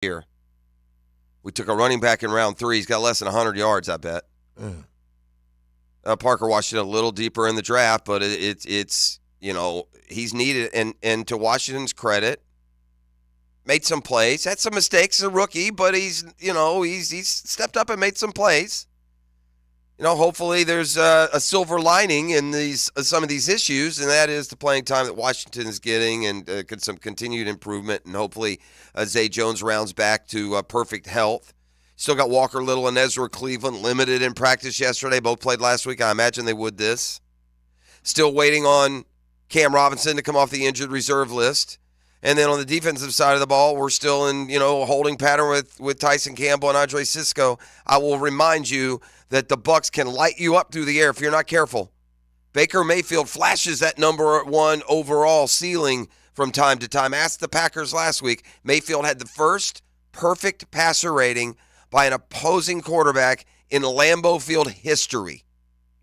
here. We took a running back in round 3. He's got less than 100 yards, I bet. Parker Washington a little deeper in the draft, but it's he's needed. And to Washington's credit, made some plays, had some mistakes as a rookie, but he's stepped up and made some plays. Hopefully there's a silver lining in some of these issues, and that is the playing time that Washington is getting and some continued improvement, and hopefully Zay Jones rounds back to perfect health. Still got Walker Little and Ezra Cleveland limited in practice yesterday. Both played last week. I imagine they would this. Still waiting on Cam Robinson to come off the injured reserve list. And then on the defensive side of the ball, we're still in, a holding pattern with Tyson Campbell and Andre Cisco. I will remind you that the Bucs can light you up through the air if you're not careful. Baker Mayfield flashes that number 1 overall ceiling from time to time. Asked the Packers last week. Mayfield had the first perfect passer rating by an opposing quarterback in Lambeau Field history.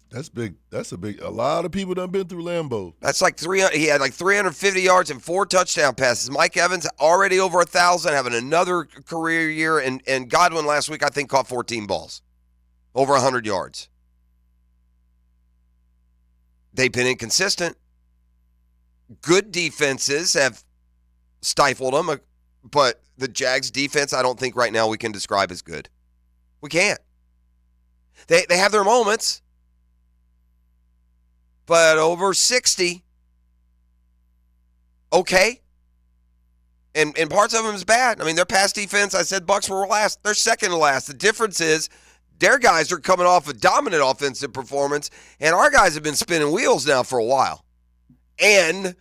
That's big. A lot of people done been through Lambeau. That's like 300. He had like 350 yards and 4 touchdown passes. Mike Evans already over 1,000, having another career year. And Godwin last week, I think, caught 14 balls. Over 100 yards. They've been inconsistent. Good defenses have stifled them, but the Jags defense, I don't think right now we can describe as good. We can't. They have their moments. But over 60, okay. And parts of them is bad. I mean, their pass defense, I said Bucs were last. They're second to last. The difference is their guys are coming off a dominant offensive performance, and our guys have been spinning wheels now for a while. And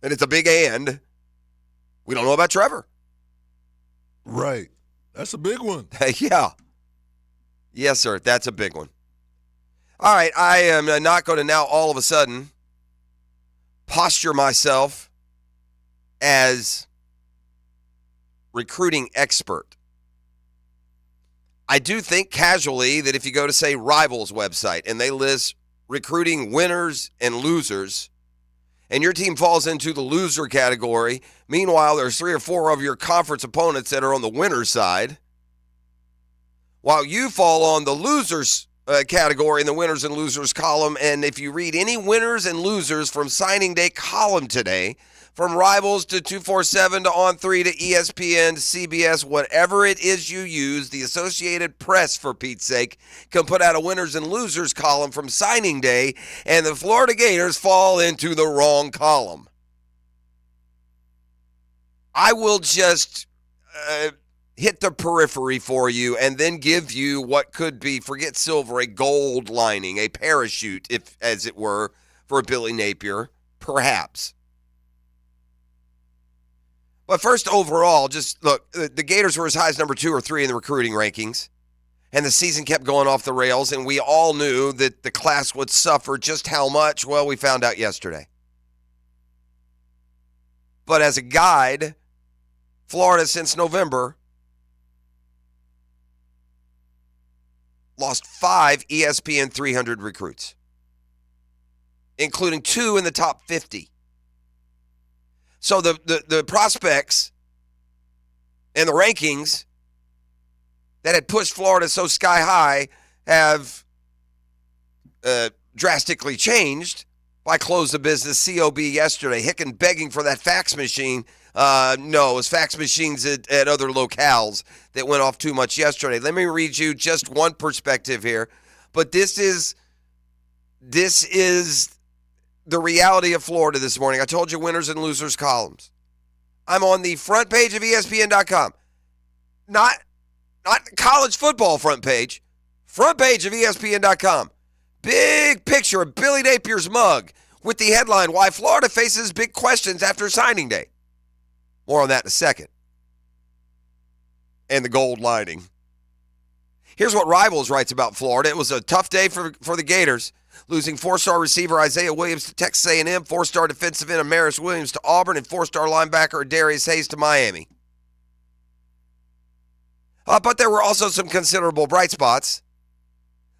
it's a big and, we don't know about Trevor. Right. That's a big one. Yeah. Yes, sir. That's a big one. All right, I am not going to now all of a sudden posture myself as recruiting expert. I do think casually that if you go to, say, Rivals website and they list recruiting winners and losers, and your team falls into the loser category, meanwhile there's 3 or 4 of your conference opponents that are on the winner's side, while you fall on the losers category in the winners and losers column. And if you read any winners and losers from signing day column today, from Rivals to 247 to On3 to ESPN to CBS, whatever it is you use, the Associated Press, for Pete's sake, can put out a winners and losers column from signing day, and the Florida Gators fall into the wrong column. I will just hit the periphery for you and then give you what could be, forget silver, a gold lining, a parachute, if as it were, for Billy Napier, perhaps. But first, overall, just look, the Gators were as high as number 2 or 3 in the recruiting rankings, and the season kept going off the rails, and we all knew that the class would suffer. Just how much? Well, we found out yesterday. But as a guide, Florida since November lost 5 ESPN 300 recruits, including 2 in the top 50. So the prospects and the rankings that had pushed Florida so sky high have drastically changed by close of business COB yesterday. Hicken begging for that fax machine. No, it was fax machines at other locales that went off too much yesterday. Let me read you just one perspective here. But this is the reality of Florida this morning. I told you winners and losers columns. I'm on the front page of ESPN.com. Not college football front page of ESPN.com. Big picture of Billy Napier's mug with the headline, Why Florida Faces Big Questions After Signing Day. More on that in a second. And the gold lining. Here's what Rivals writes about Florida. It was a tough day for the Gators, losing 4-star receiver Isaiah Williams to Texas A&M, 4-star defensive end Amaris Williams to Auburn, and 4-star linebacker Darius Hayes to Miami. But there were also some considerable bright spots.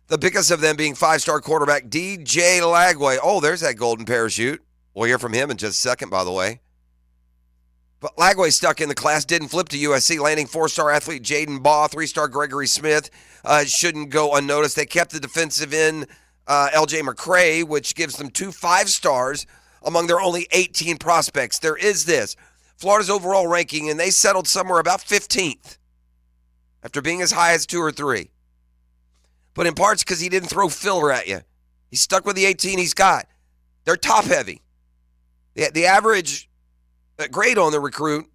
The biggest of them being 5-star quarterback DJ Lagway. Oh, there's that golden parachute. We'll hear from him in just a second, by the way. But Lagway stuck in the class, didn't flip to USC, landing 4-star athlete Jaden Baugh, 3-star Gregory Smith. Shouldn't go unnoticed. They kept the defensive end LJ McCray, which gives them 2 5-stars among their only 18 prospects. There is this. Florida's overall ranking, and they settled somewhere about 15th after being as high as 2 or 3. But in parts because he didn't throw filler at you. He stuck with the 18 he's got. They're top heavy. The average grade on the recruit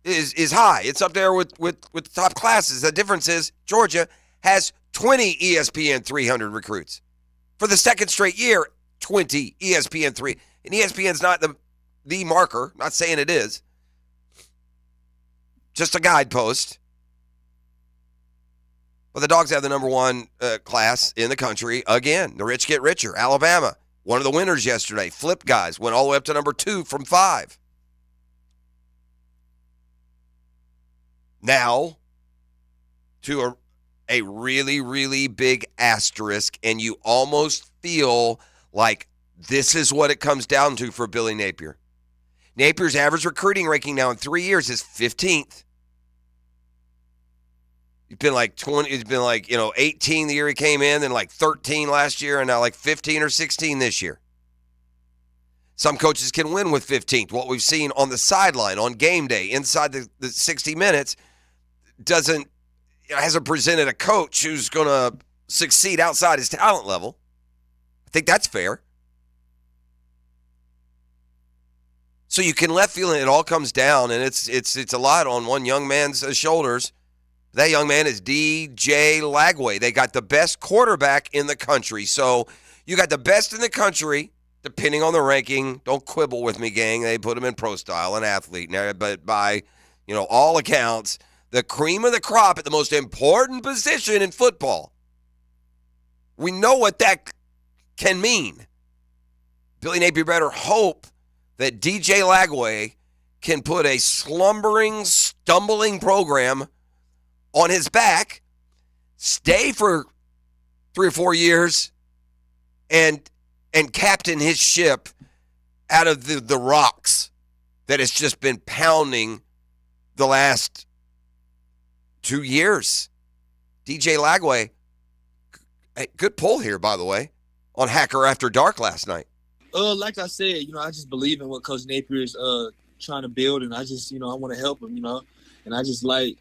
is high. It's up there with the top classes. The difference is Georgia has 20 ESPN 300 recruits. For the second straight year, 20 ESPN 3. And ESPN's not the marker. Not saying it is. Just a guidepost. But the Dogs have the number 1 class in the country again. The rich get richer. Alabama, one of the winners yesterday. Flip guys went all the way up to number 2 from 5. Now, to a really, really big asterisk, and you almost feel like this is what it comes down to for Billy Napier. Napier's average recruiting ranking now in 3 years is 15th. He's been like 20. He's been like 18 the year he came in, then like 13 last year, and now like 15 or 16 this year. Some coaches can win with 15th. What we've seen on the sideline on game day inside the 60 minutes hasn't presented a coach who's going to succeed outside his talent level. I think that's fair. So you can left feeling it all comes down, and it's a lot on one young man's shoulders. That young man is DJ Lagway. They got the best quarterback in the country. So you got the best in the country, depending on the ranking. Don't quibble with me, gang. They put him in pro style, an athlete. But by all accounts, the cream of the crop at the most important position in football. We know what that can mean. Billy Napier better hope that DJ Lagway can put a slumbering, stumbling program on his back, stay for 3 or 4 years, and captain his ship out of the rocks that has just been pounding the last 2 years. DJ Lagway, good pull here, by the way, on Hacker After Dark last night. Like I said, I just believe in what Coach Napier is trying to build, and I just, I want to help him, And I just like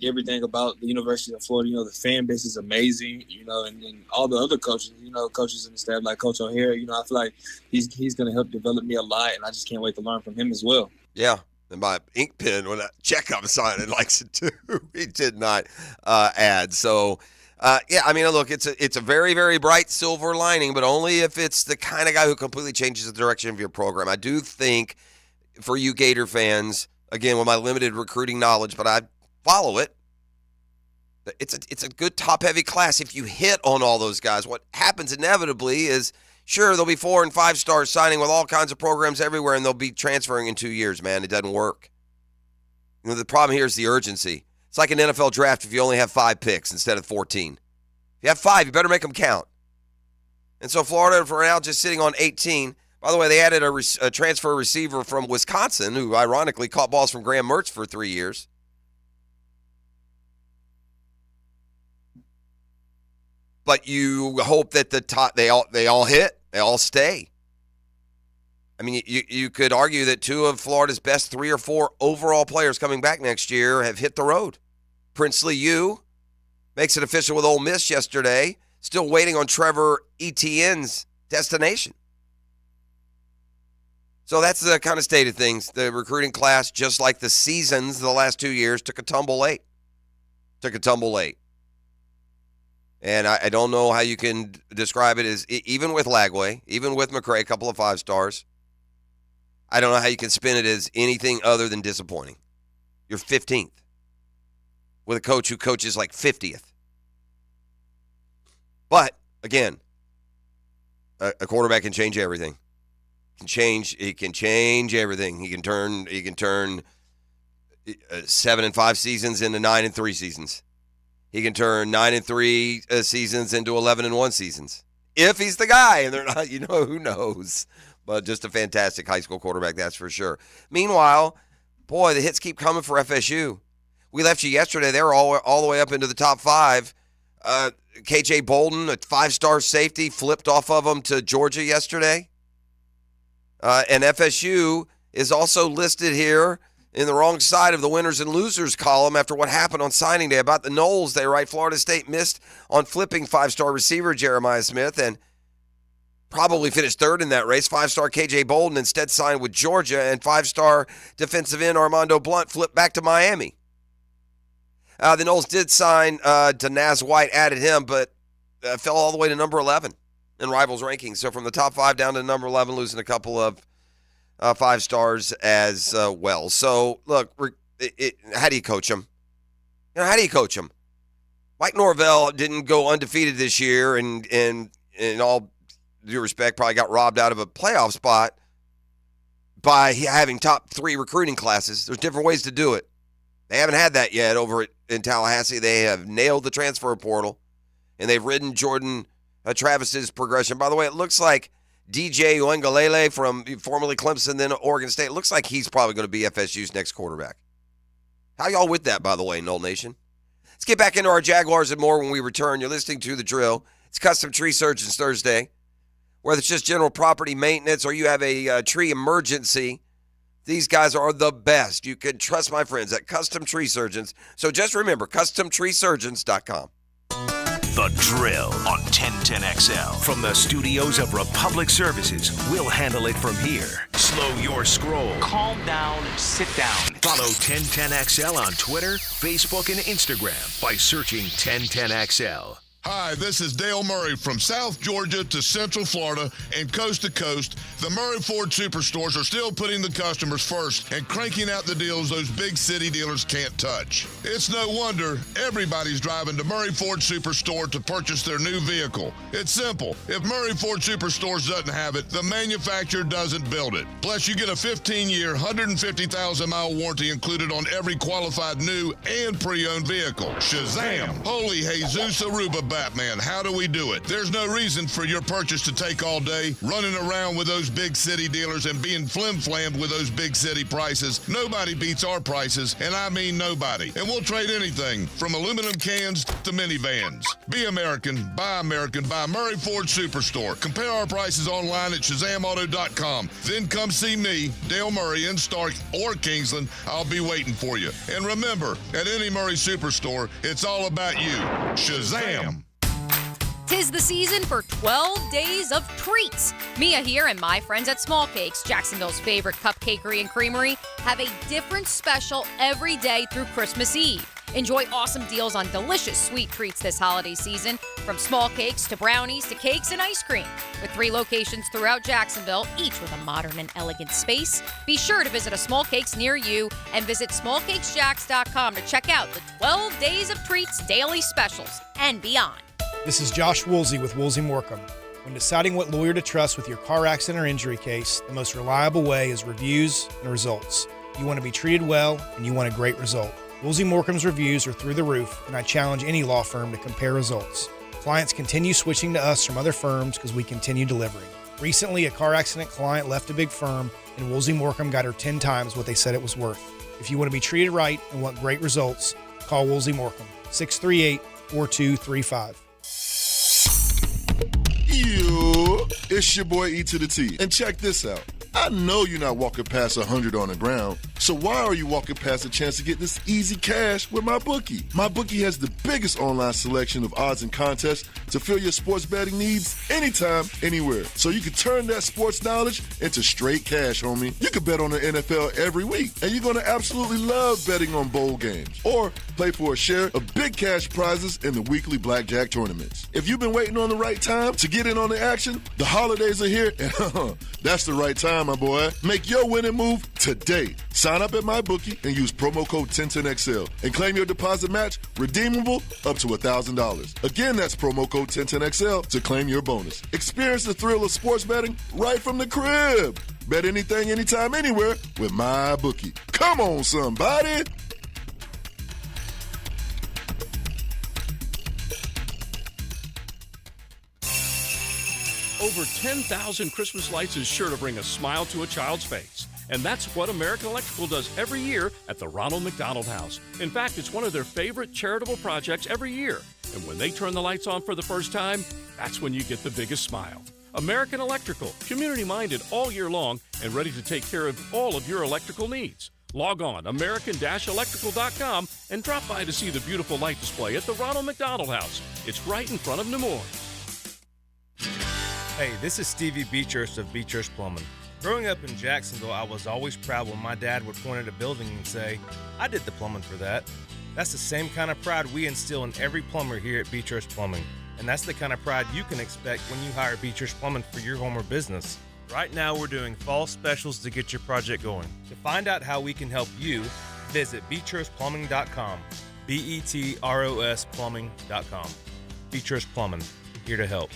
everything about the University of Florida. The fan base is amazing, and all the other coaches, coaches in the staff like Coach O'Hara. I feel like he's going to help develop me a lot, and I just can't wait to learn from him as well. Yeah, and my ink pen when that checkup sign it likes it too. He did not add. So, look, it's a very, very bright silver lining, but only if it's the kind of guy who completely changes the direction of your program. I do think for you Gator fans, again, with my limited recruiting knowledge, but I follow it. It's a good top-heavy class if you hit on all those guys. What happens inevitably is, sure, there'll be 4 and 5 stars signing with all kinds of programs everywhere, and they'll be transferring in 2 years, man. It doesn't work. The problem here is the urgency. It's like an NFL draft if you only have 5 picks instead of 14. If you have 5, you better make them count. And so Florida, for now, just sitting on 18. By the way, they added a transfer receiver from Wisconsin who ironically caught balls from Graham Mertz for 3 years. But you hope that the top they all hit, they all stay. I mean, you could argue that 2 of Florida's best 3 or 4 overall players coming back next year have hit the road. Princely U makes it official with Ole Miss yesterday. Still waiting on Trevor Etienne's destination. So that's the kind of state of things. The recruiting class, just like the seasons the last 2 years, took a tumble late. And I don't know how you can describe it as, even with Lagway, even with McCray, a couple of 5 stars, I don't know how you can spin it as anything other than disappointing. You're 15th with a coach who coaches like 50th. But, again, a quarterback can change everything. He can change everything. He can turn 7-5 seasons into 9-3 seasons. He can turn 9-3 seasons into 11-1 seasons. If he's the guy, and they're not, who knows. but just a fantastic high school quarterback, that's for sure. Meanwhile, boy, the hits keep coming for FSU. We left you yesterday. They were all the way up into the top 5. KJ Bolden, a 5-star safety, flipped off of him to Georgia yesterday. And FSU is also listed here in the wrong side of the winners and losers column after what happened on signing day. About the Noles, they write Florida State missed on flipping 5-star receiver Jeremiah Smith and probably finished third in that race. 5-star KJ Bolden instead signed with Georgia, and 5-star defensive end Armando Blunt flipped back to Miami. The Noles did sign Danaz White, added him, but fell all the way to number 11 in Rivals rankings. So from the top 5 down to number 11, losing a couple of 5 stars as well. So, look, how do you coach them? How do you coach them? Mike Norvell didn't go undefeated this year, and in all due respect, probably got robbed out of a playoff spot by having top 3 recruiting classes. There's different ways to do it. They haven't had that yet over in Tallahassee. They have nailed the transfer portal, and they've ridden Jordan Travis's progression. By the way, it looks like DJ Uengalele from formerly Clemson, then Oregon State, looks like he's probably going to be FSU's next quarterback. How y'all with that, by the way, Noel Nation? Let's get back into our Jaguars and more when we return. You're listening to The Drill. It's Custom Tree Surgeons Thursday. Whether it's just general property maintenance or you have a tree emergency, these guys are the best. You can trust my friends at Custom Tree Surgeons. So just remember, CustomTreeSurgeons.com. The Drill on 1010XL. From the studios of Republic Services, we'll handle it from here. Slow your scroll. Calm down, sit down. Follow 1010XL on Twitter, Facebook, and Instagram by searching 1010XL. Hi, this is Dale Murray from South Georgia to Central Florida and coast to coast. The Murray Ford Superstores are still putting the customers first and cranking out the deals those big city dealers can't touch. It's no wonder everybody's driving to Murray Ford Superstore to purchase their new vehicle. It's simple. If Murray Ford Superstores doesn't have it, the manufacturer doesn't build it. Plus, you get a 15-year, 150,000-mile warranty included on every qualified new and pre-owned vehicle. Shazam! Holy Jesus Aruba Batman, how do we do it? There's no reason for your purchase to take all day, running around with those big city dealers and being flim-flammed with those big city prices. Nobody beats our prices, and I mean nobody. And we'll trade anything from aluminum cans to minivans. Be American, buy Murray Ford Superstore. Compare our prices online at ShazamAuto.com. Then come see me, Dale Murray, in Stark or Kingsland. I'll be waiting for you. And remember, at any Murray Superstore, it's all about you. Shazam! 'Tis the season for 12 days of treats. Mia here and my friends at Small Cakes, Jacksonville's favorite cupcakery and creamery, have a different special every day through Christmas Eve. Enjoy awesome deals on delicious sweet treats this holiday season, from small cakes to brownies to cakes and ice cream. With 3 locations throughout Jacksonville, each with a modern and elegant space, be sure to visit a Small Cakes near you and visit smallcakesjacks.com to check out the 12 days of treats, daily specials, and beyond. This is Josh Woolsey with Woolsey Morecambe. When deciding what lawyer to trust with your car accident or injury case, the most reliable way is reviews and results. You want to be treated well, and you want a great result. Woolsey Morecambe's reviews are through the roof, and I challenge any law firm to compare results. Clients continue switching to us from other firms because we continue delivering. Recently, a car accident client left a big firm, and Woolsey Morecambe got her 10 times what they said it was worth. If you want to be treated right and want great results, call Woolsey Morecambe, 638-4235. Yo, it's your boy E to the T. And check this out. I know you're not walking past 100 on the ground, so why are you walking past a chance to get this easy cash with MyBookie? MyBookie has the biggest online selection of odds and contests to fill your sports betting needs anytime, anywhere. So you can turn that sports knowledge into straight cash, homie. You can bet on the NFL every week, and you're going to absolutely love betting on bowl games. Or play for a share of big cash prizes in the weekly blackjack tournaments. If you've been waiting on the right time to get in on the action, the holidays are here, and that's the right time, my boy. Make your winning move today. Sign up at MyBookie and use promo code 1010XL and claim your deposit match redeemable up to $1,000. Again, that's promo code 1010XL to claim your bonus. Experience the thrill of sports betting right from the crib. Bet anything, anytime, anywhere with MyBookie. Come on, somebody. Over 10,000 Christmas lights is sure to bring a smile to a child's face. And that's what American Electrical does every year at the Ronald McDonald House. In fact, it's one of their favorite charitable projects every year. And when they turn the lights on for the first time, that's when you get the biggest smile. American Electrical, community-minded all year long and ready to take care of all of your electrical needs. Log on american-electrical.com and drop by to see the beautiful light display at the Ronald McDonald House. It's right in front of Nemours. Hey, this is Stevie Beechurst of Beechurst Plumbing. Growing up in Jacksonville, I was always proud when my dad would point at a building and say, I did the plumbing for that. That's the same kind of pride we instill in every plumber here at Beechurst Plumbing. And that's the kind of pride you can expect when you hire Beechurst Plumbing for your home or business. Right now, we're doing fall specials to get your project going. To find out how we can help you, visit beechurstplumbing.com. BETROS plumbing.com. Beechurst Plumbing, here to help.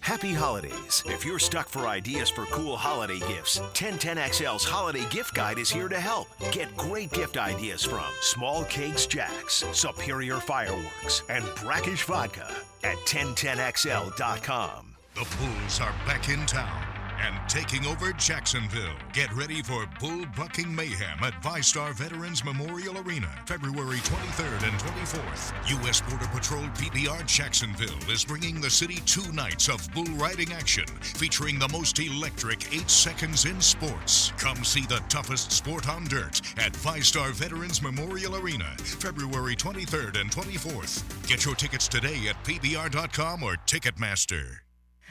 Happy holidays. If you're stuck for ideas for cool holiday gifts, 1010XL's Holiday Gift Guide is here to help. Get great gift ideas from Small Cakes Jacks, Superior Fireworks, and Brackish Vodka at 1010XL.com. The Bulls are back in town and taking over Jacksonville. Get ready for bull bucking mayhem at VyStar Veterans Memorial Arena, February 23rd and 24th. U.S. Border Patrol PBR Jacksonville is bringing the city 2 nights of bull riding action, featuring the most electric 8 seconds in sports. Come see the toughest sport on dirt at VyStar Veterans Memorial Arena, February 23rd and 24th. Get your tickets today at PBR.com or Ticketmaster.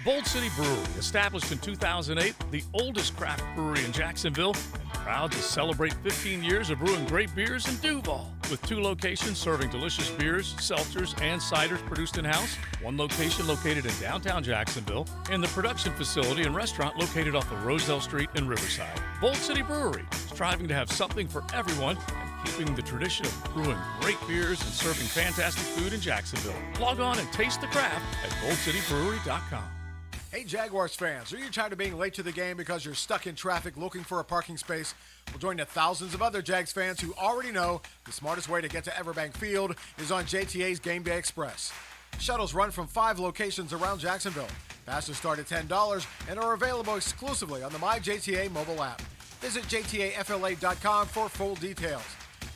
Bold City Brewery, established in 2008, the oldest craft brewery in Jacksonville, and proud to celebrate 15 years of brewing great beers in Duval. With 2 locations serving delicious beers, seltzers, and ciders produced in-house, 1 location located in downtown Jacksonville, and the production facility and restaurant located off of Roselle Street in Riverside. Bold City Brewery, striving to have something for everyone and keeping the tradition of brewing great beers and serving fantastic food in Jacksonville. Log on and taste the craft at boldcitybrewery.com. Hey Jaguars fans, are you tired of being late to the game because you're stuck in traffic looking for a parking space? Well, join the thousands of other Jags fans who already know the smartest way to get to Everbank Field is on JTA's Game Day Express. Shuttles run from 5 locations around Jacksonville. Passes start at $10 and are available exclusively on the MyJTA mobile app. Visit JTAFLA.com for full details.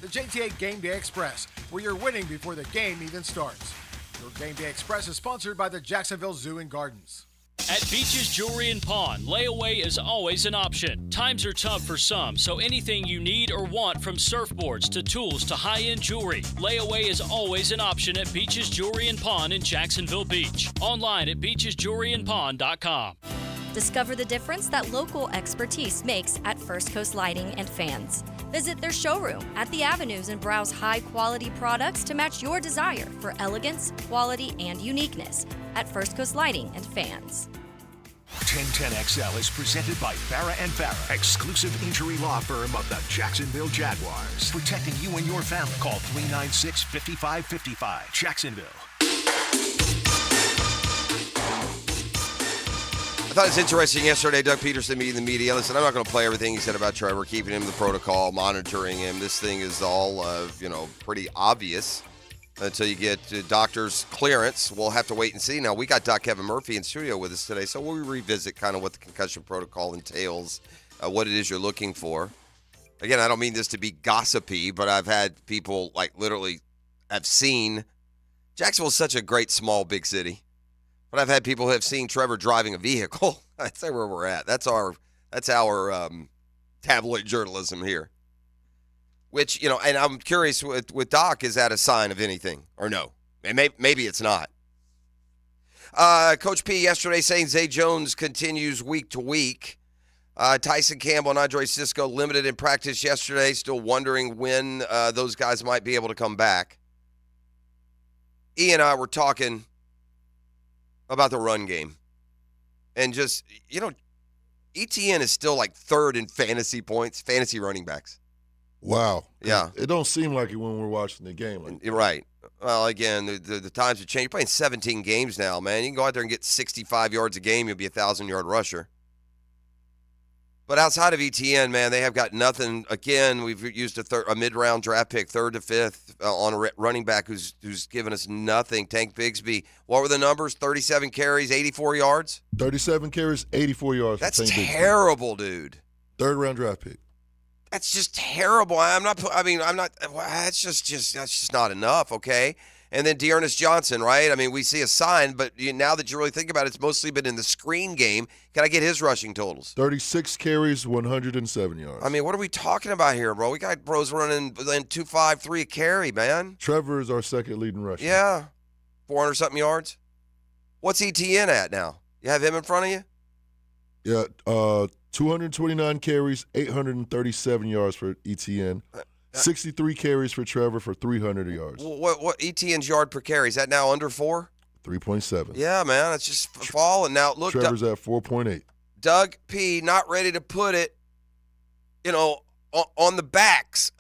The JTA Game Day Express, where you're winning before the game even starts. Your Game Day Express is sponsored by the Jacksonville Zoo and Gardens. At Beaches Jewelry and Pawn, layaway is always an option. Times are tough for some, so anything you need or want, from surfboards to tools to high-end jewelry, layaway is always an option at Beaches Jewelry and Pawn in Jacksonville Beach. Online at beachesjewelryandpawn.com. Discover the difference that local expertise makes at First Coast Lighting and Fans. Visit their showroom at the Avenues and browse high-quality products to match your desire for elegance, quality, and uniqueness at First Coast Lighting and Fans. 1010XL is presented by Farah & Farah, exclusive injury law firm of the Jacksonville Jaguars. Protecting you and your family. Call 396-5555. Jacksonville. I thought it was interesting yesterday, Doug Peterson meeting the media. Listen, I'm not going to play everything he said about Trevor, keeping him in the protocol, monitoring him. This thing is all, pretty obvious until you get doctor's clearance. We'll have to wait and see. Now, we got Doc Kevin Murphy in studio with us today, so we'll revisit kind of what the concussion protocol entails, what it is you're looking for. Again, I don't mean this to be gossipy, but I've had people, literally have seen. Jacksonville's such a great, small, big city. But I've had people who have seen Trevor driving a vehicle. That's where we're at. That's our tabloid journalism here. Which, and I'm curious with Doc, is that a sign of anything or no? Maybe it's not. Coach P yesterday saying Zay Jones continues week to week. Tyson Campbell and Andre Cisco limited in practice yesterday. Still wondering when those guys might be able to come back. E and I were talking about the run game. And just, ETN is still third in fantasy points, fantasy running backs. Wow. Yeah. It don't seem like it when we're watching the game. You're right. Well, again, the times have changed. You're playing 17 games now, man. You can go out there and get 65 yards a game. You'll be a 1,000-yard rusher. But outside of ETN, man, they have got nothing. Again, we've used a mid-round draft pick, 3rd to 5th, on a running back who's given us nothing. Tank Bigsby. What were the numbers? 37 carries, 84 yards? 37 carries, 84 yards. That's terrible, dude. 3rd-round draft pick. That's just terrible. That's just not enough, okay? And then Dearness Johnson, right? I mean, we see a sign, but now that you really think about it, it's mostly been in the screen game. Can I get his rushing totals? 36 carries, 107 yards. I mean, what are we talking about here, bro? We got bros running 2.53 a carry, man. Trevor is our 2nd leading rusher. Yeah. 400-something yards. What's ETN at now? You have him in front of you? Yeah, 229 carries, 837 yards for ETN. 63 carries for Trevor for 300 yards. What ETN's yard per carry? Is that now under 4? 3.7. Yeah, man, it's just falling. Now, look, Trevor's at 4.8. Doug P. not ready to put it, on the backs.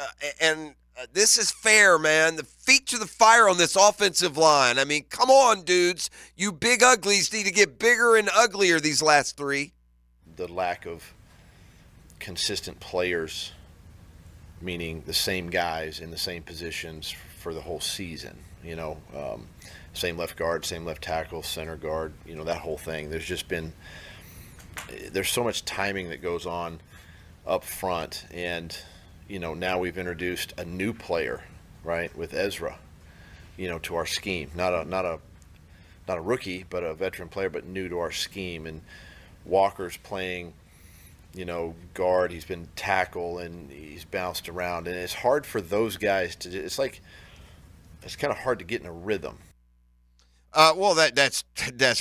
This is fair, man. The feet to the fire on this offensive line. I mean, come on, dudes. You big uglies need to get bigger and uglier these last 3. The lack of consistent players, meaning the same guys in the same positions for the whole season, same left guard, same left tackle, center guard, that whole thing. There's so much timing that goes on up front, and now we've introduced a new player, right, with Ezra, to our scheme. Not a rookie, but a veteran player, but new to our scheme. And Walker's playing guard, he's been tackle, and he's bounced around, and it's hard for those guys to. It's kind of hard to get in a rhythm. Well, that's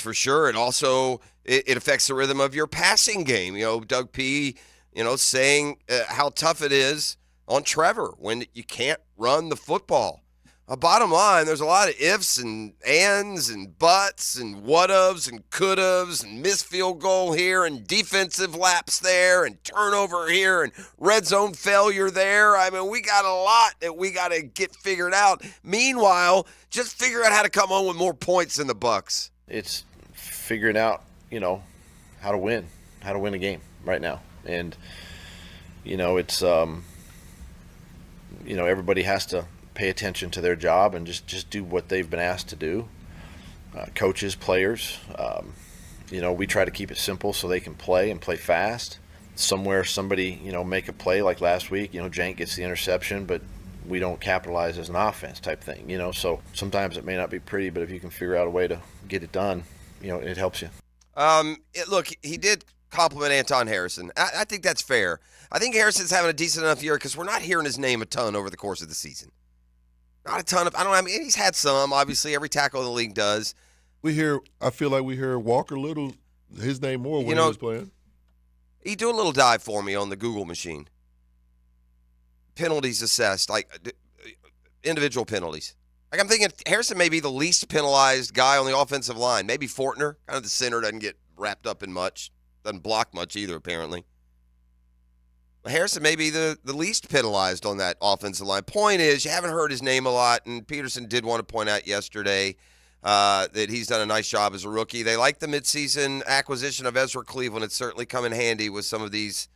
for sure. It also it affects the rhythm of your passing game. Doug P. saying how tough it is on Trevor when you can't run the football. Bottom line, there's a lot of ifs and ands and buts and what-ofs and could-ofs and missed field goal here and defensive lapse there and turnover here and red zone failure there. I mean, we got a lot that we got to get figured out. Meanwhile, just figure out how to come home with more points than the Bucs. It's figuring out, how to win a game right now. And, it's, everybody has to pay attention to their job and just do what they've been asked to do. Coaches, players, we try to keep it simple so they can play and play fast. Somewhere somebody, make a play like last week, Jank gets the interception, but we don't capitalize as an offense type thing, So sometimes it may not be pretty, but if you can figure out a way to get it done, it helps you. Look, he did compliment Anton Harrison. I think that's fair. I think Harrison's having a decent enough year because we're not hearing his name a ton over the course of the season. Not a ton of, he's had some, obviously, every tackle in the league does. I feel like we hear Walker Little, his name more when he was playing. He do a little dive for me on the Google machine. Penalties assessed, like individual penalties. Like I'm thinking Harrison may be the least penalized guy on the offensive line. Maybe Fortner, kind of the center, doesn't get wrapped up in much. Doesn't block much either, apparently. Harrison may be the least penalized on that offensive line. Point is, you haven't heard his name a lot, and Peterson did want to point out yesterday that he's done a nice job as a rookie. They like the midseason acquisition of Ezra Cleveland. It's certainly come in handy with some of these,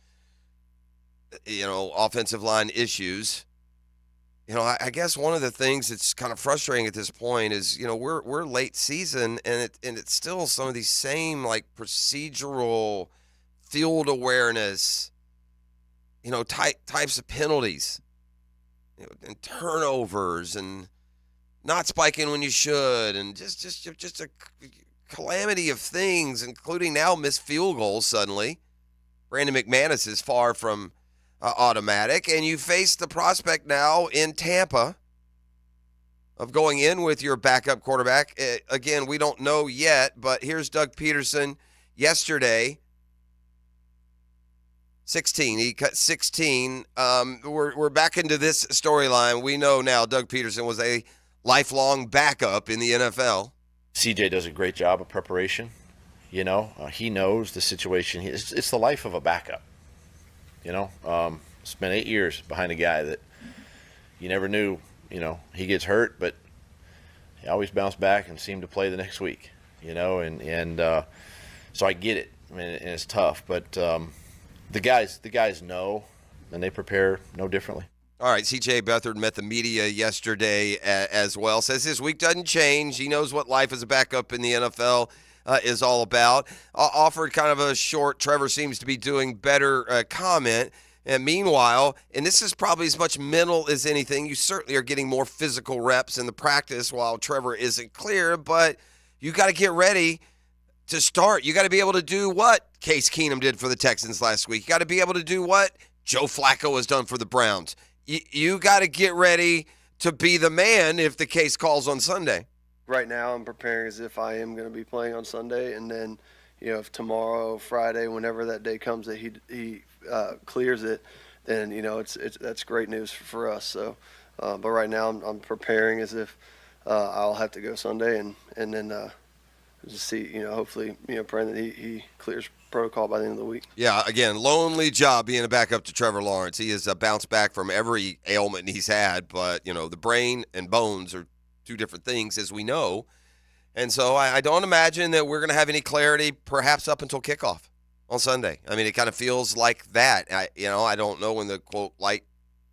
offensive line issues. I guess one of the things that's kind of frustrating at this point is, we're late season, and it's still some of these same, procedural field awareness, types of penalties, and turnovers, and not spiking when you should, and just a calamity of things, including now missed field goals suddenly. Brandon McManus is far from automatic, and you face the prospect now in Tampa of going in with your backup quarterback. Again, we don't know yet, but here's Doug Peterson yesterday. 16. He cut 16. We're back into this storyline. We know now Doug Peterson was a lifelong backup in the NFL. CJ does a great job of preparation. He knows the situation. It's the life of a backup. Spent 8 years behind a guy that you never knew, he gets hurt, but he always bounced back and seemed to play the next week, so I get it. I mean, and it's tough, but the guys know, and they prepare no differently. All right, C.J. Beathard met the media yesterday as well. Says his week doesn't change. He knows what life as a backup in the NFL is all about. Offered kind of a short, Trevor seems to be doing better comment. And meanwhile, and this is probably as much mental as anything, you certainly are getting more physical reps in the practice while Trevor isn't clear, but you got to get ready to start. You got to be able to do what Case Keenum did for the Texans last week. You got to be able to do what Joe Flacco has done for the Browns. You got to get ready to be the man if the case calls on Sunday. Right now I'm preparing as if I am going to be playing on Sunday, and then, if tomorrow, Friday, whenever that day comes that he clears it, then, that's great news for us. So, but right now I'm preparing as if I'll have to go Sunday and then just see, hopefully, praying that he clears protocol by the end of the week. Yeah, again, lonely job being a backup to Trevor Lawrence. He has bounced back from every ailment he's had, but, the brain and bones are two different things, as we know. And so I don't imagine that we're going to have any clarity perhaps up until kickoff on Sunday. I mean, it kind of feels like that. I don't know when the, quote, light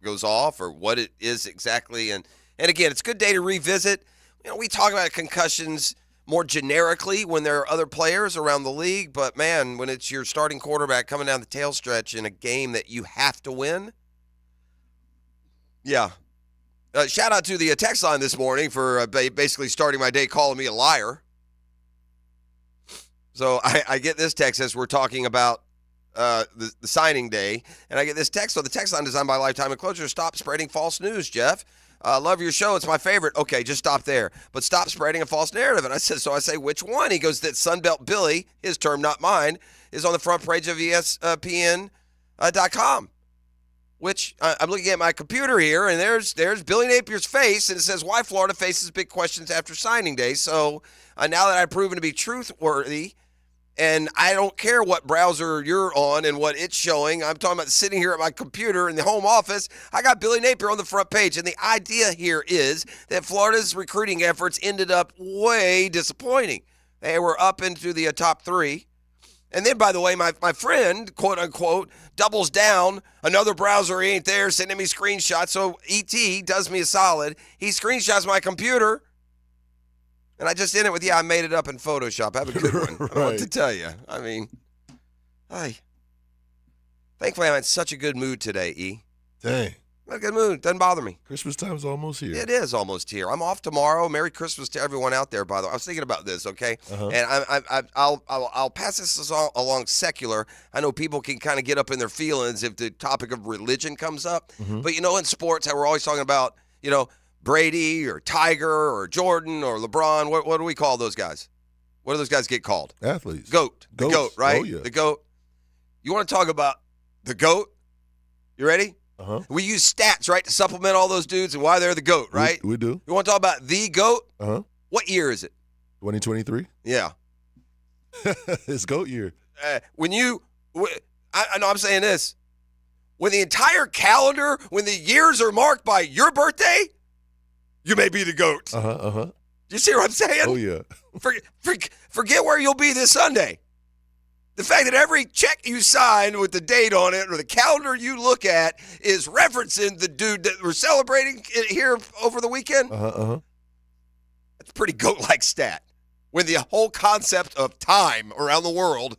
goes off or what it is exactly. And again, it's a good day to revisit. We talk about concussions more generically when there are other players around the league, but man, when it's your starting quarterback coming down the tail stretch in a game that you have to win, yeah. Shout out to the text line this morning for basically starting my day calling me a liar. So I get this text as we're talking about the signing day, and I get this text. So the text line designed by Lifetime Enclosure. Stop spreading false news, Jeff. Love your show. It's my favorite. Okay, just stop there. But stop spreading a false narrative. And I say, which one? He goes, that Sunbelt Billy, his term, not mine, is on the front page of ESPN.com. Which I'm looking at my computer here, and there's Billy Napier's face, and it says, why Florida faces big questions after signing day. So now that I've proven to be truthworthy, and I don't care what browser you're on and what it's showing. I'm talking about sitting here at my computer in the home office. I got Billy Napier on the front page. And the idea here is that Florida's recruiting efforts ended up way disappointing. They were up into the top 3. And then, by the way, my friend, quote unquote, doubles down. Another browser ain't there, sending me screenshots. So ET does me a solid. He screenshots my computer. And I just ended with, I made it up in Photoshop. Have a good one. Right. I don't know what to tell you. I mean, thankfully I'm in such a good mood today, E. Dang. I'm in a good mood. Doesn't bother me. Christmas time's almost here. It is almost here. I'm off tomorrow. Merry Christmas to everyone out there, by the way. I was thinking about this, okay? Uh-huh. And I'll pass this along secular. I know people can kind of get up in their feelings if the topic of religion comes up. Mm-hmm. But, in sports, how we're always talking about, Brady or Tiger or Jordan or LeBron. What do we call those guys? What do those guys get called? Athletes. GOAT. The Goats. GOAT, right? Oh, yeah. The GOAT. You want to talk about the GOAT? You ready? Uh-huh. We use stats, right, to supplement all those dudes and why they're the GOAT, right? We do. You want to talk about the GOAT? Uh-huh. What year is it? 2023? Yeah. It's GOAT year. I know I'm saying this. When the entire calendar, when the years are marked by your birthday, you may be the GOAT. Uh-huh, uh-huh. You see what I'm saying? Oh, yeah. Forget where you'll be this Sunday. The fact that every check you sign with the date on it or the calendar you look at is referencing the dude that we're celebrating here over the weekend, that's a pretty GOAT-like stat. When the whole concept of time around the world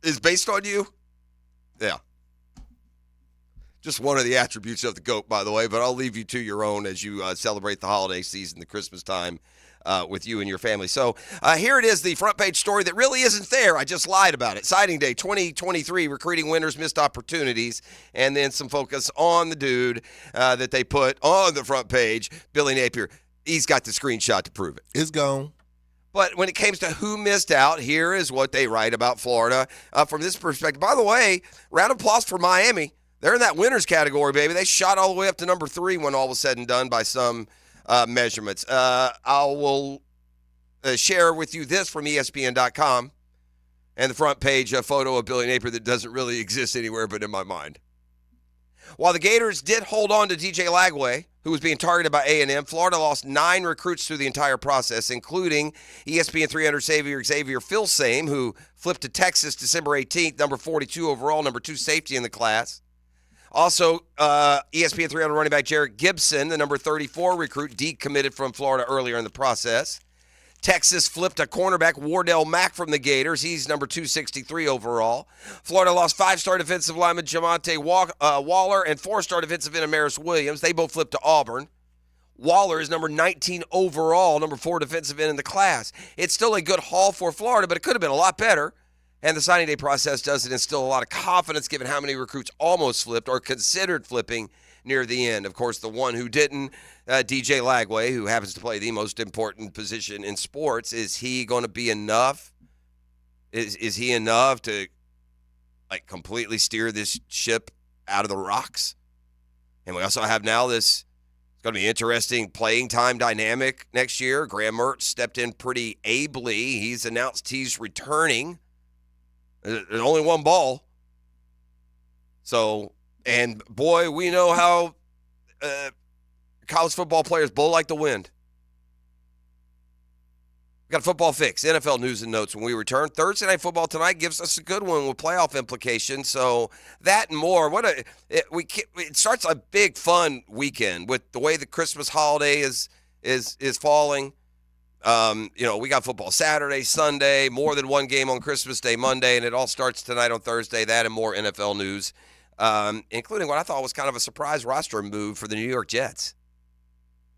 is based on you, yeah. Just one of the attributes of the GOAT, by the way, but I'll leave you to your own as you celebrate the holiday season, the Christmas time with you and your family. So here it is, the front page story that really isn't there. I just lied about it. Signing day 2023, recruiting winners, missed opportunities, and then some focus on the dude that they put on the front page, Billy Napier. He's got the screenshot to prove it. It's gone. But when it comes to who missed out, here is what they write about Florida from this perspective. By the way, round of applause for Miami. They're in that winners category, baby. They shot all the way up to number 3 when all was said and done by some measurements. I will share with you this from ESPN.com and the front page photo of Billy Napier that doesn't really exist anywhere but in my mind. While the Gators did hold on to DJ Lagway, who was being targeted by A&M, Florida lost 9 recruits through the entire process, including ESPN 300 Xavier Filsame, who flipped to Texas December 18th, number 42 overall, number 2 safety in the class. Also, ESPN 300 running back Jarrett Gibson, the number 34 recruit, decommitted from Florida earlier in the process. Texas flipped a cornerback, Wardell Mack, from the Gators. He's number 263 overall. Florida lost 5-star defensive lineman Jamonte Waller and 4-star defensive end Amaris Williams. They both flipped to Auburn. Waller is number 19 overall, number 4 defensive end in the class. It's still a good haul for Florida, but it could have been a lot better. And the signing day process doesn't instill a lot of confidence given how many recruits almost flipped or considered flipping near the end. Of course, the one who didn't, DJ Lagway, who happens to play the most important position in sports, is he going to be enough? Is he enough to completely steer this ship out of the rocks? And we also have now this, it's going to be interesting playing time dynamic next year. Graham Mertz stepped in pretty ably. He's announced he's returning. There's only one ball. So, and boy, we know how college football players bowl like the wind. We got a football fix, NFL news and notes when we return. Thursday Night Football tonight gives us a good one with playoff implications. So that and more. It starts a big fun weekend with the way the Christmas holiday is falling. We got football Saturday, Sunday, more than one game on Christmas Day, Monday, and it all starts tonight on Thursday. That and more NFL news, including what I thought was kind of a surprise roster move for the New York Jets.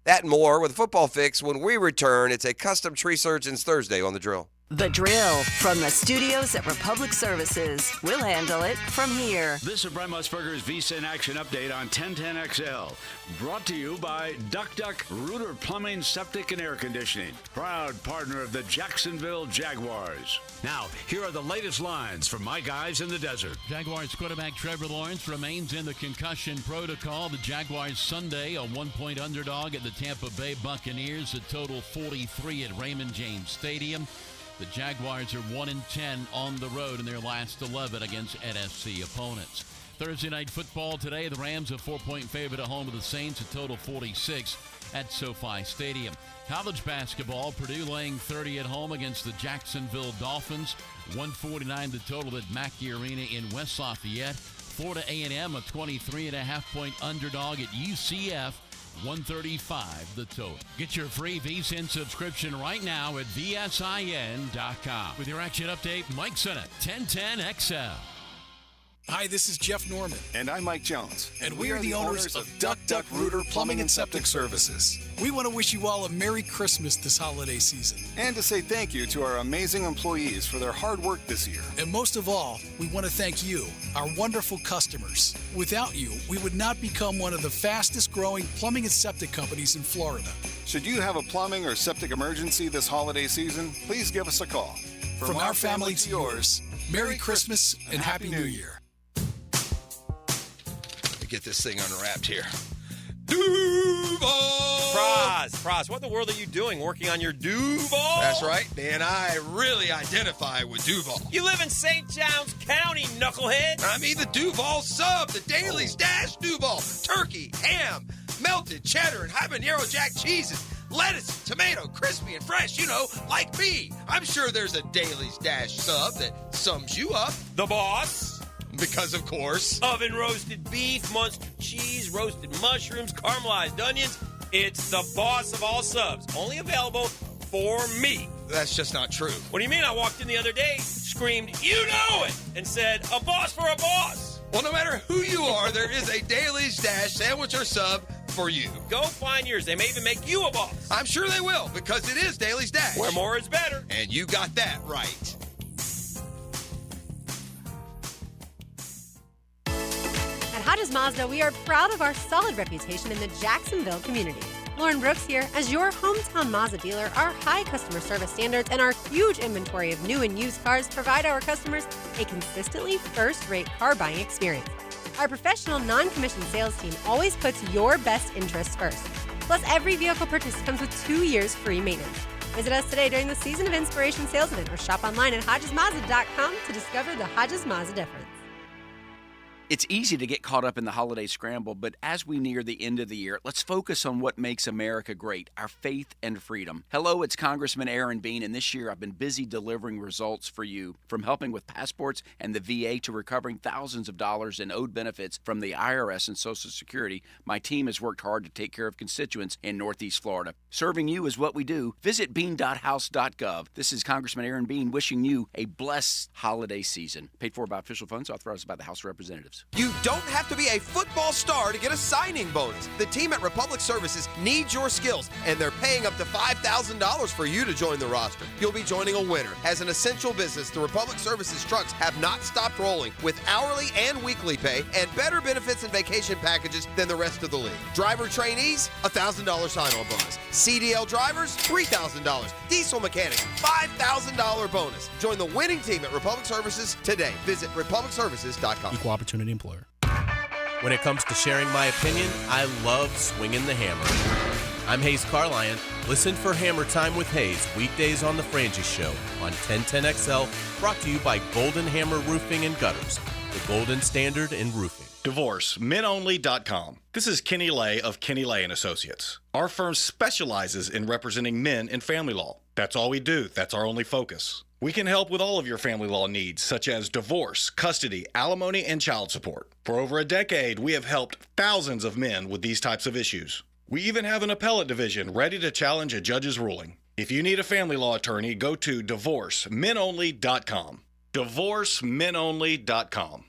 That and more with Football Fix when we return. It's a Custom Tree Surgeons Thursday on The Drill. The Drill from the studios at Republic Services. We'll handle it from here. This is Brent Musburger's VSIN Action Update on 1010XL. Brought to you by Duck Duck Rooter Plumbing, Septic, and Air Conditioning. Proud partner of the Jacksonville Jaguars. Now, here are the latest lines from my guys in the desert. Jaguars quarterback Trevor Lawrence remains in the concussion protocol. The Jaguars Sunday, a 1-point underdog at the Tampa Bay Buccaneers, a total 43 at Raymond James Stadium. The Jaguars are 1-10 on the road in their last 11 against NFC opponents. Thursday Night Football today, the Rams a 4-point favorite at home to the Saints, a total 46 at SoFi Stadium. College basketball, Purdue laying 30 at home against the Jacksonville Dolphins, 149 the total at Mackey Arena in West Lafayette. Florida A&M a 23.5-point underdog at UCF, 135 the total. Get your free VSIN subscription right now at VSIN.com. With your action update, Mike Sennett, 1010XL. Hi, this is Jeff Norman. And I'm Mike Jones. And we are the owners of Duck Duck Rooter Plumbing and Septic Services. We want to wish you all a Merry Christmas this holiday season. And to say thank you to our amazing employees for their hard work this year. And most of all, we want to thank you, our wonderful customers. Without you, we would not become one of the fastest growing plumbing and septic companies in Florida. Should you have a plumbing or septic emergency this holiday season, please give us a call. From our family to yours, Merry Christmas and Happy New Year. Get this thing unwrapped here. Duval! Praz, what in the world are you doing working on your Duval? That's right, man. I really identify with Duval. You live in St. Johns County, knucklehead. I mean the Duval sub, the Dailies Dash Duval. Turkey, ham, melted cheddar, and habanero jack cheeses. Lettuce, tomato, crispy and fresh, like me. I'm sure there's a Dailies Dash sub that sums you up. The boss. Because, of course, oven roasted beef, Munster cheese, roasted mushrooms, caramelized onions. It's the boss of all subs. Only available for me. That's just not true. What do you mean? I walked in the other day, screamed, "You know it!" and said, "A boss for a boss." Well, no matter who you are, there is a Dailies Dash sandwich or sub for you. Go find yours. They may even make you a boss. I'm sure they will, because it is Dailies Dash. Where more is better. And you got that right. At Hodges Mazda, we are proud of our solid reputation in the Jacksonville community. Lauren Brooks here. As your hometown Mazda dealer, our high customer service standards and our huge inventory of new and used cars provide our customers a consistently first-rate car buying experience. Our professional, non-commissioned sales team always puts your best interests first. Plus, every vehicle purchase comes with 2 years free maintenance. Visit us today during the Season of Inspiration sales event or shop online at HodgesMazda.com to discover the Hodges Mazda difference. It's easy to get caught up in the holiday scramble, but as we near the end of the year, let's focus on what makes America great, our faith and freedom. Hello, it's Congressman Aaron Bean, and this year I've been busy delivering results for you, from helping with passports and the VA to recovering thousands of dollars in owed benefits from the IRS and Social Security. My team has worked hard to take care of constituents in Northeast Florida. Serving you is what we do. Visit bean.house.gov. This is Congressman Aaron Bean wishing you a blessed holiday season. Paid for by official funds authorized by the House of Representatives. You don't have to be a football star to get a signing bonus. The team at Republic Services needs your skills, and they're paying up to $5,000 for you to join the roster. You'll be joining a winner. As an essential business, the Republic Services trucks have not stopped rolling with hourly and weekly pay and better benefits and vacation packages than the rest of the league. Driver trainees, $1,000 sign-on bonus. CDL drivers, $3,000. Diesel mechanics, $5,000 bonus. Join the winning team at Republic Services today. Visit republicservices.com. Equal opportunity employer. When it comes to sharing my opinion, I love swinging the hammer. I'm Hayes Carlion. Listen for Hammer Time with Hayes weekdays on The Frangie Show on 1010XL, brought to you by Golden Hammer Roofing and Gutters, the golden standard in roofing. DivorceMenOnly.com. This is Kenny Lay of Kenny Lay & Associates. Our firm specializes in representing men in family law. That's all we do. That's our only focus. We can help with all of your family law needs, such as divorce, custody, alimony, and child support. For over a decade, we have helped thousands of men with these types of issues. We even have an appellate division ready to challenge a judge's ruling. If you need a family law attorney, go to DivorceMenOnly.com. DivorceMenOnly.com.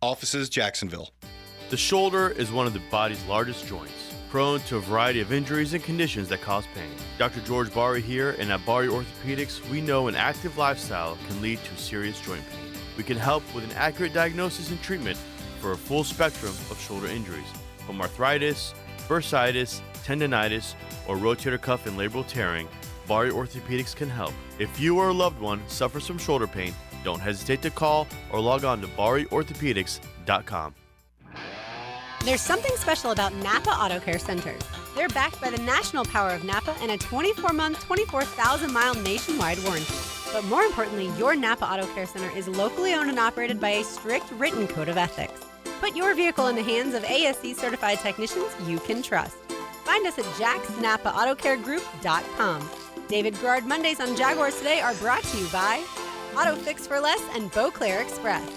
Offices, Jacksonville. The shoulder is one of the body's largest joints, prone to a variety of injuries and conditions that cause pain. Dr. George Bari here, and at Bari Orthopedics, we know an active lifestyle can lead to serious joint pain. We can help with an accurate diagnosis and treatment for a full spectrum of shoulder injuries, from arthritis, bursitis, tendonitis, or rotator cuff and labral tearing. Bari Orthopedics can help. If you or a loved one suffers from shoulder pain, don't hesitate to call or log on to BariOrthopedics.com. There's something special about Napa Auto Care Centers. They're backed by the national power of Napa and a 24-month, 24,000-mile nationwide warranty. But more importantly, your Napa Auto Care Center is locally owned and operated by a strict written code of ethics. Put your vehicle in the hands of ASC-certified technicians you can trust. Find us at jacksnapaautocare.com. David Garrard Mondays on Jaguars Today are brought to you by Auto Fix for Less and Beauclair Express.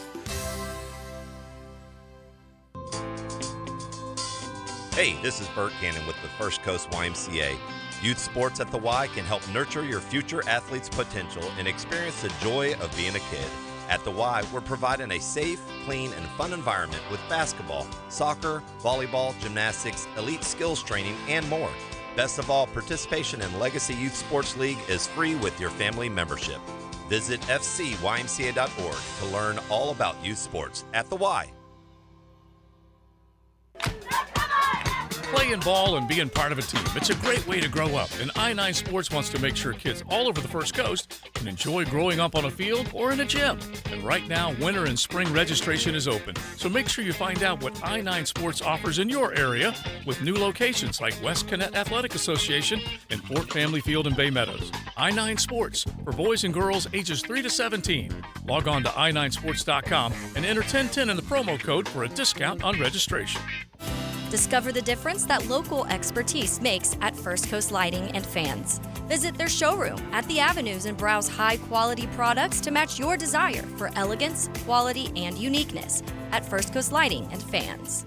Hey, this is Bert Cannon with the First Coast YMCA. Youth sports at the Y can help nurture your future athlete's potential and experience the joy of being a kid. At the Y, we're providing a safe, clean, and fun environment with basketball, soccer, volleyball, gymnastics, elite skills training, and more. Best of all, participation in Legacy Youth Sports League is free with your family membership. Visit fcymca.org to learn all about youth sports at the Y. Playing ball and being part of a team. It's a great way to grow up, and I-9 Sports wants to make sure kids all over the First Coast can enjoy growing up on a field or in a gym. And right now, winter and spring registration is open, so make sure you find out what I-9 Sports offers in your area with new locations like West Connect Athletic Association and Fort Family Field in Bay Meadows. I-9 Sports for boys and girls ages 3 to 17. Log on to i9sports.com and enter 1010 in the promo code for a discount on registration. Discover the difference that local expertise makes at First Coast Lighting and Fans. Visit their showroom at the Avenues and browse high-quality products to match your desire for elegance, quality, and uniqueness at First Coast Lighting and Fans.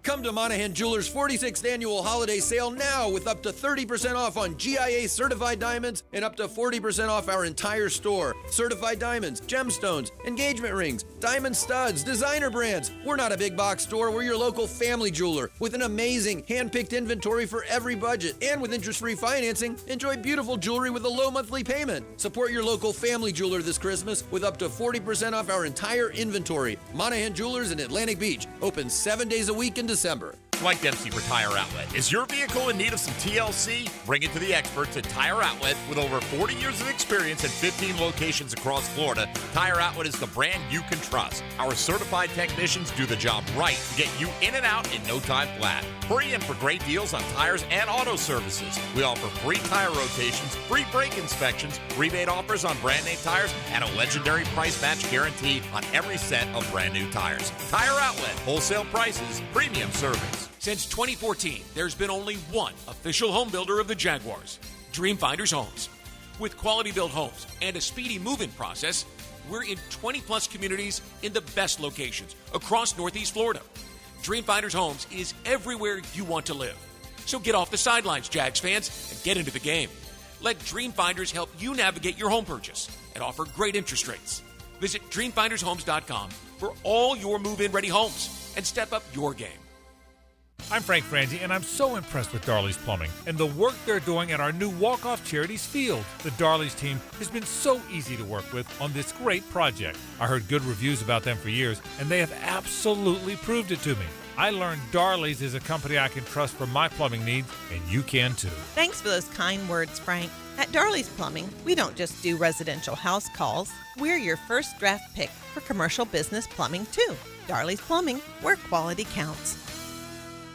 Come to Monahan Jewelers' 46th annual holiday sale now with up to 30% off on GIA certified diamonds and up to 40% off our entire store. Certified diamonds, gemstones, engagement rings, diamond studs, designer brands. We're not a big box store. We're your local family jeweler with an amazing hand-picked inventory for every budget. And with interest-free financing, enjoy beautiful jewelry with a low monthly payment. Support your local family jeweler this Christmas with up to 40% off our entire inventory. Monahan Jewelers in Atlantic Beach. Open 7 days a week in December. Dwight Dempsey for Tire Outlet. Is your vehicle in need of some TLC? Bring it to the experts at Tire Outlet. With over 40 years of experience and 15 locations across Florida, Tire Outlet is the brand you can trust. Our certified technicians do the job right to get you in and out in no time flat. Hurry in for great deals on tires and auto services. We offer free tire rotations, free brake inspections, rebate offers on brand name tires, and a legendary price match guarantee on every set of brand new tires. Tire Outlet, wholesale prices, premium service. Since 2014, there's been only one official home builder of the Jaguars, Dreamfinders Homes. With quality-built homes and a speedy move-in process, we're in 20-plus communities in the best locations across Northeast Florida. Dreamfinders Homes is everywhere you want to live. So get off the sidelines, Jags fans, and get into the game. Let Dreamfinders help you navigate your home purchase and offer great interest rates. Visit DreamfindersHomes.com for all your move-in ready homes and step up your game. I'm Frank Frangie, and I'm so impressed with Darley's Plumbing and the work they're doing at our new Walk-Off Charities field. The Darley's team has been so easy to work with on this great project. I heard good reviews about them for years, and they have absolutely proved it to me. I learned Darley's is a company I can trust for my plumbing needs, and you can too. Thanks for those kind words, Frank. At Darley's Plumbing, we don't just do residential house calls. We're your first draft pick for commercial business plumbing too. Darley's Plumbing, where quality counts.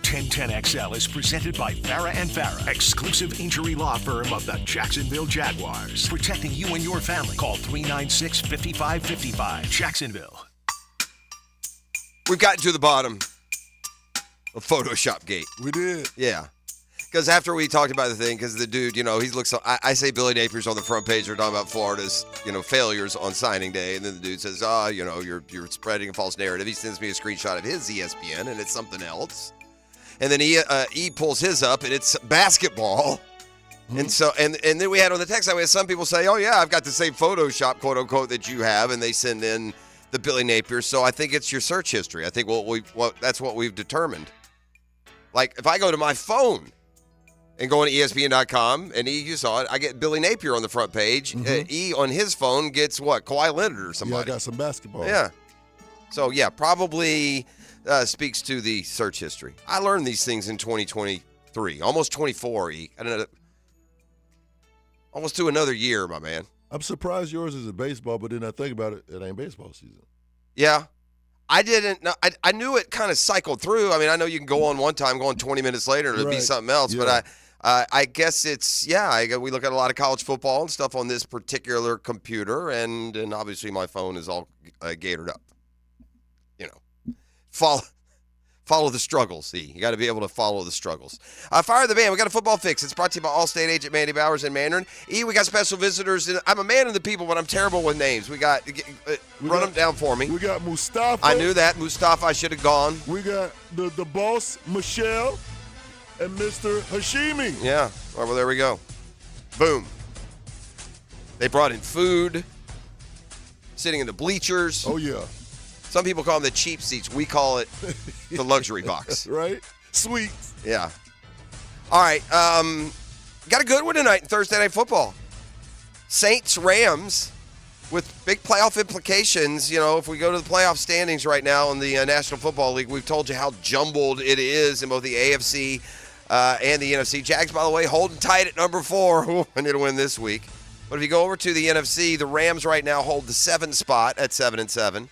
1010XL is presented by Farah & Farah, exclusive injury law firm of the Jacksonville Jaguars. Protecting you and your family. Call 396-5555. Jacksonville. We've gotten to the bottom of Photoshop Gate. We did. Yeah. Because after we talked about the thing, because the dude, he looks, I say Billy Napier's on the front page. They're talking about Florida's, failures on signing day. And then the dude says, you're spreading a false narrative. He sends me a screenshot of his ESPN, and it's something else. And then he pulls his up, and it's basketball. Mm-hmm. And so, and then we had on the text line, we had some people say, oh, yeah, I've got the same Photoshop, quote unquote, that you have. And they send in the Billy Napier. So I think it's your search history. I think that's what we've determined. Like, if I go to my phone and go on ESPN.com, and you saw it, I get Billy Napier on the front page. Mm-hmm. E on his phone gets what? Kawhi Leonard or somebody. Yeah, I got some basketball. Yeah. So, yeah, probably speaks to the search history. I learned these things in 2023, almost 24, E. I don't know. Almost to another year, my man. I'm surprised yours is a baseball, but then I think about it, it ain't baseball season. Yeah. I didn't know. I knew it kind of cycled through. I mean, I know you can go on one time, go on 20 minutes later, and it'll be something else. Yeah. But I guess it's, we look at a lot of college football and stuff on this particular computer, and obviously my phone is all gated up. Follow the struggles, see. You got to be able to follow the struggles. Fire the band. We got a football fix. It's brought to you by Allstate agent Mandy Bowers in Mandarin. We got special visitors. I'm a man of the people, but I'm terrible with names. We got run them down for me. We got Mustafa. I knew that. Mustafa, I should have gone. We got the boss, Michelle, and Mr. Hashimi. Yeah. Well, there we go. Boom. They brought in food. Sitting in the bleachers. Oh, yeah. Some people call them the cheap seats. We call it the luxury box. Right? Sweets. Yeah. All right. Got a good one tonight in Thursday Night Football. Saints-Rams with big playoff implications. If we go to the playoff standings right now in the National Football League, we've told you how jumbled it is in both the AFC and the NFC. Jags, by the way, holding tight at number 4. Ooh, I need to win this week. But if you go over to the NFC, the Rams right now hold the 7 spot at 7-7.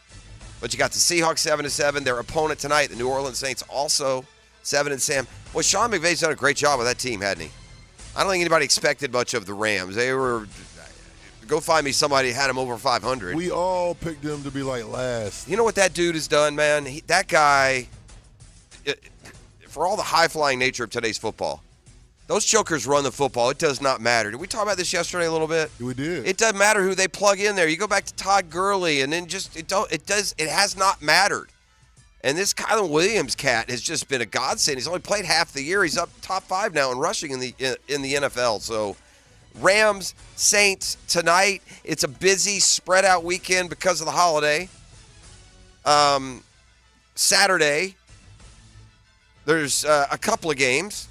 But you got the Seahawks 7-7. Their opponent tonight, the New Orleans Saints, also 7-7. Well, Sean McVay's done a great job with that team, hadn't he? I don't think anybody expected much of the Rams. They were, go find me somebody who had them over 500. We all picked them to be like last. You know what that dude has done, man? That guy, for all the high-flying nature of today's football, those jokers run the football. It does not matter. Did we talk about this yesterday a little bit? We did. It doesn't matter who they plug in there. You go back to Todd Gurley, and then it has not mattered. And this Kylan Williams cat has just been a godsend. He's only played half the year. He's up top 5 now in rushing in the NFL. So Rams, Saints tonight. It's a busy, spread out weekend because of the holiday. Saturday, there's a couple of games.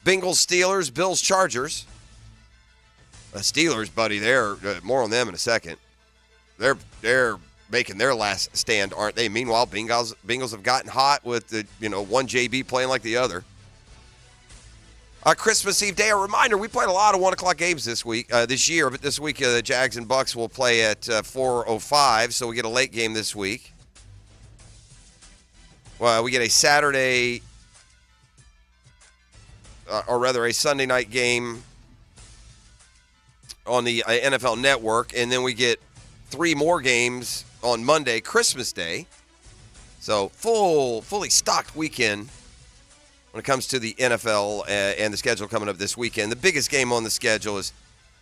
Bengals, Steelers, Bills, Chargers. Steelers, buddy, they're more on them in a second. They're making their last stand, aren't they? Meanwhile, Bengals have gotten hot with the one JB playing like the other. Christmas Eve day, a reminder, we played a lot of 1 o'clock games this year, but this week the Jags and Bucks will play at 4:05, so we get a late game this week. Well, we get a Saturday, or rather a Sunday night game on the NFL Network, and then we get 3 more games on Monday, Christmas Day. So fully stocked weekend when it comes to the NFL and the schedule coming up this weekend. The biggest game on the schedule is,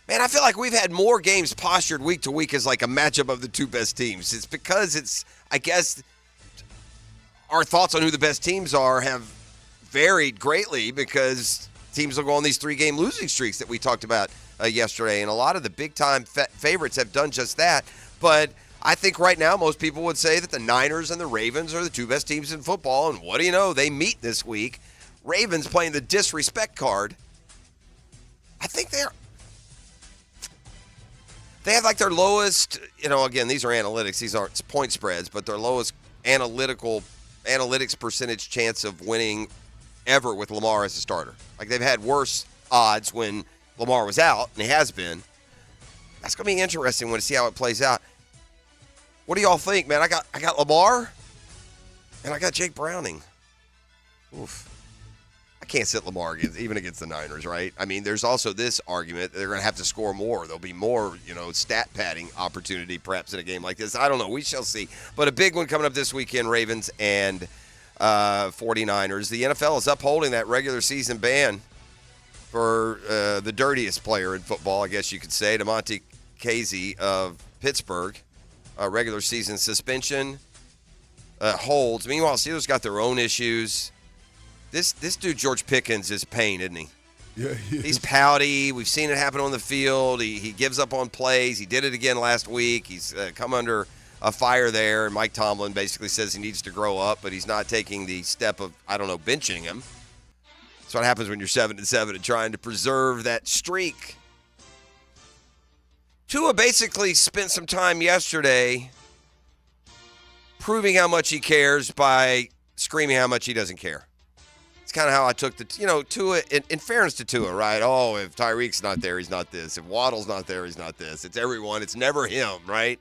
man, I feel like we've had more games postured week to week as like a matchup of the 2 best teams. It's because I guess, our thoughts on who the best teams are have varied greatly because teams will go on these 3-game losing streaks that we talked about yesterday, and a lot of the big-time favorites have done just that. But I think right now most people would say that the Niners and the Ravens are the 2 best teams in football, and what do you know? They meet this week. Ravens playing the disrespect card. I think they have like their lowest, again, these are analytics. These aren't point spreads, but their lowest analytics percentage chance of winning ever with Lamar as a starter. Like, they've had worse odds when Lamar was out, and he has been. That's going to be interesting to see how it plays out. What do y'all think, man? I got Lamar, and I got Jake Browning. Oof. I can't sit Lamar even against the Niners, right? I mean, there's also this argument that they're going to have to score more. There'll be more, stat padding opportunity perhaps in a game like this. I don't know. We shall see. But a big one coming up this weekend, Ravens and 49ers. The NFL is upholding that regular season ban for the dirtiest player in football, I guess you could say, DeMonte Casey of Pittsburgh. Regular season suspension holds. Meanwhile, Steelers got their own issues. This dude, George Pickens, is pain, isn't he? Yeah, he's pouty. We've seen it happen on the field. He gives up on plays. He did it again last week. He's come under a fire there, and Mike Tomlin basically says he needs to grow up, but he's not taking the step of, benching him. That's what happens when you're 7-7 and trying to preserve that streak. Tua basically spent some time yesterday proving how much he cares by screaming how much he doesn't care. It's kind of how I took Tua, in fairness to Tua, right? Oh, if Tyreek's not there, he's not this. If Waddle's not there, he's not this. It's everyone. It's never him, right?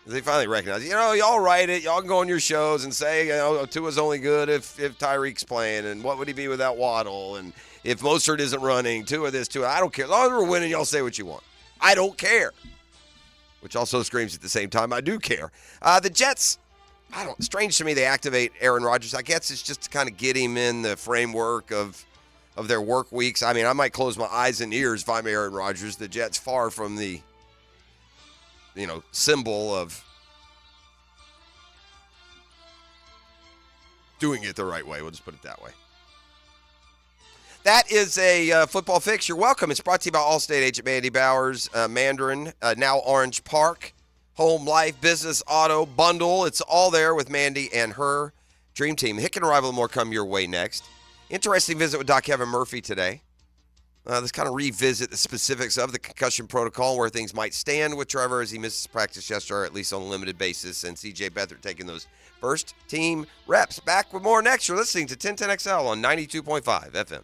They finally recognize, y'all write it. Y'all can go on your shows and say, Tua's only good if Tyreek's playing, and what would he be without Waddle? And if Mostert isn't running, Tua this, Tua. I don't care. As long as we're winning, y'all say what you want. I don't care. Which also screams at the same time, I do care. The Jets, strange to me they activate Aaron Rodgers. I guess it's just to kind of get him in the framework of their work weeks. I mean, I might close my eyes and ears if I'm Aaron Rodgers. The Jets far from the, symbol of doing it the right way. We'll just put it that way. That is a football fix. You're welcome. It's brought to you by Allstate agent Mandy Bowers, Mandarin, now Orange Park. Home, life, business, auto, bundle. It's all there with Mandy and her dream team. Hick and Arrival and more come your way next. Interesting visit with Doc Kevin Murphy today. Let's kind of revisit the specifics of the concussion protocol, where things might stand with Trevor as he misses practice yesterday, or at least on a limited basis, and C.J. Beathard taking those first team reps. Back with more next. You're listening to 1010XL on 92.5 FM.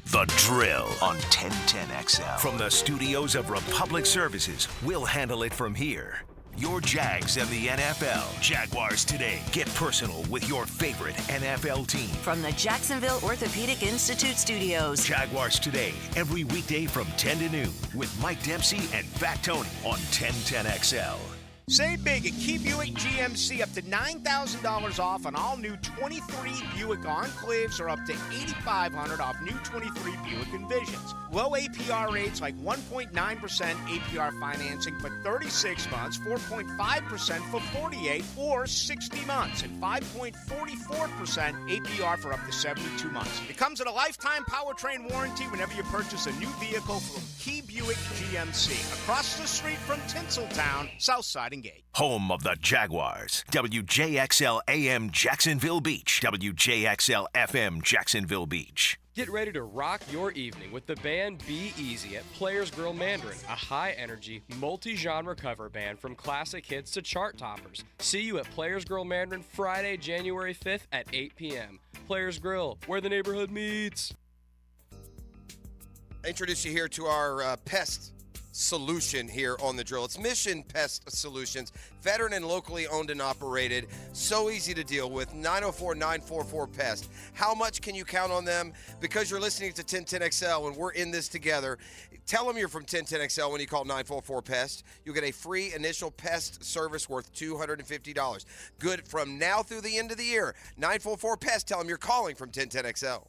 The Drill on 1010XL. From the studios of Republic Services, we'll handle it from here. Your Jags and the NFL. Jaguars Today. Get personal with your favorite NFL team. From the Jacksonville Orthopedic Institute studios. Jaguars Today, every weekday from 10 to noon with Mike Dempsey and Fat Tony on 1010XL. Save big at Key Buick GMC, up to $9,000 off on all new 23 Buick Enclaves, or up to $8,500 off new 23 Buick Envisions. Low APR rates like 1.9% APR financing for 36 months, 4.5% for 48 or 60 months, and 5.44% APR for up to 72 months. It comes with a lifetime powertrain warranty whenever you purchase a new vehicle from Key Buick GMC, across the street from Tinseltown, Southside. Golden Gate. Home of the Jaguars. WJXL AM Jacksonville Beach. WJXL FM Jacksonville Beach. Get ready to rock your evening with the band Be Easy at Players Grill Mandarin, a high-energy, multi-genre cover band from classic hits to chart toppers. See you at Players Grill Mandarin Friday, January 5th at 8 p.m. Players Grill, where the neighborhood meets. I introduce you here to our pest solution here on the drill. It's Mission Pest Solutions, veteran and locally owned and operated. So easy to deal with. 904-944-PEST. How much can you count on them? Because you're listening to 1010XL and we're in this together. Tell them you're from 1010XL when you call 944-PEST. You'll get a free initial pest service worth $250. Good from now through the end of the year. 944-PEST. Tell them you're calling from 1010XL.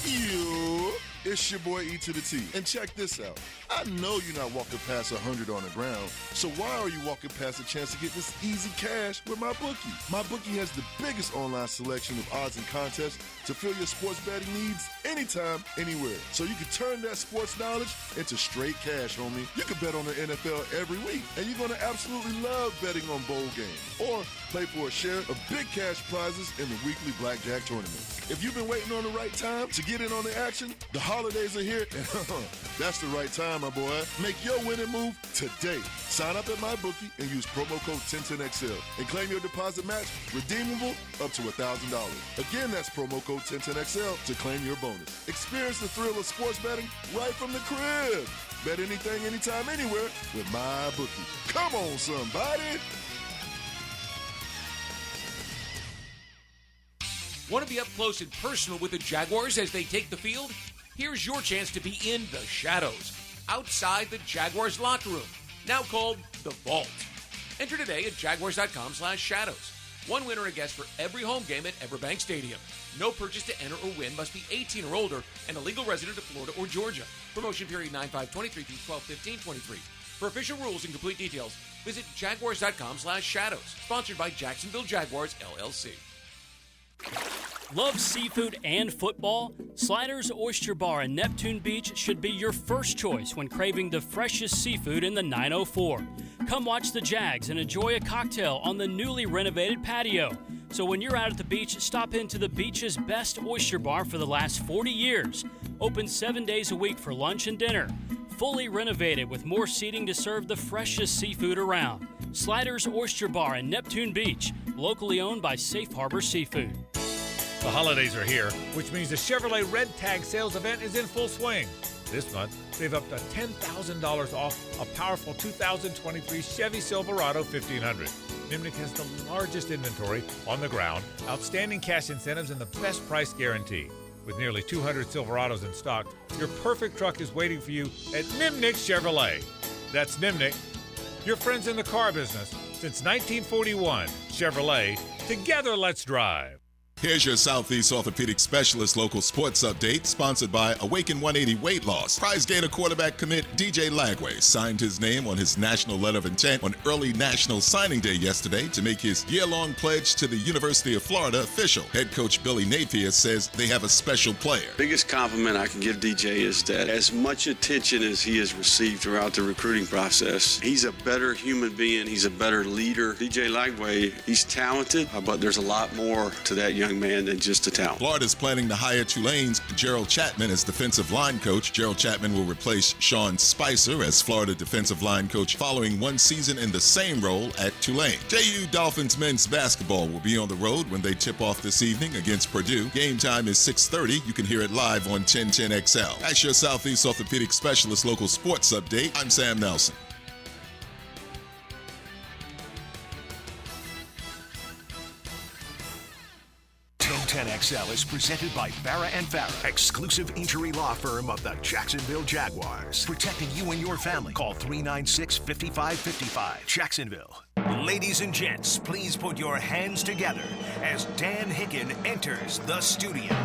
Yo, it's your boy E to the T. And check this out. I know you're not walking past 100 on the ground, so why are you walking past a chance to get this easy cash with MyBookie? MyBookie has the biggest online selection of odds and contests to fill your sports betting needs anytime, anywhere. So you can turn that sports knowledge into straight cash, homie. You can bet on the NFL every week, and you're going to absolutely love betting on bowl games. Or play for a share of big cash prizes in the weekly blackjack tournament. If you've been waiting on the right time to get in on the action, the holidays are here, and that's the right time, my boy. Make your winning move today. Sign up at MyBookie and use promo code 1010XL and claim your deposit match redeemable up to $1,000. Again, that's promo code 1010XL to claim your bonus. Experience the thrill of sports betting right from the crib. Bet anything, anytime, anywhere with MyBookie. Come on, somebody. Want to be up close and personal with the Jaguars as they take the field? Here's your chance to be in the shadows, outside the Jaguars locker room, now called The Vault. Enter today at jaguars.com/shadows. One winner and a guest for every home game at Everbank Stadium. No purchase to enter or win, must be 18 or older and a legal resident of Florida or Georgia. Promotion period 9/5/23 through 12/15/23. For official rules and complete details, visit jaguars.com/shadows. Sponsored by Jacksonville Jaguars, LLC. Love seafood and football? Sliders Oyster Bar in Neptune Beach should be your first choice when craving the freshest seafood in the 904. Come watch the Jags and enjoy a cocktail on the newly renovated patio. So when you're out at the beach, stop into the beach's best oyster bar for the last 40 years. Open 7 days a week for lunch and dinner. Fully renovated with more seating to serve the freshest seafood around. Sliders Oyster Bar in Neptune Beach, locally owned by Safe Harbor Seafood. The holidays are here, which means the Chevrolet Red Tag sales event is in full swing. This month, save up to $10,000 off a powerful 2023 Chevy Silverado 1500. Nimnik has the largest inventory on the ground, outstanding cash incentives, and the best price guarantee. With nearly 200 Silverados in stock, your perfect truck is waiting for you at Nimnik Chevrolet. That's Nimnik, your friends in the car business since 1941. Chevrolet, together let's drive. Here's your Southeast Orthopedic Specialist local sports update, sponsored by Awaken 180 Weight Loss. Prize Gator quarterback commit DJ Lagway signed his name on his national letter of intent on early National Signing Day yesterday to make his year-long pledge to the University of Florida official. Head coach Billy Napier says they have a special player. Biggest compliment I can give DJ is that as much attention as he has received throughout the recruiting process, he's a better human being, he's a better leader. DJ Lagway, he's talented, but there's a lot more to that young man than just a talent. Florida's planning to hire Tulane's Gerald Chapman as defensive line coach. Gerald Chapman will replace Sean Spicer as Florida defensive line coach following one season in the same role at Tulane. JU Dolphins men's basketball will be on the road when they tip off this evening against Purdue. Game time is 6:30. You can hear it live on 1010XL. That's your Southeast Orthopedic Specialist local sports update. I'm Sam Nelson. 1010XL is presented by Farah & Farah, exclusive injury law firm of the Jacksonville Jaguars. Protecting you and your family. Call 396-5555. Jacksonville. Ladies and gents, please put your hands together as Dan Hicken enters the studio.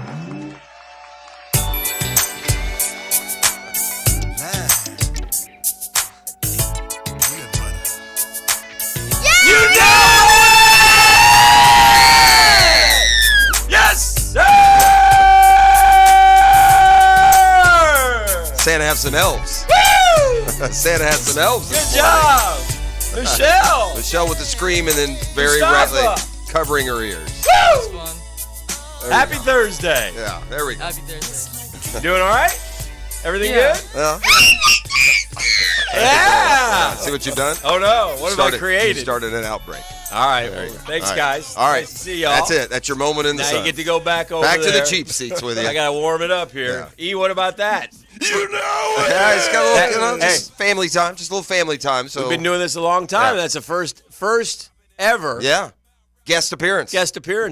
Santa have some elves. Woo! Santa has some elves. Good job, Michelle. Michelle with the scream and then very Mustafa. rightly covering her ears. Woo! There Happy we go. Thursday. Yeah, there we go. Happy Thursday. You doing all right? Everything Yeah. good? Well, Yeah. see what you've done? Oh no! What have I You created? started an outbreak. All right. There you go. Thanks, All right. guys. All right. Nice to see y'all. That's it. That's your moment in the Now sun. you get to go back over Back to the there. cheap seats with you. I gotta warm it up here. E, what about that? You know it. Yeah, it's got a little, just family time. Just a little family time. So We've been doing this a long time. Yeah. That's the first ever. Yeah. Guest appearance.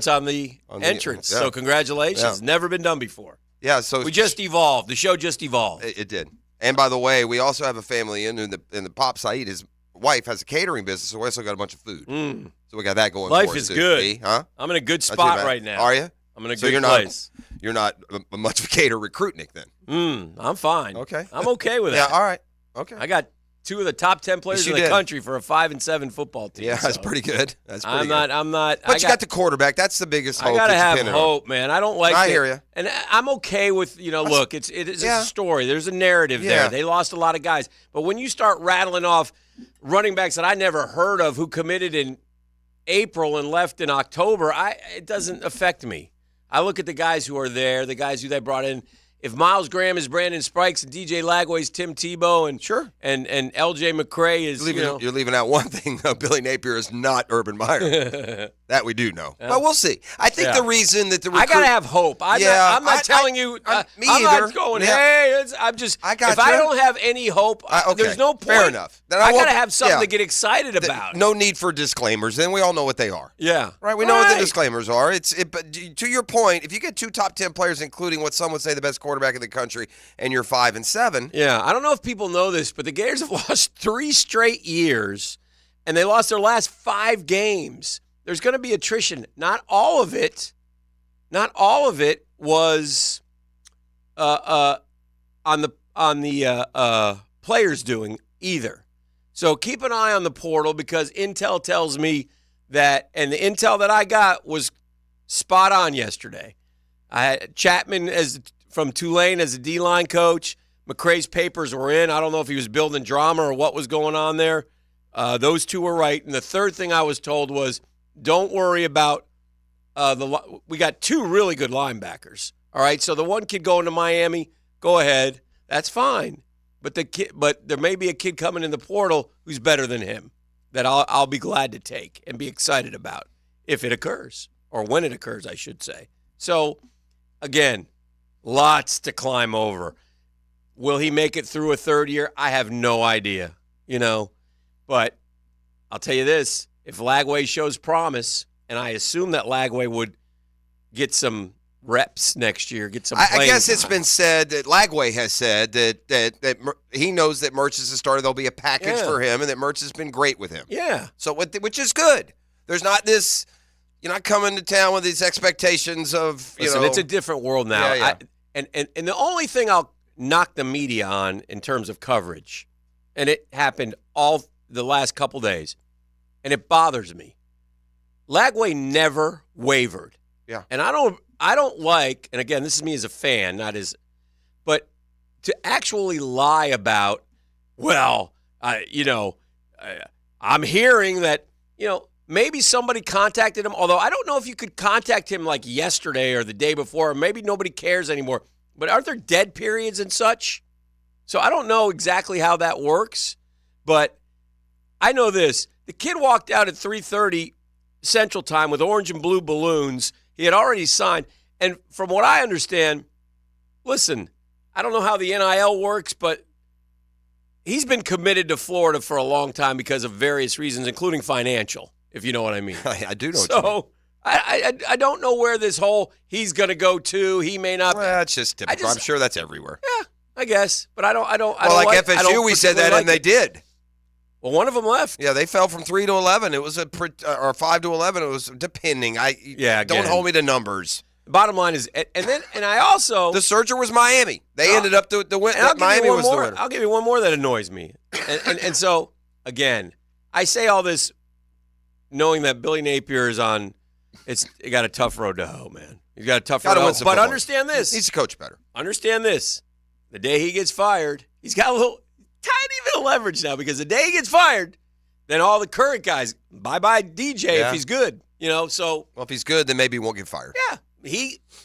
On the entrance. yeah. So congratulations. Yeah. Never been done before. Yeah. So We just evolved. The show just evolved. It did. And by the way, we also have a family in the Pop Saeed, his wife has a catering business, so we also got a bunch of food. So we got that going. Life for us is too. good. See? Huh? I'm in a good Not too spot bad. right now. Are you? I'm in a So good you're place. You're not much of a cater recruit, Nick. Then. I'm fine. Okay. I'm okay with Yeah. that. All right. Okay. I got 2 of the top 10 players Yes, in you the did. country for a 5-7 football team. Yeah, that's so pretty good. That's pretty I'm good. not. But you got the quarterback. That's the biggest hope. I gotta that you have pin it on. hope, man. I don't like. I hear you. And I'm okay with look. It is Yeah. a story. There's a narrative Yeah. there. They lost a lot of guys, but when you start rattling off running backs that I never heard of who committed in April and left in October, it doesn't affect me. I look at the guys who are there, the guys who they brought in. If Miles Graham is Brandon Spikes and DJ Lagway's Tim Tebow and and LJ McCray is You're leaving out one thing, though. Billy Napier is not Urban Meyer. That we do know. But we'll see. I think the reason that the I gotta have hope. I'm not telling you. me I'm either. not going. Yeah. Hey, I'm just. I got if I don't have any hope, okay. there's no point. Fair enough. Then I won't- gotta have something yeah. to get excited about. No need for disclaimers. Then we all know what they are. Yeah. Right. We know what the disclaimers are. But to your point, if you get 2 top 10 players, including what some would say the best quarterback in the country, and you're 5-7. Yeah, I don't know if people know this, but the Gators have lost 3 straight years, and they lost their last 5 games. There's going to be attrition. Not all of it was on the players doing either. So keep an eye on the portal because intel tells me that, and the intel that I got was spot on yesterday. I had Chapman from Tulane as a D-line coach. McCray's papers were in. I don't know if he was building drama or what was going on there. Those 2 were right. And the third thing I was told was, don't worry about we got 2 really good linebackers. All right, so the one kid going to Miami, go ahead. That's fine. But there may be a kid coming in the portal who's better than him that I'll be glad to take and be excited about if it occurs, or when it occurs, I should say. So, again, lots to climb over. Will he make it through a third year? I have no idea, But I'll tell you this, if Lagway shows promise, and I assume that Lagway would get some reps next year, get some playing I guess time. it's been said that Lagway has said that he knows that Mertz is a starter. There'll be a package for him, and that Mertz has been great with him. Yeah. So which is good. There's not this. You're not coming to town with these expectations of Listen, it's a different world now. Yeah. And the only thing I'll knock the media on in terms of coverage, and it happened all the last couple days, and it bothers me. Lagway never wavered. Yeah. And I don't like, and again, this is me as a fan, but to actually lie about, I'm hearing that, maybe somebody contacted him, although I don't know if you could contact him like yesterday or the day before, or maybe nobody cares anymore. But aren't there dead periods and such? So I don't know exactly how that works, but I know this. The kid walked out at 3:30 Central Time with orange and blue balloons. He had already signed. And from what I understand, listen, I don't know how the NIL works, but he's been committed to Florida for a long time because of various reasons, including financial, if you know what I mean. I do know what you mean. So I don't know where this whole he's going to go to, he may not. Well, it's just typical. I'm sure that's everywhere. Yeah, I guess. But I don't Well, like FSU, we said that, and they did. Well, one of them left. Yeah, they fell from 3 to 11. It was or 5 to 11. It was depending. Don't hold me to numbers. Bottom line is, and I also the searcher was Miami. They ended up the win. Miami was the winner. I'll give you one more that annoys me, and so again, I say all this knowing that Billy Napier is on. He got a tough road to hoe, man. He's got a tough road to hoe. But understand this: he's a coach better. Understand this: the day he gets fired, he's got a little. tiny bit of leverage now because the day he gets fired, then all the current guys, bye-bye DJ if he's good. So. Well, if he's good, then maybe he won't get fired. Yeah.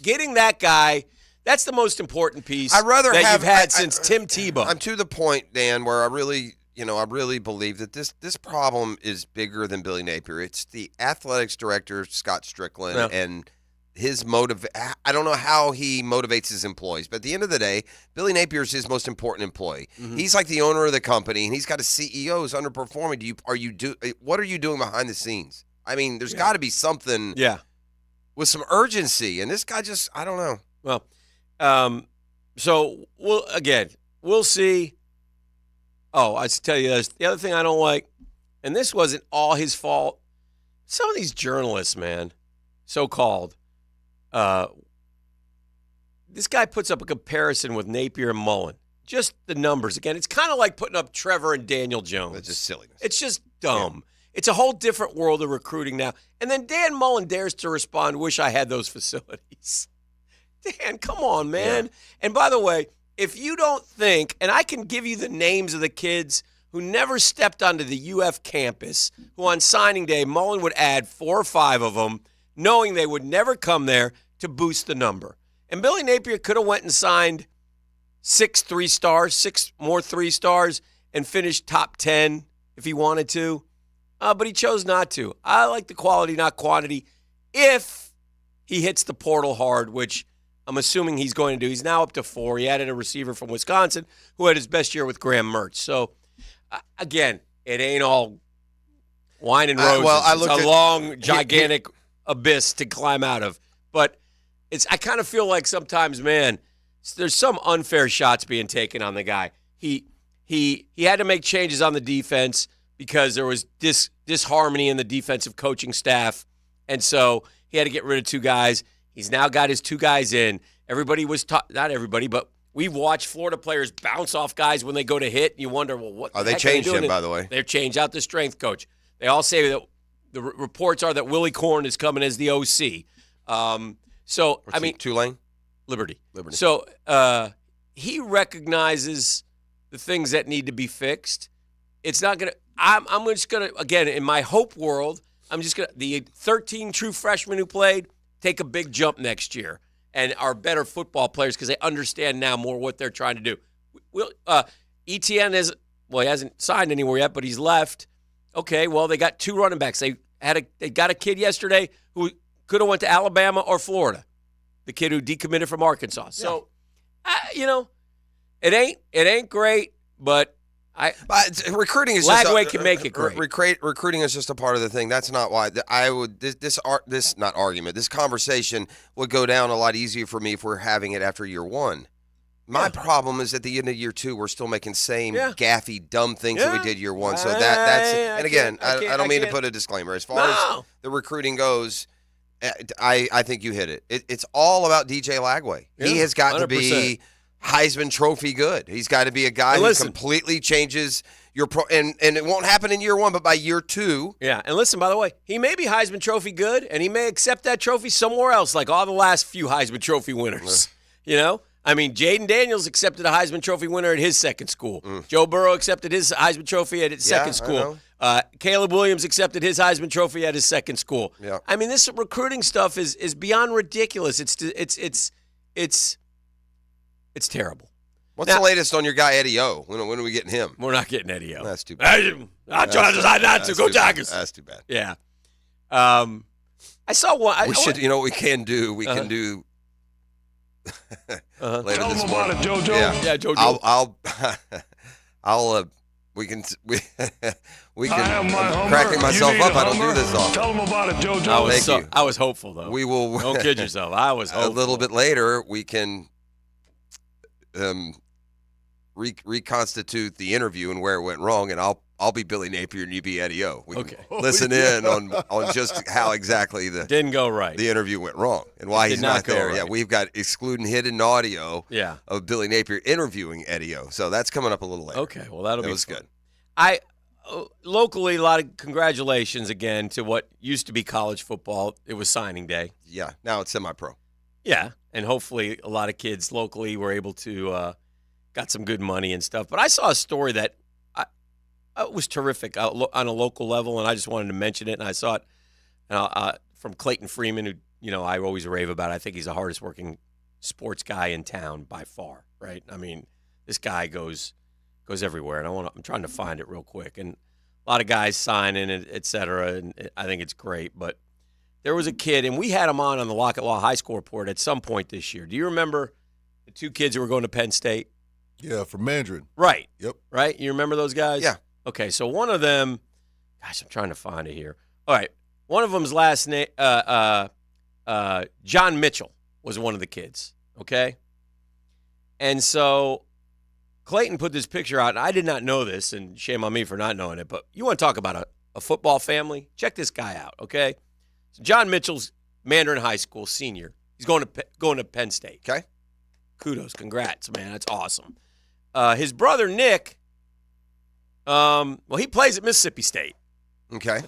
Getting that guy, that's the most important piece I'd rather that have, you've had since Tim Tebow. I'm to the point, Dan, where I really believe that this problem is bigger than Billy Napier. It's the athletics director, Scott Strickland, and his motive. I don't know how he motivates his employees, but at the end of the day, Billy Napier is his most important employee. Mm-hmm. He's like the owner of the company, and he's got a CEO who's underperforming. What are you doing behind the scenes? I mean, there's got to be something with some urgency, and this guy just, I don't know. Well, so we'll see. Oh, I should tell you this. The other thing I don't like, and this wasn't all his fault, some of these journalists, man, so-called, this guy puts up a comparison with Napier and Mullen. Just the numbers. Again, it's kind of like putting up Trevor and Daniel Jones. That's just silliness. It's just dumb. Yeah. It's a whole different world of recruiting now. And then Dan Mullen dares to respond, wish I had those facilities. Dan, come on, man. Yeah. And by the way, if you don't think, and I can give you the names of the kids who never stepped onto the UF campus, who on signing day, Mullen would add 4 or 5 of them, knowing they would never come there to boost the number. And Billy Napier could have went and signed 6 3-stars, 6 more 3-stars, and finished top 10 if he wanted to. But he chose not to. I like the quality, not quantity, if he hits the portal hard, which I'm assuming he's going to do. He's now up to 4. He added a receiver from Wisconsin who had his best year with Graham Mertz. So, again, it ain't all wine and roses. It's a long, gigantic abyss to climb out of. But I kind of feel like sometimes, man, there's some unfair shots being taken on the guy. He had to make changes on the defense because there was disharmony in the defensive coaching staff. And so he had to get rid of 2 guys. He's now got his 2 guys in. Everybody was not everybody, but we've watched Florida players bounce off guys when they go to hit, and you wonder, well, what? They changed him, by the way. They've changed out the strength coach. They all say that the reports are that Willie Korn is coming as the OC. Tulane, Liberty. So he recognizes the things that need to be fixed. It's not gonna. I'm just gonna, again, in my hope world, the 13 true freshmen who played take a big jump next year and are better football players because they understand now more what they're trying to do. Etienne he hasn't signed anywhere yet, but he's left. Okay, well, they got 2 running backs. They got a kid yesterday who could have went to Alabama or Florida, the kid who decommitted from Arkansas. So, it ain't great, but recruiting is Lagway can make it great. Recruiting is just a part of the thing. That's not why I would. This conversation would go down a lot easier for me if we're having it after year 1. My problem is at the end of year 2, we're still making same gaffy, dumb things that we did year 1. So that's and again, I don't mean to put a disclaimer. As far as the recruiting goes, I think you hit it. It's all about DJ Lagway. He has got 100%. To be Heisman Trophy good. He's got to be a guy who completely changes your and it won't happen in year 1, but by year 2. Yeah, and listen, by the way, he may be Heisman Trophy good, and he may accept that trophy somewhere else, like all the last few Heisman Trophy winners. I mean, Jaden Daniels accepted a Heisman Trophy winner at his second school. Joe Burrow accepted his Heisman Trophy at his second school. Caleb Williams accepted his Heisman Trophy at his second school. Yeah. I mean, this recruiting stuff is beyond ridiculous. It's terrible. What's the latest on your guy Eddie O? When are we getting him? We're not getting Eddie O. That's too bad. I tried to decide not to. Go Tigers. That's too bad. Yeah. I saw one. We should. You know what we can do? We can do. Later Tell this them morning. about it, JoJo. Yeah, JoJo. We can. I'm cracking myself up. I don't do this often. Tell them about it, JoJo. I was hopeful though. We will. Don't kid yourself. I was hopeful. A little bit later, we can reconstitute the interview and where it went wrong, and I'll be Billy Napier and you be Eddie O. We can listen in on just how exactly didn't go right. The interview went wrong and why he's not there. Right. Yeah, we've got excluding hidden audio. Yeah. Of Billy Napier interviewing Eddie O. So that's coming up a little later. Okay, well that was fun. good. Locally, a lot of congratulations again to what used to be college football. It was signing day. Yeah, now it's semi-pro. Yeah, and hopefully a lot of kids locally were able to got some good money and stuff. But I saw a story that was terrific on a local level, and I just wanted to mention it. And I saw it from Clayton Freeman, who I always rave about. I think he's the hardest working sports guy in town by far. Right? I mean, this guy goes everywhere, and I'm trying to find it real quick. And a lot of guys signing, et cetera, and I think it's great. But there was a kid, and we had him on the Lockett Law High Score Report at some point this year. Do you remember the two kids who were going to Penn State? Yeah, from Mandarin. Right. Yep. Right? You remember those guys? Yeah. Okay, so one of them, gosh, I'm trying to find it here. All right, one of them's last name, John Mitchell was one of the kids, okay? And so Clayton put this picture out, and I did not know this, and shame on me for not knowing it, but you want to talk about a football family? Check this guy out, okay? So John Mitchell's Mandarin High School senior. He's going to Penn State. Okay. Kudos. Congrats, man. That's awesome. His brother, Nick, he plays at Mississippi State. Okay.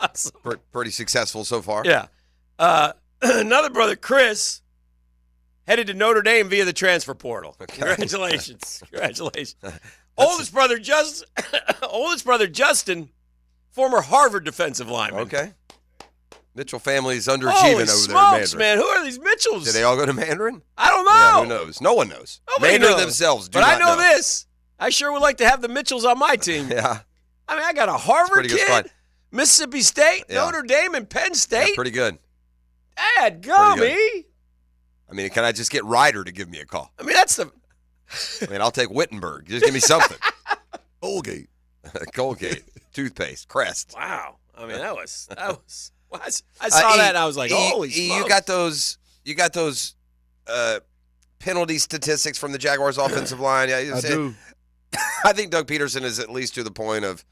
Awesome. Pretty successful so far. Yeah. Another brother, Chris, headed to Notre Dame via the transfer portal. Okay. Congratulations. Congratulations. Oldest brother, Justin, former Harvard defensive lineman. Okay. Mitchell family's underachieving Holy over smokes, there at Mandarin. man. Who are these Mitchells? Did they all go to Mandarin? I don't know. Yeah, who knows? No one knows. Nobody Mandarin knows. themselves do but not I know this. I sure would like to have the Mitchells on my team. Yeah. I mean, I got a Harvard good kid, spot. Mississippi State, Yeah. Notre Dame, and Penn State. Yeah, pretty good. Dadgummy. I mean, can I just get Ryder to give me a call? I mean, that's the. I mean, I'll take Wittenberg. Just give me something. Colgate. Colgate. Toothpaste. Crest. Wow. I mean, that was. I saw that and I was like, holy smokes. You got those penalty statistics from the Jaguars offensive line. Yeah, I do. I think Doug Peterson is at least to the point of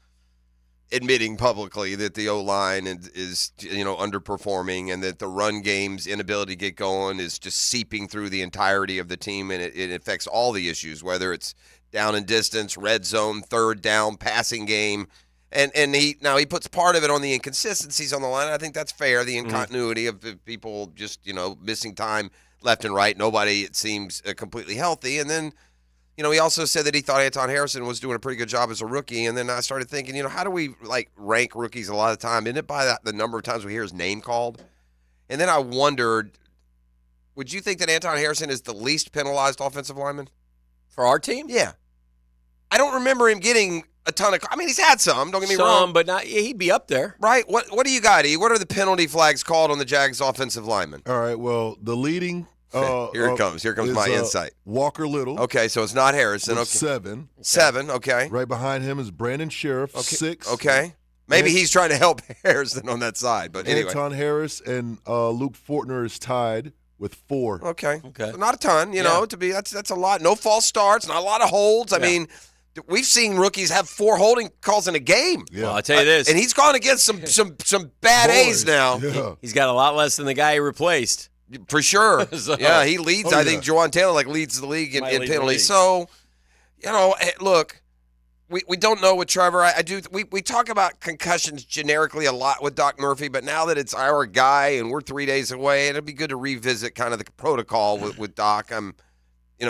admitting publicly that the O-line is underperforming, and that the run game's inability to get going is just seeping through the entirety of the team, and it affects all the issues, whether it's down and distance, red zone, third down, passing game. And he puts part of it on the inconsistencies on the line. I think that's fair, the incontinuity of people just, missing time left and right. Nobody, it seems, completely healthy. And then, he also said that he thought Anton Harrison was doing a pretty good job as a rookie. And then I started thinking, how do we, rank rookies a lot of the time? Isn't it by the number of times we hear his name called? And then I wondered, would you think that Anton Harrison is the least penalized offensive lineman? For our team? Yeah. I don't remember him getting a ton of – I mean, he's had some, don't get me wrong. Some, but not, he'd be up there. Right. What do you got, E? What are the penalty flags called on the Jags offensive lineman? All right, well, the leading Here it comes. Here comes my insight. Walker Little. Okay, so it's not Harrison. Okay. 7. 7, okay. Right behind him is Brandon Sheriff, 6. Okay. Maybe he's trying to help Harrison on that side, but anyway. Anton Harris and Luke Fortner is tied with 4. Okay. So not a ton, to be that's a lot. No false starts, not a lot of holds. I mean, we've seen rookies have 4 holding calls in a game. Yeah. Well, I'll tell you this. And he's gone against some bad A's now. Yeah. He's got a lot less than the guy he replaced. For sure. So- yeah, he leads. I think Juwan Taylor leads the league in Might lead the penalties. league. So, look, we don't know with Trevor. We talk about concussions generically a lot with Doc Murphy, but now that it's our guy and we're 3 days away, it'd be good to revisit kind of the protocol with Doc.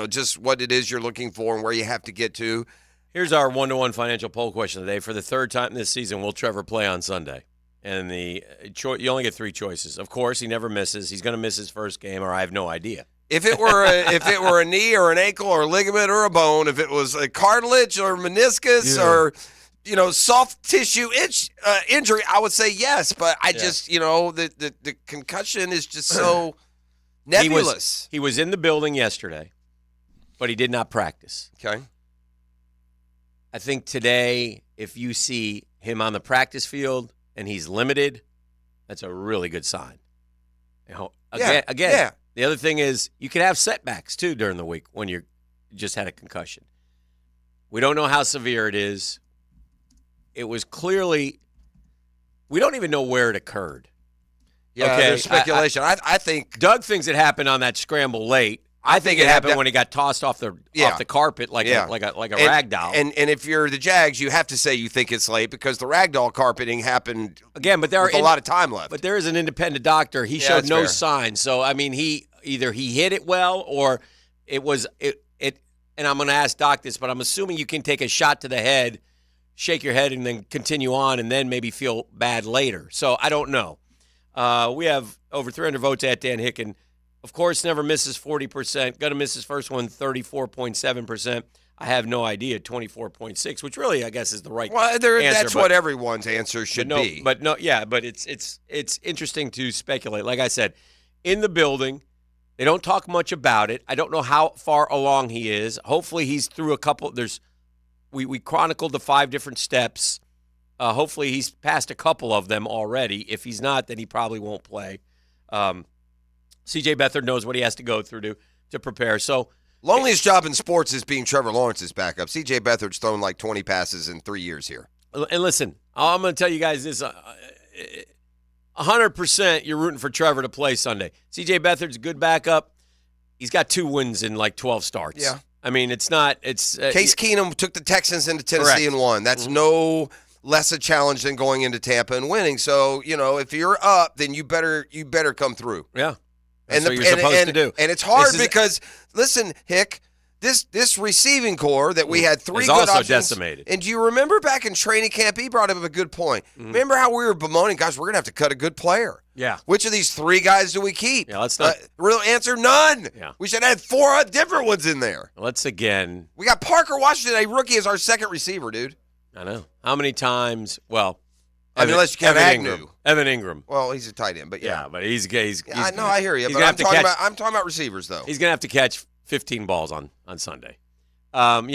Just what it is you're looking for and where you have to get to. Here's our one-to-one financial poll question today. For the third time this season, will Trevor play on Sunday? And you only get 3 choices. Of course, he never misses. He's going to miss his first game, or I have no idea. If it were a knee or an ankle or a ligament or a bone, if it was a cartilage or meniscus or soft tissue injury, I would say yes. But I just the concussion is just so nebulous. He was in the building yesterday, but he did not practice. Okay. I think today, if you see him on the practice field and he's limited, that's a really good sign. Again, the other thing is you can have setbacks too during the week when you just had a concussion. We don't know how severe it is. It was clearly – we don't even know where it occurred. Yeah, there's speculation. I think – Doug thinks it happened on that scramble late. I think it happened when he got tossed off the carpet like a rag doll. And if you're the Jags, you have to say you think it's late because the ragdoll carpeting happened again, but there with a lot of time left. But there is an independent doctor. He showed no signs. So I mean, he hit it well or it was it. and I'm going to ask Doc this, but I'm assuming you can take a shot to the head, shake your head, and then continue on, and then maybe feel bad later. So I don't know. We have over 300 votes at Dan Hicken. Of course, never misses 40%. Going to miss his first one, 34.7%. I have no idea, 24.6, which really, I guess, is the right answer. That's what everyone's answer should be. But it's interesting to speculate. Like I said, in the building, they don't talk much about it. I don't know how far along he is. Hopefully, he's through a couple. We chronicled the 5 different steps. Hopefully, he's passed a couple of them already. If he's not, then he probably won't play. C.J. Beathard knows what he has to go through to prepare. So. Loneliest job in sports is being Trevor Lawrence's backup. C.J. Beathard's thrown like 20 passes in 3 years here. And listen, I'm going to tell you guys this. 100% you're rooting for Trevor to play Sunday. C.J. Beathard's a good backup. He's got 2 wins in like 12 starts. Yeah. I mean, it's not – it's Case Keenum took the Texans into Tennessee and won. That's no less a challenge than going into Tampa and winning. So, if you're up, then you better come through. Yeah. That's what you're supposed to do. And it's hard because, listen, Hick, this receiving core that we had 3 is good also options. Decimated. And do you remember back in training camp, he brought up a good point. Remember how we were bemoaning, guys, we're going to have to cut a good player. Yeah. Which of these 3 guys do we keep? Yeah, let's not. Real answer, none. Yeah. We should have 4 different ones in there. Let's again. We got Parker Washington, a rookie, as our second receiver, dude. I know. How many times? Well, unless you count Agnew. Evan Ingram. Well, he's a tight end, but yeah. But he's I know, I hear you, but I'm talking about receivers, though. He's going to have to catch 15 balls on Sunday. That's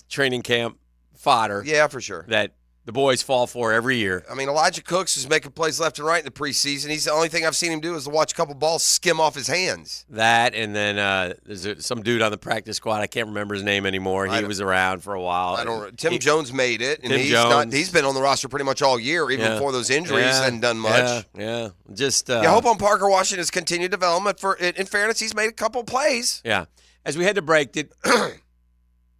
training camp fodder. Yeah, for sure. That the boys fall for every year. I mean, Elijah Cooks is making plays left and right in the preseason. He's the only thing I've seen him do is to watch a couple balls skim off his hands. That, and then there's some dude on the practice squad. I can't remember his name anymore. He was around for a while. Tim Jones made it, and he's been on the roster pretty much all year, even before those injuries, and done much. Yeah. Hope on Parker Washington's continued development. In fairness, he's made a couple plays. Yeah. As we head to break,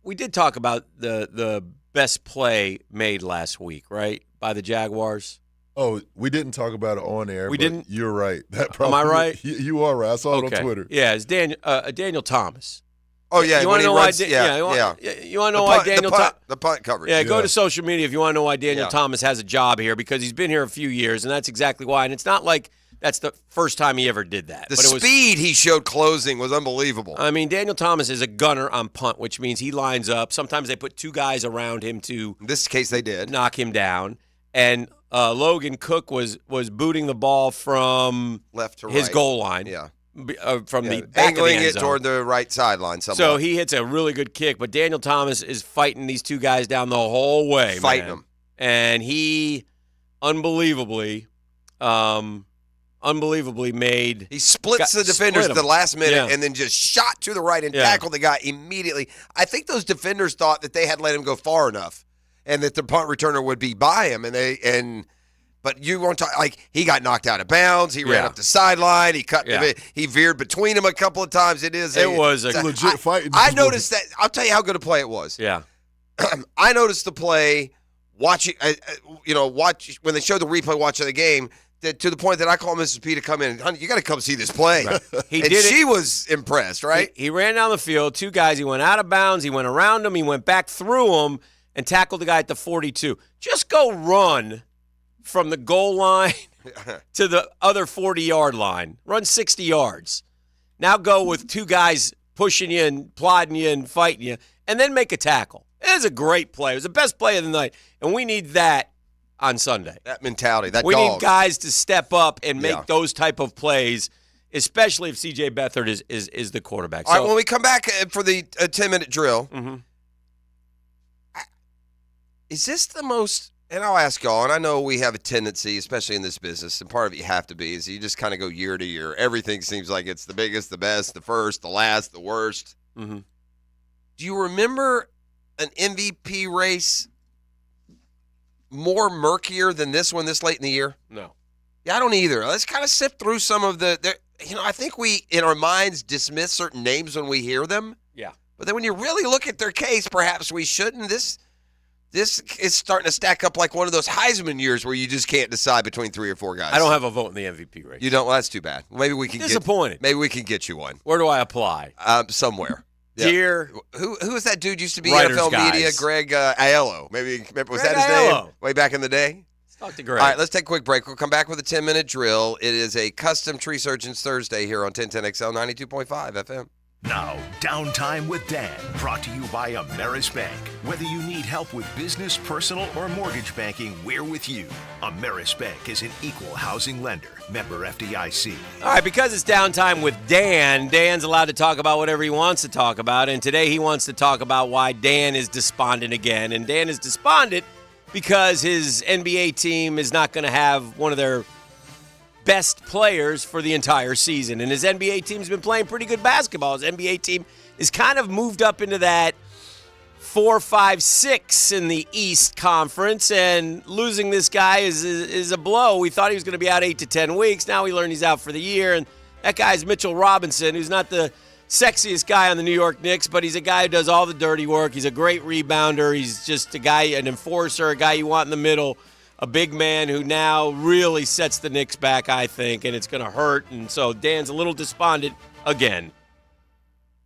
we did talk about the best play made last week, right, by the Jaguars? Oh, we didn't talk about it on air. We didn't? You're right. Am I right? You are right. I saw it on Twitter. Yeah, it's Daniel Thomas. Oh, yeah. You want to know why? You want to know why Daniel Thomas? The punt coverage. Yeah, go to social media if you want to know why Daniel Thomas has a job here, because he's been here a few years, and that's exactly why. And it's not like that's the first time he ever did that. The speed he showed closing was unbelievable. I mean, Daniel Thomas is a gunner on punt, which means he lines up. Sometimes they put 2 guys around him to in this case they did knock him down. And Logan Cook was booting the ball from left to his right. goal line. Yeah. From the back angling of the end it zone. toward the right sideline. So he hits a really good kick, but Daniel Thomas is fighting these 2 guys down the whole way. Fighting them. And he unbelievably made. He splits the defenders at the last minute and then just shot to the right and tackled the guy immediately. I think those defenders thought that they had let him go far enough and that the punt returner would be by him. But you won't talk, like, he got knocked out of bounds. He ran up the sideline. He cut. He veered between them a couple of times. It was a legit fight. I noticed that. I'll tell you how good a play it was. Yeah. I noticed the play watching. Watch when they showed the replay, watching the game. To the point that I called Mrs. P to come in. Honey, you got to come see this play. Right. She was impressed, right? He ran down the field. 2 guys. He went out of bounds. He went around him. He went back through him and tackled the guy at the 42. Just go run from the goal line to the other 40-yard line. Run 60 yards. Now go with 2 guys pushing you and plodding you and fighting you, and then make a tackle. It was a great play. It was the best play of the night, and we need that on Sunday. That mentality, we need guys to step up and make those type of plays, especially if C.J. Beathard is the quarterback. All right, when we come back for the 10-minute drill, is this the most – and I'll ask y'all, and I know we have a tendency, especially in this business, and part of it you have to be, is you just kind of go year to year. Everything seems like it's the biggest, the best, the first, the last, the worst. Mm-hmm. Do you remember an MVP race more murkier than this one this late in the year? No. Yeah, I don't either. Let's kind of sift through some of I think we, in our minds, dismiss certain names when we hear them. Yeah. But then when you really look at their case, perhaps we shouldn't. This is starting to stack up like one of those Heisman years where you just can't decide between 3 or 4 guys. I don't have a vote in the MVP race. You don't? Well, that's too bad. Maybe we can Disappointed. maybe we can get you one. Where do I apply? Somewhere. Dear. Who is that dude used to be Writers NFL guys. media? Greg Aiello. Maybe was Greg that his Aiello. name? Way back in the day? Let's talk to Greg. All right, let's take a quick break. We'll come back with a 10-minute drill. It is a custom Tree Surgeons Thursday here on 1010XL 92.5 FM. Now, Downtime with Dan, brought to you by Ameris Bank. Whether you need help with business, personal, or mortgage banking, we're with you. Ameris Bank is an equal housing lender. Member FDIC. All right, because it's Downtime with Dan, Dan's allowed to talk about whatever he wants to talk about. And today he wants to talk about why Dan is despondent again. And Dan is despondent because his NBA team is not going to have one of their best players for the entire season. And his NBA team's been playing pretty good basketball. His NBA team is kind of moved up into that 4, 5, 6 in the East Conference, and losing this guy is a blow. We thought he was going to be out 8 to 10 weeks. Now we learned he's out for the year, and that guy's Mitchell Robinson, who's not the sexiest guy on the New York Knicks, but he's a guy who does all the dirty work. He's a great rebounder. He's just a guy, an enforcer, a guy you want in the middle. A big man who now really sets the Knicks back, I think, and it's going to hurt. And so Dan's a little despondent again.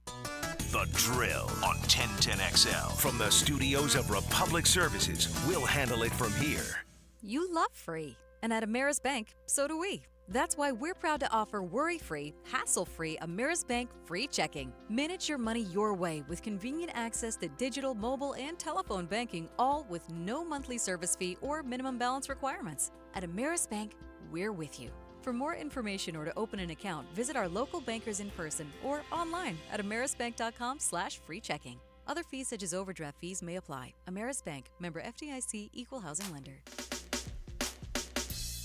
The Drill on 1010XL. From the studios of Republic Services, we'll handle it from here. You love free. And at Ameris Bank, so do we. That's why we're proud to offer worry-free, hassle-free Ameris Bank free checking. Manage your money your way with convenient access to digital, mobile, and telephone banking, all with no monthly service fee or minimum balance requirements. At Ameris Bank, we're with you. For more information or to open an account, visit our local bankers in person or online at amerisbank.com/free checking. Other fees such as overdraft fees may apply. Ameris Bank, member FDIC, equal housing lender.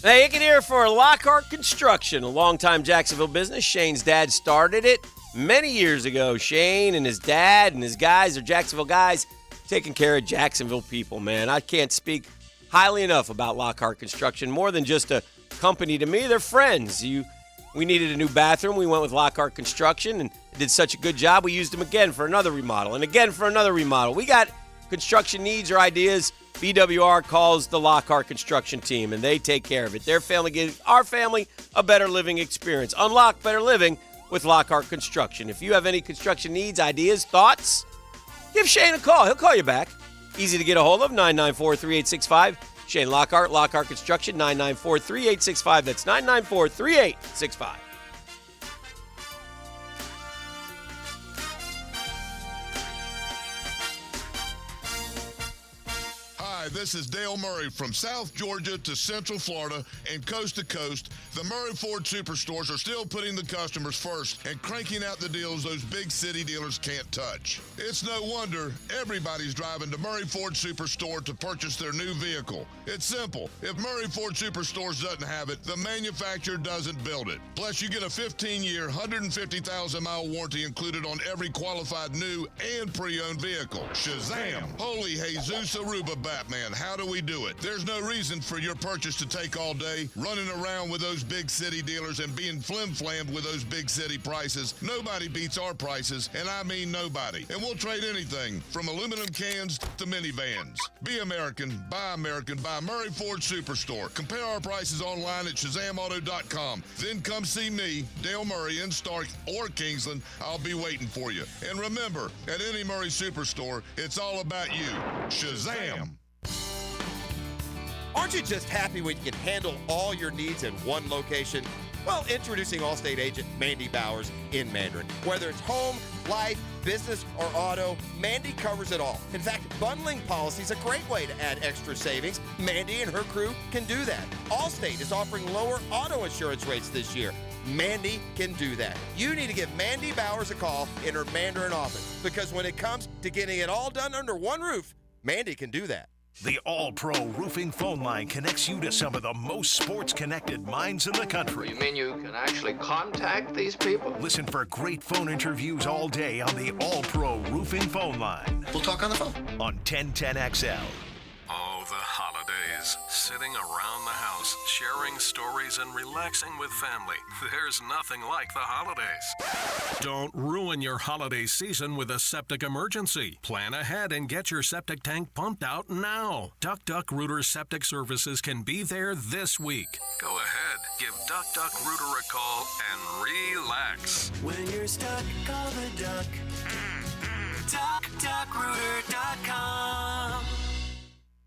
Hey, Icken here for Lockhart Construction, a longtime Jacksonville business. Shane's dad started it many years ago. Shane and his dad and his guys are Jacksonville guys taking care of Jacksonville people, man. I can't speak highly enough about Lockhart Construction. More than just a company to me, they're friends. We needed a new bathroom. We went with Lockhart Construction and did such a good job. We used them again for another remodel and again for another remodel. We got construction needs or ideas. BWR calls the Lockhart Construction team, and they take care of it. Their family gives our family a better living experience. Unlock better living with Lockhart Construction. If you have any construction needs, ideas, thoughts, give Shane a call. He'll call you back. Easy to get a hold of, 994-3865. Shane Lockhart, Lockhart Construction, 994-3865. That's 994-3865. Hi, this is Dale Murray from South Georgia to Central Florida and coast to coast. The Murray Ford Superstores are still putting the customers first and cranking out the deals those big city dealers can't touch. It's no wonder everybody's driving to Murray Ford Superstore to purchase their new vehicle. It's simple. If Murray Ford Superstores doesn't have it, the manufacturer doesn't build it. Plus, you get a 15-year, 150,000-mile warranty included on every qualified new and pre-owned vehicle. Shazam! Holy Jesus Aruba Batman, how do we do it? There's no reason for your purchase to take all day, running around with those big city dealers and being flim-flammed with those big city prices. Nobody beats our prices, and I mean nobody. And we'll trade anything from aluminum cans to minivans. Be American, buy Murray Ford Superstore. Compare our prices online at ShazamAuto.com. Then come see me, Dale Murray, in Stark or Kingsland. I'll be waiting for you. And remember, at any Murray Superstore, it's all about you. Shazam! Aren't you just happy when you can handle all your needs in one location? Well, introducing Allstate agent Mandy Bowers in Mandarin. Whether it's home, life, business, or auto, Mandy covers it all. In fact, bundling policy is a great way to add extra savings. Mandy and her crew can do that. Allstate is offering lower auto insurance rates this year. Mandy can do that. You need to give Mandy Bowers a call in her Mandarin office, because when it comes to getting it all done under one roof, Mandy can do that. The All-Pro Roofing phone line connects you to some of the most sports-connected minds in the country. You mean you can actually contact these people? Listen for great phone interviews all day on the All-Pro Roofing phone line. We'll talk on the phone. On 1010XL. Oh, the holidays. sitting around the house, sharing stories and relaxing with family. There's nothing like the holidays. Don't ruin your holiday season with a septic emergency. Plan ahead and get your septic tank pumped out now. Duck Duck Rooter Septic Services can be there this week. Go ahead, give Duck Duck Rooter a call and relax. When you're stuck, call the duck. DuckDuckRooter.com.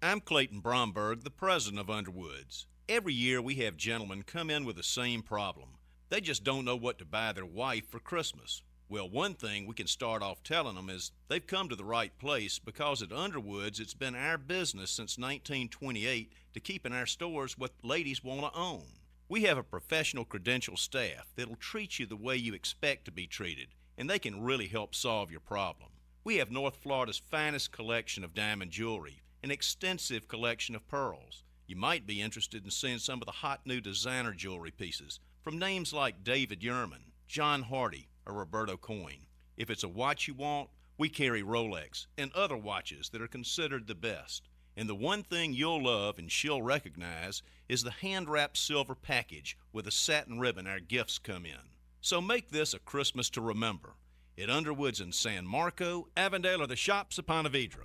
I'm Clayton Bromberg, the president of Underwoods. Every year we have gentlemen come in with the same problem. They just don't know what to buy their wife for Christmas. Well, one thing we can start off telling them is they've come to the right place, because at Underwoods it's been our business since 1928 to keep in our stores what ladies want to own. We have a professional credentialed staff that'll treat you the way you expect to be treated, and they can really help solve your problem. We have North Florida's finest collection of diamond jewelry, an extensive collection of pearls. You might be interested in seeing some of the hot new designer jewelry pieces from names like David Yurman, John Hardy, or Roberto Coin. If it's a watch you want, we carry Rolex and other watches that are considered the best. And the one thing you'll love and she'll recognize is the hand-wrapped silver package with a satin ribbon our gifts come in. So make this a Christmas to remember at Underwoods in San Marco, Avondale, or the shops of Ponte Vedra.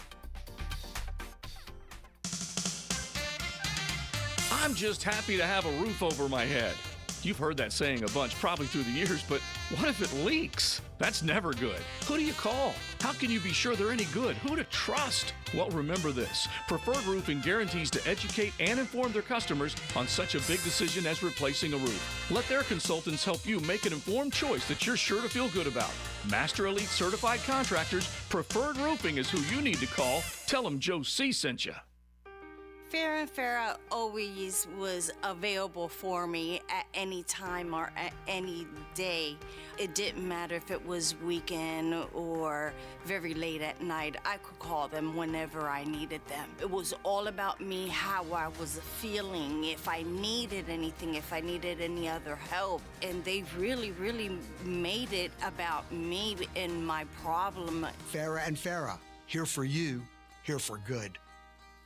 I'm just happy to have a roof over my head. You've heard that saying a bunch, probably through the years, but what if it leaks? That's never good. Who do you call? How can you be sure they're any good? Who to trust? Well, remember this. Preferred Roofing guarantees to educate and inform their customers on such a big decision as replacing a roof. Let their consultants help you make an informed choice that you're sure to feel good about. Master Elite Certified Contractors, Preferred Roofing is who you need to call. Tell them Joe C. sent you. Farrah and Farrah always was available for me at any time or at any day. It didn't matter if it was weekend or very late at night. I could call them whenever I needed them. It was all about me, how I was feeling, if I needed anything, if I needed any other help. And they really, really made it about me and my problem. Farrah and Farrah, here for you, here for good.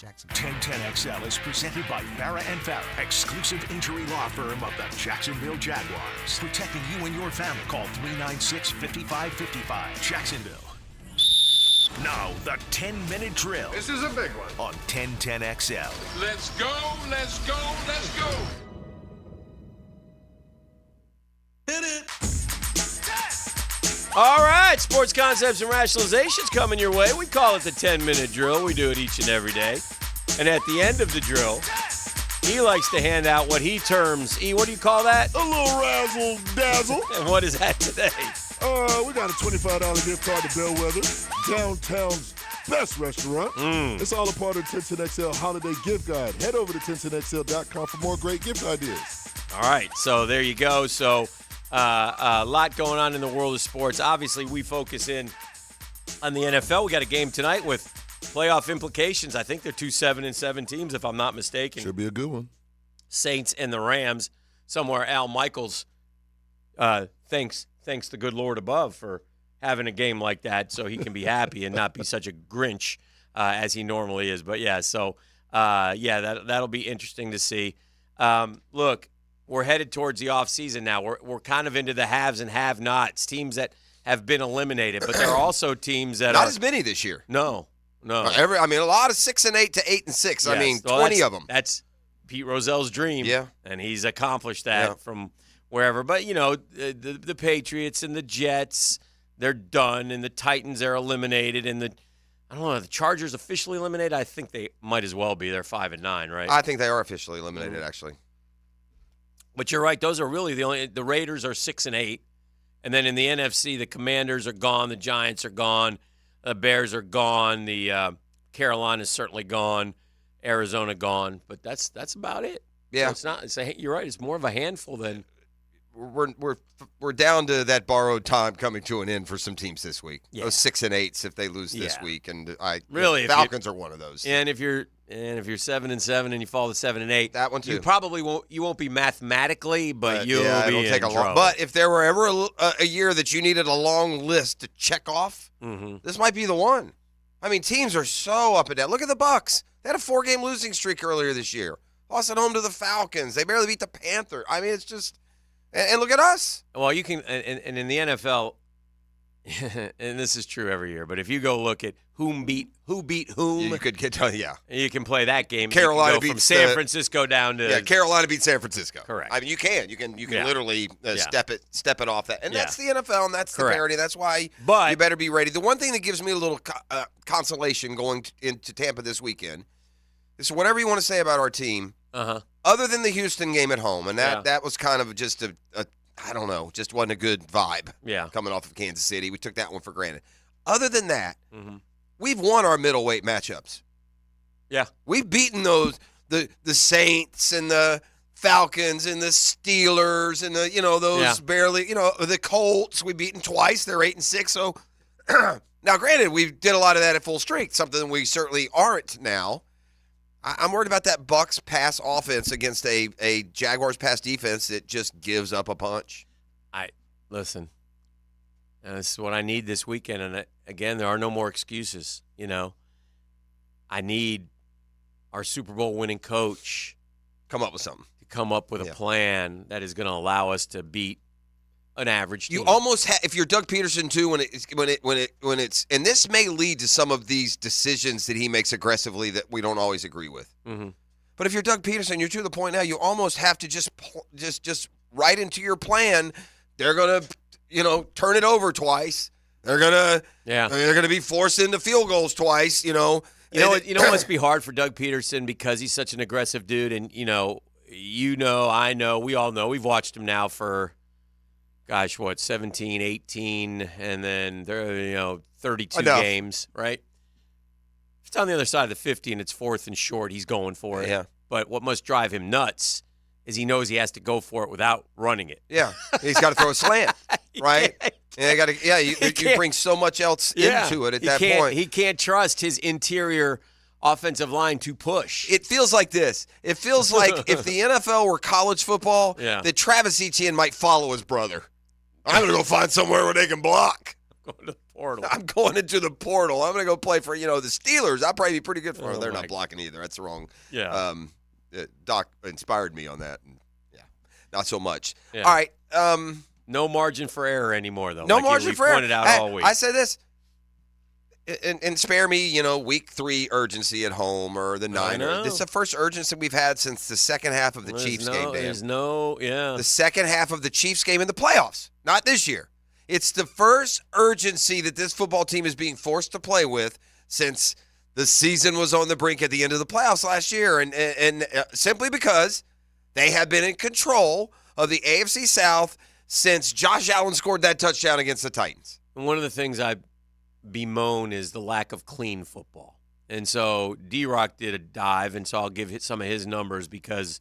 1010XL is presented by Farrah and Farrah, exclusive injury law firm of the Jacksonville Jaguars. Protecting you and your family. Call 396-5555. Jacksonville. Now, the 10-minute drill. This is a big one. On 1010XL. Let's go, let's go, let's go. Hit it. All right, sports concepts and rationalizations coming your way. We call it the 10-minute drill. We do it each and every day. And at the end of the drill, he likes to hand out what he terms, what do you call that? A little razzle dazzle. And what is that today? We got a $25 gift card to Bellwether, downtown's best restaurant. It's all a part of 1010XL Holiday Gift Guide. Head over to 1010XL.com for more great gift ideas. All right, so there you go. So a lot going on in the world of sports. Obviously, we focus in on the NFL. We got a game tonight with playoff implications. I think they're 2 7-7 teams, if I'm not mistaken. Should be a good one. Saints and the Rams. Somewhere Al Michaels thanks the good Lord above for having a game like that so he can be happy and not be such a Grinch as he normally is. But, yeah, so, that'll be interesting to see. Look, we're headed towards the offseason now. We're kind of into the haves and have-nots, teams that have been eliminated. But there are also teams that Not as many this year. No. A lot of 6-8 to 8-6. Yes. I mean, Well, 20 of them. That's Pete Rozell's dream. Yeah. And he's accomplished that from wherever. But, the Patriots and the Jets, they're done. And the Titans are eliminated. And the Chargers officially eliminated? I think they might as well be. They're 5-9, right? I think they are officially eliminated, actually. But you're right. Those are really the Raiders are 6-8. And then in the NFC, the Commanders are gone. The Giants are gone. The Bears are gone. The Carolina's certainly gone. Arizona gone. But that's about it. Yeah. So you're right. It's more of a handful than. We're down to that borrowed time coming to an end for some teams this week. Yeah. Those 6-8s if they lose this week, and the Falcons are one of those. And if you're 7-7 and you fall to 7-8, that one too. You probably won't be mathematically, but you'll be it'll take in a trouble. long. But if there were ever a year that you needed a long list to check off, this might be the one. I mean, teams are so up and down. Look at the Bucs. They had a 4-game losing streak earlier this year. Lost at home to the Falcons. They barely beat the Panthers. I mean, it's just – and look at us. Well, you can – and in the NFL – and this is true every year, but if you go look at who beat whom, you could get you can play that game. Carolina you can go from San Francisco down to Carolina beat San Francisco. Correct. I mean, you can literally step it off that, and that's the NFL, and that's the parity. That's why you better be ready. The one thing that gives me a little consolation going into Tampa this weekend is whatever you want to say about our team, other than the Houston game at home, and that was kind of just a I don't know, just wasn't a good vibe. Yeah. Coming off of Kansas City, we took that one for granted. Other than that, we've won our middleweight matchups. Yeah, we've beaten those the Saints and the Falcons and the Steelers and those barely the Colts. We've beaten twice. They're 8-6. So now, granted, we did a lot of that at full strength. Something we certainly aren't now. I'm worried about that Bucks pass offense against a Jaguars pass defense that just gives up a punch. Listen, and this is what I need this weekend. And again, there are no more excuses. I need our Super Bowl winning coach come up with something. To come up with a plan that is going to allow us to beat an average team. You almost if you're Doug Peterson too, when it's and this may lead to some of these decisions that he makes aggressively that we don't always agree with. Mm-hmm. But if you're Doug Peterson, you're to the point now. You almost have to just write into your plan. They're gonna turn it over twice. They're gonna be forced into field goals twice. You know it must be hard for Doug Peterson because he's such an aggressive dude, and I know, we all know. We've watched him now for. Gosh, 17, 18, and then 32 games, right? If it's on the other side of the 50 and it's 4th and short, he's going for it. Yeah. But what must drive him nuts is he knows he has to go for it without running it. Yeah, he's got to throw a slant, right? You bring so much else into it at that point. He can't trust his interior offensive line to push. It feels like this. It feels like if the NFL were college football, that Travis Etienne might follow his brother. I'm going to go find somewhere where they can block. I'm going to the portal. I'm going into the portal. I'm going to go play for, the Steelers. I'll probably be pretty good for them. They're not blocking either. That's the wrong. Yeah. Doc inspired me on that. Not so much. Yeah. All right. No margin for error anymore, though. No margin for error. Pointed out all week. I said this. And spare me, week 3 urgency at home or the Niners. This is the first urgency we've had since the second half of the Chiefs game, Dan. The second half of the Chiefs game in the playoffs, not this year. It's the first urgency that this football team is being forced to play with since the season was on the brink at the end of the playoffs last year, and simply because they have been in control of the AFC South since Josh Allen scored that touchdown against the Titans. And one of the things I bemoan is the lack of clean football. And so D-Rock did a dive, and so I'll give some of his numbers because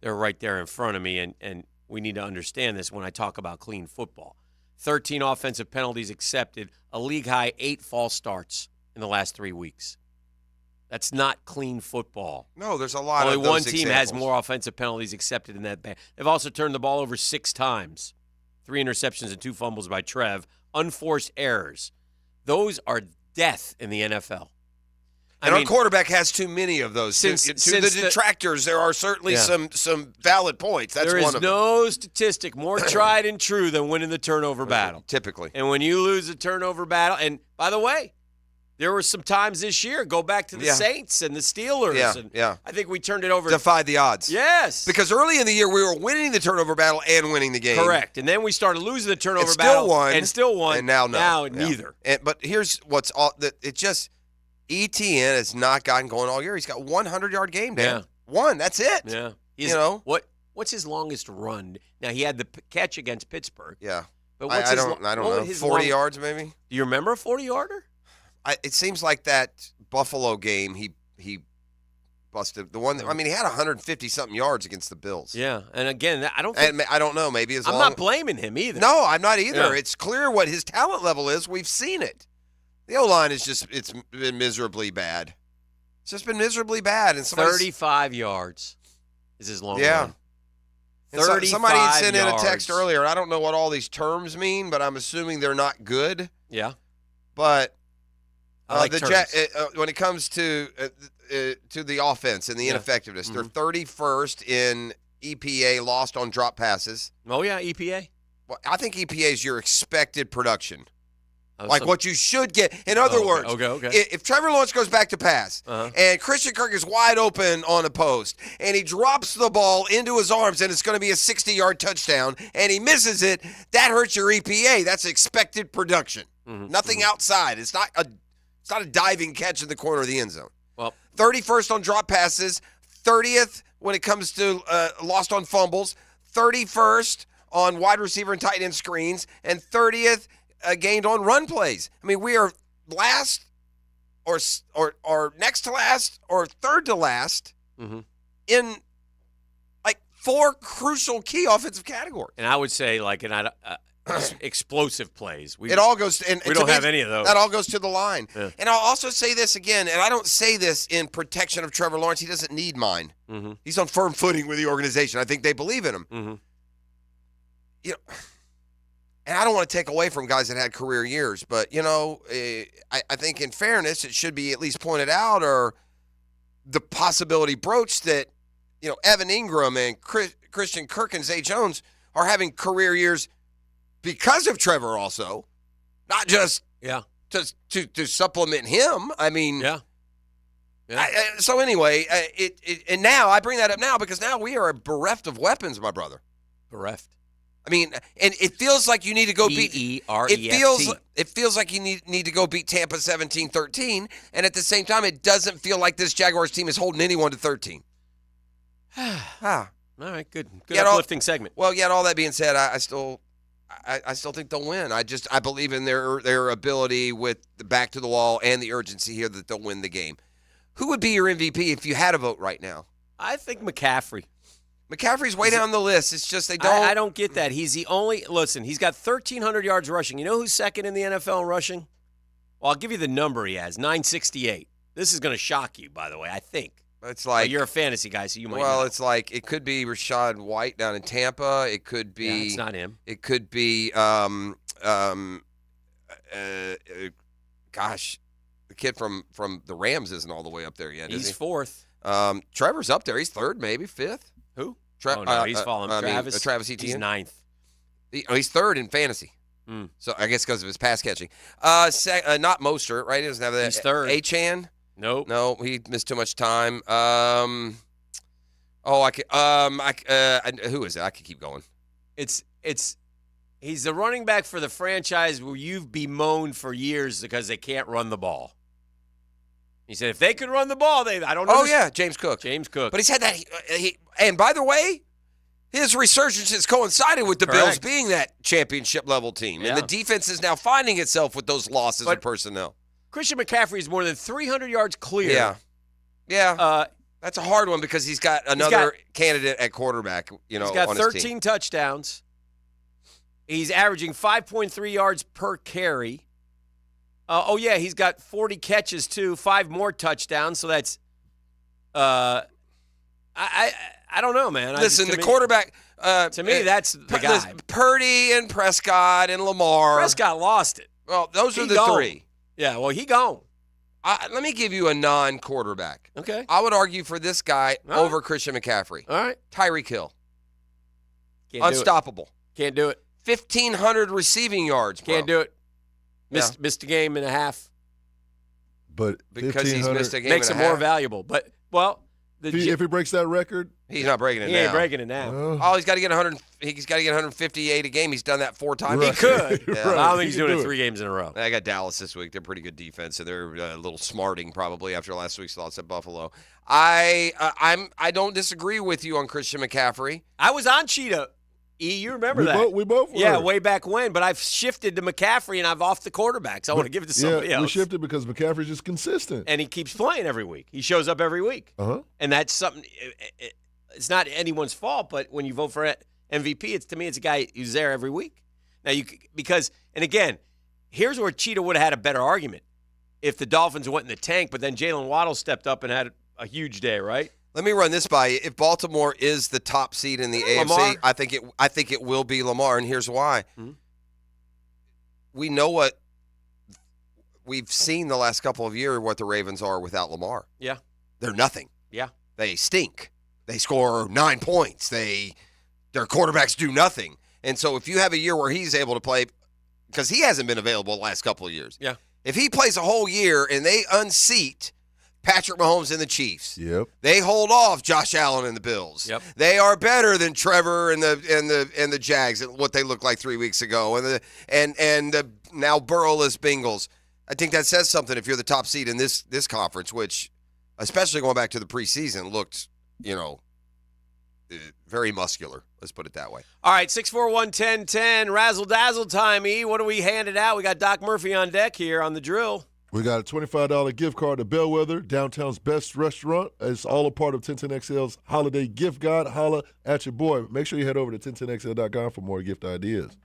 they're right there in front of me, and we need to understand this when I talk about clean football. 13 offensive penalties accepted, a league-high 8 false starts in the last 3 weeks. That's not clean football. No, there's a lot Only of those one team examples. has more offensive penalties accepted in that band. They've also turned the ball over 6 times. 3 interceptions and 2 fumbles by Trev. Unforced errors. Those are death in the NFL. Our quarterback has too many of those. To the detractors, there are certainly some valid points. That's one of them. There is no statistic more tried and true than winning the turnover battle. Typically. And when you lose a turnover battle, and by the way, there were some times this year, go back to the Saints and the Steelers. I think we turned it over. Defied the odds. Yes. Because early in the year, we were winning the turnover battle and winning the game. Correct. And then we started losing the turnover battle. And still won. And now no. Now neither. But here's what's all that it just ETN has not gotten going all year. He's got 100-yard game, Dan. Yeah. One. That's it. Yeah. What's his longest run? Now he had the catch against Pittsburgh. Yeah. But what's I don't know. 40 yards maybe? Do you remember a 40-yarder? It seems like that Buffalo game, he busted the one. He had 150-something yards against the Bills. Yeah, and again, I don't know. Maybe I'm not blaming him either. No, I'm not either. Yeah. It's clear what his talent level is. We've seen it. The O-line it's been miserably bad. It's just been miserably bad. And 35 yards is his long run. Somebody sent in a text earlier. I don't know what all these terms mean, but I'm assuming they're not good. Yeah. But I like terms. When it comes to the offense and the ineffectiveness, they're 31st in EPA lost on drop passes. Oh, yeah, EPA? Well, I think EPA is your expected production. Oh, Like what you should get. In other words, okay. If Trevor Lawrence goes back to pass and Christian Kirk is wide open on a post and he drops the ball into his arms and it's going to be a 60-yard touchdown and he misses it, that hurts your EPA. That's expected production. Nothing outside. It's not a diving catch in the corner of the end zone. Well, 31st on drop passes, 30th when it comes to lost on fumbles, 31st on wide receiver and tight end screens, and 30th gained on run plays. I mean, we are last or next to last or third to last in like 4 crucial key offensive categories. And I would say like explosive plays. It all goes to, and we don't have any of those. That all goes to the line. Yeah. And I'll also say this again, and I don't say this in protection of Trevor Lawrence. He doesn't need mine. He's on firm footing with the organization. I think they believe in him. You know, and I don't want to take away from guys that had career years, but, you know, I think in fairness, it should be at least pointed out or the possibility broached that, you know, Evan Ingram and Christian Kirk and Zay Jones are having career years because of Trevor also, not just to supplement him. I mean, so anyway, and now I bring that up now because now we are bereft of weapons, my brother. Bereft. I mean, and it feels like you need to go beat B-E-R-E-F-T. It feels like you need to go beat Tampa 17-13, and at the same time, it doesn't feel like this Jaguars team is holding anyone to 13. All right, good uplifting segment. Well, yet all that being said, I still think they'll win. I believe in their ability with the back to the wall and the urgency here that they'll win the game. Who would be your MVP if you had a vote right now? I think McCaffrey. McCaffrey's way down the list. It's just they don't. I don't get that. He's the only. Listen, he's got 1,300 yards rushing. You know who's second in the NFL in rushing? Well, I'll give you the number he has, 968. This is going to shock you, by the way, I think. It's like you're a fantasy guy, so you might. Well, know. it's like it could be Rachaad White down in Tampa. It could be. It's not him. It could be. Gosh, the kid from the Rams isn't all the way up there yet. He's is he? fourth. Trevor's up there. He's third, maybe fifth. Who? No, he's falling. Travis Etienne. He's ninth. He's third in fantasy. So I guess because of his pass catching. Not Mostert, right? He doesn't have that. He's third. Achane? Nope. No, he missed too much time. Who is it? I could keep going. He's the running back for the franchise where you've bemoaned for years because they can't run the ball. He said if they could run the ball, I don't know. Oh yeah, James Cook. But he's had that. And by the way, his resurgence has coincided with the Bills being that championship level team, and the defense is now finding itself with those losses of personnel. Christian McCaffrey is more than 300 yards clear. Yeah. That's a hard one because he's got another candidate at quarterback. You know, he's got on 13 his team. touchdowns. He's averaging 5.3 yards per carry. He's got 40 catches too, 5 more touchdowns. So that's, I don't know, man. Listen, the quarterback. To me, that's the guy. Purdy and Prescott and Lamar. Prescott lost it. Well, those are the three. Yeah, well, he gone. Let me give you a non-quarterback. Okay. I would argue for this guy over Christian McCaffrey. All right. Tyreek Hill. Can't Unstoppable. Can't do it. 1,500 receiving yards, bro. Can't do it. Missed a game and a half. But because he's missed a game makes and him a half. more valuable. But if he breaks that record, he's not breaking it he now. ain't breaking it now. Oh, he's got to get 100. He's got to get 158 a game. He's done that 4 times. He could. Yeah. I don't think he's doing it 3 games in a row. I got Dallas this week. They're pretty good defense, so they're a little smarting probably after last week's loss at Buffalo. I don't disagree with you on Christian McCaffrey. I was on Cheetah. You remember that? We both were. Yeah, way back when. But I've shifted to McCaffrey, and I've off the quarterbacks. I want to give it to somebody else. We shifted because McCaffrey's just consistent. And he keeps playing every week. He shows up every week. And that's something it's not anyone's fault, but when you vote for MVP, to me, it's a guy who's there every week. Now, and again, here's where Cheetah would have had a better argument if the Dolphins went in the tank, but then Jalen Waddle stepped up and had a huge day, right? Let me run this by you. If Baltimore is the top seed in the AFC, Lamar. I think it will be Lamar, and here's why. We know we've seen the last couple of years what the Ravens are without Lamar. Yeah. They're nothing. Yeah. They stink. They score 9 points. Their quarterbacks do nothing. And so if you have a year where he's able to play, because he hasn't been available the last couple of years. Yeah. If he plays a whole year and they unseat Patrick Mahomes and the Chiefs, Yep. they hold off Josh Allen and the Bills. Yep. They are better than Trevor and the Jags and what they looked like 3 weeks ago, and the now Burrow-less Bengals. I think that says something if you're the top seed in this conference, which, especially going back to the preseason, looked, very muscular. Let's put it that way. All right, 641-1010, razzle-dazzle time, E. What do we handed out? We got Doc Murphy on deck here on the drill. We got a $25 gift card to Bellwether, downtown's best restaurant. It's all a part of 1010XL's holiday gift guide. Holla at your boy. Make sure you head over to 1010XL.com for more gift ideas.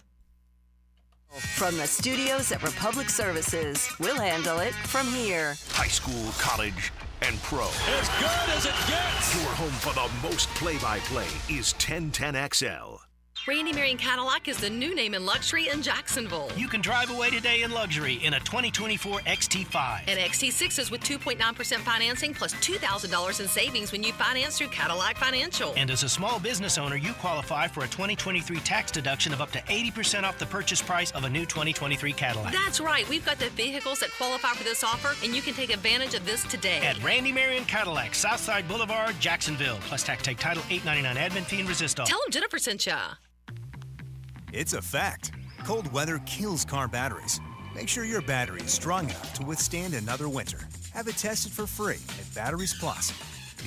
From the studios at Republic Services, we'll handle it from here. High school, college, and pro. As good as it gets. Your home for the most play-by-play is 1010XL. Randy Marion Cadillac is the new name in luxury in Jacksonville. You can drive away today in luxury in a 2024 XT5. And XT6s with 2.9% financing plus $2,000 in savings when you finance through Cadillac Financial. And as a small business owner, you qualify for a 2023 tax deduction of up to 80% off the purchase price of a new 2023 Cadillac. That's right. We've got the vehicles that qualify for this offer, and you can take advantage of this today. At Randy Marion Cadillac, Southside Boulevard, Jacksonville. Plus tax take title, $899 admin fee and resist all. Tell them Jennifer sent ya. It's a fact. Cold weather kills car batteries. Make sure your battery is strong enough to withstand another winter. Have it tested for free at Batteries Plus.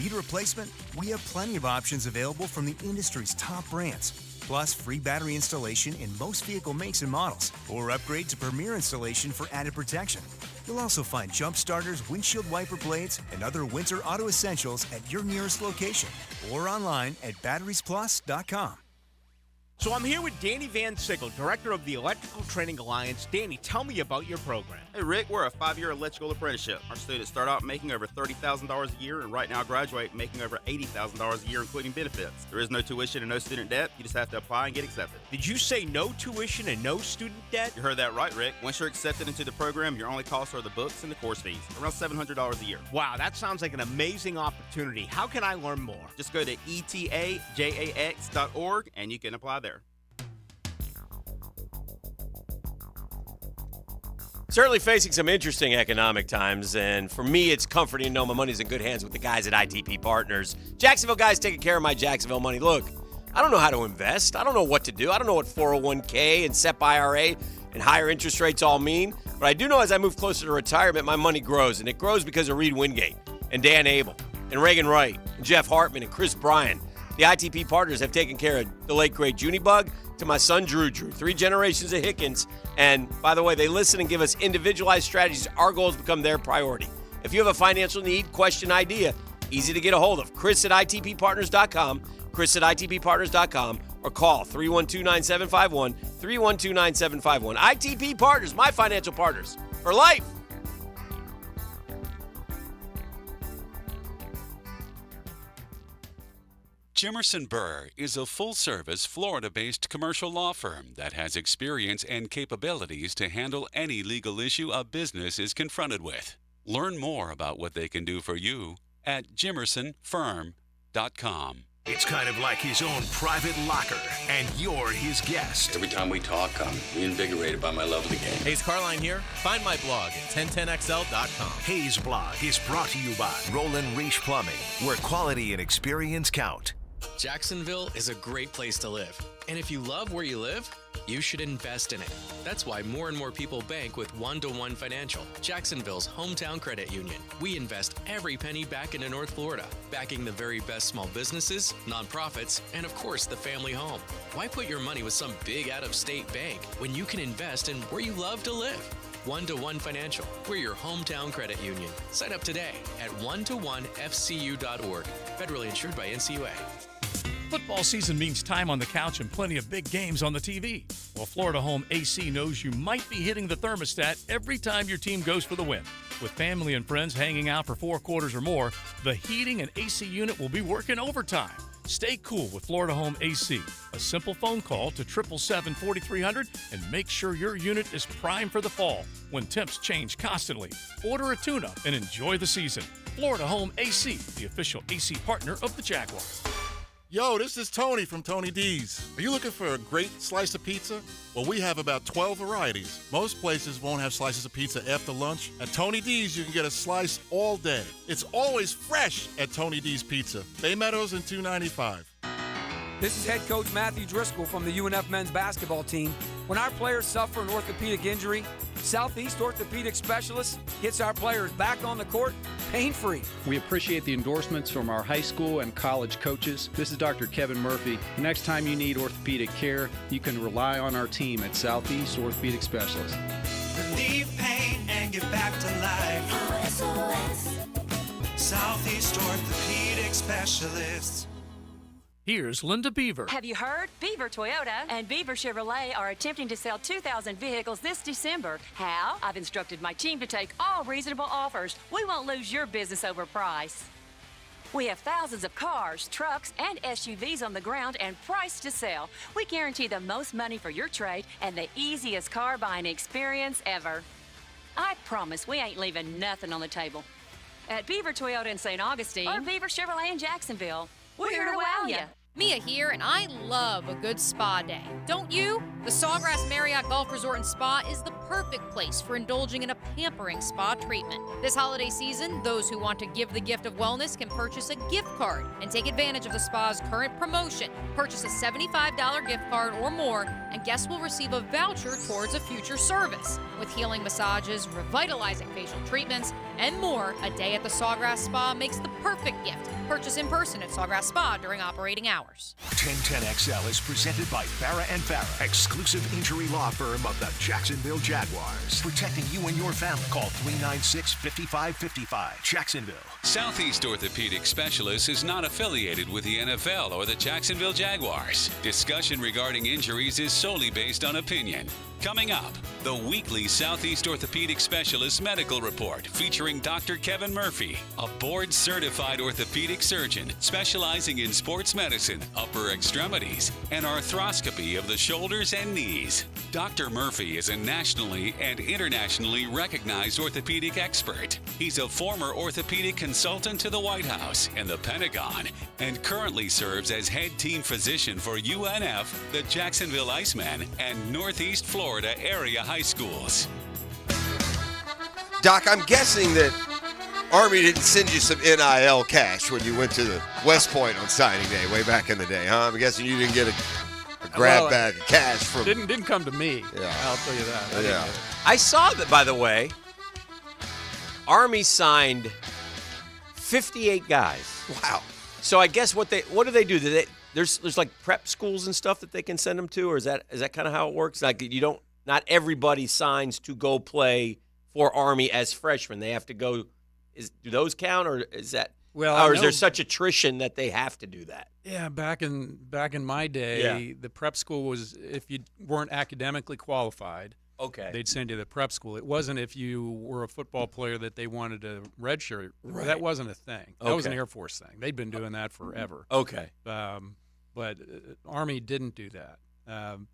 Need a replacement? We have plenty of options available from the industry's top brands. Plus, free battery installation in most vehicle makes and models. Or upgrade to Premier installation for added protection. You'll also find jump starters, windshield wiper blades, and other winter auto essentials at your nearest location. Or online at batteriesplus.com. So I'm here with Danny Van Sickle, Director of the Electrical Training Alliance. Danny, tell me about your program. Hey, Rick, we're a 5-year electrical apprenticeship. Our students start out making over $30,000 a year and right now graduate making over $80,000 a year, including benefits. There is no tuition and no student debt. You just have to apply and get accepted. Did you say no tuition and no student debt? You heard that right, Rick. Once you're accepted into the program, your only costs are the books and the course fees, around $700 a year. Wow, that sounds like an amazing opportunity. How can I learn more? Just go to etajax.org and you can apply there. Certainly facing some interesting economic times, and for me, it's comforting to know my money's in good hands with the guys at ITP Partners. Jacksonville guys taking care of my Jacksonville money. Look, I don't know how to invest. I don't know what to do. I don't know what 401k and SEP IRA and higher interest rates all mean, but I do know as I move closer to retirement, my money grows, and it grows because of Reed Wingate and Dan Abel and Reagan Wright and Jeff Hartman and Chris Bryan. The ITP Partners have taken care of the late, great Junie Bug to my son, Drew. 3 generations of Hickens. And by the way, they listen and give us individualized strategies. Our goals become their priority. If you have a financial need, question, idea, easy to get a hold of. Chris at ITPPartners.com, Chris at ITPPartners.com, or call 312-9751, 312-9751. ITP Partners, my financial partners for life. Jimerson Burr is a full-service, Florida-based commercial law firm that has experience and capabilities to handle any legal issue a business is confronted with. Learn more about what they can do for you at jimersonfirm.com. It's kind of like his own private locker, and you're his guest. Every time we talk, I'm reinvigorated by my love of the game. Hayes Carline here. Find my blog at 1010XL.com. Hayes Blog is brought to you by Roland Reach Plumbing, where quality and experience count. Jacksonville is a great place to live. And if you love where you live, you should invest in it. That's why more and more people bank with One-to-One Financial, Jacksonville's hometown credit union. We invest every penny back into North Florida, backing the very best small businesses, nonprofits, and of course the family home. Why put your money with some big out-of-state bank when you can invest in where you love to live? One-to-One Financial, we're your hometown credit union. Sign up today at one-to-one-fcu.org. Federally insured by NCUA. Football season means time on the couch and plenty of big games on the TV. Well, Florida Home AC knows you might be hitting the thermostat every time your team goes for the win. With family and friends hanging out for 4 quarters or more, the heating and AC unit will be working overtime. Stay cool with Florida Home AC. A simple phone call to 777-4300 and make sure your unit is primed for the fall when temps change constantly. Order a tune-up and enjoy the season. Florida Home AC, the official AC partner of the Jaguars. Yo, this is Tony from Tony D's. Are you looking for a great slice of pizza? Well, we have about 12 varieties. Most places won't have slices of pizza after lunch. At Tony D's, you can get a slice all day. It's always fresh at Tony D's Pizza. Bay Meadows and 295. This is head coach Matthew Driscoll from the UNF men's basketball team. When our players suffer an orthopedic injury, Southeast Orthopedic Specialists gets our players back on the court pain-free. We appreciate the endorsements from our high school and college coaches. This is Dr. Kevin Murphy. The next time you need orthopedic care, you can rely on our team at Southeast Orthopedic Specialists. Relieve pain and get back to life. SOS. Southeast Orthopedic Specialists. Here's Linda Beaver. Have you heard? Beaver Toyota and Beaver Chevrolet are attempting to sell 2,000 vehicles this December. How? I've instructed my team to take all reasonable offers. We won't lose your business over price. We have thousands of cars, trucks, and SUVs on the ground and priced to sell. We guarantee the most money for your trade and the easiest car buying experience ever. I promise we ain't leaving nothing on the table. At Beaver Toyota in St. Augustine or Beaver Chevrolet in Jacksonville, we're here to wow you. Mia here, and I love a good spa day. Don't you? The Sawgrass Marriott Golf Resort and Spa is the perfect place for indulging in a pampering spa treatment. This holiday season, those who want to give the gift of wellness can purchase a gift card and take advantage of the spa's current promotion. Purchase a $75 gift card or more, and guests will receive a voucher towards a future service. With healing massages, revitalizing facial treatments, and more, a day at the Sawgrass Spa makes the perfect gift. Purchase in person at Sawgrass Spa during operating hours. 1010XL is presented by Farah and Farah, exclusive injury law firm of the Jacksonville Jaguars. Protecting you and your family. Call 396-5555. Jacksonville. Southeast Orthopedic Specialists is not affiliated with the NFL or the Jacksonville Jaguars. Discussion regarding injuries is solely based on opinion. Coming up, the weekly Southeast Orthopedic Specialist Medical Report featuring Dr. Kevin Murphy, a board-certified orthopedic surgeon specializing in sports medicine, upper extremities, and arthroscopy of the shoulders and knees. Dr. Murphy is a nationally and internationally recognized orthopedic expert. He's a former orthopedic consultant to the White House and the Pentagon, and currently serves as head team physician for UNF, the Jacksonville Icemen, and Northeast Florida area high schools. Doc, I'm guessing that Army didn't send you some NIL cash when you went to the West Point on signing day way back in the day, huh? I'm guessing you didn't get a grab bag of cash from. Didn't come to me. Yeah. I'll tell you that. Yeah. I saw that, by the way. Army signed 58 guys. Wow. So I guess what do they do? There's like prep schools and stuff that they can send them to, or is that kind of how it works? Like not everybody signs to go play for Army as freshmen. They have to go. Do those count, or is that? Well, or is there such attrition that they have to do that? Yeah, back in my day, the prep school was if you weren't academically qualified. Okay. They'd send you to prep school. It wasn't if you were a football player that they wanted a red shirt. Right. That wasn't a thing. That was an Okay. Air Force thing. They'd been doing that forever. Okay. But Army didn't do that.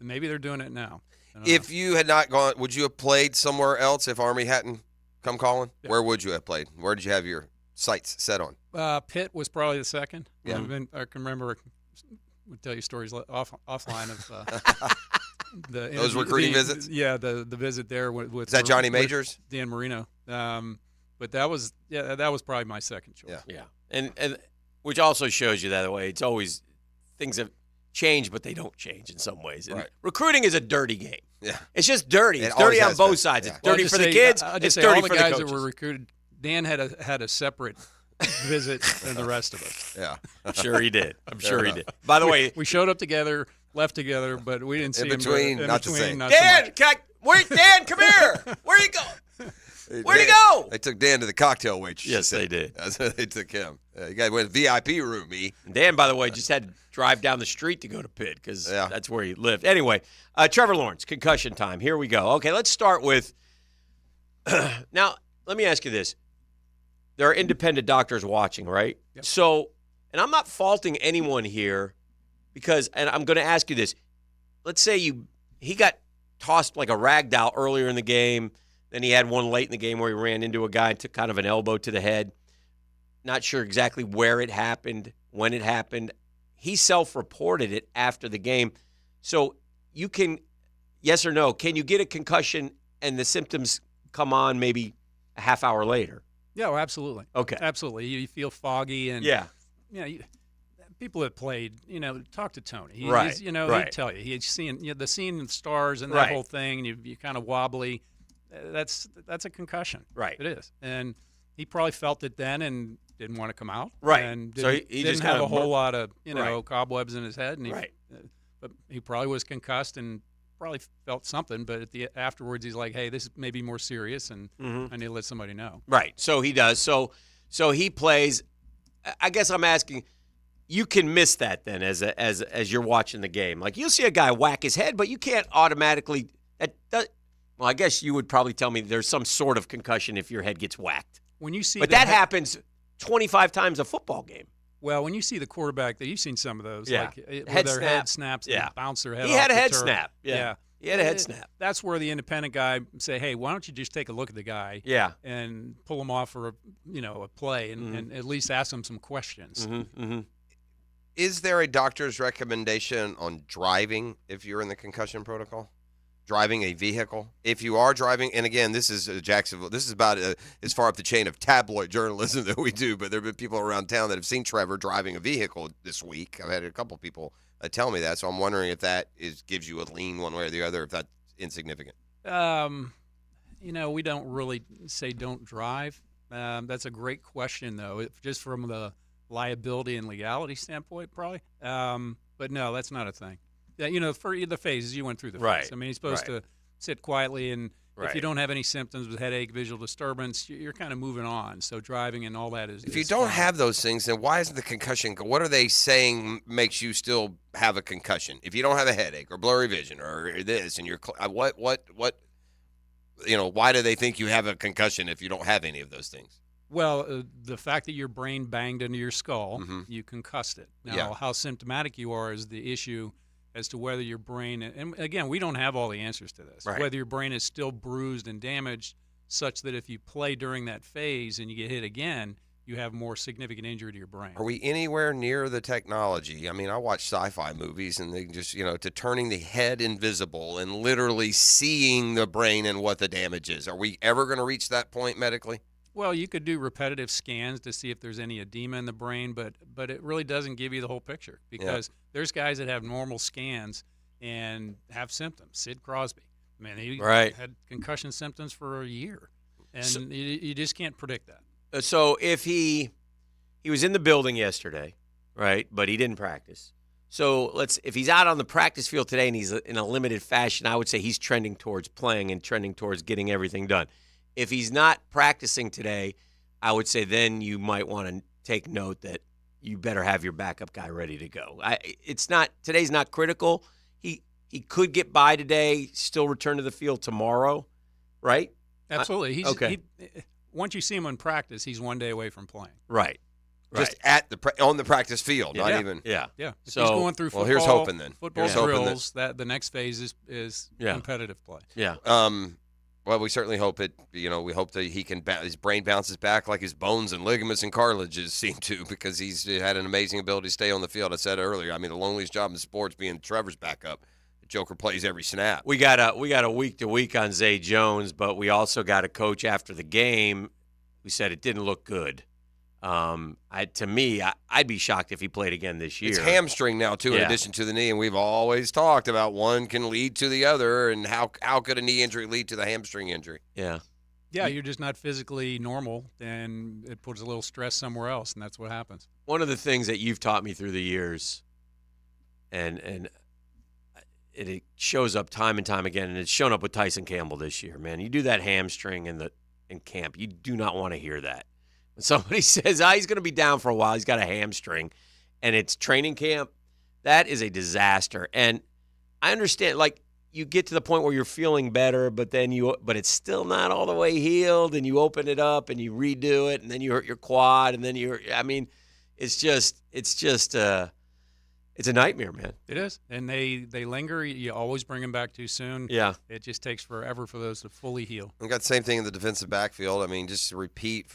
Maybe they're doing it now. If you had not gone, would you have played somewhere else if Army hadn't come calling? Yeah. Where would you have played? Where did you have your sights set on? Pitt was probably the second. Yeah. I can remember. We'll tell you stories offline of those recruiting visits. Yeah, the visit there with is that Johnny Majors? Dan Marino. But that was probably my second choice. Yeah. And which also shows you that way. It's always things have changed, but they don't change in some ways. And right. Recruiting is a dirty game. Yeah. It's just dirty. It's dirty on both sides. It's dirty for the kids. It's dirty all the for the guys coaches. that were recruited. Dan had a separate visit than the rest of us. Yeah. I'm sure he did. By the way, we showed up together, left together, but we didn't see in between, him. not the same. Dan, Dan, come here. Where you going? Where'd he go? They took Dan to the cocktail waitress. Yes, they did. That's what they took him. You guys went to VIP room, And Dan, by the way, just had to drive down the street to go to Pitt because that's where he lived. Anyway, Trevor Lawrence, concussion time. Here we go. Okay, let's start with now, let me ask you this. There are independent doctors watching, right? Yep. So, and I'm not faulting anyone here because, and I'm going to ask you this. Let's say he got tossed like a rag doll earlier in the game. Then he had one late in the game where he ran into a guy and took kind of an elbow to the head. Not sure exactly where it happened, when it happened. He self-reported it after the game. So you can, yes or no, can you get a concussion and the symptoms come on maybe a half hour later? Yeah, well, absolutely. Okay. Absolutely. You feel foggy and people that played, talk to Tony. Right. He'd tell you. He's seeing the stars and that whole thing, and you kind of wobbly. That's a concussion. Right. It is. And he probably felt it then and didn't want to come out. Right. And So didn't, he didn't just have kinda a whole lot of, Right. cobwebs in his head. And Right. But he probably was concussed and probably felt something. But afterwards, he's like, hey, this may be more serious, and I need to let somebody know. Right. So he does. So he plays. I guess I'm asking, you can miss that then as you're watching the game. Like you'll see a guy whack his head, but you can't automatically. Well, I guess you would probably tell me there's some sort of concussion if your head gets whacked. When you see, but that happens 25 times a football game. Well, when you see the quarterback, you've seen some of those. Yeah. Like where Head their snap. head snaps, Yeah. and bounce their head. He off had a the head turf. snap. Yeah. He had a head snap. That's where the independent guy say, "Hey, why don't you just take a look at the guy? Yeah. And pull him off for a play, and at least ask him some questions." Is there a doctor's recommendation on driving if you're in the concussion protocol? Driving a vehicle? If you are driving, and again, this is Jacksonville. This is about as far up the chain of tabloid journalism that we do, but there have been people around town that have seen Trevor driving a vehicle this week. I've had a couple people tell me that, so I'm wondering if that gives you a lean one way or the other, if that's insignificant. We don't really say don't drive. That's a great question, though, just from the liability and legality standpoint, probably. But no, that's not a thing. Yeah, for the phases, you went through the phase. I mean, he's supposed to sit quietly, and if you don't have any symptoms with headache, visual disturbance, you're kind of moving on. So driving and all that is. If you don't have those things, then why isn't the concussion? What are they saying makes you still have a concussion? If you don't have a headache or blurry vision or this, and you're what? Why do they think you have a concussion if you don't have any of those things? Well, the fact that your brain banged into your skull, you concussed it. Now, how symptomatic you are is the issue as to whether your brain, and again, we don't have all the answers to this, whether your brain is still bruised and damaged such that if you play during that phase and you get hit again, you have more significant injury to your brain. Are we anywhere near the technology? I mean, I watch sci-fi movies and they just, to turning the head invisible and literally seeing the brain and what the damage is. Are we ever going to reach that point medically? Well, you could do repetitive scans to see if there's any edema in the brain, but it really doesn't give you the whole picture because there's guys that have normal scans and have symptoms. Sid Crosby, man, he had concussion symptoms for a year, and you just can't predict that. So if he was in the building yesterday, right, but he didn't practice. So if he's out on the practice field today and he's in a limited fashion, I would say he's trending towards playing and trending towards getting everything done. If he's not practicing today, I would say then you might want to take note that you better have your backup guy ready to go. Today's not critical. He could get by today, still return to the field tomorrow, right? Absolutely. Once you see him in practice, he's one day away from playing. Right. Just on the practice field, not even. Yeah. If so he's going through football, here's hoping then. Football drills. That the next phase is competitive play. Yeah. Well, we certainly hope it. We hope that he can. His brain bounces back like his bones and ligaments and cartilages seem to, because he's had an amazing ability to stay on the field. I said earlier. I mean, the loneliest job in sports being Trevor's backup. The Joker plays every snap. We got a week to week on Zay Jones, but we also got a coach after the game who said it didn't look good. I'd be shocked if he played again this year. It's hamstring now, too, in addition to the knee, and we've always talked about one can lead to the other, and how could a knee injury lead to the hamstring injury? Yeah. Yeah, you're just not physically normal, and it puts a little stress somewhere else, and that's what happens. One of the things that you've taught me through the years, and it shows up time and time again, and it's shown up with Tyson Campbell this year, man. You do that hamstring in camp, you do not want to hear that. When somebody says, he's going to be down for a while, he's got a hamstring, and it's training camp, that is a disaster. And I understand, like, you get to the point where you're feeling better, but it's still not all the way healed, and you open it up and you redo it, and then you hurt your quad, and then it's just it's a nightmare, man. It is, and they linger. You always bring them back too soon. Yeah. It just takes forever for those to fully heal. We got the same thing in the defensive backfield. I mean, just to repeat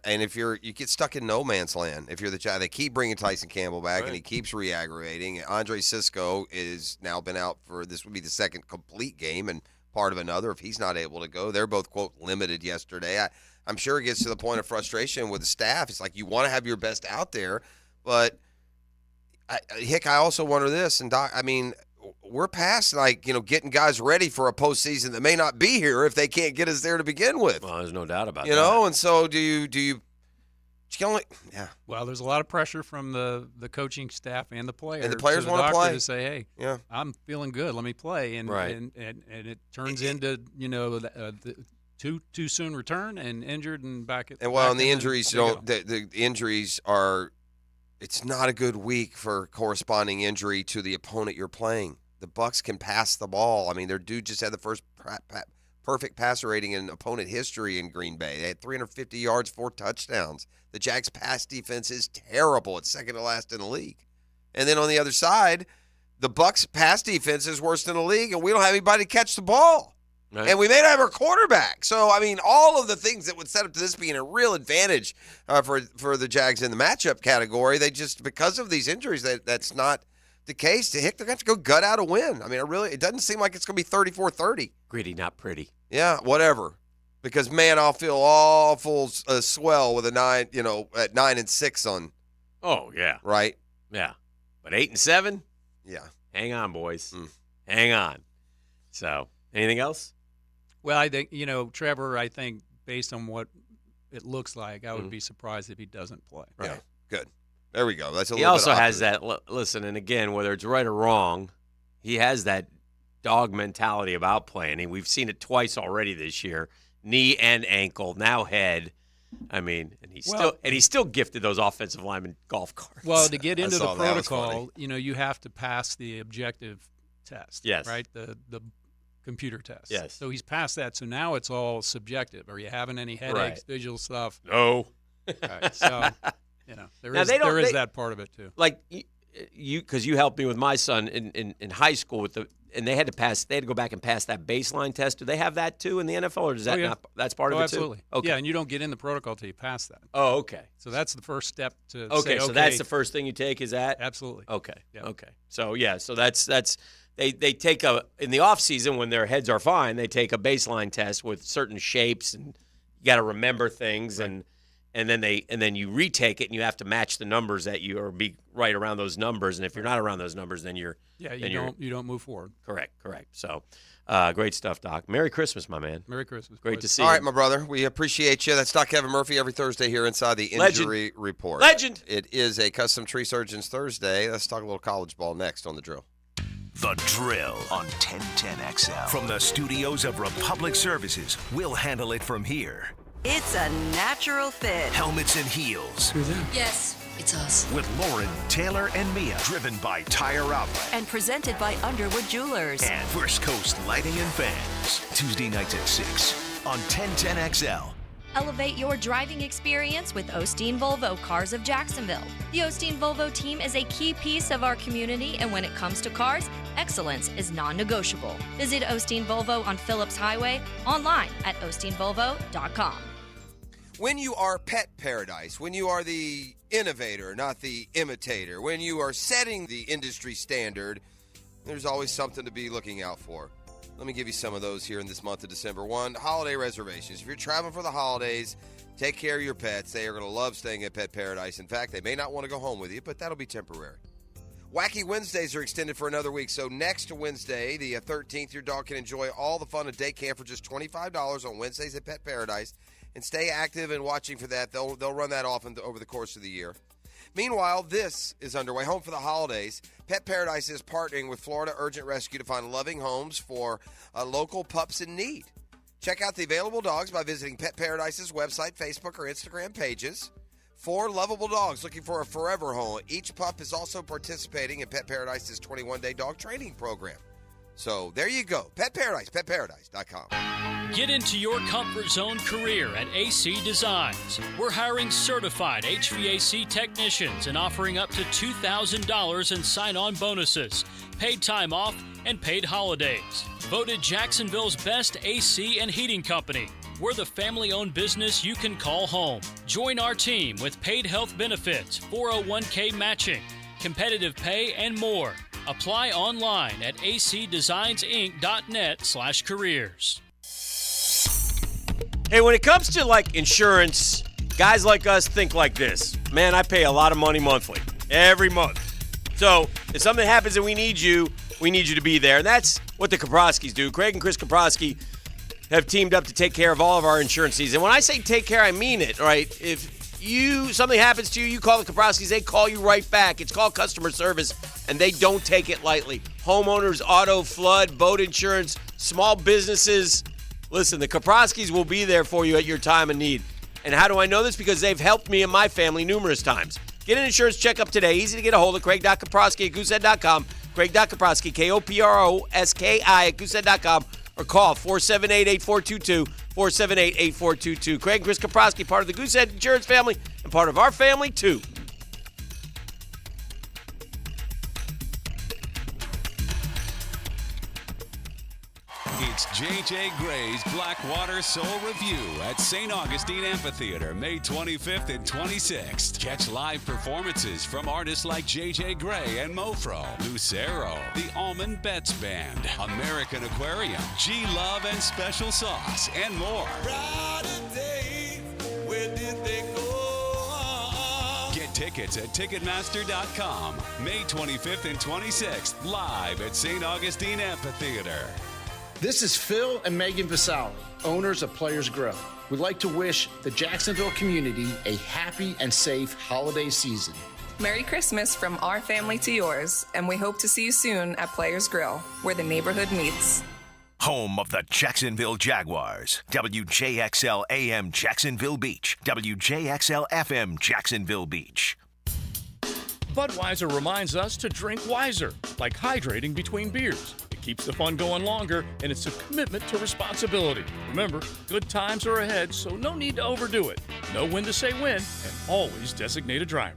and if you get stuck in no man's land, if you're the Jags, they keep bringing Tyson Campbell back, and he keeps re-aggravating. Andre Cisco is now been out for this would be the second complete game and part of another if he's not able to go. They're both, quote, limited yesterday. I'm sure it gets to the point of frustration with the staff. It's like you want to have your best out there, but I also wonder this, and Doc, I mean, we're past getting guys ready for a postseason that may not be here if they can't get us there to begin with. Well, there's no doubt about that. You know, and so do you yeah. Well, there's a lot of pressure from the coaching staff and the players. And the players want to play to say, "Hey, yeah, I'm feeling good. Let me play." And and it turns into the too soon return and injured and back at. And well, and the injuries the injuries are. It's not a good week for corresponding injury to the opponent you're playing. The Bucs can pass the ball. I mean, their dude just had the first perfect passer rating in opponent history in Green Bay. They had 350 yards, 4 touchdowns. The Jags' pass defense is terrible. It's second to last in the league. And then on the other side, the Bucs' pass defense is worse than the league, and we don't have anybody to catch the ball. Right. And we may not have our quarterback. So, I mean, all of the things that would set up to this being a real advantage for the Jags in the matchup category, they just, because of these injuries, that's not the case. They're going to have to go gut out a win. I mean, it doesn't seem like it's going to be 34-30. Gritty, not pretty. Yeah, whatever. Because, man, I'll feel awful swell with a 9, at 9-6 on. Oh, yeah. Right? Yeah. But 8-7? Yeah. Hang on, boys. Hang on. So, anything else? Well, I think, Trevor, I think based on what it looks like, I would be surprised if he doesn't play. Right. Yeah, good. There we go. That's a he little also bit has that, listen, and again, whether it's right or wrong, he has that dog mentality about playing. And we've seen it twice already this year, knee and ankle, now head. I mean, and he's still gifted those offensive lineman golf carts. Well, to get into the protocol, you have to pass the objective test. Yes. Right? The computer test. Yes. So he's passed that. So now it's all subjective. Are you having any headaches, visual stuff? No. Right. So, there is that part of it too. Like because you helped me with my son in high school and they had to go back and pass that baseline test. Do they have that too in the NFL, or does that not? That's part of it absolutely. too. Okay. Yeah, and you don't get in the protocol till you pass that. Oh, okay. So that's the first step to say, okay. So that's the first thing you take is that? Absolutely. Okay. Yeah. Okay. So so that's they take in the off season when their heads are fine, they take a baseline test with certain shapes and you got to remember things right. and then you retake it and you have to match the numbers that you or be right around those numbers, and if you're not around those numbers then you don't move forward. Correct. So great stuff, Doc. Merry Christmas, my man. Merry Christmas. Great to see you. All right, my brother. We appreciate you. That's Doc Kevin Murphy every Thursday here inside the Injury Report. Legend. It is a Custom Tree Surgeons Thursday. Let's talk a little college ball next on The Drill. The Drill on 1010XL. From the studios of Republic Services, we'll handle it from here. It's a natural fit. Helmets and Heels. Who's that? Yes, it's us. With Lauren, Taylor, and Mia. Driven by Tire Outlet. And presented by Underwood Jewelers. And First Coast Lighting and Fans. Tuesday nights at 6 on 1010XL. Elevate your driving experience with Osteen Volvo Cars of Jacksonville. The Osteen Volvo team is a key piece of our community, and when it comes to cars, excellence is non-negotiable. Visit Osteen Volvo on Phillips Highway, online at osteenvolvo.com. When you are Pet Paradise, when you are the innovator, not the imitator, when you are setting the industry standard, there's always something to be looking out for. Let me give you some of those here in this month of December. 1, holiday reservations. If you're traveling for the holidays, take care of your pets. They are going to love staying at Pet Paradise. In fact, they may not want to go home with you, but that'll be temporary. Wacky Wednesdays are extended for another week. So next Wednesday, the 13th, your dog can enjoy all the fun of day camp for just $25 on Wednesdays at Pet Paradise. And stay active and watching for that. They'll run that off over the course of the year. Meanwhile, this is underway. Home for the holidays. Pet Paradise is partnering with Florida Urgent Rescue to find loving homes for local pups in need. Check out the available dogs by visiting Pet Paradise's website, Facebook, or Instagram pages. 4 lovable dogs looking for a forever home. Each pup is also participating in Pet Paradise's 21-day dog training program. So there you go. Pet Paradise, petparadise.com. Get into your comfort zone career at AC Designs. We're hiring certified HVAC technicians and offering up to $2,000 in sign-on bonuses, paid time off, and paid holidays. Voted Jacksonville's best AC and heating company. We're the family-owned business you can call home. Join our team with paid health benefits, 401k matching, competitive pay, and more. Apply online at acdesignsinc.net/careers. Hey, when it comes to like insurance, guys like us think like this. Man, I pay a lot of money monthly, every month. So if something happens and we need you to be there. And that's what the Kaproskis do. Craig and Chris Kaprosky have teamed up to take care of all of our insurance needs. And when I say take care, I mean it, right? If something happens to you, you call the Kaproskis, they call you right back. It's called customer service, and they don't take it lightly. Homeowners, auto, flood, boat insurance, small businesses. Listen, the Kaproskis will be there for you at your time of need. And how do I know this? Because they've helped me and my family numerous times. Get an insurance checkup today. Easy to get a hold of. Craig.Kaprosky at goosehead.com. Craig.Kaprosky, Koproski at goosehead.com. Or call 478-8422, 478-8422. Craig and Chris Kaprosky, part of the Goosehead Insurance family and part of our family, too. It's J.J. Gray's Blackwater Soul Review at St. Augustine Amphitheater, May 25th and 26th. Catch live performances from artists like J.J. Gray and Mofro, Lucero, the Almond Betts Band, American Aquarium, G-Love and Special Sauce, and more. Get tickets at Ticketmaster.com, May 25th and 26th, live at St. Augustine Amphitheater. This is Phil and Megan Vasali, owners of Players Grill. We'd like to wish the Jacksonville community a happy and safe holiday season. Merry Christmas from our family to yours, and we hope to see you soon at Players Grill, where the neighborhood meets. Home of the Jacksonville Jaguars. WJXL AM Jacksonville Beach. WJXL FM Jacksonville Beach. Budweiser reminds us to drink wiser, like hydrating between beers. It keeps the fun going longer, and it's a commitment to responsibility. Remember, good times are ahead, so no need to overdo it. Know when to say when, and always designate a driver.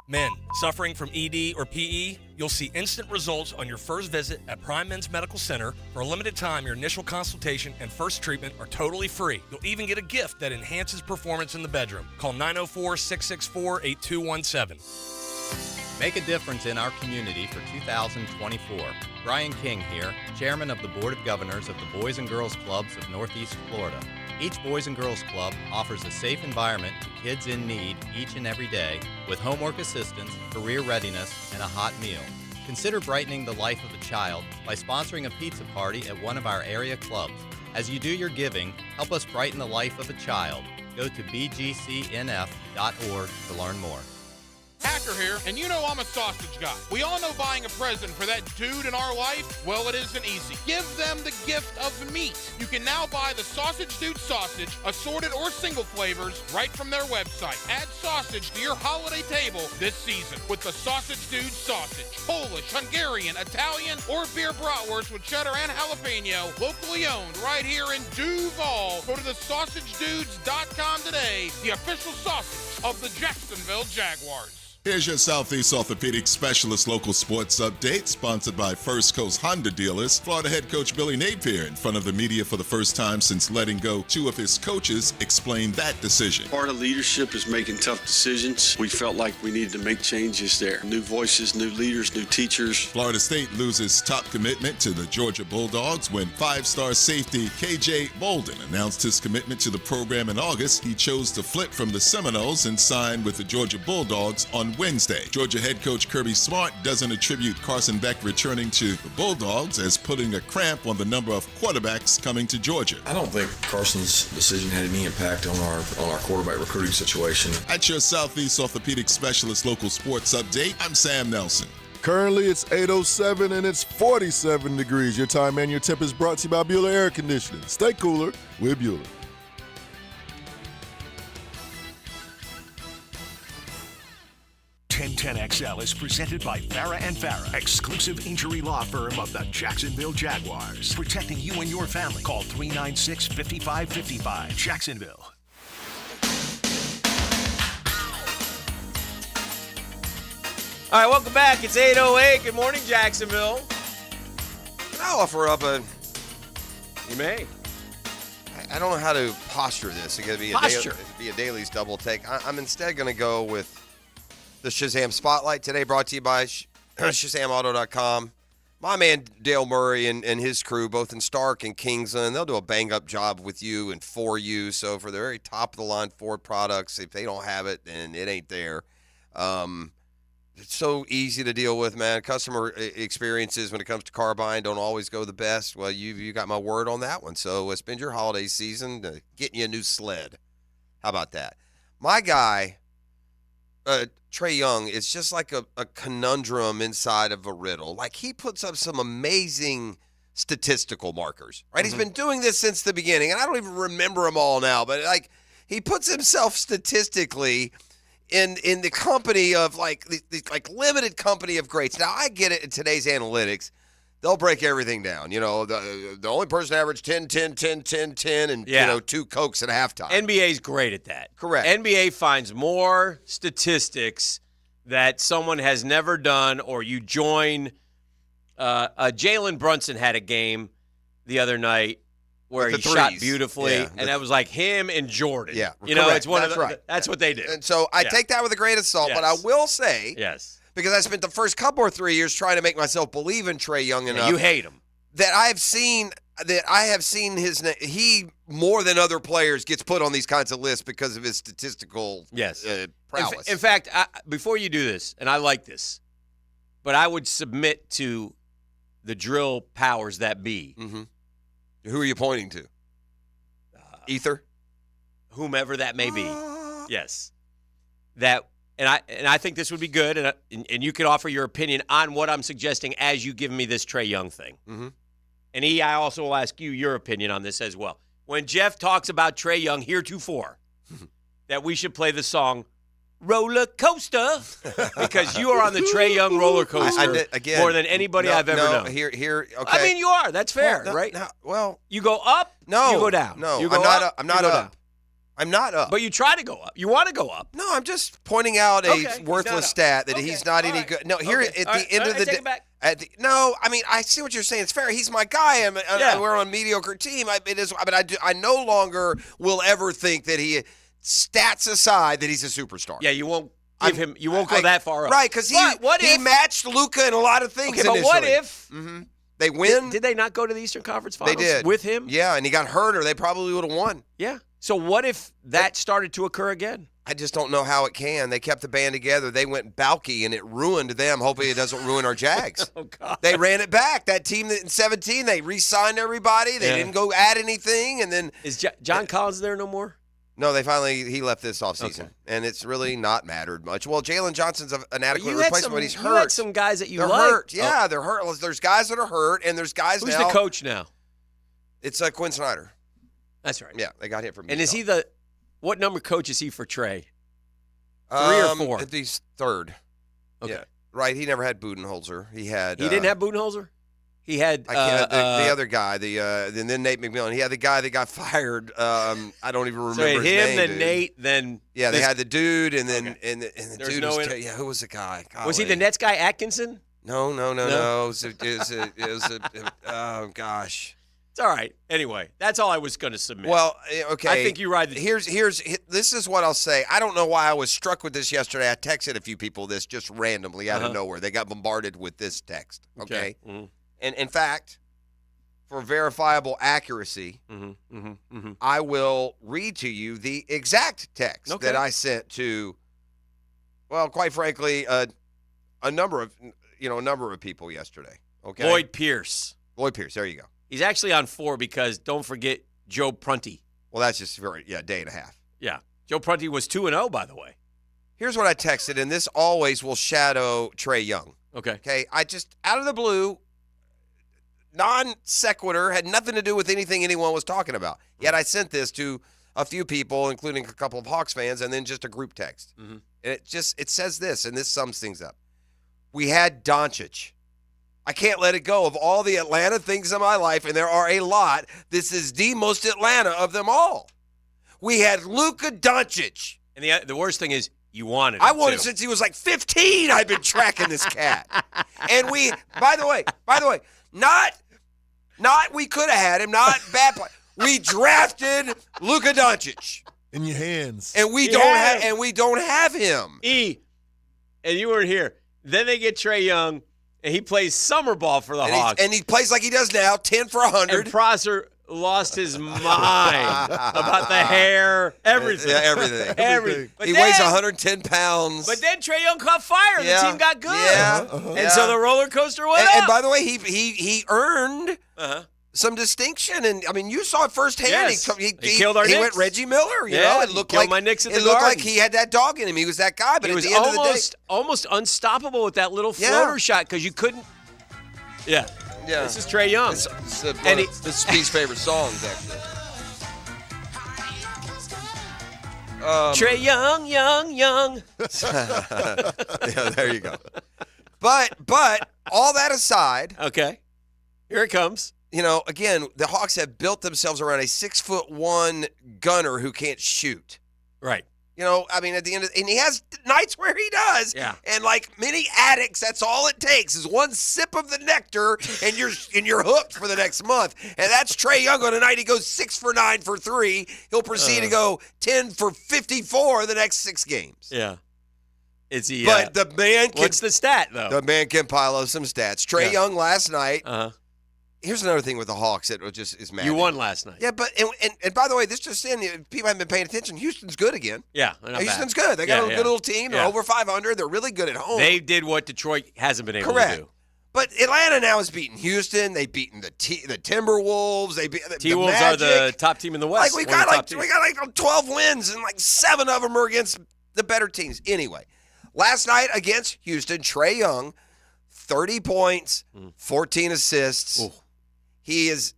Men suffering from ED or PE, you'll see instant results on your first visit at Prime Men's Medical Center. For a limited time, your initial consultation and first treatment are totally free. You'll even get a gift that enhances performance in the bedroom. Call 904-664-8217. Make a difference in our community for 2024. Brian King here, Chairman of the Board of Governors of the Boys and Girls Clubs of Northeast Florida. Each Boys and Girls Club offers a safe environment to kids in need each and every day with homework assistance, career readiness, and a hot meal. Consider brightening the life of a child by sponsoring a pizza party at one of our area clubs. As you do your giving, help us brighten the life of a child. Go to bgcnf.org to learn more. Hacker here, and you know I'm a sausage guy. We all know buying a present for that dude in our life, well, it isn't easy. Give them the gift of meat. You can now buy the Sausage Dude sausage, assorted or single flavors, right from their website. Add sausage to your holiday table this season with the Sausage Dude sausage. Polish, Hungarian, Italian, or beer bratwurst with cheddar and jalapeno, locally owned right here in Duval. Go to thesausagedudes.com today, the official sausage of the Jacksonville Jaguars. Here's your Southeast Orthopedic Specialist local sports update, sponsored by First Coast Honda Dealers. Florida head coach Billy Napier, in front of the media for the first time since letting go two of his coaches, explained that decision. Part of leadership is making tough decisions. We felt like we needed to make changes there. New voices, new leaders, new teachers. Florida State loses top commitment to the Georgia Bulldogs when five-star safety KJ Bolden announced his commitment to the program in August. He chose to flip from the Seminoles and signed with the Georgia Bulldogs on Wednesday. Georgia head coach Kirby Smart doesn't attribute Carson Beck returning to the Bulldogs as putting a cramp on the number of quarterbacks coming to Georgia. I don't think Carson's decision had any impact on our quarterback recruiting situation. At your Southeast Orthopedic Specialist local sports update, I'm Sam Nelson. Currently, it's 8:07 and it's 47 degrees. Your time and your temp is brought to you by Bueller Air Conditioning. Stay cooler with Bueller. 1010XL is presented by Farah and Farah, exclusive injury law firm of the Jacksonville Jaguars. Protecting you and your family. Call 396-5555. Jacksonville. All right, welcome back. It's 8:08. Good morning, Jacksonville. Can I offer up a... You may. I don't know how to posture this. It's going to be a Daily's double take. I'm instead going to go with the Shazam Spotlight today, brought to you by ShazamAuto.com. My man Dale Murray and his crew, both in Stark and Kingsland, they'll do a bang-up job with you and for you. So for the very top-of-the-line Ford products, if they don't have it, then it ain't there. It's so easy to deal with, man. Customer experiences when it comes to car buying don't always go the best. Well, you got my word on that one. So spend your holiday season getting you a new sled. How about that? My guy, Trae Young, is just like a conundrum inside of a riddle. Like, he puts up some amazing statistical markers, right? He's been doing this since the beginning, and I don't even remember them all now. But, like, he puts himself statistically in the company of like limited company of greats. Now, I get it in today's analytics. They'll break everything down. You know, the only person averaged 10, 10, 10, 10, 10, and, you know, 2 Cokes at halftime. NBA's great at that. Correct. NBA finds more statistics that someone has never done, or you join. Jalen Brunson had a game the other night where he shot beautifully, and that was like him and Jordan. Yeah, you know, correct. it's one That's of the, right. That's what they do. And so I take that with a grain of salt, but I will say, because I spent the first couple or 3 years trying to make myself believe in Trae Young enough. You hate him. That I have seen his name. He, more than other players, gets put on these kinds of lists because of his statistical prowess. In fact, before you do this, and I like this, but I would submit to the drill powers that be. Mm-hmm. Who are you pointing to? Ether? Whomever that may be. Yes. That, and I think this would be good, and you could offer your opinion on what I'm suggesting as you give me this Trae Young thing. Mm-hmm. And I also will ask you your opinion on this as well. When Jeff talks about Trae Young heretofore, that we should play the song Roller Coaster, because you are on the Trae Young roller coaster more than anybody I've ever known. Okay. I mean, you are. That's fair, right? Well, you go up, you go down. No, you go I'm not up. I'm not up. But you try to go up. You want to go up. No, I'm just pointing out a worthless stat that he's not any good. No, here at the end of the day. No, I mean, I see what you're saying. It's fair. He's my guy. We're on a mediocre team. I no longer will ever think that he, stats aside, that he's a superstar. Yeah, you won't give him. You won't go that far up. Right, because he matched Luka in a lot of things. Okay, but what if they win? Did they not go to the Eastern Conference Finals? They did with him. Yeah, and he got hurt, or they probably would have won. Yeah. So what if that started to occur again? I just don't know how it can. They kept the band together. They went balky, and it ruined them. Hopefully it doesn't ruin our Jags. Oh, God. They ran it back. That team in 2017, they re-signed everybody. They didn't go add anything. And then is John Collins there no more? No, he left this offseason, and it's really not mattered much. Well, Jalen Johnson's an adequate replacement, but he's hurt. You had some guys that they're like. hurt. Yeah, they're hurt. There's guys that are hurt, and there's guys Who's now. Who's the coach now? It's Quinn Snyder. That's right. Yeah, they got hit from. And is he what number coach is he for Trae? 3 or 4? He's third. Okay. Yeah, right. He never had Budenholzer. He didn't have Budenholzer? He had the other guy, and then Nate McMillan. He had the guy that got fired. I don't even remember his name. Then Nate, then they had the dude, and then and the dude who was the guy? Golly. Was he the Nets guy, Atkinson? No. It was oh gosh. It's all right. Anyway, that's all I was going to submit. Well, okay. I think you ride the. This is what I'll say. I don't know why I was struck with this yesterday. I texted a few people this just randomly out of nowhere. They got bombarded with this text. Okay. Mm-hmm. And in fact, for verifiable accuracy, I will read to you the exact text that I sent to, well, quite frankly, a number of people yesterday. Okay. Lloyd Pierce. There you go. He's actually on 4 because don't forget Joe Prunty. Well, that's just day and a half. Yeah. Joe Prunty was 2-0, by the way. Here's what I texted, and this always will shadow Trae Young. Okay. I just, out of the blue, non sequitur, had nothing to do with anything anyone was talking about. Yet I sent this to a few people, including a couple of Hawks fans, and then just a group text. and it says this, and this sums things up. We had Doncic. I can't let it go. Of all the Atlanta things in my life, and there are a lot, this is the most Atlanta of them all. We had Luka Doncic. And the worst thing is, you wanted him I wanted to. since he was like 15. I've been tracking this cat. And we, by the way, not we could have had him, not bad play. We drafted Luka Doncic. In your hands. And we don't have him. And you weren't here. Then they get Trae Young, and he plays summer ball for the Hawks. And he plays like he does now, 10 for 100. And Prosser lost his mind about the hair, everything. Yeah, everything. But He then, weighs 110 pounds. But then Trae Young caught fire, and the team got good. Yeah. And so the roller coaster went And up. by the way, he earned some distinction. And, I mean, you saw it firsthand. Yes. He killed our He went Knicks. Reggie Miller. You Yeah, know, it he looked killed like my Knicks at it the looked Garden. like he had that dog in him. He was that guy. But He at was the end of the day, almost unstoppable with that little floater shot because you couldn't. Yeah. Yeah. This is Trae Young. It's one And of Speed's favorite songs, actually. Trae Young. Yeah, there you go. But all that aside, okay, here it comes. You know, again, the Hawks have built themselves around a 6'1" gunner who can't shoot. Right. You know, I mean, at the end of, and he has nights where he does. Yeah. And like many addicts, that's all it takes is one sip of the nectar, and you're hooked for the next month. And that's Trae Young on a night he goes 6 for 9 for 3. He'll proceed to go 10 for 54 the next 6 games. Yeah. It's But the man can. What's the stat though? The man can pile up some stats. Trae Young last night. Here's another thing with the Hawks that just is mad. You won last night. Yeah, but and by the way, this just in, people haven't been paying attention. Houston's good again. Yeah, they're not Houston's bad. good. They got a good little team. They're Yeah. over 500. They're really good at home. They did what Detroit hasn't been able Correct. to do. But Atlanta now has beaten Houston. They've beaten the Timberwolves. They beat the T-Wolves Magic. are the top team in the West. Like we One of got the top like teams. 12 wins, and like 7 of them are against the better teams. Anyway, last night against Houston, Trae Young, 30 points, 14 assists. Ooh. He is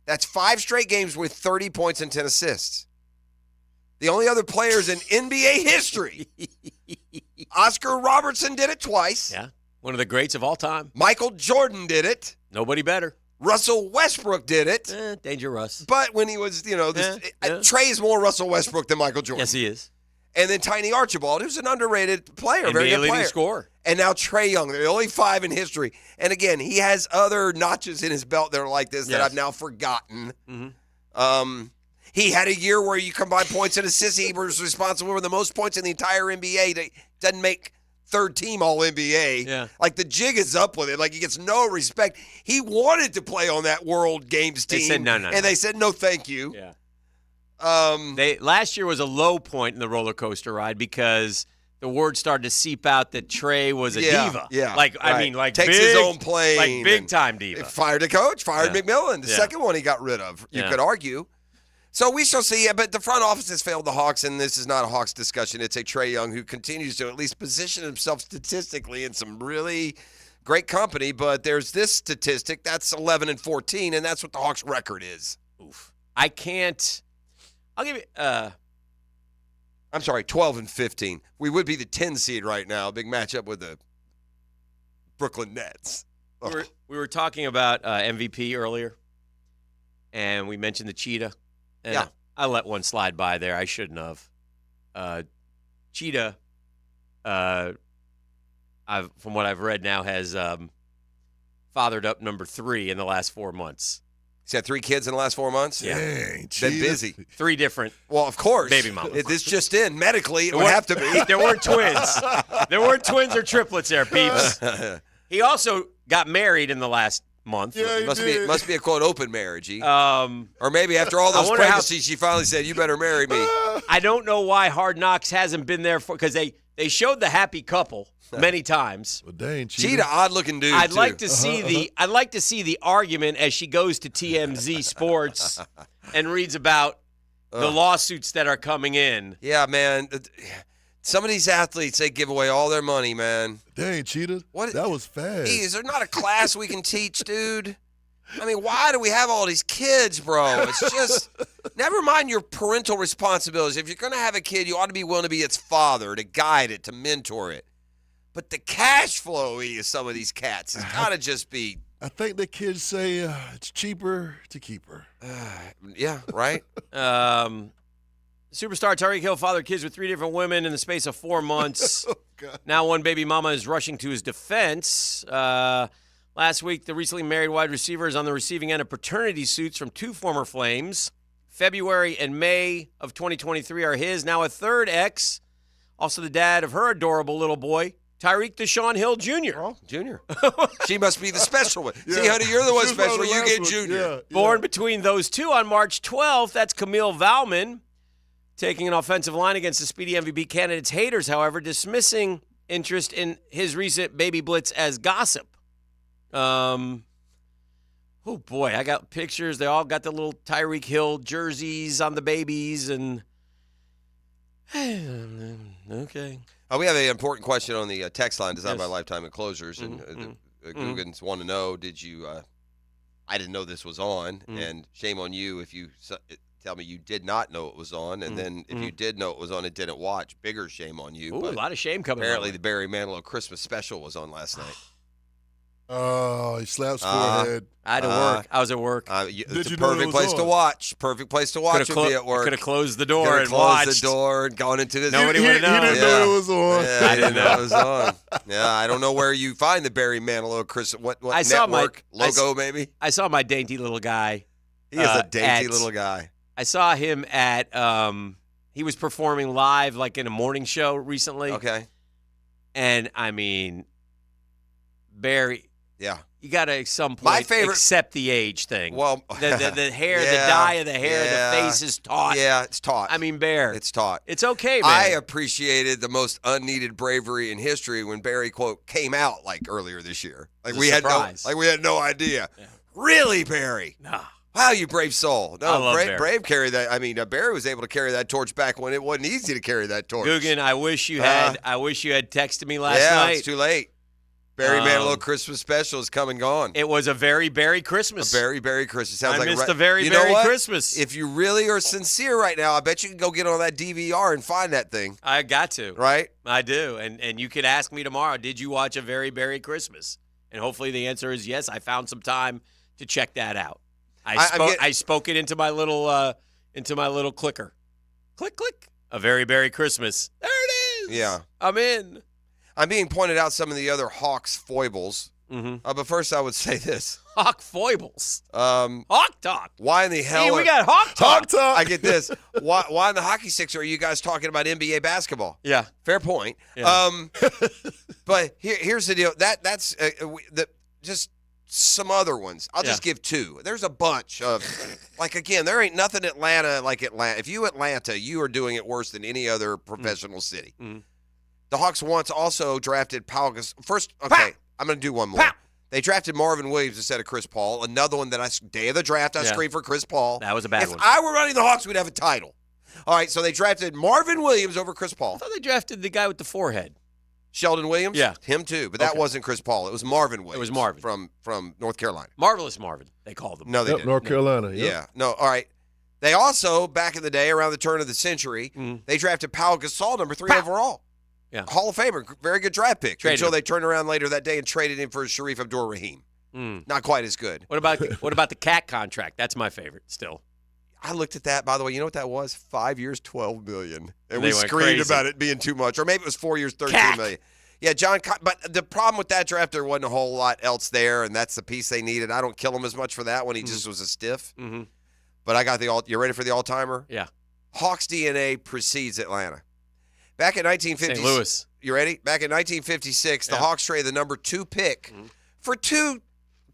that's 5 straight games with 30 points and 10 assists. The only other players in NBA history. Oscar Robertson did it twice. Yeah. One of the greats of all time. Michael Jordan did it. Nobody better. Russell Westbrook did it. Danger Russ. But when he was, Trey is more Russell Westbrook than Michael Jordan. Yes, he is. And then Tiny Archibald, who's an underrated player, very NBA good leading player. scorer. And now Trae Young. They're the only 5 in history. And again, he has other notches in his belt that are like this that I've now forgotten. Mm-hmm. He had a year where you combine points and assists. He was responsible for the most points in the entire NBA. That doesn't make third team all NBA. Yeah. Like the jig is up with it. Like he gets no respect. He wanted to play on that World Games team. They said no. And they said no, thank you. Yeah. Last year was a low point in the roller coaster ride because the word started to seep out that Trae was a diva. Yeah. Like right. I mean, like takes big, his own plane. like big time diva. Fired a coach, fired McMillan. The Yeah. second one he got rid of. You could argue. So we shall see. But the front office has failed the Hawks, and this is not a Hawks discussion. It's a Trae Young who continues to at least position himself statistically in some really great company. But there's this statistic that's 11-14, and that's what the Hawks' record is. Oof. I can't. I'll give you. I'm sorry, 12-15. We would be the 10 seed right now. Big matchup with the Brooklyn Nets. We were talking about MVP earlier, and we mentioned the cheetah. And Yeah. I let one slide by there. I shouldn't have. Cheetah, from what I've read now, has fathered up number 3 in the last 4 months. He's had 3 kids in the last 4 months? Yeah. Been busy. 3 different. Well, of course. Baby mama. This just in. Medically, it would have to be. There weren't twins. There weren't twins or triplets there, peeps. He also got married in the last month. Yeah, must be a quote open marriage. Or maybe after all those wonder how- pregnancies, she finally said, "You better marry me." I don't know why Hard Knocks hasn't been there for because they showed the happy couple many times. Well, dang, Cheetah, odd looking dude. I'd too. like to see I'd like to see the argument as she goes to TMZ Sports and reads about the lawsuits that are coming in. Yeah, man. Some of these athletes, they give away all their money, man. Dang, Cheetah. What? That was fast. Hey, is there not a class we can teach, dude? I mean, why do we have all these kids, bro? It's just, never mind your parental responsibilities. If you're going to have a kid, you ought to be willing to be its father, to guide it, to mentor it. But the cash flow of some of these cats has got to just be. I think the kids say it's cheaper to keep her. Yeah, right? Superstar Tyreek Hill fathered kids with 3 different women in the space of 4 months. Now one baby mama is rushing to his defense. Last week, the recently married wide receiver is on the receiving end of paternity suits from 2 former Flames. February and May of 2023 are his. Now a third ex, also the dad of her adorable little boy, Tyreek Deshaun Hill Jr. Oh, Junior. She must be the special one. See, honey, you're the one special. You get Junior. Born between those two on March 12th, that's Camille Valman. Taking an offensive line against the speedy MVP candidate's haters, however, dismissing interest in his recent baby blitz as gossip. Oh, boy, I got pictures. They all got the little Tyreek Hill jerseys on the babies. And okay. We have an important question on the text line designed by Lifetime Enclosures. And Googans want to know, did you I didn't know this was on. And shame on you if you tell me you did not know it was on, and then if you did know it was on and didn't watch, bigger shame on you. Ooh, but a lot of shame coming. Apparently, the Barry Manilow Christmas special was on last night. Oh, he slaps forehead. I had to work. I was at work. It's a perfect place to watch. Perfect place to watch. Would be at work. Could have closed the door Could've and closed watched. the door and gone into this. Nobody would have known. He didn't know it was on. Yeah, I didn't know it was on. Yeah, I don't know where you find the Barry Manilow Christmas. What I saw network logo maybe? I saw my dainty little guy. He is a dainty little guy. I saw him at he was performing live like in a morning show recently. Okay. And I mean, Barry, yeah, you got to at some point accept the age thing. Well, the hair, the dye of the hair, the face is taut. Yeah, it's taut. I mean, Bear, it's taut. It's okay, man. I appreciated the most unneeded bravery in history when Barry quote came out like earlier this year. Like we had no idea. Yeah. Really, Barry? Nah. Wow, you brave soul. No, Brave carried that. I mean, Barry was able to carry that torch back when it wasn't easy to carry that torch. Guggen, I wish you had texted me last night. Yeah, it's too late. Barry Manilow Christmas special is come and gone. It was a very Barry Christmas. A very Barry Christmas. Sounds I like missed a very Barry Christmas. If you really are sincere right now, I bet you can go get on that DVR and find that thing. I got to. Right? I do. And you could ask me tomorrow, did you watch a very Barry Christmas? And hopefully the answer is yes. I found some time to check that out. I spoke it into my little clicker. Click, click. A very Barry Christmas. There it is. Yeah. I'm in. I'm being pointed out some of the other Hawks foibles. But first I would say this. Hawk foibles. Hawk talk. Why in the hell? Hey, we got Hawk talk. Hawk talk. I get this. Why in the hockey sticks are you guys talking about NBA basketball? Yeah. Fair point. Yeah. But here's the deal. That's just some other ones. I'll just give 2. There's a bunch of, like, again, there ain't nothing Atlanta like Atlanta. If you Atlanta, you are doing it worse than any other professional city. The Hawks once also drafted Paul Gasol. First, okay, I'm going to do one more. They drafted Marvin Williams instead of Chris Paul. Another one that day of the draft, I screamed for Chris Paul. That was a bad one. If I were running the Hawks, we'd have a title. All right, so they drafted Marvin Williams over Chris Paul. I thought they drafted the guy with the forehead. Sheldon Williams? Yeah. Him too, but that wasn't Chris Paul. It was Marvin Williams. It was Marvin. From North Carolina. Marvelous Marvin, they called him. No, they didn't. North Carolina, Yeah. No, all right. They also, back in the day, around the turn of the century, they drafted Pau Gasol, number 3 overall. Yeah. Hall of Famer, very good draft pick. Traded until him. They turned around later that day and traded him for Sharif Abdur-Rahim. Not quite as good. What about the Cat contract? That's my favorite still. I looked at that, by the way. You know what that was? 5 years, $12 million. And They we went screamed crazy. about it being too much. Or maybe it was 4 years, $13 million. Yeah, John. But the problem with that draft, there wasn't a whole lot else there, and that's the piece they needed. I don't kill him as much for that one. He just was a stiff. But I got you ready for the all-timer? Yeah. Hawks DNA precedes Atlanta. Back in 1950, St. Louis. You ready? Back in 1956, the Hawks traded the number 2 pick for 2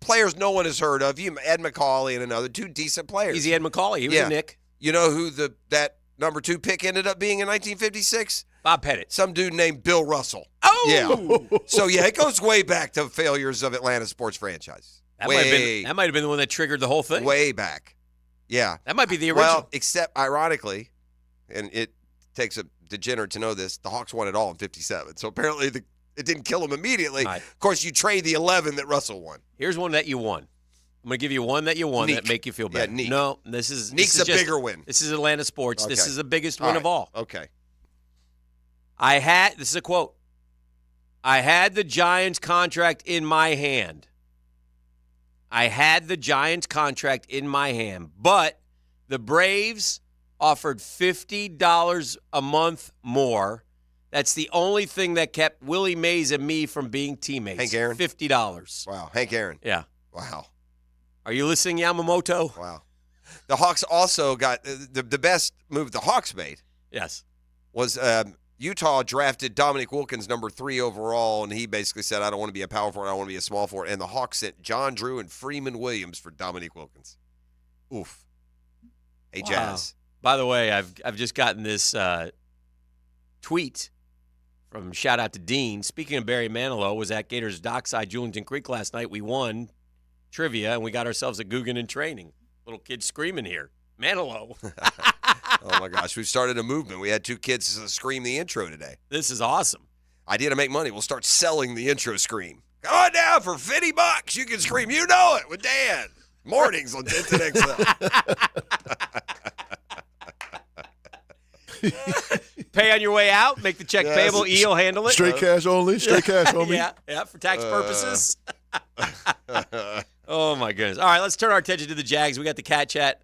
players no one has heard of. Ed McCauley and another 2 decent players. Easy Ed McCauley. He was a Nick. You know who that number 2 pick ended up being in 1956? Bob Pettit. Some dude named Bill Russell. Oh! Yeah. So, it goes way back to failures of Atlanta sports franchise. That might have been the one that triggered the whole thing. Way back. Yeah. That might be the original. Well, except, ironically, and it takes a degenerate to know this, the Hawks won it all in 57. So, apparently, it didn't kill them immediately. Right. Of course, you trade the 11 that Russell won. Here's one that you won. I'm going to give you one that you won Neek. that make you feel better. Yeah, Neek. No, this is Neek's a bigger win. This is Atlanta sports. This Okay. is the biggest win of all. Okay. This is a quote. I had the Giants contract in my hand. But the Braves offered $50 a month more. That's the only thing that kept Willie Mays and me from being teammates. Hank Aaron? $50. Wow. Hank Aaron. Yeah. Wow. Are you listening, Yamamoto? Wow. The Hawks also got the best move the Hawks made. Yes. Was Utah drafted Dominic Wilkins number 3 overall, and he basically said, I don't want to be a power forward, I want to be a small forward. And the Hawks sent John Drew and Freeman Williams for Dominic Wilkins. Oof. Hey, Wow. Jazz. By the way, I've just gotten this tweet from shout out to Dean. Speaking of Barry Manilow, was at Gators Dockside, Julington Creek last night. We won trivia, and we got ourselves a Guggen in training. Little kid screaming here. Manilow. Oh, my gosh. We've started a movement. We had 2 kids scream the intro today. This is awesome. Idea to make money. We'll start selling the intro scream. Come on down for $50. You can scream. You know it with Dan. Mornings on 1010XL. Pay on your way out. Make the check payable. E will handle it. Straight cash only. Straight cash, homie. Yeah, for tax purposes. Oh, my goodness. All right, let's turn our attention to the Jags. We got the Cat Chat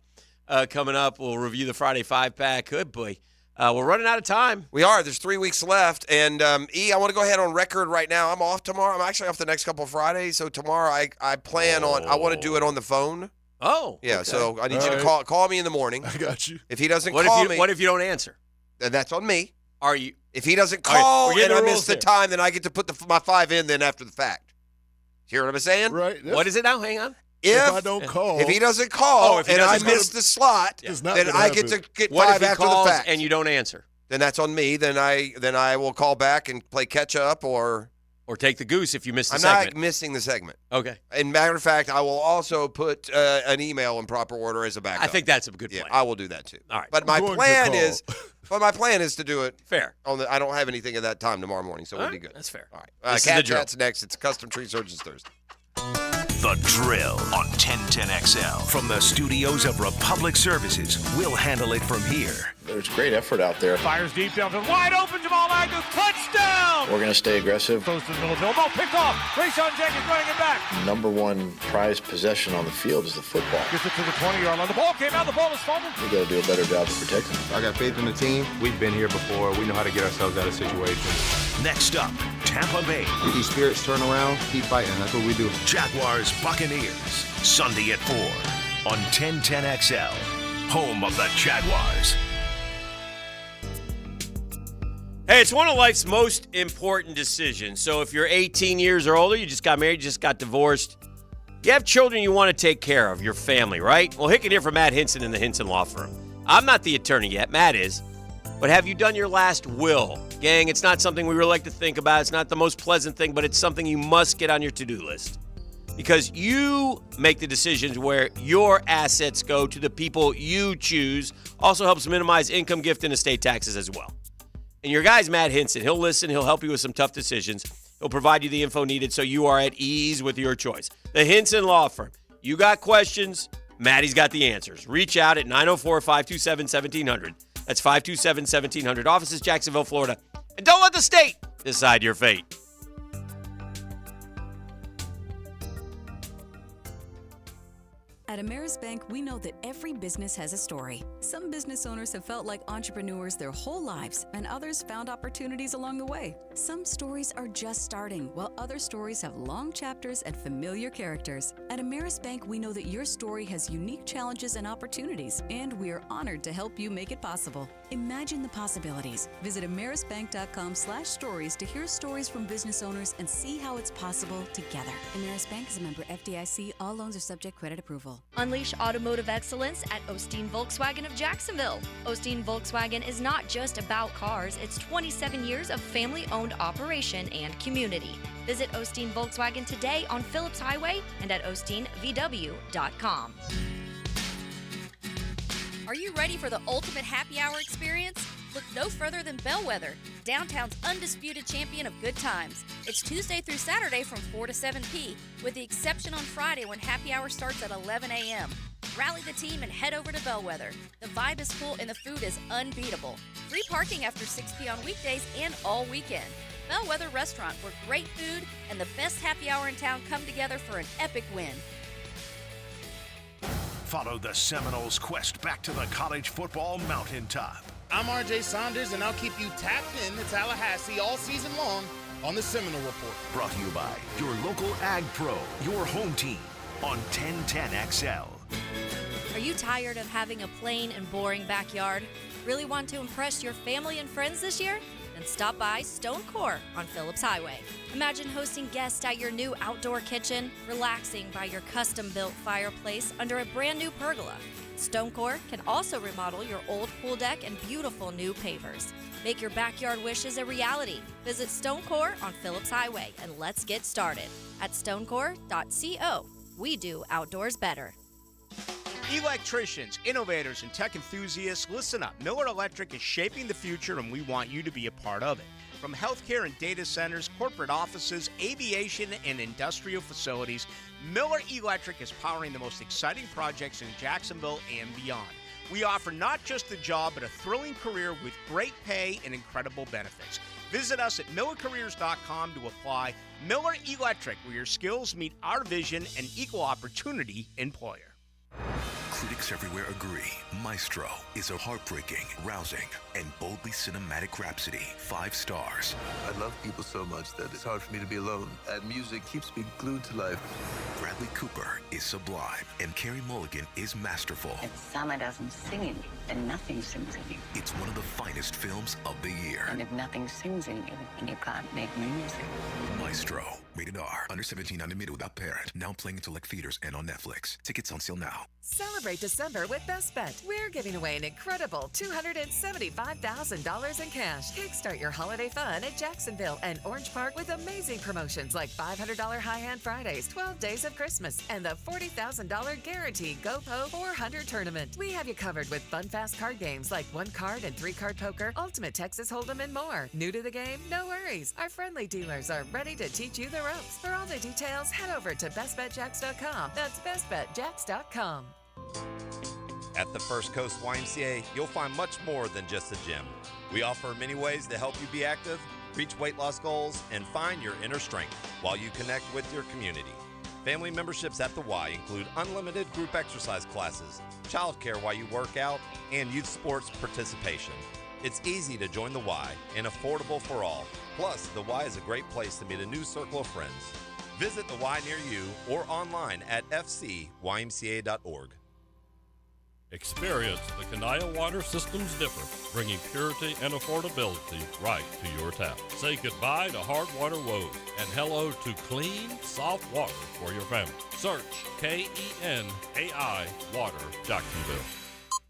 coming up. We'll review the Friday 5-pack. Good boy. We're running out of time. We are. There's 3 weeks left. And, I want to go ahead on record right now. I'm off tomorrow. I'm actually off the next couple of Fridays. So tomorrow I plan on – I want to do it on the phone. Oh. Yeah, okay. so I need you to call me in the morning. I got you. If he doesn't What call if me – What if you don't answer? then that's on me. Are you? If he doesn't All right, call we're getting and I the miss rules the here. time, then I get to put my 5 in then after the fact. Hear what I'm saying? Right. What is it now? Hang on. If I don't call. If he doesn't call if he and I doesn't miss the slot, It's not then gonna I get to happen. get What 5 if he after calls the fact. and you don't answer? Then that's on me. Then I will call back and play catch up or take the goose if you miss the I'm segment. not missing the segment. Okay. And matter of fact, I will also put an email in proper order as a backup. I think that's a good yeah, plan. I will do that too. All right. But my I'm going to plan call. is to do it Fair. I don't have anything at that time tomorrow morning, so All it'll right, be good. that's fair. All right. This is the Cat drill. Chat's next. It's Custom Tree Surgeons Thursday. The Drill on 1010XL. From the studios of Republic Services, we'll handle it from here. There's great effort out there. Fires deep downfield, wide open, Jamal Agnew, touchdown! We're going to stay aggressive. Goes to the middle of the field, ball picked off. Rayshawn Jenkins running it back. Number one prized possession on the field is the football. Gets it to the 20-yard line. The ball came out, the ball is fumbled. We got to do a better job of protecting them. I got faith in the team. We've been here before. We know how to get ourselves out of situations. Next up, Tampa Bay. We see spirits turn around, keep fighting. That's what we do. Jaguars Buccaneers, Sunday at 4 on 1010XL, home of the Jaguars. Hey, it's one of life's most important decisions. So if you're 18 years or older, you just got married, you just got divorced, you have children you want to take care of, your family, right? Well, Hick and here from Matt Hinson in the Hinson Law Firm. I'm not the attorney yet. Matt is. But have you done your last will? Gang, it's not something we really like to think about. It's not the most pleasant thing, but it's something you must get on your to-do list. Because you make the decisions where your assets go to the people you choose. Also helps minimize income, gift, and estate taxes as well. And your guy's Matt Hinson. He'll listen. He'll help you with some tough decisions. He'll provide you the info needed so you are at ease with your choice. The Hinson Law Firm. You got questions, Maddie's got the answers. Reach out at 904-527-1700. That's 527-1700. Offices, Jacksonville, Florida. And don't let the state decide your fate. At Ameris Bank, we know that every business has a story. Some business owners have felt like entrepreneurs their whole lives, and others found opportunities along the way. Some stories are just starting, while other stories have long chapters and familiar characters. At Ameris Bank, we know that your story has unique challenges and opportunities, and we are honored to help you make it possible. Imagine the possibilities. Visit amerisbank.com/stories to hear stories from business owners and see how it's possible together. Ameris Bank is a member FDIC. All loans are subject credit approval. Unleash automotive excellence at Osteen Volkswagen of Jacksonville. Osteen Volkswagen is not just about cars, it's 27 years of family-owned operation and community. Visit Osteen Volkswagen today on Phillips Highway and at osteenvw.com. Are you ready for the ultimate happy hour experience? Look no further than Bellwether, downtown's undisputed champion of good times. It's Tuesday through Saturday from 4 to 7 p, with the exception on Friday when happy hour starts at 11 a.m. Rally the team and head over to Bellwether. The vibe is full and the food is unbeatable. Free parking after 6 p on weekdays and all weekend. Bellwether Restaurant, where great food and the best happy hour in town come together for an epic win. Follow the Seminoles' quest back to the college football mountaintop. I'm RJ Saunders, and I'll keep you tapped in to Tallahassee all season long on the Seminole Report. Brought to you by your local Ag Pro, your home team on 1010XL. Are you tired of having a plain and boring backyard? Really want to impress your family and friends this year? Then stop by Stone Core on Phillips Highway. Imagine hosting guests at your new outdoor kitchen, relaxing by your custom-built fireplace under a brand new pergola. Stone Core can also remodel your old pool deck and beautiful new pavers. Make your backyard wishes a reality. Visit Stone Core on Phillips Highway and let's get started at stonecore.co. We do outdoors better. Electricians, innovators, and tech enthusiasts, listen up. Miller Electric is shaping the future, and we want you to be a part of it. From healthcare and data centers, corporate offices, aviation, and industrial facilities, Miller Electric is powering the most exciting projects in Jacksonville and beyond. We offer not just a job, but a thrilling career with great pay and incredible benefits. Visit us at millercareers.com to apply. Miller Electric, where your skills meet our vision, and equal opportunity employer. Critics everywhere agree Maestro is a heartbreaking, rousing, and boldly cinematic rhapsody. 5 stars. I love people so much that it's hard for me to be alone. And music keeps me glued to life. Bradley Cooper is sublime, and Carey Mulligan is masterful. If summer doesn't sing in you, then nothing sings in you. It's one of the finest films of the year. And if nothing sings in you, then you can't make music. Maestro. Rated R. Under 17, unadmitted without parent. Now playing in select theaters and on Netflix. Tickets on sale now. Celebrate December with Best Bet. We're giving away an incredible $275,000 in cash. Kickstart your holiday fun at Jacksonville and Orange Park with amazing promotions like $500 High-Hand Fridays, 12 Days of Christmas, and the $40,000 Guaranteed GoPo 400 Tournament. We have you covered with fun, fast card games like 1-card and 3-card poker, Ultimate Texas Hold'em, and more. New to the game? No worries. Our friendly dealers are ready to teach you the ropes. For all the details, head over to bestbetjacks.com. That's bestbetjacks.com. At the First Coast YMCA, you'll find much more than just a gym. We offer many ways to help you be active, reach weight loss goals, and find your inner strength while you connect with your community. Family memberships at the Y include unlimited group exercise classes, childcare while you work out, and youth sports participation. It's easy to join the Y and affordable for all. Plus, the Y is a great place to meet a new circle of friends. Visit the Y near you or online at fcymca.org. Experience the Kanaya Water Systems difference, bringing purity and affordability right to your tap. Say goodbye to hard water woes and hello to clean, soft water for your family. Search KENAI Water Jacksonville.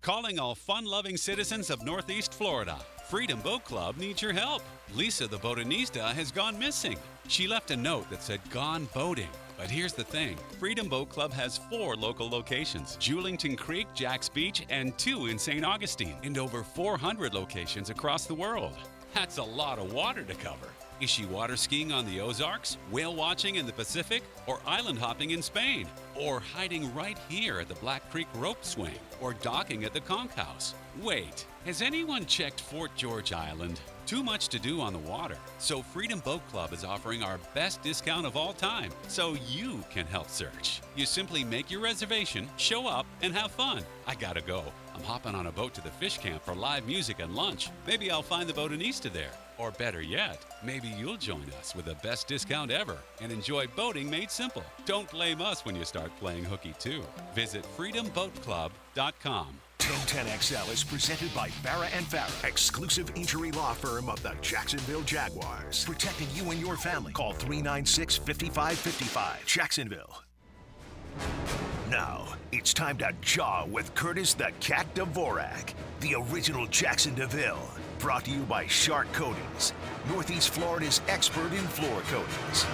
Calling all fun-loving citizens of Northeast Florida. Freedom Boat Club needs your help. Lisa the Botanista has gone missing. She left a note that said gone boating. But here's the thing. Freedom Boat Club has 4 local locations. Julington Creek, Jack's Beach, and 2 in St. Augustine. And over 400 locations across the world. That's a lot of water to cover. Is she water skiing on the Ozarks, whale watching in the Pacific, or island hopping in Spain? Or hiding right here at the Black Creek Rope Swing? Or docking at the Conch House? Wait, has anyone checked Fort George Island? Too much to do on the water. So Freedom Boat Club is offering our best discount of all time, so you can help search. You simply make your reservation, show up, and have fun. I gotta go. I'm hopping on a boat to the fish camp for live music and lunch. Maybe I'll find the Botanista there. Or better yet, maybe you'll join us with the best discount ever and enjoy boating made simple. Don't blame us when you start playing hooky too. Visit freedomboatclub.com. 1010XL is presented by Farah & Farah, exclusive injury law firm of the Jacksonville Jaguars. Protecting you and your family. Call 396-5555. Jacksonville. Now, it's time to jaw with Curtis the Cat Dvorak, the original Jackson DeVille. Brought to you by Shark Coatings, Northeast Florida's expert in floor coatings.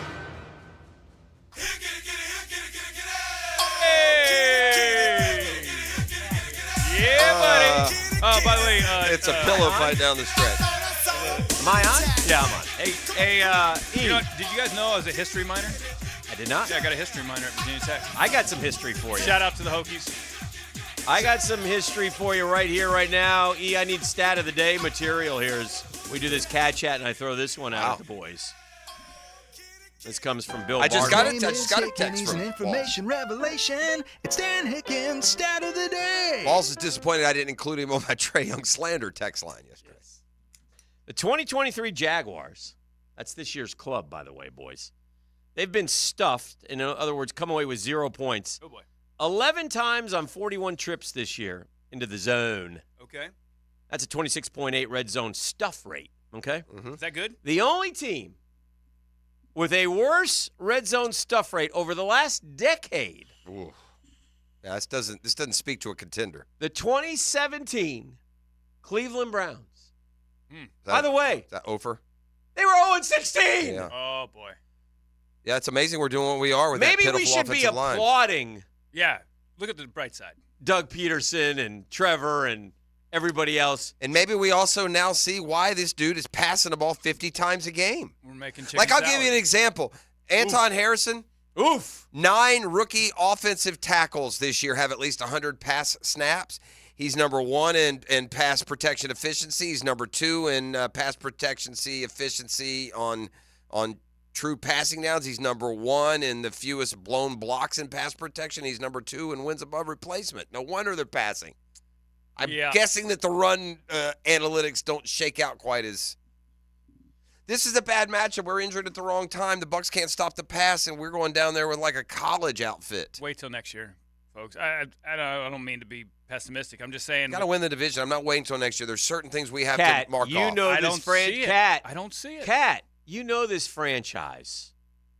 Yeah, buddy. Oh, by the way, it's a pillow fight down the stretch. Am I on? Yeah, I'm on. Hey, you know, did you guys know I was a history minor? I did not. Yeah, I got a history minor at Virginia Tech. I got some history for you. Shout out to the Hokies. I got some history for you right here, right now. I need stat of the day material here as we do this cat chat, and I throw this one out at the boys. This comes from Bill I just Barton. got a text He's from an information revelation. It's Dan Hickens, stat of the day. Balls is disappointed I didn't include him on my Trae Young slander text line yesterday. The 2023 Jaguars, that's this year's club, by the way, boys. They've been stuffed, in other words, come away with 0 points. Oh, boy. 11 times on 41 trips this year into the zone. Okay. That's a 26.8 red zone stuff rate, okay? Mm-hmm. Is that good? The only team with a worse red zone stuff rate over the last decade. Ooh. Yeah, this doesn't speak to a contender. The 2017 Cleveland Browns. By the way, is that Ofer? They were 0-16. Yeah. Oh, boy. Yeah, it's amazing we're doing what we are with that Maybe pitiful we should be offensive line. applauding Yeah. Look at the bright side. Doug Peterson and Trevor and everybody else. And maybe we also now see why this dude is passing the ball 50 times a game. We're making change. Like, I'll give you an example. Anton Harrison, 9 rookie offensive tackles this year have at least 100 pass snaps. He's number 1 in pass protection efficiency. He's number 2 in pass protection efficiency on true passing downs. He's number 1 in the fewest blown blocks in pass protection. He's number 2 in wins above replacement. No wonder they're passing. I'm guessing that the run analytics don't shake out quite as. This is a bad matchup. We're injured at the wrong time. The Bucs can't stop the pass, and we're going down there with like a college outfit. Wait till next year, folks. I don't mean to be pessimistic. I'm just saying. Got to win the division. I'm not waiting until next year. There's certain things we have Cat, to mark you off. know I this don't see it. Cat. I don't see it. Cat, you know this franchise.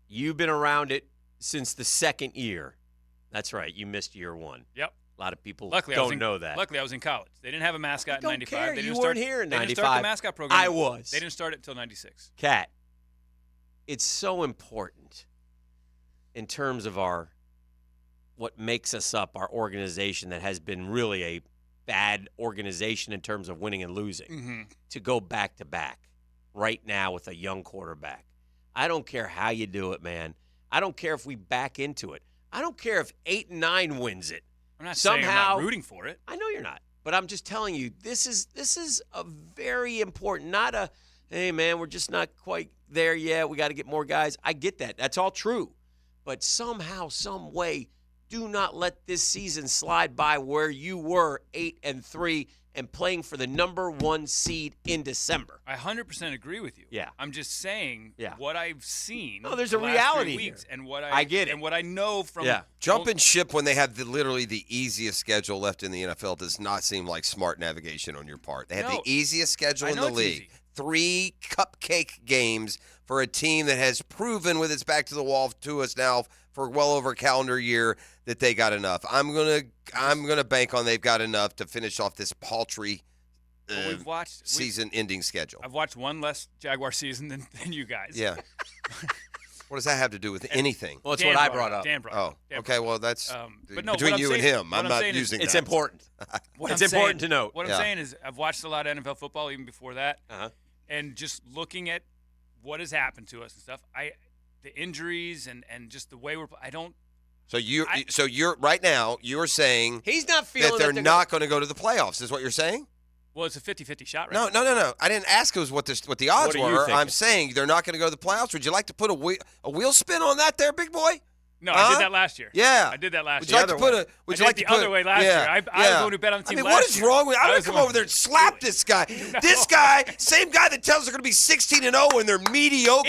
You've been around it since the second year. That's right. You missed year 1. Yep. A lot of people Luckily, don't know that. Luckily, I was in college. They didn't have a mascot in don't 95. care. They You didn't weren't start, here in They 95. didn't start the mascot program. I was. They didn't start it until 96. Cat, it's so important in terms of what makes us up, our organization that has been really a bad organization in terms of winning and losing, to go back to back right now with a young quarterback. I don't care how you do it, man. I don't care if we back into it. I don't care if 8-9 wins it. I'm not Somehow, saying I'm not rooting for it. I know you're not, but I'm just telling you, this is a very important, not a, hey, man, we're just not quite there yet. We got to get more guys. I get that. That's all true. But somehow, some way, do not let this season slide by where you were 8-3 and playing for the number 1 seed in December. I 100% agree with you. Yeah. I'm just saying what I've seen. No, there's the a last reality 3 weeks here. and what I get it. And what I know from Jumping ship when they have literally the easiest schedule left in the NFL does not seem like smart navigation on your part. They have the easiest schedule in the league. 3 cupcake games for a team that has proven with its back to the wall to us now for well over a calendar year that they got enough. I'm gonna bank on they've got enough to finish off this paltry season-ending schedule. I've watched one less Jaguar season than you guys. Yeah. What does that have to do with anything? Well, it's what I brought up. Dan brought up. Dan okay. Well, that's but no, between what I'm you and saying- him. what I'm I'm not saying is- using It's that. important. What It's I'm important saying- to note. What I'm saying is I've watched a lot of NFL football even before that, and just looking at what has happened to us and stuff. The injuries and just the way I don't. So you're right now. You're saying he's not feeling that they're not going to go to the playoffs. Is what you're saying? Well, it's a 50-50 shot, right? No. I didn't ask us what the odds What are you were. thinking? I'm saying they're not going to go to the playoffs. Would you like to put a wheel spin on that, there, big boy? No, I did that last year. Yeah, I did that last Would year. you like to put a? Would you like the to put other way last year? I was the one who bet on the team. I mean, last what is year. wrong with? I'm I going was to the come one- over there and slap this guy. This guy, same guy that tells they're going to be 16-0 and they're mediocre,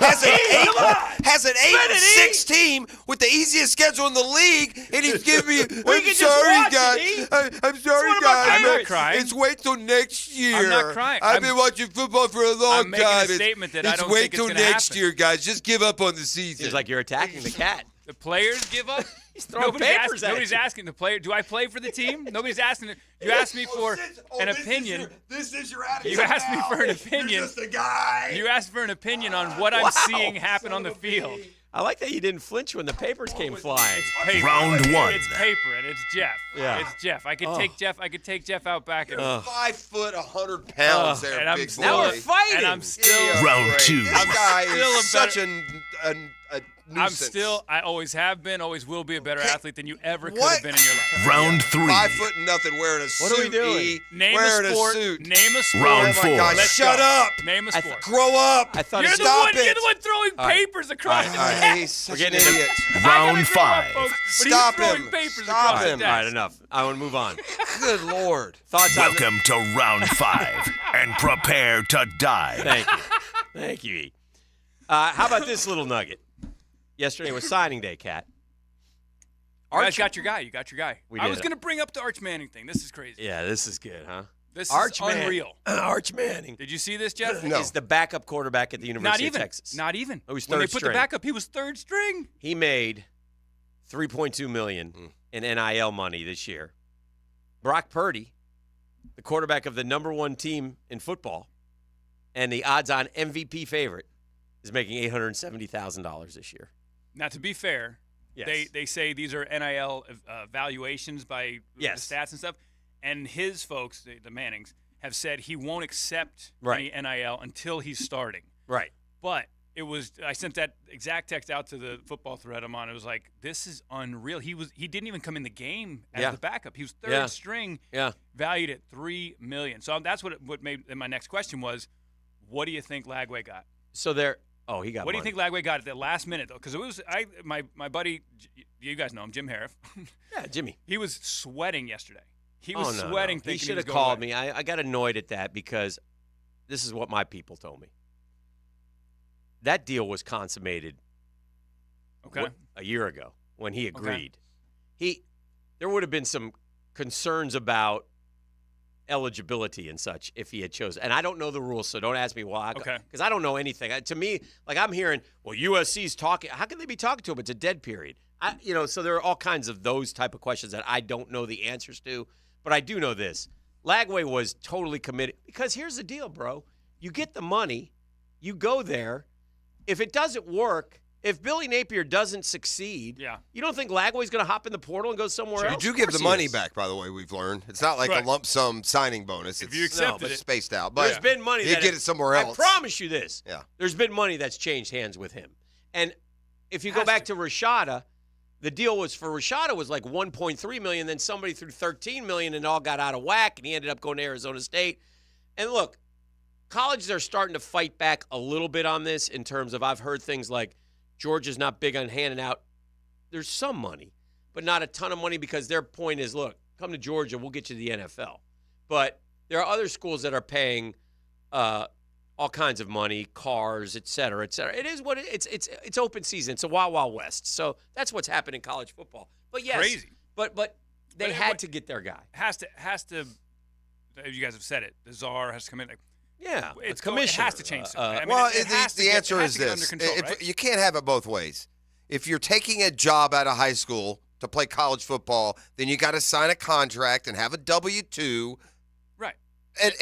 has an 8-6 team with the easiest schedule in the league, and he's giving me. I'm sorry, guys. I'm sorry, guys. I'm not crying. It's wait till next year. I'm not crying. I've been watching football for a long I'm making a time. statement that I it's don't wait think it's till gonna next happen. year, guys. Just give up on the season. Seems like you're attacking the cat. The players give up. He's throwing papers at Nobody's you. asking the player. Do I play for the team? Nobody's asking. You asked me for an opinion. This is your attitude. You asked me for an opinion. You're just a guy. You asked for an opinion on what I'm seeing happen on the field. I like that you didn't flinch when the papers came flying. It's paper. Round one. It's paper, and it's Jeff. Yeah. It's Jeff. I could take Jeff. I could take Jeff out back. And 5 foot, 100 pounds there, and I'm big still, boy. We're fighting. And I'm still Round two. This guy still is such a nuisance. I always have been, always will be a better athlete than you ever could What? have been in your life. Round three. 5 foot and nothing, wearing a suit. What are we doing? E, Name wearing a sport. suit. Name a sport. Round Oh my four. God! Let's Shut go. up. Name a sport. Grow up. I thought You're it the Stop one. it. You're the one throwing All right. papers across the All right, desk. he's such We're an getting into- idiot. Round five. But Stop he was throwing him. papers Stop across him. the All right, desk. enough. I want to move on. Good Lord. Thoughts on the- Welcome to round 5, and prepare to die. Thank you. Thank you, E. How about this little nugget? Yesterday was signing day, Kat. You guys got your guy. You got your guy. We I did. was going to bring up the Arch Manning thing. This is crazy. Yeah, this is good, huh? This Arch is unreal. Arch Manning. Did you see this, Jeff? No. Is the backup quarterback at the University Not even. of Texas. Not even. Oh, he's when they third put string. the backup, he was third string. He made $3.2 million in NIL money this year. Brock Purdy, the quarterback of the number 1 team in football, and the odds-on MVP favorite, is making $870,000 this year. Now, to be fair, Yes. they say these are NIL valuations by Yes. the stats and stuff, and his folks, the Mannings, have said he won't accept Right. any NIL until he's starting. Right. But I sent that exact text out to the football thread I'm on. It was like, this is unreal. He didn't even come in the game as Yeah. the backup. He was third Yeah. string, Yeah. valued at $3 million. So that's what made. And my next question was, what do you think Lagway got? So there. Oh, he got. What do you money. think Lagway got at the last minute though? Because it was my buddy, you guys know him, Jim Harriff. Yeah, Jimmy. He was sweating yesterday. He Oh, was no, sweating. no. Thinking He should have was going called away. me. I got annoyed at that because this is what my people told me. That deal was consummated Okay. a year ago when he agreed. There would have been some concerns about eligibility and such if he had chosen. And I don't know the rules, so don't ask me why. Okay. Because I don't know anything. To me, like I'm hearing, well, USC's talking. How can they be talking to him? It's a dead period. So there are all kinds of those type of questions that I don't know the answers to. But I do know this. Lagway was totally committed. Because here's the deal, bro. You get the money. You go there. If it doesn't work, if Billy Napier doesn't succeed, you don't think Lagway's going to hop in the portal and go somewhere else? You do Of give course the he money is. back, by the way, we've learned. It's not like Right. a lump sum signing bonus. If you It's accepted it. spaced out. But There's been money you that get it somewhere else. I promise you this. Yeah. There's been money that's changed hands with him. And if you go back to Rashada, the deal was for Rashada was like $1.3 million. Then somebody threw $13 million and all got out of whack, and he ended up going to Arizona State. And look, colleges are starting to fight back a little bit on this in terms of I've heard things like Georgia's not big on handing out. There's some money, but not a ton of money because their point is, look, come to Georgia, we'll get you to the NFL. But there are other schools that are paying all kinds of money, cars, et cetera, et cetera. It is what it's open season. It's a Wild Wild West. So that's what's happening in college football. But yes, Crazy. But they But had to get their guy. Has to. You guys have said it. The czar has to come in. Yeah, It's a It commissioner. has to change. Something. The answer is this. You can't have it both ways. If you're taking a job out of high school to play college football, then you got to sign a contract and have a W-2. Right.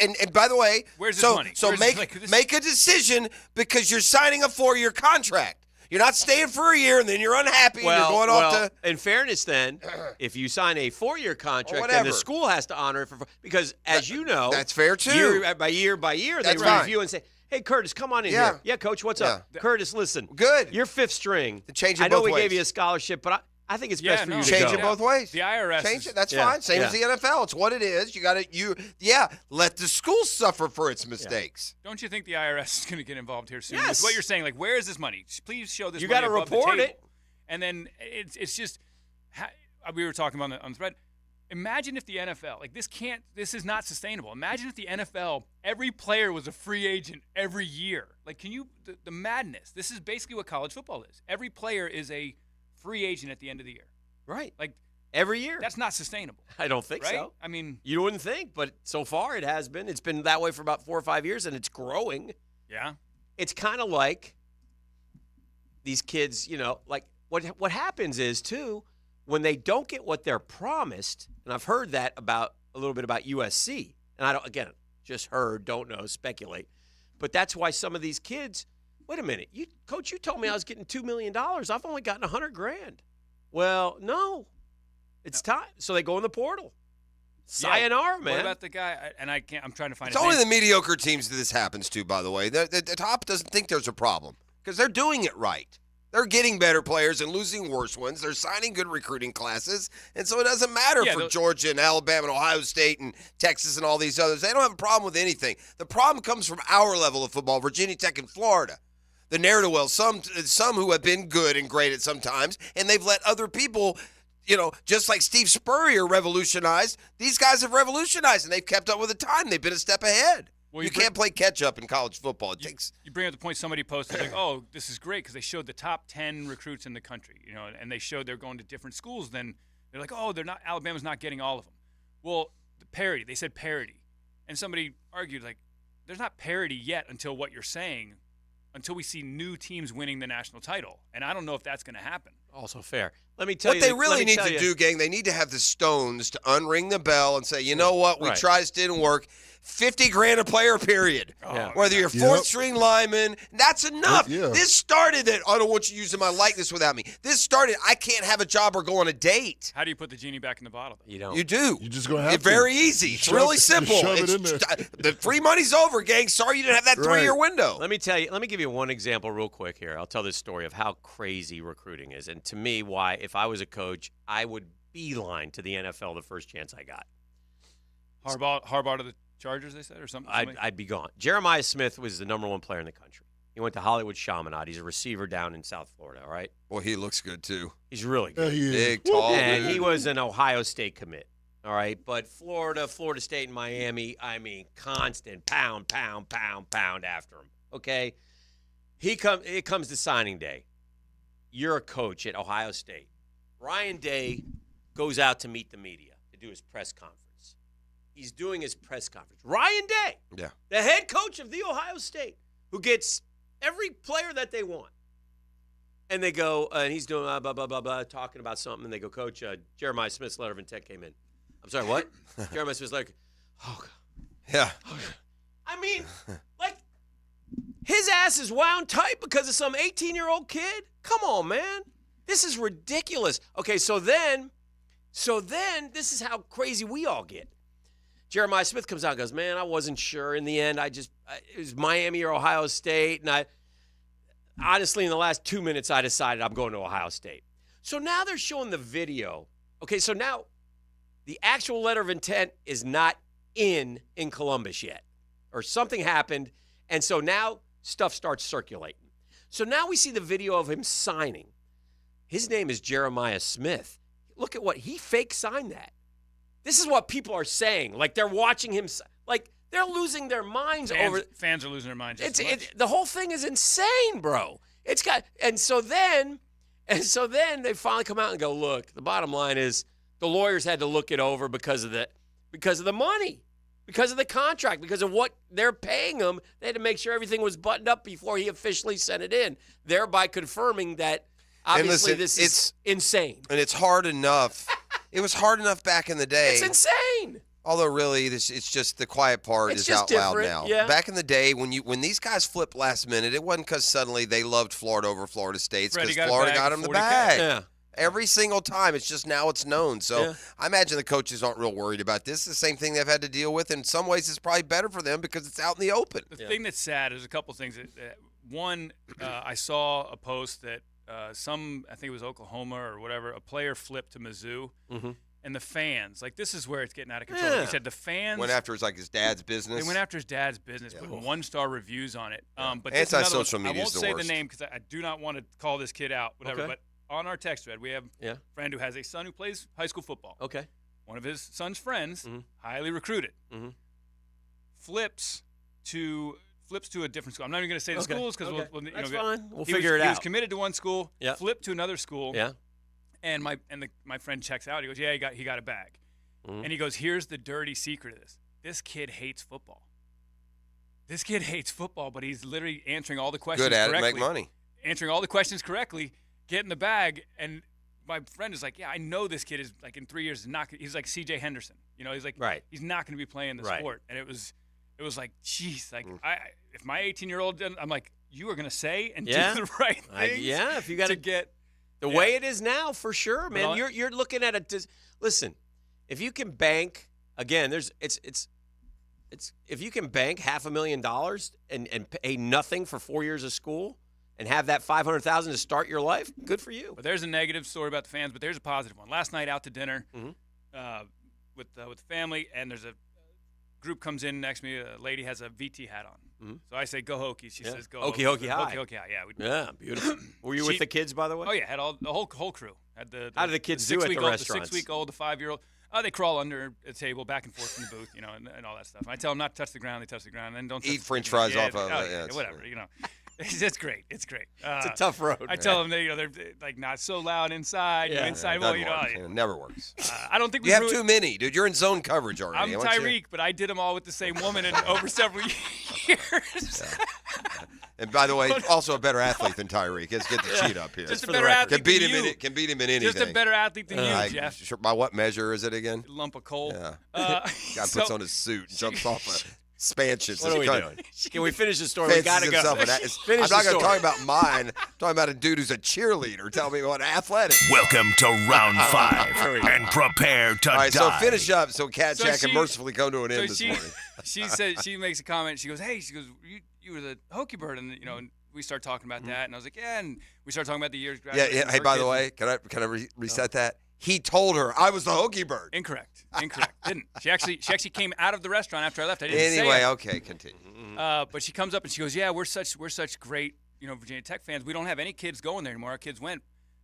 And by the way, Where's this so money? so Where's make this- make a decision because you're signing a 4-year contract. You're not staying for a year and then you're unhappy and you're going off to. In fairness, then, if you sign a 4-year contract, then whatever. the school has to honor it because, as you know, that's fair too. Year by year, they That's fine. review and say, "Hey, Curtis, come on in Yeah. here." Yeah, coach, what's up? Curtis, listen. Good. You're 5th string. Change it I know both we ways. gave you a scholarship, but I think it's best for you to change go. it both ways. The IRS change is- it. That's Yeah, fine. Same as the NFL. It's what it is. You got to let the school suffer for its mistakes. Don't you think the IRS is going to get involved here soon? Yes. With what you're saying, like, where is this money? Please show this. You money gotta above the report table. it. And then it's just we were talking about on the thread. Imagine if the NFL, this is not sustainable. Imagine if the NFL, every player was a free agent every year. Like, the madness. This is basically what college football is. Every player is a free agent at the end of the year. Right. Like, every year. That's not sustainable. I don't think right? so. I mean, you wouldn't think, but so far it has been. It's been that way for about 4 or 5 years, and it's growing. Yeah. It's kind of like these kids, like what happens is, too, when they don't get what they're promised, and I've heard that a little bit about USC, and I don't, again, just heard, don't know, speculate, but that's why some of these kids wait a minute, Coach, you told me I was getting $2 million. I've only gotten $100,000. Well, no, it's time. So they go in the portal. Sayonara, man. What about the guy? And I can't. I'm trying to find. It's only the mediocre teams that this happens to, by the way. The top doesn't think there's a problem because they're doing it right. They're getting better players and losing worse ones. They're signing good recruiting classes. And so it doesn't matter for Georgia and Alabama and Ohio State and Texas and all these others. They don't have a problem with anything. The problem comes from our level of football, Virginia Tech and Florida. The ne'er-do-well, some who have been good and great at some times, and they've let other people, just like Steve Spurrier revolutionized, these guys have revolutionized, and they've kept up with the time. They've been a step ahead. Well, you can't play catch-up in college football. You bring up the point somebody posted, like, oh, this is great because they showed the top 10 recruits in the country, and they showed they're going to different schools. Then they're like, oh, Alabama's not getting all of them. Well, the parity, they said parity. And somebody argued, like, there's not parity yet until what you're saying, until we see new teams winning the national title. And I don't know if that's going to happen. Also fair. Let me tell you. What they really need to do, gang, they need to have the stones to unring the bell and say, you know what, we tried, it didn't work. $50,000 a player, period. Yeah. Whether you're fourth string lineman, that's enough. This started it. I don't want you using my likeness without me. This started, I can't have a job or go on a date. How do you put the genie back in the bottle, though? You don't. You do. You just gonna have it's very easy. It's really simple. The free money's over, gang. Sorry you didn't have that 3-year window. Let me give you one example real quick here. I'll tell this story of how crazy recruiting is. And to me, why, if I was a coach, I would beeline to the NFL the first chance I got. Harbaugh to the Chargers, they said, or something? I'd be gone. Jeremiah Smith was the #1 player in the country. He went to Hollywood Chaminade. He's a receiver down in South Florida, all right? Well, he looks good, too. He's really good. Yeah, he is. Big, tall, and dude. he was an Ohio State commit, all right? But Florida State, and Miami, constant pound after him, okay? It comes to signing day. You're a coach at Ohio State. Ryan Day goes out to meet the media to do his press conference. He's doing his press conference. Ryan Day, the head coach of the Ohio State, who gets every player that they want. And they go, and he's doing blah, blah, blah, blah, blah, talking about something. And they go, Coach, Jeremiah Smith's letter of intent came in. I'm sorry, what? Jeremiah Smith's letter. Oh, God. Yeah. I mean, like, his ass is wound tight because of some 18-year-old kid? Come on, man. This is ridiculous. Okay, so then this is how crazy we all get. Jeremiah Smith comes out and goes, man, I wasn't sure. In the end, it was Miami or Ohio State. And honestly, in the last 2 minutes, I decided I'm going to Ohio State. So now they're showing the video. Okay, so now the actual letter of intent is not in Columbus yet. Or something happened. And so now stuff starts circulating. So now we see the video of him signing. His name is Jeremiah Smith. Look at what he fake signed that. This is what people are saying. Like, they're watching him. Like, they're losing their minds over. Fans are losing their minds. The whole thing is insane, bro. And so then they finally come out and go, look, the bottom line is the lawyers had to look it over because of the money, because of the contract, because of what they're paying him. They had to make sure everything was buttoned up before he officially sent it in, thereby confirming that obviously this is insane. And it's hard enough. It was hard enough back in the day. It's insane. Although really, it's just the quiet part is out loud now. Yeah. Back in the day, when these guys flipped last minute, it wasn't because suddenly they loved Florida over Florida State. It's because Florida got them the bag. Yeah. Every single time. It's just now it's known. So I imagine the coaches aren't real worried about this. It's the same thing they've had to deal with. In some ways, it's probably better for them because it's out in the open. The thing that's sad is a couple things. One, I saw a post that I think it was Oklahoma or whatever, a player flipped to Mizzou. Mm-hmm. And the fans, like, this is where it's getting out of control. He said the fans went after his dad's business. They went after his dad's business, putting 1-star reviews on it. But anti-social media I won't is the say worst. the name because I do not want to call this kid out, whatever. Okay. But on our text thread, we have a friend who has a son who plays high school football. Okay. One of his son's friends, highly recruited, flips to a different school. I'm not even going to say the schools because that's fine. We'll figure it out. He was committed to one school, flipped to another school. Yeah. And my friend checks out. He goes, yeah, he got a bag. And he goes, here's the dirty secret of this. This kid hates football. This kid hates football, but he's literally answering all the questions correctly. Good at it, make money. Answering all the questions correctly, getting the bag. And my friend is like, yeah, I know this kid is, like, in 3 years, he's like C.J. Henderson. You know, he's like, he's not going to be playing the sport. And it was like, geez, like, if my 18-year-old didn't, I'm like, you are going to say and Yeah. do the right things. If you got to get the way it is now, for sure, man. Well, You're looking at it. Listen, if you can bank again, if you can bank $500,000 and pay nothing for 4 years of school and have that $500,000 to start your life, good for you. But there's a negative story about the fans, but there's a positive one. Last night out to dinner with the family, and there's a group comes in next to me. A lady has a VT hat on. So I say, "Go Hokies." She says, "Go Hokie Hokies." High. Hokie High. Yeah. Yeah, beautiful. Were you with the kids, by the way? Oh yeah, had the whole crew. Had the How do the kids do at the restaurants? The 6-week-old, the 5-year-old. They crawl under a table, back and forth in the booth, and all that stuff. And I tell them not to touch the ground. They touch the ground, and then don't Eat touch French fries off of it. Whatever, It's great. It's great. It's a tough road. I tell them they're like not so loud inside. Inside, well, it never works. I don't think you have too many, dude. You're in zone coverage already. I'm Tyreek, but I did them all with the same woman over several years. And by the way, also a better athlete than Tyreek. Let's get the cheat up here. Just a better athlete can beat than him you. Can beat him in anything. Just a better athlete than you, Jeff. By what measure is it again? Lump of coal. Yeah. Guy puts on his suit, jumps off a spansion. What are we doing? Can we finish the story? We gotta go. I'm not going to talk about mine. I'm talking about a dude who's a cheerleader. Tell me what athletic. Welcome to round 5, and prepare to All right, die. so finish up so Cat So Jack she- can mercifully come to an end this morning. She said she makes a comment. She goes, "Hey," she goes, "You were the Hokie Bird," and and we start talking about that, and I was like, "Yeah," and we started talking about the years. Yeah. Hey, by the way, can I reset that? He told her I was the Hokie Bird. Incorrect. Didn't. She actually came out of the restaurant after I left. I didn't say Anyway, it. okay, continue. But she comes up and she goes, "Yeah, we're such great, Virginia Tech fans. We don't have any kids going there anymore. Our kids went.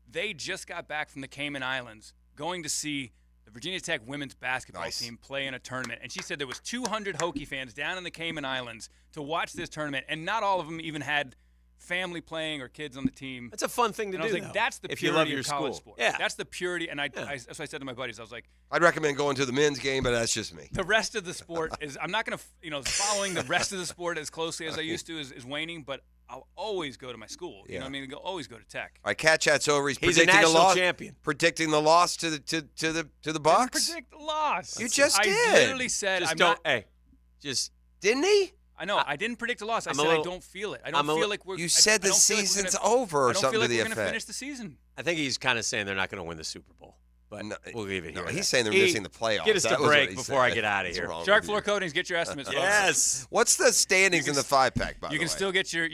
They just got back from the Cayman Islands, going to see the Virginia Tech women's basketball team play in a tournament. And she said there was 200 Hokie fans down in the Cayman Islands to watch this tournament, and not all of them even had family playing or kids on the team. That's a fun thing to and I was do, like, though, that's the if you purity love your of college school. sports. Yeah. That's the purity. And that's what I said to my buddies. I was like, I'd recommend going to the men's game, but that's just me. the rest of the sport is, I'm not going to, following the rest of the sport as closely as I used to is waning, but I'll always go to my school. You know what I mean? Always go to Tech. All right, Cat Chat's over. He's a predicting national loss. champion. Predicting the loss to the Bucks. Predict the loss. You just I did. literally said Just I'm don't. not. Hey, just Didn't he? I know. I didn't predict a loss. I I'm a said little- I don't feel it. I I'm don't a feel li- like we're. You I said the don't feel like we're season's gonna- over or I don't something feel like to the we're gonna effect. finish the season. I think he's kind of saying they're not going to win the Super Bowl. But we'll leave it here. No, he's saying they're missing the playoffs. Get us That to was what break he before I said. get out of What's here. wrong Shark with Floor you? Coatings, get your estimates. folks. Yes. What's the standings in the 5-pack, by the way? You can still get your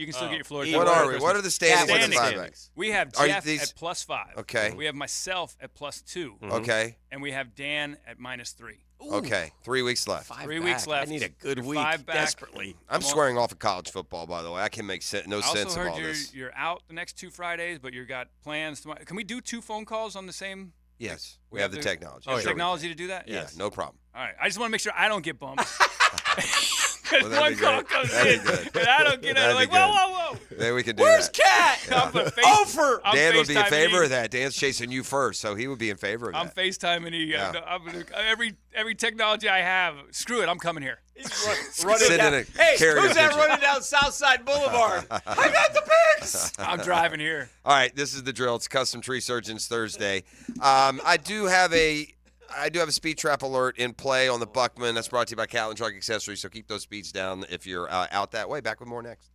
floor. What are we? What are the standings in the 5-pack? We have Are Jeff these- at +5. Okay. We have myself at +2. Okay. And we have Dan at -3. Okay. 3 weeks left. 3 weeks left. I need a good You're week 5 back. desperately. I'm swearing off of college football, by the way. I can make no I also sense of heard all this. you're out the next 2 Fridays, but you've got plans tomorrow. Can we do 2 phone calls on the same? Yes. We have the technology. We have Sure we technology to do that? Yeah, no problem. All right. I just want to make sure I don't get bumped. Well, Because that'd one be call great. comes That'd in, be good. and I don't get it. That'd I'm be like, whoa, good. whoa, whoa. Then we could do Where's that. Cat? I'm Over. Dan would be in FaceTiming favor you. of that. Dan's chasing you first, so he would be in favor of I'm that. FaceTiming you. Yeah. Every technology I have, screw it, I'm coming here. Running Sitting down. in a Hey, carrier who's that pigeon. running down Southside Boulevard? I got the pics. I'm driving here. All right, this is the drill. It's Custom Tree Surgeons Thursday. I do have a speed trap alert in play on the Buckman. That's brought to you by Catlin Truck Accessories. So keep those speeds down if you're out that way. Back with more next.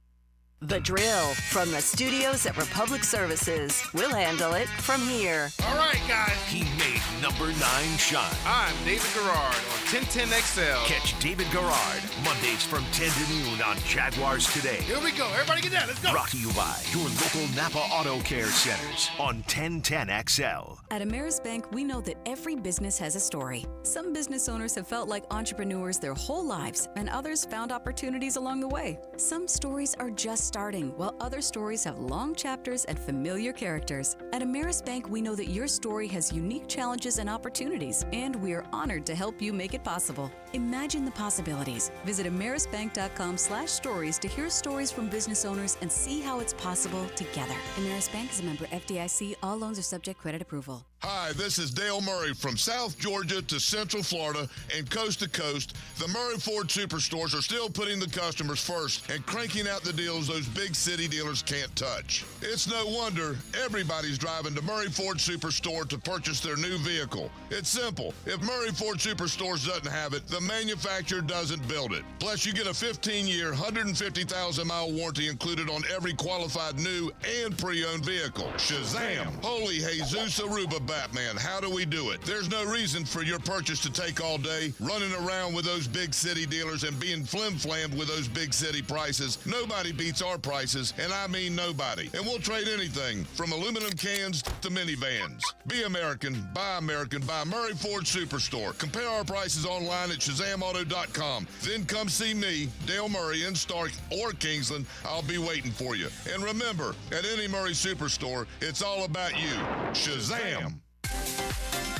The Drill from the studios at Republic Services. We'll handle it from here. All right, guys. He made number 9 shine. I'm David Garrard on 1010XL. Catch David Garrard Mondays from 10 to noon on Jaguars Today. Here we go. Everybody get down. Let's go. Brought to you by your local Napa Auto Care Centers on 1010XL. At Ameris Bank, we know that every business has a story. Some business owners have felt like entrepreneurs their whole lives, and others found opportunities along the way. Some stories are just starting, while other stories have long chapters and familiar characters. At Ameris Bank, we know that your story has unique challenges and opportunities, and we are honored to help you make it possible. Imagine the possibilities. Visit amerisbank.com/stories to hear stories from business owners and see how it's possible together. Ameris Bank is a member FDIC. All loans are subject credit approval. Hi, this is Dale Murray from South Georgia to Central Florida and coast to coast. The Murray Ford Superstores are still putting the customers first and cranking out the deals those big city dealers can't touch. It's no wonder everybody's driving to Murray Ford Superstore to purchase their new vehicle. It's simple. If Murray Ford Superstores doesn't have it, the manufacturer doesn't build it. Plus, you get a 15-year, 150,000-mile warranty included on every qualified new and pre-owned vehicle. Shazam! Holy Jesus Aruba Batman, how do we do it? There's no reason for your purchase to take all day, running around with those big city dealers and being flim-flammed with those big city prices. Nobody beats our prices, and I mean nobody. And we'll trade anything from aluminum cans to minivans. Be American, buy Murray Ford Superstore. Compare our prices online at ShazamAuto.com. Then come see me, Dale Murray, in Stark or Kingsland. I'll be waiting for you. And remember, at any Murray Superstore, it's all about you. Shazam!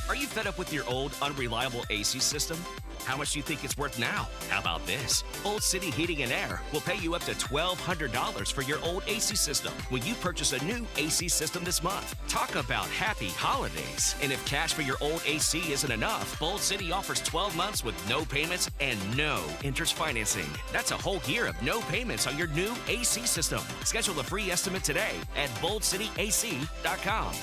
Are you fed up with your old, unreliable AC system? How much do you think it's worth now? How about this? Old City Heating and Air will pay you up to $1,200 for your old AC system when you purchase a new AC system this month. Talk about happy holidays. And if cash for your old AC isn't enough, Bold City offers 12 months with no payments and no interest financing. That's a whole year of no payments on your new AC system. Schedule a free estimate today at boldcityac.com.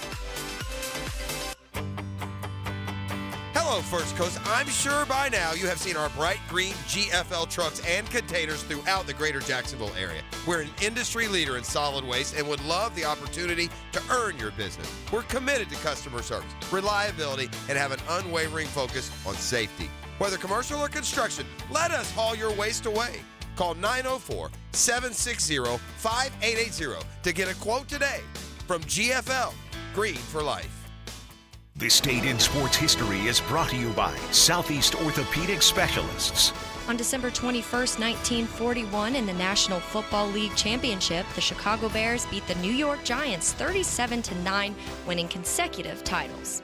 Hello, First Coast. I'm sure by now you have seen our bright green GFL trucks and containers throughout the greater Jacksonville area. We're an industry leader in solid waste and would love the opportunity to earn your business. We're committed to customer service, reliability, and have an unwavering focus on safety. Whether commercial or construction, let us haul your waste away. Call 904-760-5880 to get a quote today from GFL, Green for Life. This Date in Sports History is brought to you by Southeast Orthopedic Specialists. On December 21st, 1941, in the National Football League Championship, the Chicago Bears beat the New York Giants 37-9, winning consecutive titles.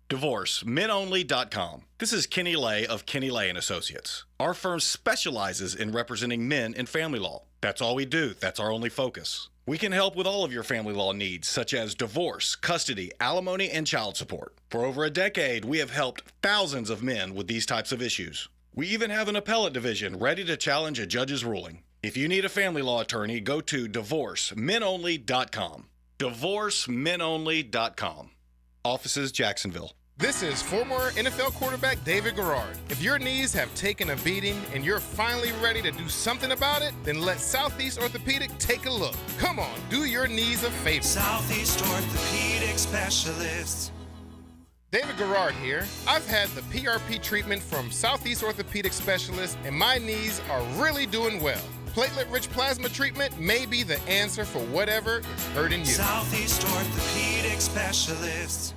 DivorceMenOnly.com. This is Kenny Lay of Kenny Lay & Associates. Our firm specializes in representing men in family law. That's all we do. That's our only focus. We can help with all of your family law needs, such as divorce, custody, alimony, and child support. For over a decade, we have helped thousands of men with these types of issues. We even have an appellate division ready to challenge a judge's ruling. If you need a family law attorney, go to DivorceMenOnly.com. DivorceMenOnly.com. Offices, Jacksonville. This is former NFL quarterback David Garrard. If your knees have taken a beating and you're finally ready to do something about it, then let Southeast Orthopedic take a look. Come on, do your knees a favor. Southeast Orthopedic Specialists. David Garrard here. I've had the PRP treatment from Southeast Orthopedic Specialists, and my knees are really doing well. Platelet-rich plasma treatment may be the answer for whatever is hurting you. Southeast Orthopedic Specialists.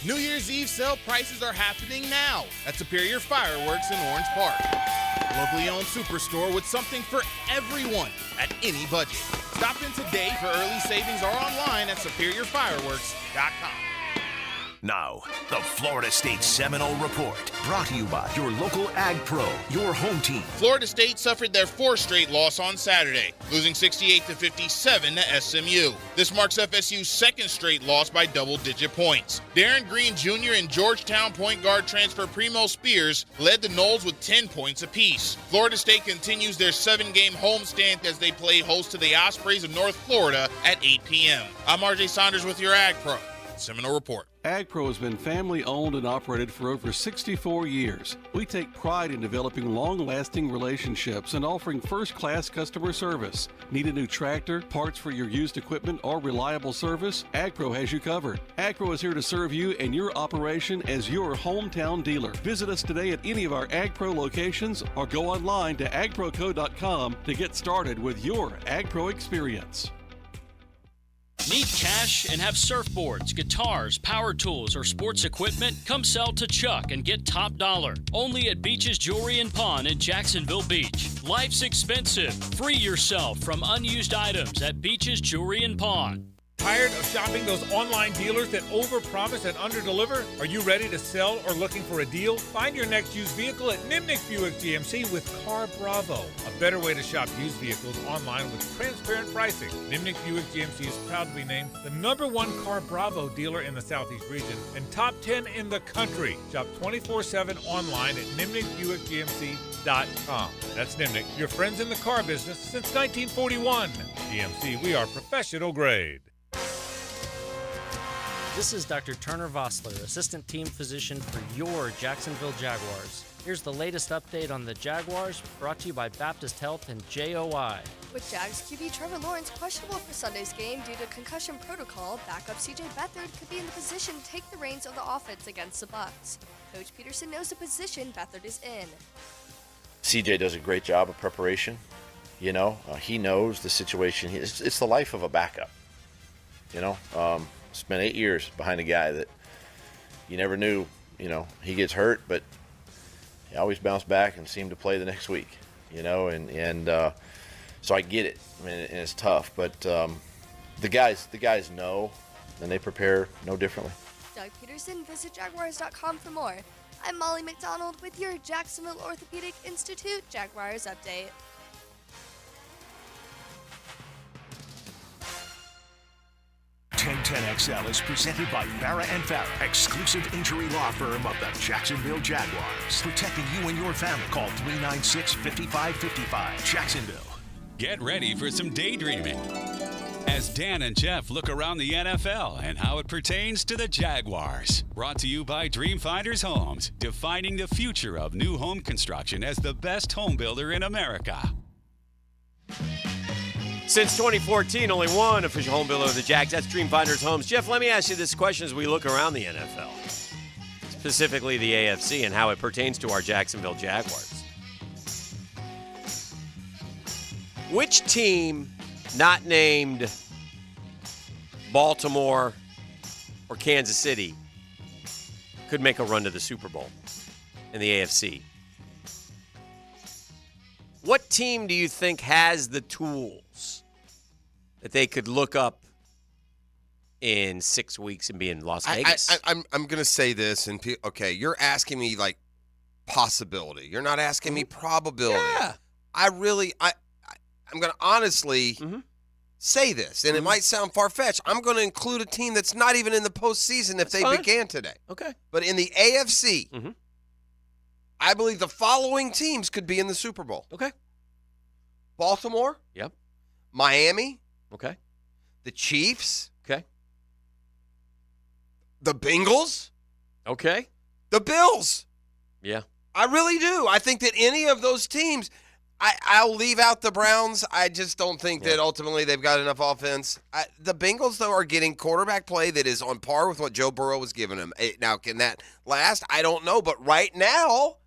New Year's Eve sale prices are happening now at Superior Fireworks in Orange Park. Locally owned superstore with something for everyone at any budget. Stop in today for early savings or online at SuperiorFireworks.com. Now, the Florida State Seminole Report, brought to you by your local Ag Pro, your home team. Florida State suffered their fourth straight loss on Saturday, losing 68-57 to SMU. This marks FSU's second straight loss by double-digit points. Darren Green Jr. and Georgetown point guard transfer Primo Spears led the Noles with 10 points apiece. Florida State continues their 7-game homestand as they play host to the Ospreys of North Florida at 8 p.m. I'm RJ Saunders with your Ag Pro. Seminole Report. AgPro has been family-owned and operated for over 64 years. We take pride in developing long-lasting relationships and offering first-class customer service. Need a new tractor, parts for your used equipment, or reliable service? AgPro has you covered. AgPro is here to serve you and your operation as your hometown dealer. Visit us today at any of our AgPro locations or go online to agproco.com to get started with your AgPro experience. Need cash and have surfboards, guitars, power tools, or sports equipment? Come sell to Chuck and get top dollar. Only at Beach's Jewelry and Pawn in Jacksonville Beach. Life's expensive. Free yourself from unused items at Beach's Jewelry and Pawn. Tired of shopping those online dealers that overpromise and underdeliver? Are you ready to sell or looking for a deal? Find your next used vehicle at Nimnick Buick GMC with Car Bravo, a better way to shop used vehicles online with transparent pricing. Nimnick Buick GMC is proud to be named the #1 Car Bravo dealer in the Southeast region and top 10 in the country. Shop 24/7 online at NimnickBuickGMC.com. That's Nimnick, your friends in the car business since 1941. GMC, we are professional grade. This is Dr. Turner Vossler, Assistant Team Physician for your Jacksonville Jaguars. Here's the latest update on the Jaguars, brought to you by Baptist Health and JOI. With Jags QB Trevor Lawrence questionable for Sunday's game due to concussion protocol, backup CJ Beathard could be in the position to take the reins of the offense against the Bucs. Coach Peterson knows the position Beathard is in. CJ does a great job of preparation. He knows the situation. It's the life of a backup. Spent 8 years behind a guy that you never knew, he gets hurt, but he always bounced back and seemed to play the next week, so I get it. I mean, and it's tough, but the guys know, and they prepare no differently. Doug Peterson, visit Jaguars.com for more. I'm Molly McDonald with your Jacksonville Orthopedic Institute Jaguars update. 1010XL is presented by Farah & Farah, exclusive injury law firm of the Jacksonville Jaguars. Protecting you and your family. Call 396-5555. Jacksonville. Get ready for some daydreaming as Dan and Jeff look around the NFL and how it pertains to the Jaguars. Brought to you by Dreamfinders Homes, defining the future of new home construction as the best home builder in America. Since 2014, only one official home builder of the Jags. That's Dreamfinders Homes. Jeff, let me ask you this question as we look around the NFL, specifically the AFC, and how it pertains to our Jacksonville Jaguars. Which team not named Baltimore or Kansas City could make a run to the Super Bowl in the AFC? What team do you think has the tools that they could look up in 6 weeks and be in Las Vegas? I'm going to say this, and okay, you're asking me like possibility. You're not asking me probability. Yeah. I'm going to honestly say this, and it might sound far-fetched. I'm going to include a team that's not even in the postseason if they began today. Okay. But in the AFC, I believe the following teams could be in the Super Bowl. Okay. Baltimore. Yep. Miami. Okay. The Chiefs. Okay. The Bengals. Okay. The Bills. Yeah. I really do. I think that any of those teams, I'll leave out the Browns. I just don't think that ultimately they've got enough offense. The Bengals, though, are getting quarterback play that is on par with what Joe Burrow was giving them. Now, can that last? I don't know. But right now,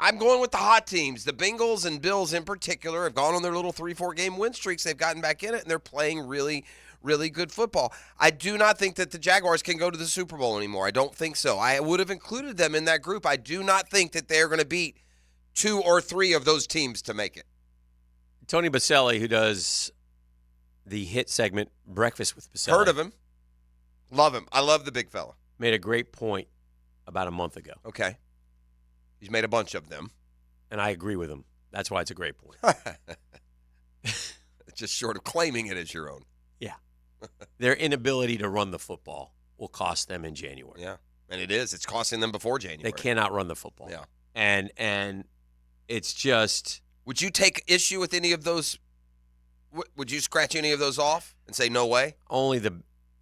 I'm going with the hot teams. The Bengals and Bills in particular have gone on their little 3-4 game win streaks. They've gotten back in it, and they're playing really, really good football. I do not think that the Jaguars can go to the Super Bowl anymore. I don't think so. I would have included them in that group. I do not think that they're going to beat 2 or 3 of those teams to make it. Tony Baselli, who does the hit segment Breakfast with Baselli. Heard of him. Love him. I love the big fella. Made a great point about a month ago. Okay. He's made a bunch of them. And I agree with him. That's why it's a great point. Just short of claiming it as your own. Yeah. Their inability to run the football will cost them in January. Yeah. And it is. It's costing them before January. They cannot run the football. Yeah. And it's just. Would you take issue with any of those? Would you scratch any of those off and say no way?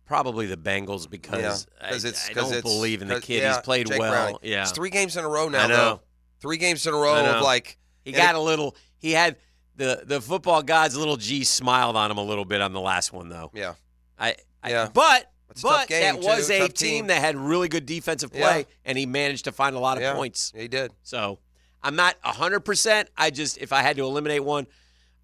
Probably the Bengals because I don't believe in the kid. Yeah, he's played Jake well. Browning. Yeah. It's 3 games in a row now, I know. though. 3 games in a row of like. He got a little. He had the football god's little G smiled on him a little bit on the last one, though. Yeah. But It's a tough game, that was too. a Tough team that had really good defensive play, Yeah. and he managed to find a lot of points. He did. So I'm not 100%. If I had to eliminate one,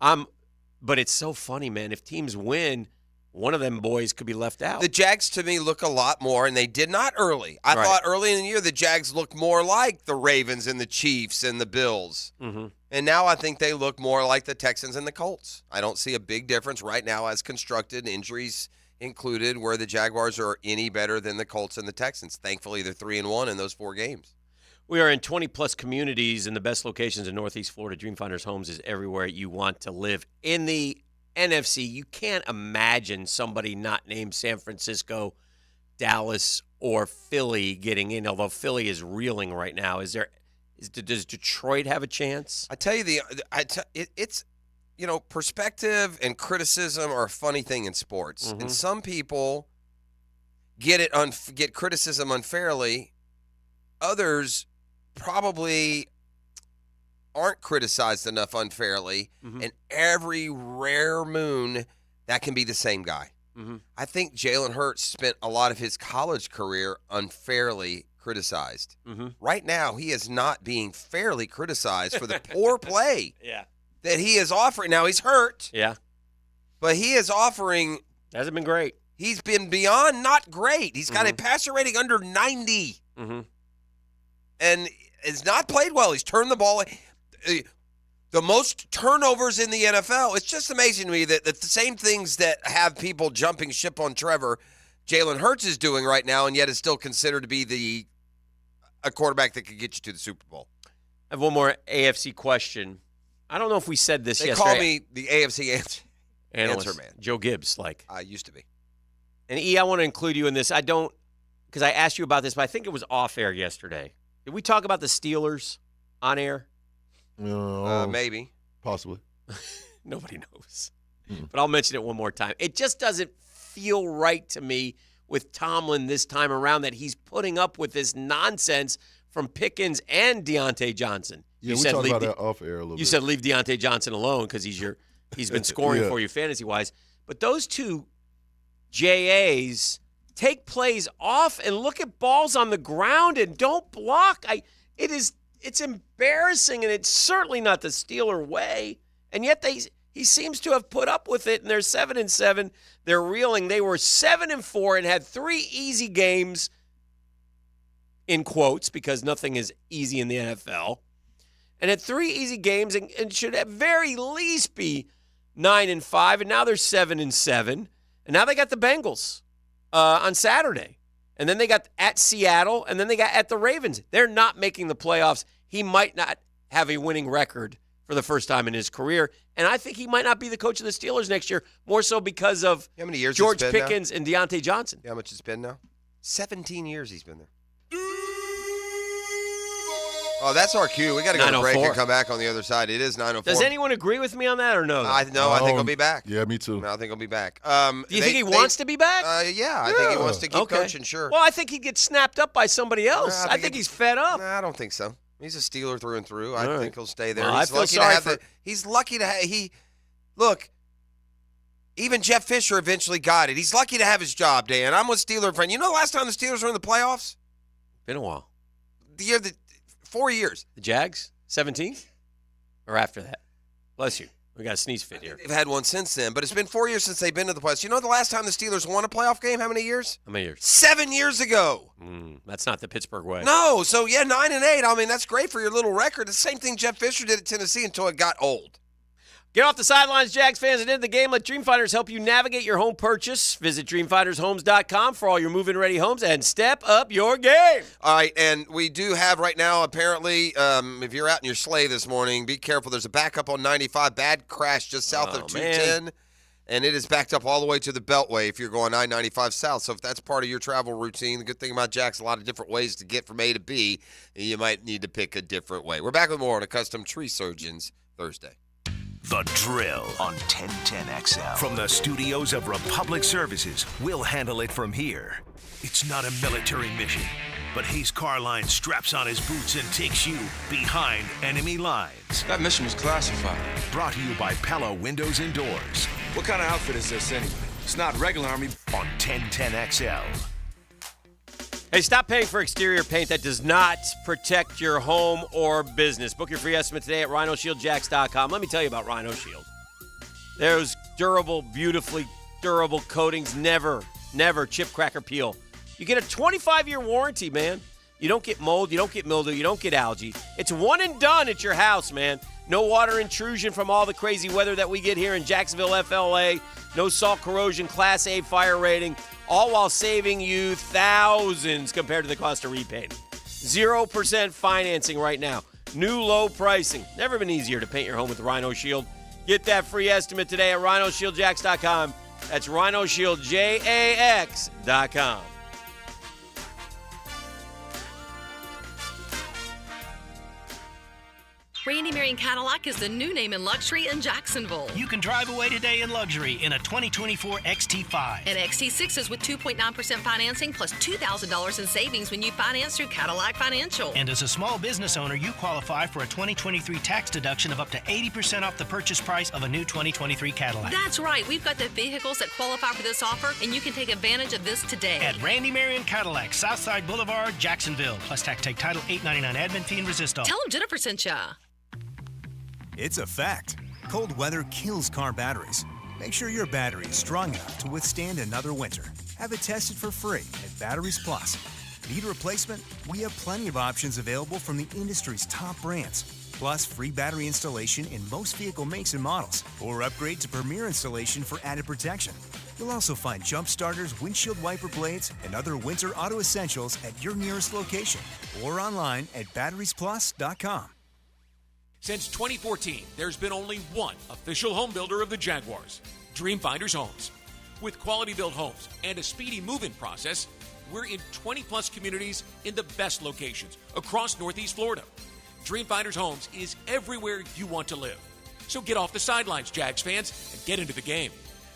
but it's so funny, man. If teams win, one of them boys could be left out. The Jags, to me, look a lot more, and they did not early. I thought early in the year the Jags looked more like the Ravens and the Chiefs and the Bills. Mm-hmm. And now I think they look more like the Texans and the Colts. I don't see a big difference right now as constructed. Injuries included where the Jaguars are any better than the Colts and the Texans. Thankfully, they're 3-1 in those 4 games. We are in 20-plus communities in the best locations in Northeast Florida. Dreamfinders Homes is everywhere you want to live. In the NFC, you can't imagine somebody not named San Francisco, Dallas, or Philly getting in, although Philly is reeling right now. Does Detroit have a chance? I tell you, it's perspective and criticism are a funny thing in sports. Mm-hmm. And some people get criticism unfairly. Others probably aren't criticized enough unfairly, and every rare moon, that can be the same guy. Mm-hmm. I think Jalen Hurts spent a lot of his college career unfairly criticized. Mm-hmm. Right now, he is not being fairly criticized for the poor play Yeah. that he is offering. Now, he's hurt, Yeah. but he is offering. Hasn't been great. He's been beyond not great. He's got a passer rating under 90. Mm-hmm. And has not played well. He's turned the ball. The most turnovers in the NFL. It's just amazing to me that the same things that have people jumping ship on Trevor, Jalen Hurts is doing right now, and yet is still considered to be a quarterback that could get you to the Super Bowl. I have one more AFC question. I don't know if we said this They yesterday. call me the AFC Analyst, answer man. Joe Gibbs, like. I used to be. And E, I want to include you in this. I don't, because I asked you about this, but I think it was off air yesterday. Did we talk about the Steelers on air? Maybe. Possibly. Nobody knows. But I'll mention it one more time. It just doesn't feel right to me with Tomlin this time around that he's putting up with this nonsense from Pickens and Deontay Johnson. Yeah, we talked about that off air a little bit. You said leave Deontay Johnson alone because he's been scoring Yeah. for you fantasy-wise. But those two JAs take plays off and look at balls on the ground and don't block. It's embarrassing, and it's certainly not the Steeler way. And yet he seems to have put up with it, and they're 7-7. They're reeling. They were 7-4 and had 3 easy games, in quotes, because nothing is easy in the NFL. And had 3 easy games and should at very least be 9-5, and now they're 7-7. And now they got the Bengals on Saturday. And then they got at Seattle, and then they got at the Ravens. They're not making the playoffs. He might not have a winning record for the first time in his career. And I think he might not be the coach of the Steelers next year, more so because of How many years George it's been Pickens and Deontay Johnson. How much it's been now? 17 years he's been there. Oh, that's our cue. We got to go to break 9:04. and come back on the other side. It is 9:04. Does anyone agree with me on that or no? I think he'll be back. Yeah, me too. No, I think he'll be back. Do you think he wants to be back? Yeah, I think he wants to keep Okay. coaching, sure. Well, I think he'd get snapped up by somebody else. I think he's fed up. I don't think so. He's a Steeler through and through. I All right. think he'll stay there. Well, He's I feel lucky sorry to have for- He's lucky to have look. Even Jeff Fisher eventually got it. He's lucky to have his job, Dan. I'm a Steeler fan. You know the last time the Steelers were in the playoffs? Been a while. 4 years. The Jags, 17? Or after that? Bless you. We got a sneeze fit here. They've had one since then, but it's been 4 years since they've been to the playoffs. You know the last time the Steelers won a playoff game? How many years? How many years? 7 years ago. That's not the Pittsburgh way. No, so yeah, 9-8. I mean, that's great for your little record. It's the same thing Jeff Fisher did at Tennessee until it got old. Get off the sidelines, Jags fans, and into the game. Let Dreamfinders help you navigate your home purchase. Visit DreamfindersHomes.com for all your move-in-ready homes and step up your game. All right, and we do have right now, apparently, if you're out in your sleigh this morning, be careful. There's a backup on 95, bad crash just south of 210, and it is backed up all the way to the Beltway if you're going I-95 south. So if that's part of your travel routine, the good thing about Jack's, a lot of different ways to get from A to B, you might need to pick a different way. We're back with more on a Custom Tree Surgeons Thursday. The Drill on 1010XL. From the studios of Republic Services, we'll handle it from here. It's not a military mission, but Hayes Carline straps on his boots and takes you behind enemy lines. That mission was classified. Brought to you by Pella Windows and Doors. What kind of outfit is this anyway? It's not regular Army. On 1010XL. Hey, stop paying for exterior paint that does not protect your home or business. Book your free estimate today at RhinoShieldJax.com. Let me tell you about Rhino Shield. Those durable, beautifully durable coatings never chip, crack, or peel. You get a 25-year warranty, man. You don't get mold, you don't get mildew, you don't get algae. It's one and done at your house, man. No water intrusion from all the crazy weather that we get here in Jacksonville, FLA. No salt corrosion, Class A fire rating, all while saving you thousands compared to the cost of repaint. 0% financing right now. New low pricing. Never been easier to paint your home with Rhino Shield. Get that free estimate today at rhinoshieldjax.com. That's rhinoshieldjax.com. Randy Marion Cadillac is the new name in luxury in Jacksonville. You can drive away today in luxury in a 2024 XT5. And XT6s with 2.9% financing plus $2,000 in savings when you finance through Cadillac Financial. And as a small business owner, you qualify for a 2023 tax deduction of up to 80% off the purchase price of a new 2023 Cadillac. That's right. We've got the vehicles that qualify for this offer, and you can take advantage of this today. At Randy Marion Cadillac, Southside Boulevard, Jacksonville. Plus tax take title, $899 admin fee and resist all. Tell them Jennifer sent ya. It's a fact. Cold weather kills car batteries. Make sure your battery is strong enough to withstand another winter. Have it tested for free at Batteries Plus. Need a replacement? We have plenty of options available from the industry's top brands. Plus, free battery installation in most vehicle makes and models. Or upgrade to Premier installation for added protection. You'll also find jump starters, windshield wiper blades, and other winter auto essentials at your nearest location. Or online at batteriesplus.com. Since 2014, there's been only one official home builder of the Jaguars, Dreamfinders Homes. With quality-built homes and a speedy move-in process, we're in 20-plus communities in the best locations across Northeast Florida. Dreamfinders Homes is everywhere you want to live. So get off the sidelines, Jags fans, and get into the game.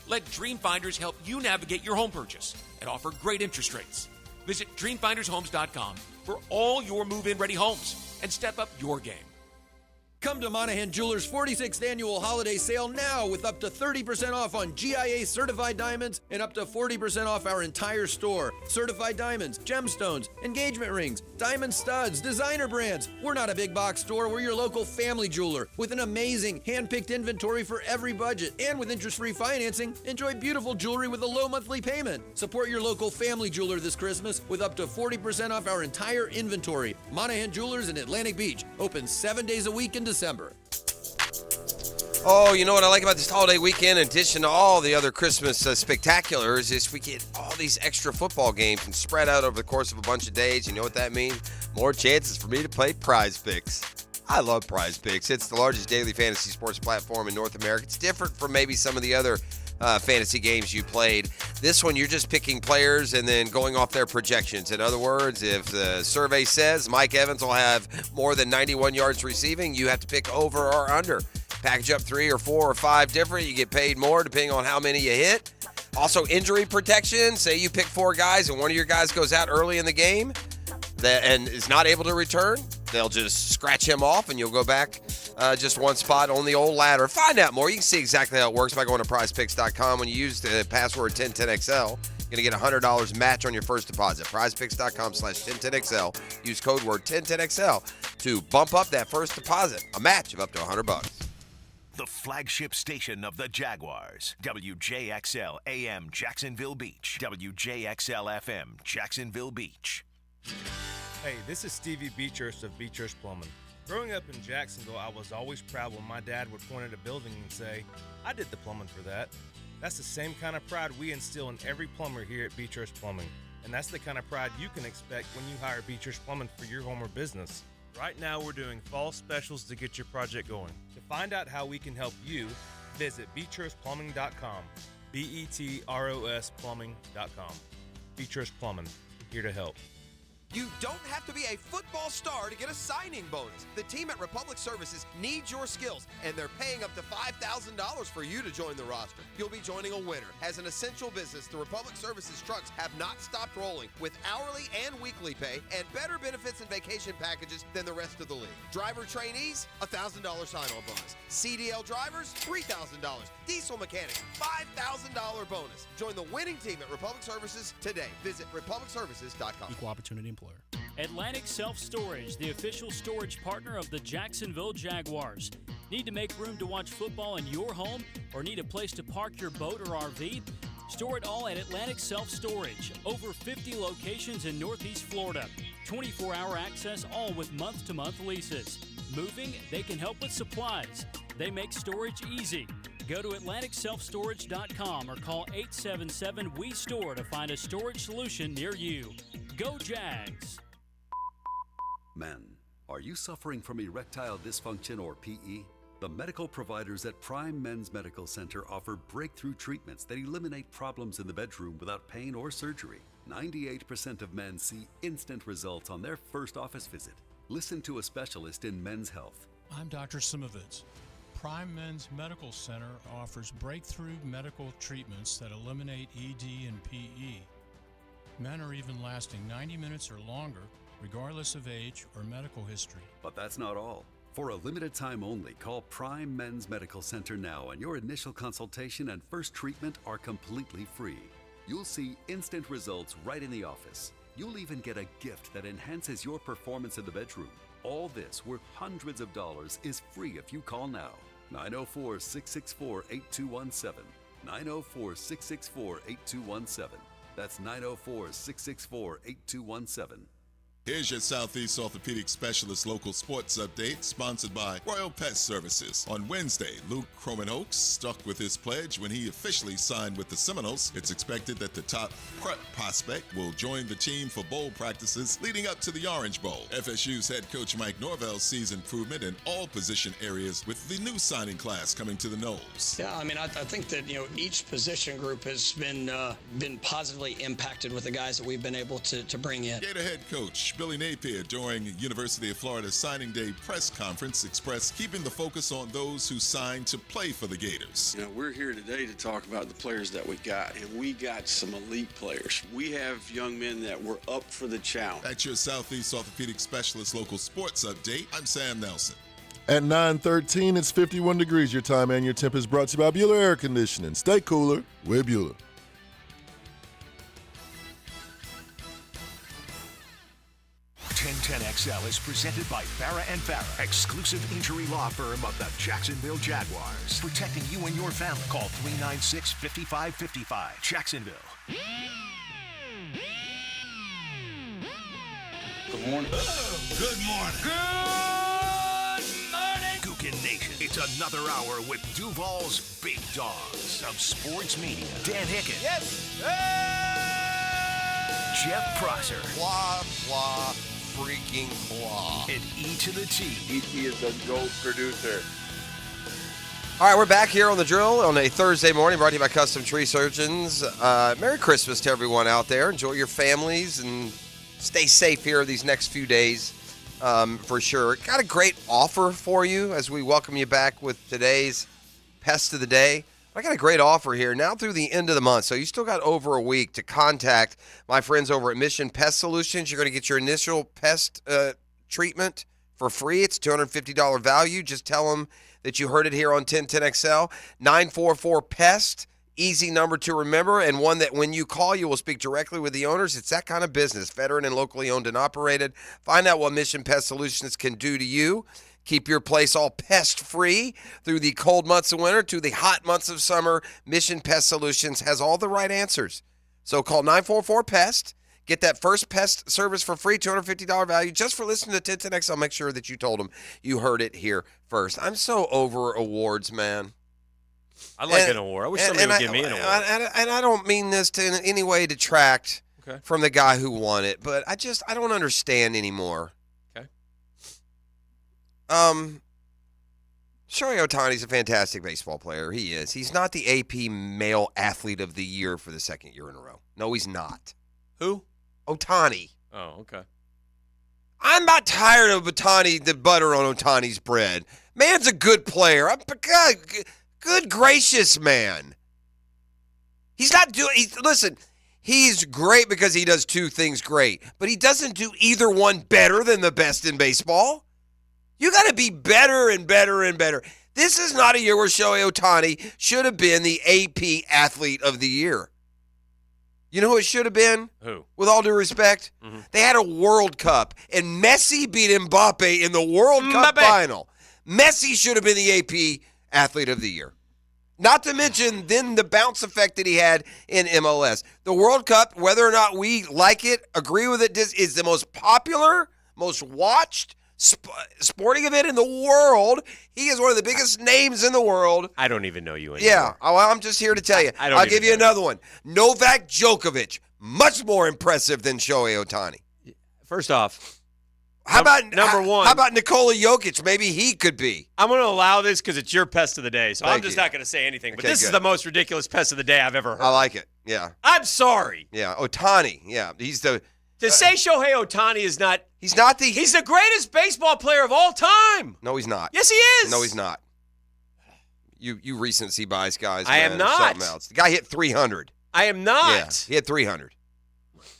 Let Dreamfinders help you navigate your home purchase and offer great interest rates. Visit DreamfindersHomes.com for all your move-in ready homes and step up your game. Come to Monahan Jewelers' 46th annual holiday sale now with up to 30% off on GIA certified diamonds and up to 40% off our entire store. Certified diamonds, gemstones, engagement rings, diamond studs, designer brands. We're not a big box store. We're your local family jeweler with an amazing hand-picked inventory for every budget. And with interest-free financing, enjoy beautiful jewelry with a low monthly payment. Support your local family jeweler this Christmas with up to 40% off our entire inventory. Monahan Jewelers in Atlantic Beach. Open 7 days a week in December. Oh, you know what I like about this holiday weekend, in addition to all the other Christmas spectaculars, is we get all these extra football games and spread out over the course of a bunch of days. You know what that means? More chances for me to play Prize Picks. I love Prize Picks. It's the largest daily fantasy sports platform in North America. It's different from maybe some of the other fantasy games you played. This one, you're just picking players and then going off their projections. In other words, if the survey says Mike Evans will have more than 91 yards receiving, you have to pick over or under. Package up 3 or 4 or 5 different. You get paid more depending on how many you hit. Also, injury protection. Say you pick 4 guys and one of your guys goes out early in the game and is not able to return. They'll just scratch him off and you'll go back just one spot on the old ladder. Find out more. You can see exactly how it works by going to prizepicks.com. When you use the password 1010XL, you're going to get a $100 match on your first deposit. prizepicks.com/1010XL. Use code word 1010XL to bump up that first deposit. A match of up to $100. The flagship station of the Jaguars. WJXL AM Jacksonville Beach. WJXL FM Jacksonville Beach. Hey, this is Stevie Beechurst of Beechurst Plumbing. Growing up in Jacksonville, I was always proud when my dad would point at a building and say, I did the plumbing for that. That's the same kind of pride we instill in every plumber here at Beechurst Plumbing. And that's the kind of pride you can expect when you hire Beechurst Plumbing for your home or business. Right now, we're doing fall specials to get your project going. To find out how we can help you, visit beechurstplumbing.com. BETROS plumbing.com. Beechurst Plumbing, here to help. You don't have to be a football star to get a signing bonus. The team at Republic Services needs your skills, and they're paying up to $5,000 for you to join the roster. You'll be joining a winner. As an essential business, the Republic Services trucks have not stopped rolling with hourly and weekly pay and better benefits and vacation packages than the rest of the league. Driver trainees, $1,000 sign-on bonus. CDL drivers, $3,000. Diesel mechanics, $5,000 bonus. Join the winning team at Republic Services today. Visit republicservices.com. Equal opportunity employer. Atlantic Self Storage, the official storage partner of the Jacksonville Jaguars. Need to make room to watch football in your home or need a place to park your boat or RV? Store it all at Atlantic Self Storage. Over 50 locations in Northeast Florida. 24-hour access, all with month-to-month leases. Moving? They can help with supplies. They make storage easy. Go to AtlanticSelfStorage.com or call 877-WE-STORE to find a storage solution near you. Go Jags! Men, are you suffering from erectile dysfunction or PE? The medical providers at Prime Men's Medical Center offer breakthrough treatments that eliminate problems in the bedroom without pain or surgery. 98% of men see instant results on their first office visit. Listen to a specialist in men's health. I'm Dr. Simovitz. Prime Men's Medical Center offers breakthrough medical treatments that eliminate ED and PE. Men are even lasting 90 minutes or longer, regardless of age or medical history. But that's not all. For a limited time only, call Prime Men's Medical Center now, and your initial consultation and first treatment are completely free. You'll see instant results right in the office. You'll even get a gift that enhances your performance in the bedroom. All this, worth hundreds of dollars, is free if you call now. 904-664-8217. 904-664-8217. That's 904-664-8217. Here's your Southeast Orthopedic Specialist local sports update, sponsored by Royal Pet Services. On Wednesday, Luke Croman-Oaks stuck with his pledge when he officially signed with the Seminoles. It's expected that the top prep prospect will join the team for bowl practices leading up to the Orange Bowl. FSU's head coach Mike Norvell sees improvement in all position areas with the new signing class coming to the Noles. Yeah, I mean, I think that, each position group has been positively impacted with the guys that we've been able to bring in. Gator head coach Billy Napier, during University of Florida Signing Day press conference, expressed keeping the focus on those who signed to play for the Gators. We're here today to talk about the players that we got, and we got some elite players. We have young men that were up for the challenge. That's your Southeast Orthopedic Specialist local sports update. I'm Sam Nelson. At 9:13, it's 51 degrees. Your time and your temp is brought to you by Bueller Air Conditioning. Stay cooler with Bueller. 1010XL is presented by Farah & Farah, exclusive injury law firm of the Jacksonville Jaguars. Protecting you and your family. Call 396-5555. Jacksonville. Good morning. Good morning. Gookin Nation. It's another hour with Duval's Big Dogs of Sports Media. Dan Hicken. Yes. Jeff Prosser. Blah, blah, freaking blah. And E to the T. E.T. is the GOAT producer. All right, we're back here on The Drill on a Thursday morning, brought to you by Custom Tree Surgeons. Merry Christmas to everyone out there. Enjoy your families and stay safe here these next few days, for sure. Got a great offer for you as we welcome you back with today's Pest of the Day. I got a great offer here now through the end of the month, so you still got over a week to contact my friends over at Mission Pest Solutions. You're going to get your initial pest treatment for free. It's $250 value. Just tell them that you heard it here on 1010XL. 944-PEST, easy number to remember, and one that when you call, you will speak directly with the owners. It's that kind of business, veteran and locally owned and operated. Find out what Mission Pest Solutions can do to you. Keep your place all pest-free through the cold months of winter to the hot months of summer. Mission Pest Solutions has all the right answers. So call 944-PEST. Get that first pest service for free, $250 value, just for listening to 1010X. I'll make sure that you told them you heard it here first. I'm so over awards, man. I like an award. I wish somebody would give me an award. And I don't mean this to in any way detract from the guy who won it, but I don't understand anymore. Shohei Ohtani's a fantastic baseball player. He is. He's not the AP Male Athlete of the Year for the second year in a row. No, he's not. Who? Ohtani. Oh, okay. I'm about tired of the butter on Ohtani's bread. Man's a good player. Good gracious, man. He's not doing. Listen, he's great because he does two things great, but he doesn't do either one better than the best in baseball. You got to be better and better and better. This is not a year where Shohei Ohtani should have been the AP Athlete of the Year. You know who it should have been? Who? With all due respect, they had a World Cup, and Messi beat Mbappe in the World Cup final. Messi should have been the AP Athlete of the Year. Not to mention then the bounce effect that he had in MLS. The World Cup, whether or not we like it, agree with it, is the most popular, most watched sporting event in the world. He is one of the biggest names in the world. I don't even know you anymore. Yeah, I'm just here to tell you. I'll give you another one. Novak Djokovic, much more impressive than Shohei Ohtani. First off, how about number one? How about Nikola Jokic? Maybe he could be. I'm going to allow this because it's your pest of the day, so Thank I'm just you. not going to say anything. But Okay, this is good. the most ridiculous pest of the day I've ever heard. I like it. Yeah. I'm sorry. Yeah, Ohtani. Yeah, he's the. To say Shohei Ohtani is not. He's not the. He's the greatest baseball player of all time. No, he's not. Yes, he is. No, he's not. You recency bias guys. I man, am or not. something else. The guy hit 300. I am not. Yeah, he had 300.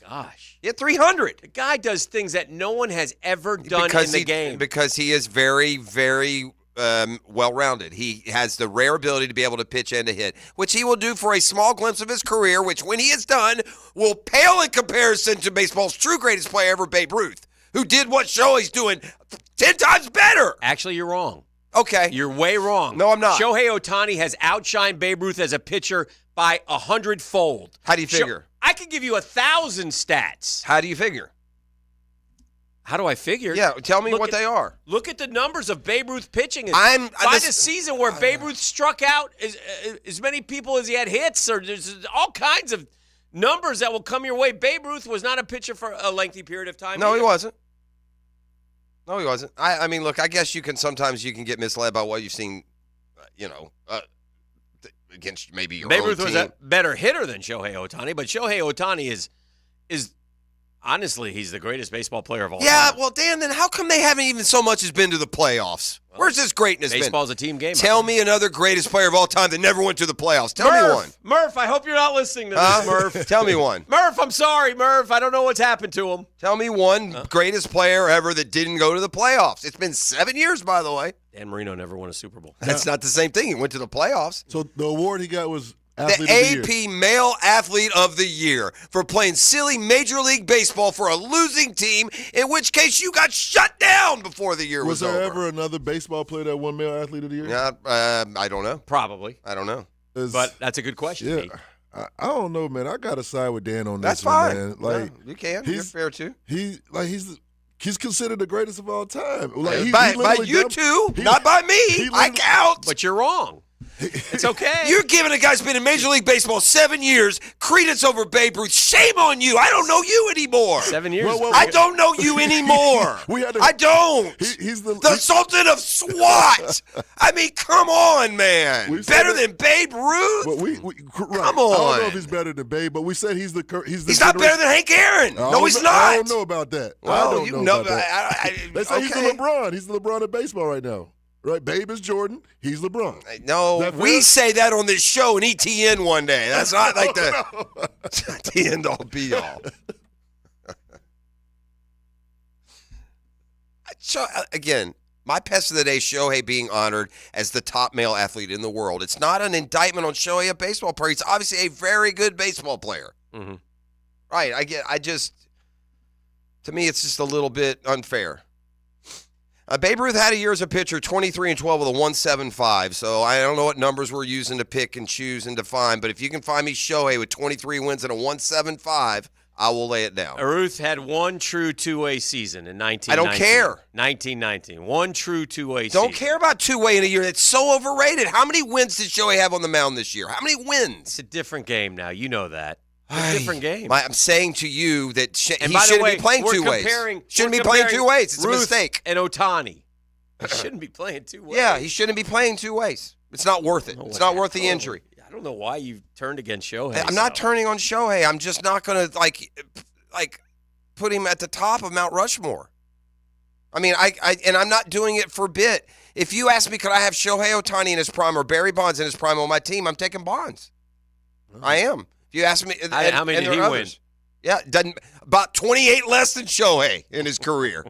Gosh. He had 300. The guy does things that no one has ever done in the game. Because he is very, very well-rounded. He has the rare ability to be able to pitch and to hit, which he will do for a small glimpse of his career, which when he is done will pale in comparison to baseball's true greatest player ever, Babe Ruth, who did what Shohei's doing 10 times better. Actually, you're wrong. Okay. You're way wrong. No, I'm not. Shohei Ohtani has outshined Babe Ruth as a pitcher by 100-fold. How do you figure? I could give you 1,000 stats. How do you figure? How do I figure? Yeah, tell me what they are. Look at the numbers of Babe Ruth pitching. Find a season where Babe Ruth struck out as many people as he had hits, or there's all kinds of numbers that will come your way. Babe Ruth was not a pitcher for a lengthy period of time. No, either. he wasn't. No, he wasn't. I mean, look, I guess you can get misled by what you've seen, against maybe your Babe own Ruth was team. a better hitter than Shohei Ohtani, but Shohei Ohtani is honestly, he's the greatest baseball player of all time. Yeah, well, Dan, then how come they haven't even so much as been to the playoffs? Where's this greatness been? Baseball's a team game. Tell me another greatest player of all time that never went to the playoffs. Tell me one. Murph, I hope you're not listening to this, Murph. Tell me one. Murph, I'm sorry, Murph. I don't know what's happened to him. Tell me one greatest player ever that didn't go to the playoffs. It's been 7 years, by the way. Dan Marino never won a Super Bowl. That's not the same thing. He went to the playoffs. So the award he got was Athlete The of the Year. AP Male Athlete of the Year for playing silly Major League Baseball for a losing team, in which case you got shut down before the year was Was there over. ever another baseball player that won Male Athlete of the Year? I don't know. Probably. I don't know. But that's a good question. Yeah. Pete. I don't know, man. I gotta side with Dan on That's this one, fine. man. Like Yeah, you can. You're fair too. He's considered the greatest of all time. Like, By you two, not by me. I count. But you're wrong. It's okay. You're giving a guy who's been in Major League Baseball 7 years credence over Babe Ruth. Shame on you. I don't know you anymore. 7 years. I don't know you anymore. I don't. He's the Sultan of SWAT. I mean, come on, man. Better than Babe Ruth? Well, right. Come I don't know on. if he's better than Babe, but we said he's the. He's not better than Hank Aaron. No, he's not. I don't know about that. Well, I don't you know about that. They say he's the okay. LeBron. He's the LeBron of baseball right now. Right? Babe is Jordan. He's LeBron. No, That we fair? say that on this show in ETN one day. That's not like the end all be all. Again, my pest of the day, Shohei being honored as the top male athlete in the world. It's not an indictment on Shohei, a baseball player. He's obviously a very good baseball player. Mm-hmm. Right. To me, it's just a little bit unfair. Babe Ruth had a year as a pitcher, 23-12 with a 1.75. So I don't know what numbers we're using to pick and choose and define, but if you can find me Shohei with 23 wins and a 1.75, I will lay it down. Ruth had one true two-way season in 1919. I don't care. 1919. One true two-way season. Don't care about two-way in a year. That's so overrated. How many wins did Shohei have on the mound this year? How many wins? It's a different game now. You know that. It's a different game. I'm saying to you that he And by the shouldn't way, be playing we're two ways. comparing- Shouldn't we're be playing comparing two ways. It's a Ruth mistake. And Ohtani. He shouldn't be playing two ways. Yeah, he shouldn't be playing two ways. It's not worth it. It's not worth the injury. I don't know why you turned against Shohei. I'm not turning on Shohei. I'm just not going to like put him at the top of Mount Rushmore. I mean, and I'm not doing it for bit. If you ask me, could I have Shohei Ohtani in his prime or Barry Bonds in his prime on my team, I'm taking Bonds. I am. If you ask me, How many did he win? Yeah, about 28 less than Shohei in his career.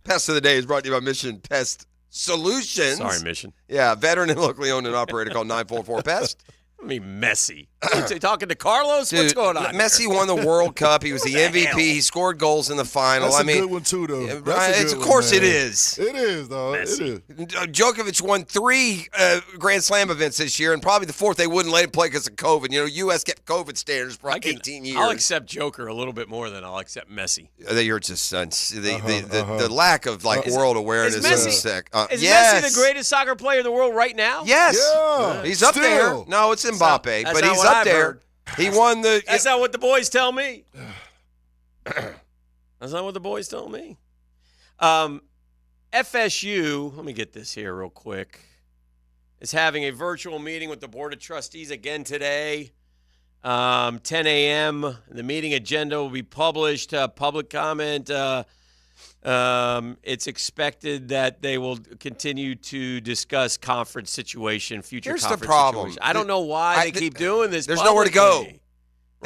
Pest of the Day is brought to you by Mission Pest Solutions. Sorry, Mission. Yeah, veteran and locally owned and operated called 944-PEST. I mean, Messi. Are you talking to Carlos? Dude, What's going on? Messi here? won the World Cup. He was the MVP. He scored goals in the final. That's I mean, a good one, too, though. of That's course man. it is. It is, dog. It is. Djokovic won 3 Grand Slam events this year, and probably the 4th they wouldn't let him play because of COVID. You know, U.S. kept COVID standards for 18 years. I'll accept Joker a little bit more than I'll accept Messi. You're just the lack of world awareness is sick. Is yes. Messi the greatest soccer player in the world right now? Yes. Yeah. He's up there. No, it's Mbappe, That's but not he's what up I've there. heard. He won the. That's not what the boys tell me. That's not what the boys tell me. FSU, let me get this here real quick, is having a virtual meeting with the Board of Trustees again today. 10 a.m. The meeting agenda will be published. Public comment. It's expected that they will continue to discuss conference situation, future Here's the conference problem. situation. I don't know why they keep doing this. There's nowhere to go.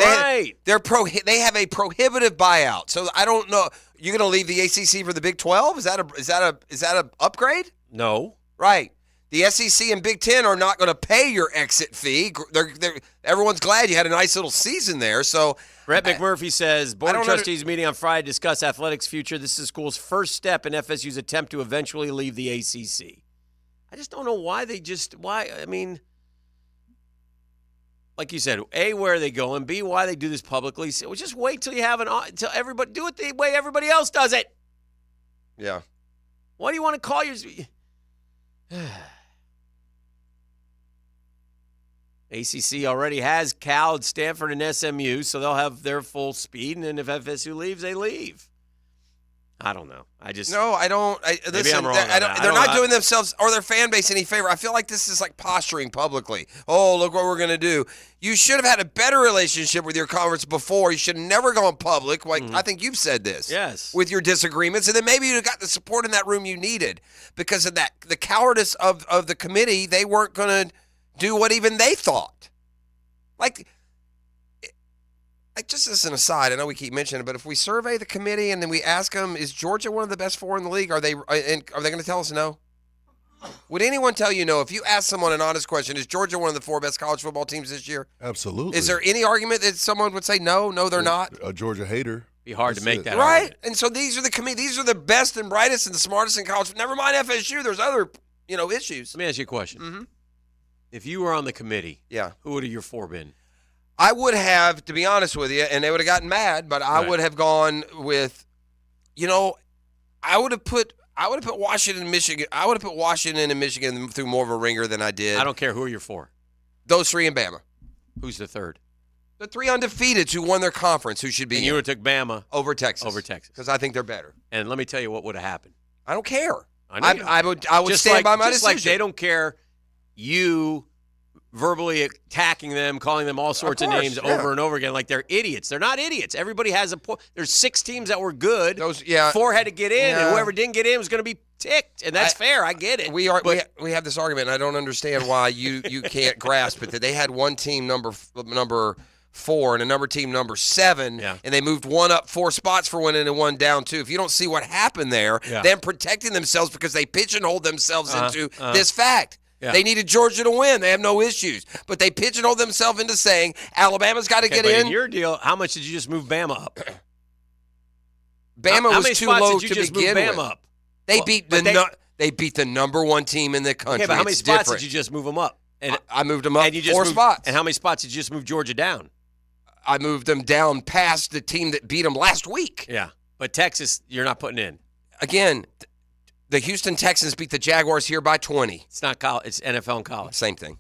publicly. Right. They have a prohibitive buyout. So I don't know. You're going to leave the ACC for the Big 12? Is that a upgrade? No. Right. The SEC and Big 10 are not going to pay your exit fee. Everyone's glad you had a nice little season there. So Brett McMurphy says, Board of don't Trustees meeting on Friday to discuss athletics future. This is the school's first step in FSU's attempt to eventually leave the ACC. I just don't know why I mean, like you said, A, where are they going? B, why they do this publicly? So just wait till you have till everybody do it the way everybody else does it. Yeah. Why do you want to call yours? ACC already has Cal, Stanford, and SMU, so they'll have their full speed. And then if FSU leaves, they leave. I don't know. No, I don't. Listen, I'm wrong. They're not doing themselves or their fan base any favor. I feel like this is like posturing publicly. Oh, look what we're going to do. You should have had a better relationship with your conference before. You should have never gone public. Like I think you've said this. Yes. With your disagreements, and then maybe you'd have got the support in that room you needed because of that. The cowardice of the committee. They weren't going to do what even they thought. Like just as an aside, I know we keep mentioning it, but if we survey the committee and then we ask them, is Georgia one of the best 4 in the league? Are they going to tell us no? Would anyone tell you no? If you ask someone an honest question, is Georgia one of the 4 best college football teams this year? Absolutely. Is there any argument that someone would say no, they're not? A Georgia hater. Be hard to make that right. argument. And so these are the committee. These are the best and brightest and the smartest in college. Never mind FSU. There's other issues. Let me ask you a question. Mm-hmm. If you were on the committee, yeah, who would have your 4 been? I would have, to be honest with you, and they would have gotten mad, but I would have gone with, I would have put Washington and Michigan. I would have put Washington and Michigan through more of a ringer than I did. I don't care who are your 4. Those 3 in Bama. Who's the 3rd? The 3 undefeateds who won their conference, who should be. And you would have took Bama over Texas. Because I think they're better. And let me tell you what would have happened. I don't care. I would stand by my just decision. Like they don't care you verbally attacking them, calling them all sorts of names over and over again like they're idiots. They're not idiots. Everybody has a point. There's 6 teams that were good. 4 had to get in, and whoever didn't get in was going to be ticked, and that's fair. I get it. We have this argument, and I don't understand why you can't grasp it. That they had one team number 4 and another team number 7, and they moved one up 4 spots for winning and one down 2. If you don't see what happened there, them protecting themselves because they pigeonholed themselves into this fact. Yeah. They needed Georgia to win. They have no issues. But they pigeonholed themselves into saying Alabama's got to get in. In your deal, how much did you just move Bama up? Bama was too low to begin Bama with. up? They beat they beat the number 1 team in the country. Okay, but how many It's spots different. did you just move them up? And I moved them up and you just 4 spots. And how many spots did you just move Georgia down? I moved them down past the team that beat them last week. Yeah, but Texas, you're not putting in. Again, the Houston Texans beat the Jaguars here by 20. It's not college. It's NFL and college. Same thing.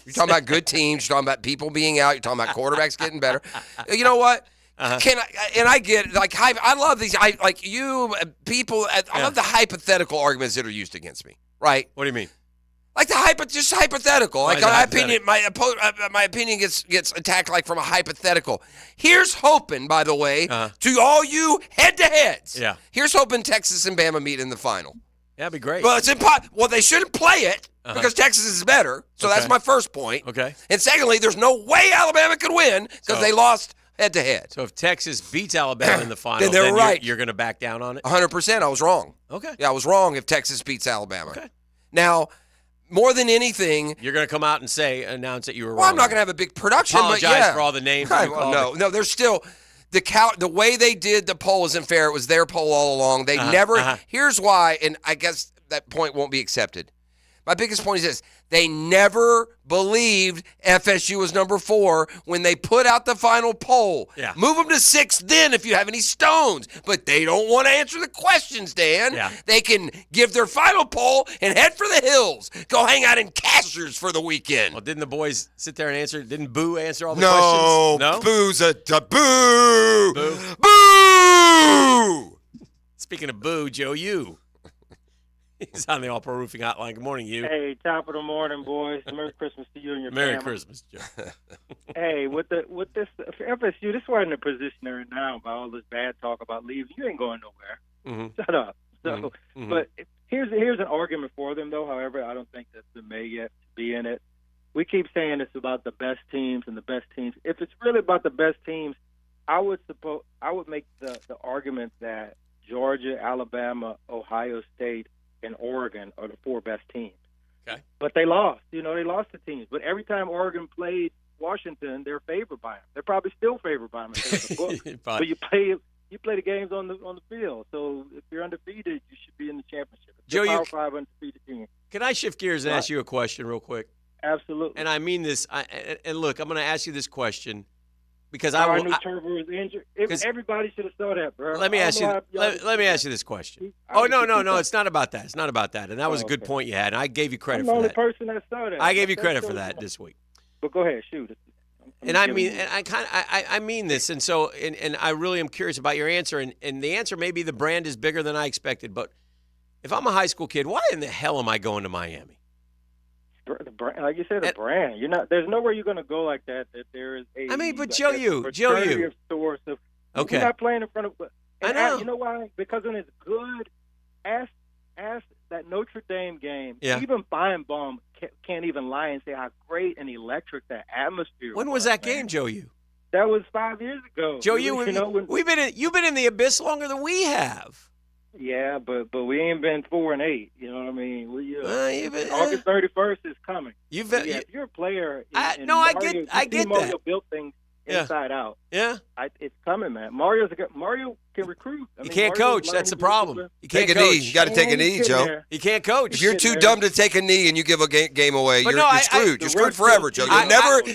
You're talking about good teams. You're talking about people being out. You're talking about quarterbacks getting better. You know what? I get it. Like I love these. I love the hypothetical arguments that are used against me. Right? What do you mean? Like just hypothetical. Like my opinion gets attacked like from a hypothetical. Here's hoping, by the way, to all you head-to-heads. Yeah. Here's hoping Texas and Bama meet in the final. That'd be great. Well, it's impossible. Well, they shouldn't play it because Texas is better. So that's my first point. Okay. And secondly, there's no way Alabama could win because they lost head-to-head. So if Texas beats Alabama in the final, then they're right. You're going to back down on it? 100%. I was wrong. Okay. Yeah, I was wrong if Texas beats Alabama. Okay. Now, more than anything, you're going to come out and announce that you were wrong. Well, I'm not going to have a big production. Apologize but yeah. for all the names. Right, well, no, there's still the way they did the poll isn't fair. It was their poll all along. They never. Here's why, and I guess that point won't be accepted. My biggest point is this. They never believed FSU was number 4 when they put out the final poll. Yeah. Move them to 6 then if you have any stones. But they don't want to answer the questions, Dan. Yeah. They can give their final poll and head for the hills. Go hang out in Casters for the weekend. Well, didn't the boys sit there and answer? Didn't Boo answer all the questions? No, Boo's a boo. Boo. Boo. Speaking of Boo, Joe Yu. He's on the All Pro Roofing Hotline. Good morning, you. Hey, top of the morning, boys. Merry Christmas to you and your Merry family. Christmas, Joe. Hey, with this for FSU, this wasn't a position they're in now about all this bad talk about leaving. You ain't going nowhere. Mm-hmm. Shut up. So, Mm-hmm. but here's an argument for them, though. However, I don't think that's been made yet to be in it. We keep saying it's about the best teams and the best teams. If it's really about the best teams, I would make the argument that Georgia, Alabama, Ohio State, and Oregon are the 4 best teams. Okay. But they lost. They lost the teams. But every time Oregon played Washington, they're favored by them. They're probably still favored by them in the book. But you play the games on the field. So if you're undefeated, you should be in the championship. Joe, Power 5 undefeated team. Can I shift gears and ask you a question real quick? Absolutely. And I mean this. And look, I'm going to ask you this question because I knew Turbo was injured. Everybody should have saw that, bro. Let me ask you. Let me ask you this question. Oh no! It's not about that. It's not about that. And that was a good point you had. And I gave you credit for that. I'm the only person that saw that. I gave you credit for that this week. But go ahead, shoot. And I mean this, and so and I really am curious about your answer. And the answer may be the brand is bigger than I expected. But if I'm a high school kid, why in the hell am I going to Miami? The brand, like you said, the brand. You're not. There's nowhere you're going to go like that. That there is a. I mean, but like Joe, you. Source of, okay. You're not playing in front of. I know. You know why? Because when it's good, ask that Notre Dame game. Yeah. Even Feinbaum can't even lie and say how great and electric that atmosphere. When was that game, Joe? You. That was 5 years ago. Joe, you've been in the abyss longer than we have. Yeah, but we ain't been 4-8. You know what I mean? August 31st is coming. If you're a player, I get Mario that. Built things inside out. Yeah, it's coming, man. Mario can recruit. You can't coach. That's the problem. You can't take a knee. You got to take a knee, Joe. You can't coach. If you're too dumb to take a knee and you give a game away, you're screwed. You're screwed forever, Joe.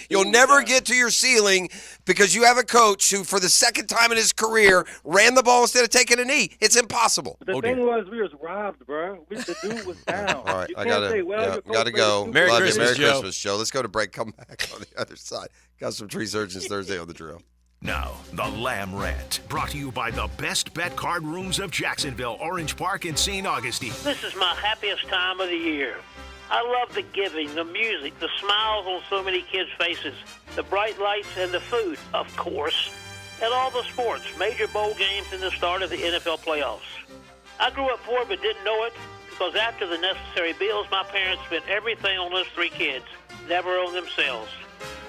You'll never get to your ceiling because you have a coach who, for the second time in his career, ran the ball instead of taking a knee. It's impossible. The thing was, we was robbed, bro. The dude was down. All right, I gotta go. Merry Christmas, Joe. Let's go to break. Come back on the other side. Got some tree surgeons Thursday on the drill. Now, the Lamb Rant, brought to you by the best bet card rooms of Jacksonville, Orange Park, and St. Augustine. This is my happiest time of the year. I love the giving, the music, the smiles on so many kids' faces, the bright lights, and the food, of course, and all the sports, major bowl games, and the start of the NFL playoffs. I grew up poor but didn't know it because after the necessary bills, my parents spent everything on those 3 kids, never on themselves.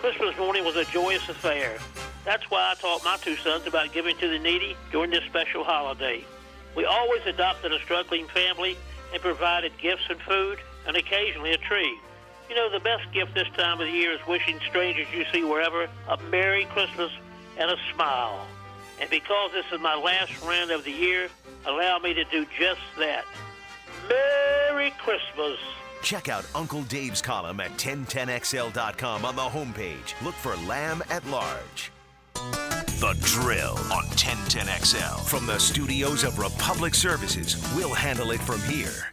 Christmas morning was a joyous affair. That's why I taught my 2 sons about giving to the needy during this special holiday. We always adopted a struggling family and provided gifts and food and occasionally a tree. You know, the best gift this time of the year is wishing strangers you see wherever a Merry Christmas and a smile. And because this is my last rant of the year, allow me to do just that. Merry Christmas. Check out Uncle Dave's column at 1010XL.com on the homepage. Look for Lamb at Large. The Drill on 1010XL. From the studios of Republic Services, we'll handle it from here.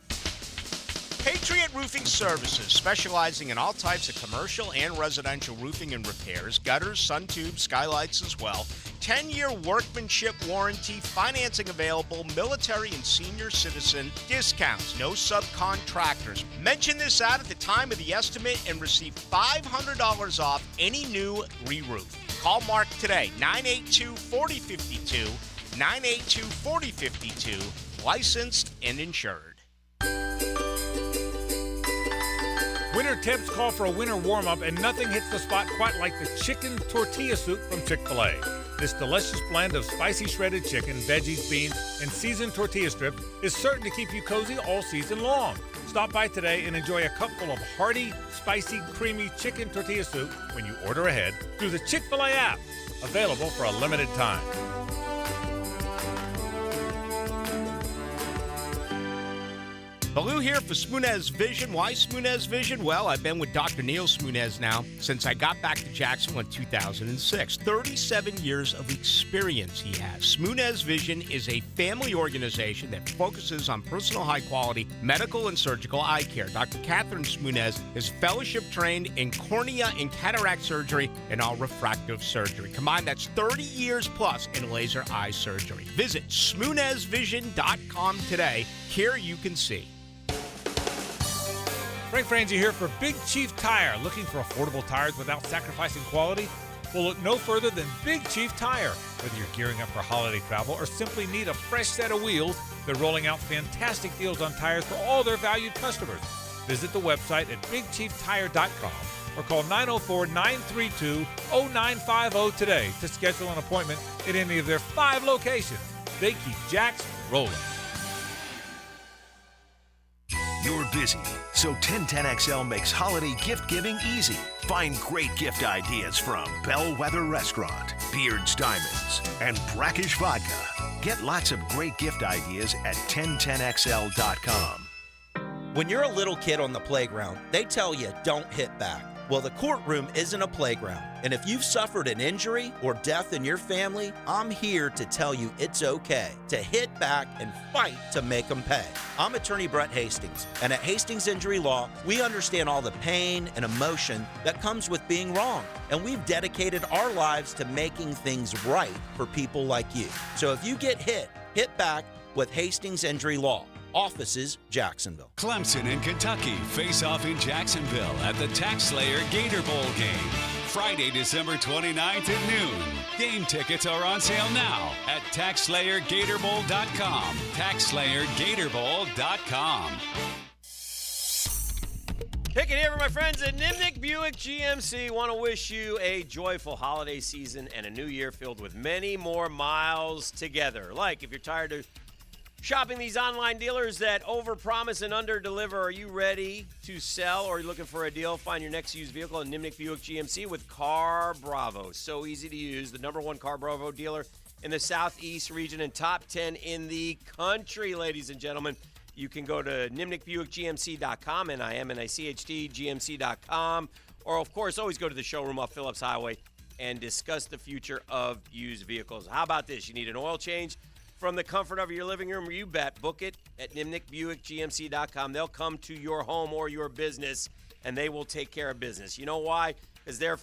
Patriot Roofing Services, specializing in all types of commercial and residential roofing and repairs, gutters, sun tubes, skylights as well. 10-year workmanship warranty, financing available, military and senior citizen discounts, no subcontractors. Mention this ad at the time of the estimate and receive $500 off any new re-roof. Call Mark today, 982-4052, 982-4052, licensed and insured. Winter temps call for a winter warm-up, and nothing hits the spot quite like the chicken tortilla soup from Chick-fil-A. This delicious blend of spicy shredded chicken, veggies, beans, and seasoned tortilla strips is certain to keep you cozy all season long. Stop by today and enjoy a cupful of hearty, spicy, creamy chicken tortilla soup when you order ahead through the Chick-fil-A app. Available for a limited time. Baloo here for Smoonez Vision. Why Smoonez Vision? Well, I've been with Dr. Neil Smoonez now since I got back to Jacksonville in 2006. 37 years of experience he has. Smoonez Vision is a family organization that focuses on personal high-quality medical and surgical eye care. Dr. Catherine Smoonez is fellowship trained in cornea and cataract surgery and all refractive surgery. Combined, that's 30 years plus in laser eye surgery. Visit SmoonezVision.com today. Here you can see. Frank Frangie here for Big Chief Tire. Looking for affordable tires without sacrificing quality? Well, look no further than Big Chief Tire. Whether you're gearing up for holiday travel or simply need a fresh set of wheels, they're rolling out fantastic deals on tires for all their valued customers. Visit the website at BigChiefTire.com or call 904-932-0950 today to schedule an appointment at any of their 5 locations. They keep Jacks rolling. You're busy, so 1010XL makes holiday gift giving easy. Find great gift ideas from Bellwether Restaurant, Beard's Diamonds, and Brackish Vodka. Get lots of great gift ideas at 1010XL.com. When you're a little kid on the playground, they tell you don't hit back. Well, the courtroom isn't a playground. And if you've suffered an injury or death in your family, I'm here to tell you it's okay to hit back and fight to make them pay. I'm attorney Brett Hastings, and at Hastings Injury Law, we understand all the pain and emotion that comes with being wrong. And we've dedicated our lives to making things right for people like you. So if you get hit back with Hastings Injury Law. Offices, Jacksonville. Clemson and Kentucky face off in Jacksonville at the TaxSlayer Gator Bowl game. Friday, December 29th at noon. Game tickets are on sale now at TaxSlayerGatorBowl.com. TaxSlayerGatorBowl.com. Kicking here for my friends at Nimnick Buick GMC. Want to wish you a joyful holiday season and a new year filled with many more miles together. Like, if you're tired of shopping these online dealers that overpromise and underdeliver, are you ready to sell or are you looking for a deal? Find your next used vehicle at Nimnick Buick GMC with Car Bravo. So easy to use. The #1 Car Bravo dealer in the Southeast region and top 10 in the country, ladies and gentlemen. You can go to NimnickBuickGMC.com, NIMNICHT, GMC.com, or, of course, always go to the showroom off Phillips Highway and discuss the future of used vehicles. How about this? You need an oil change from the comfort of your living room? You bet. Book it at NimnickBuickGMC.com. They'll come to your home or your business, and they will take care of business. You know why? Because they're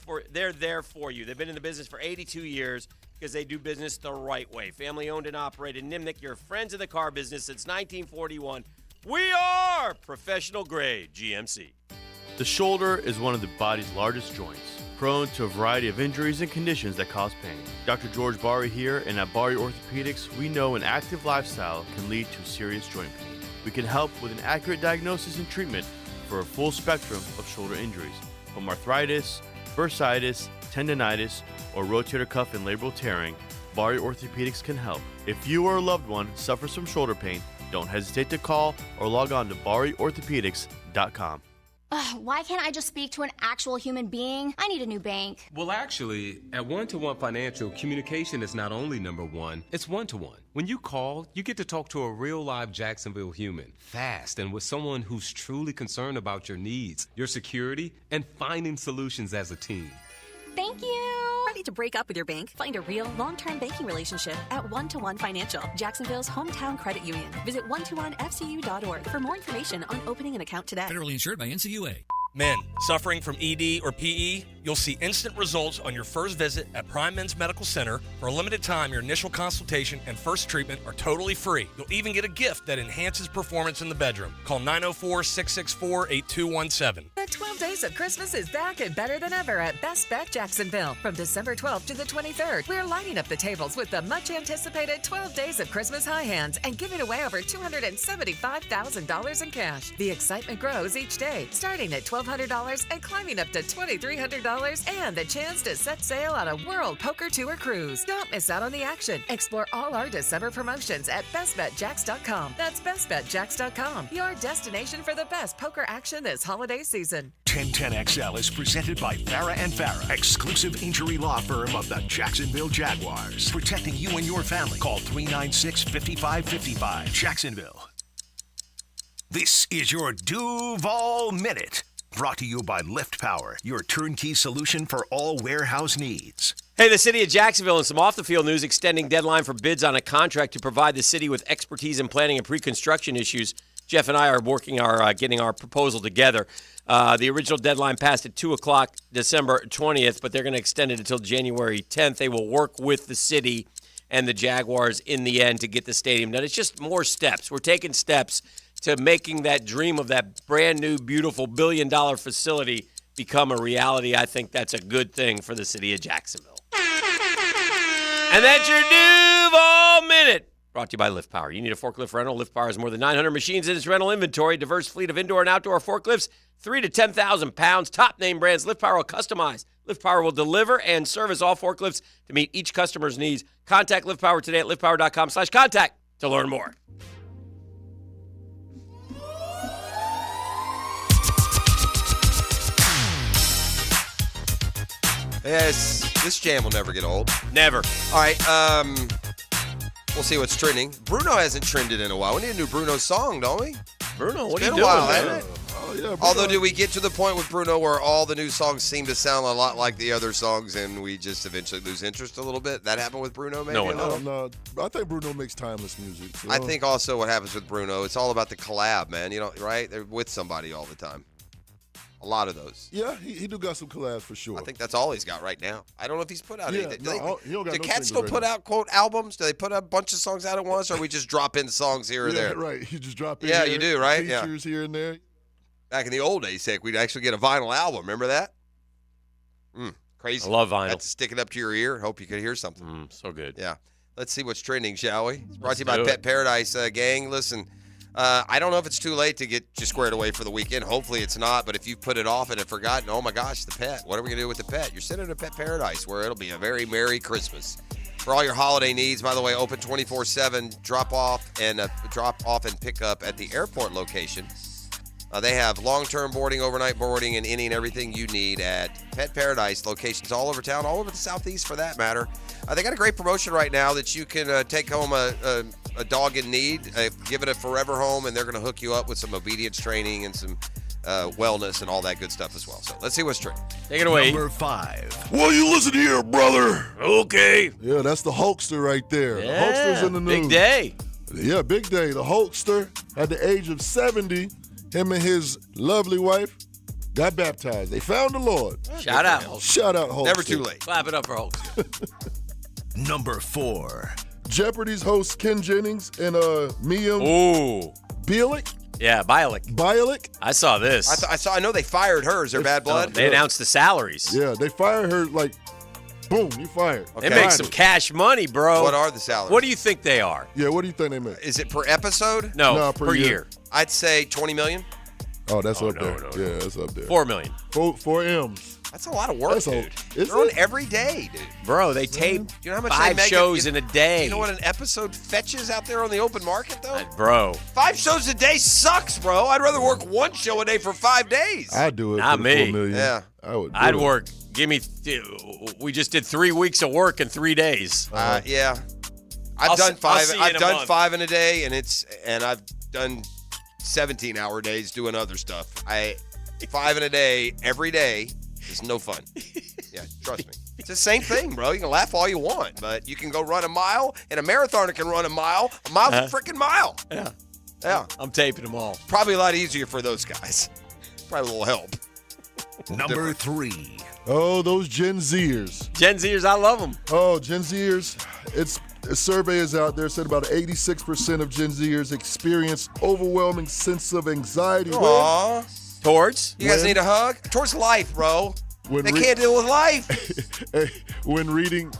there for you. They've been in the business for 82 years because they do business the right way. Family-owned and operated. Nimnick, your friends of the car business since 1941. We are professional grade GMC. The shoulder is one of the body's largest joints, prone to a variety of injuries and conditions that cause pain. Dr. George Bari here, and at Bari Orthopedics, we know an active lifestyle can lead to serious joint pain. We can help with an accurate diagnosis and treatment for a full spectrum of shoulder injuries, from arthritis, bursitis, tendonitis, or rotator cuff and labral tearing. Bari Orthopedics can help. If you or a loved one suffers from shoulder pain, don't hesitate to call or log on to BariOrthopedics.com. Why can't I just speak to an actual human being? I need a new bank. Well, actually, at One-to-One Financial, communication is not only number one, it's one-to-one. When you call, you get to talk to a real live Jacksonville human, fast, and with someone who's truly concerned about your needs, your security, and finding solutions as a team. Thank you. Ready to break up with your bank? Find a real long-term banking relationship at One-to-One Financial, Jacksonville's hometown credit union. Visit one-to-onefcu.org for more information on opening an account today. Federally insured by NCUA. Men suffering from ED or PE, you'll see instant results on your first visit at Prime Men's Medical Center. For a limited time, your initial consultation and first treatment are totally free. You'll even get a gift that enhances performance in the bedroom. Call 904-664-8217. The 12 Days of Christmas is back and better than ever at Best Bet Jacksonville. From December 12th to the 23rd, we're lighting up the tables with the much-anticipated 12 Days of Christmas High Hands and giving away over $275,000 in cash. The excitement grows each day, starting at $1,200 and climbing up to $2,300. and the chance to set sail on a World Poker Tour cruise. Don't miss out on the action. Explore all our December promotions at bestbetjacks.com. That's bestbetjacks.com, your destination for the best poker action this holiday season. 1010XL is presented by Farah and Farah, exclusive injury law firm of the Jacksonville Jaguars. Protecting you and your family. Call 396-5555. Jacksonville. This is your Duval Minute. Brought to you by Lift Power, your turnkey solution for all warehouse needs. Hey, the city of Jacksonville and some off-the-field news extending deadline for bids on a contract to provide the city with expertise in planning and pre-construction issues. Jeff and I are working getting our proposal together. The original deadline passed at 2 o'clock December 20th, but they're going to extend it until January 10th. They will work with the city and the Jaguars in the end to get the stadium done. It's just more steps. We're taking steps to making that dream of that brand new, beautiful billion-dollar facility become a reality. I think that's a good thing for the city of Jacksonville. And that's your Duval Minute. Brought to you by Lift Power. You need a forklift rental? Lift Power has more than 900 machines in its rental inventory. Diverse fleet of indoor and outdoor forklifts, 3,000 to 10,000 pounds. Top name brands. Lift Power will customize. Lift Power will deliver and service all forklifts to meet each customer's needs. Contact Lift Power today at liftpower.com/contact to learn more. Yes, this jam will never get old. Never. All right, we'll see what's trending. Bruno hasn't trended in a while. We need a new Bruno song, don't we? Bruno, what It's are you been doing, a while, man? hasn't it? Oh, yeah, Bruno. Although, did we get to the point with Bruno where all the new songs seem to sound a lot like the other songs and we just eventually lose interest a little bit? That happened with Bruno, maybe? No. I think Bruno makes timeless music. So. I think also what happens with Bruno, it's all about the collab, man. You know, right? They're with somebody all the time. A lot of those. Yeah, he do got some collabs for sure. I think that's all he's got right now. I don't know if he's put out anything. No, he don't got do no cats singles still put right out, quote, albums? Do they put out a bunch of songs out at once, or we just drop in songs here or yeah, there? right. You just drop in Yeah, here, you do, right? Yeah. Features here and there. Back in the old days, heck, we'd actually get a vinyl album. Remember that? Crazy. I love vinyl. Had to stick it up to your ear. Hope you could hear something. So good. Yeah. Let's see what's trending, shall we? It's brought Let's to you by do Pet it. Paradise, gang. Listen, I don't know if it's too late to get you squared away for the weekend. Hopefully it's not, but if you've put it off and have forgotten, oh my gosh, the pet. What are we going to do with the pet? You're sending to Pet Paradise, where it'll be a very Merry Christmas. For all your holiday needs, by the way, open 24/7, drop off and pick up at the airport location. They have long-term boarding, overnight boarding, and any and everything you need at Pet Paradise locations all over town, all over the Southeast for that matter. They got a great promotion right now that you can take home a dog in need, give it a forever home, and they're going to hook you up with some obedience training and some wellness and all that good stuff as well. So let's see what's trending. Take it away. Number 5. Well, you listen here, brother. Okay. Yeah, that's the Hulkster right there. The Hulkster's in the news. Big day. Yeah, big day. The Hulkster, at the age of 70, him and his lovely wife got baptized. They found the Lord. Shout out. Shout out, Hulkster. Never too late. Clap it up for Hulk. Number 4. Jeopardy's host Ken Jennings and Mia Bialik. Yeah, Bialik. I saw this. I know they fired her. Is there bad blood? They announced the salaries. Yeah, they fired her like, boom, you fired. They make some cash money, bro. What are the salaries? What do you think they are? Yeah, what do you think they make? Is it per episode? No, per year. I'd say $20 million. Oh, that's up there. Yeah, that's up there. $4 million. 4 M's. That's a lot of work, dude. Is They're on it? every day, dude. Bro, they tape You know how much 5 they make shows in a day. You know what an episode fetches out there on the open market, though? Bro. 5 shows a day sucks, bro. I'd rather work 1 show a day for 5 days. I'd do it Not for the me. 4 million. Yeah. I would. I'd work. We just did 3 weeks of work in 3 days. Yeah. I'll I've done see- I'll 5. see you I've in a done month. 5 in a day, and I've done 17-hour days doing other stuff. 5 in a day every day is no fun. Yeah, trust me. It's the same thing, bro. You can laugh all you want, but you can go run a mile, and a marathoner can run a mile. A mile's a freaking mile. Yeah. Yeah. I'm taping them all. Probably a lot easier for those guys. Probably a little help. Number 3. Oh, those Gen Zers. Gen Zers, I love them. Oh, Gen Zers. A survey is out there said about 86% of Gen Zers experience overwhelming sense of anxiety. Aw. Towards? You guys need a hug? Towards life, bro. When They can't deal with life. when reading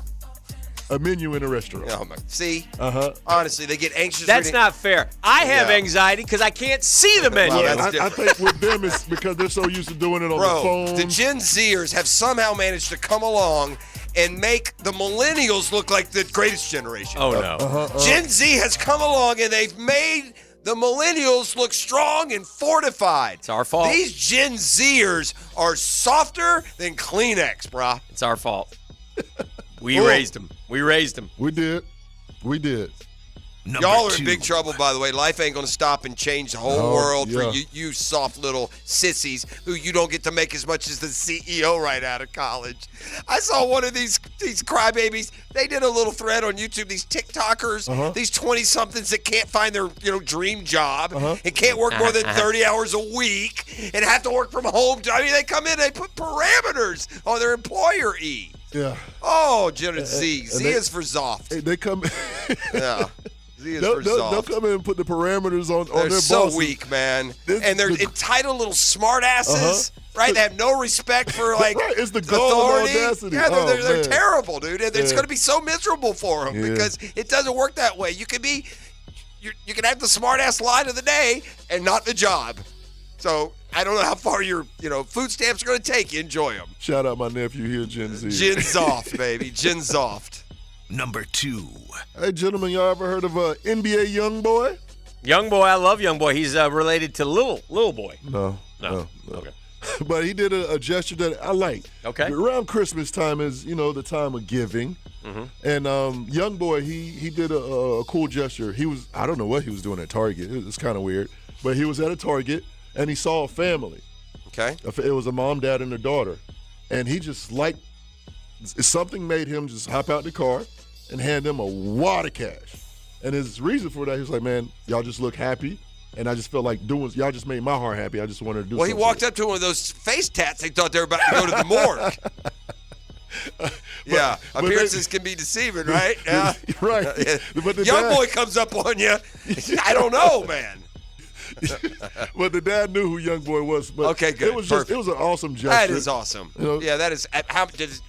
a menu in a restaurant. Oh my! See, Uh-huh. honestly, they get anxious. That's reading- not fair. I have Yeah. anxiety because I can't see the menu. Well, that's I think with them it's because they're so used to doing it on Bro, the phone. the Gen Zers have somehow managed to come along and make the millennials look like the greatest generation. Oh, no. Gen Z has come along and they've made the millennials look strong and fortified. It's our fault. These Gen Zers are softer than Kleenex, brah. It's our fault. We raised them. We raised them. We did. Y'all are in big trouble, by the way. Life ain't going to stop and change the whole Oh, world yeah. for you soft little sissies who you don't get to make as much as the CEO right out of college. I saw one of these crybabies. They did a little thread on YouTube. These TikTokers, these 20-somethings that can't find their dream job and can't work more than 30 hours a week and have to work from home. I mean, they come in and they put parameters on their employer E. Yeah. Oh, Gen Z. And Z they- is for Zoft. They come. Yeah. Z is They'll for Zoft. come in and put the parameters on They're their so bosses. weak, man. This- And they're entitled little smart asses, right? They have no respect for, like, Right, it's the gall and authority. audacity. Yeah, they're man. terrible, dude. And it's Yeah. going to be so miserable for them Yeah. because it doesn't work that way. You can be, you can have the smart ass line of the day and not the job. So I don't know how far your, food stamps are going to take you. Enjoy them. Shout out my nephew here, Gen Z. Gen Zoft, baby. Gen Zoft. Number 2. Hey, gentlemen, y'all ever heard of NBA Youngboy? Young boy, I love Young Boy. He's related to Little Boy. No. Okay. But he did a gesture that I like. Okay. Around Christmas time is, the time of giving. Mm-hmm. And Young Boy, he did a cool gesture. I don't know what he was doing at Target. It's kind of weird. But he was at a Target, and he saw a family. Okay. It was a mom, dad, and their daughter. And he just something made him just hop out the car and hand them a wad of cash. And his reason for that, he was like, man, y'all just look happy. And I just felt like y'all just made my heart happy. I just wanted to do Well, he something. walked up to one of those face tats. They thought they were about to go to the morgue. Yeah, but appearances can be deceiving, right? Yeah. Right. But the Young dad- boy comes up on you. I don't know, man. Well, the dad knew who Young Boy was. But Okay, good. It was an awesome gesture. That is awesome. You know, Yeah, that is.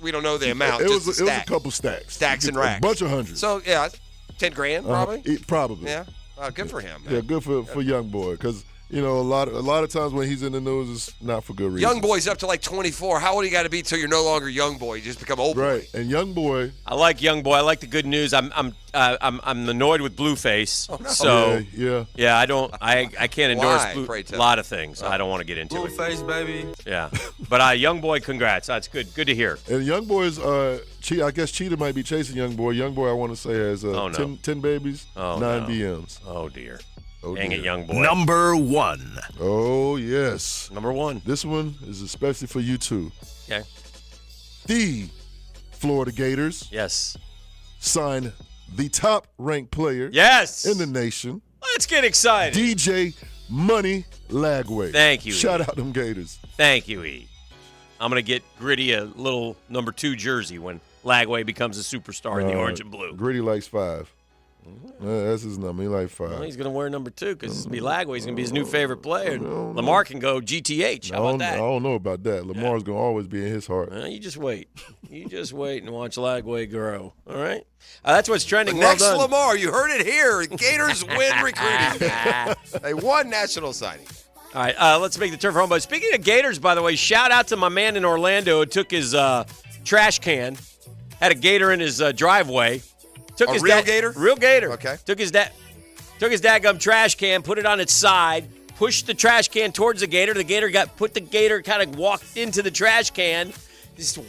We don't know the amount. It just was the a stack. couple stacks. Stacks and racks. A bunch of hundreds. So yeah, 10 grand probably. Probably. Yeah, good for him. Man. Yeah, good for Young Boy because a lot of times when he's in the news, it's not for good reason. Young boy's up to like 24. How old you got to be till you're no longer young boy? You just become old boy. Right, and Young Boy. I like Young Boy. I like the good news. I'm annoyed with Blueface. Oh, no. So yeah. I can't endorse Why, pray a tell? lot of things. I don't want to get into it. Blueface, baby. Yeah, but Young Boy, congrats. That's good. Good to hear. And Young Boy's, I guess Cheetah might be chasing Young Boy. Young Boy, I want to say, has 10 babies, 9 BMs. Oh, dear. Oh, Dang dear. it, Young Boy. Number 1. Oh, yes. Number 1. This one is especially for you, too. Okay. The Florida Gators Yes. signed the top-ranked player Yes. in the nation, Let's get excited. DJ Money Lagway. Thank you, Shout E. out them Gators. Thank you, E. I'm going to get Gritty a little number 2 jersey when Lagway becomes a superstar in the orange and blue. Gritty likes 5. That's his number. He like 5. Well, he's going to wear number 2 because it's going to be Lagway. He's going to be his new favorite player. And Lamar can go GTH. How about that? I don't know about that. Lamar's going to always be in his heart. You just wait. You just wait and watch Lagway grow. All right? That's what's trending. The Well next done. Lamar, you heard it here. Gators win recruiting. They won national signing. All right, let's make the turn for home. But speaking of Gators, by the way, shout out to my man in Orlando who took his trash can, had a gator in his driveway. Took his real gator? Real gator. Okay. Took his dadgum trash can, put it on its side, pushed the trash can towards the gator. The gator kind of walked into the trash can.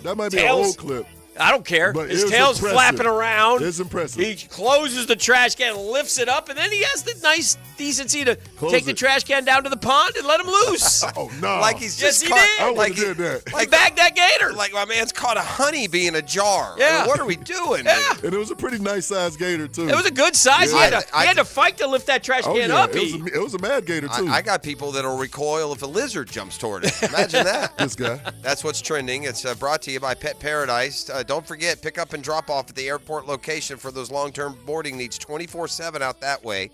That might be an old clip. I don't care. But His it was tail's impressive. flapping around. It's impressive. He closes the trash can, lifts it up, and then he has the nice decency to take the trash can down to the pond and let him loose. Oh, no. Like he's Yes, just he caught, did. I like would've did that. He bagged that gator. Like my man's caught a honeybee in a jar. Yeah. I mean, what are we doing? Yeah. dude? And it was a pretty nice-sized gator, too. It was a good size. Yeah. He had to fight to lift that trash Oh, can yeah. up. It was a mad gator, too. I got people that'll recoil if a lizard jumps toward it. Imagine that. This guy. That's what's trending. It's brought to you by Pet Paradise. Don't forget, pick up and drop off at the airport location for those long-term boarding needs 24/7 out that way.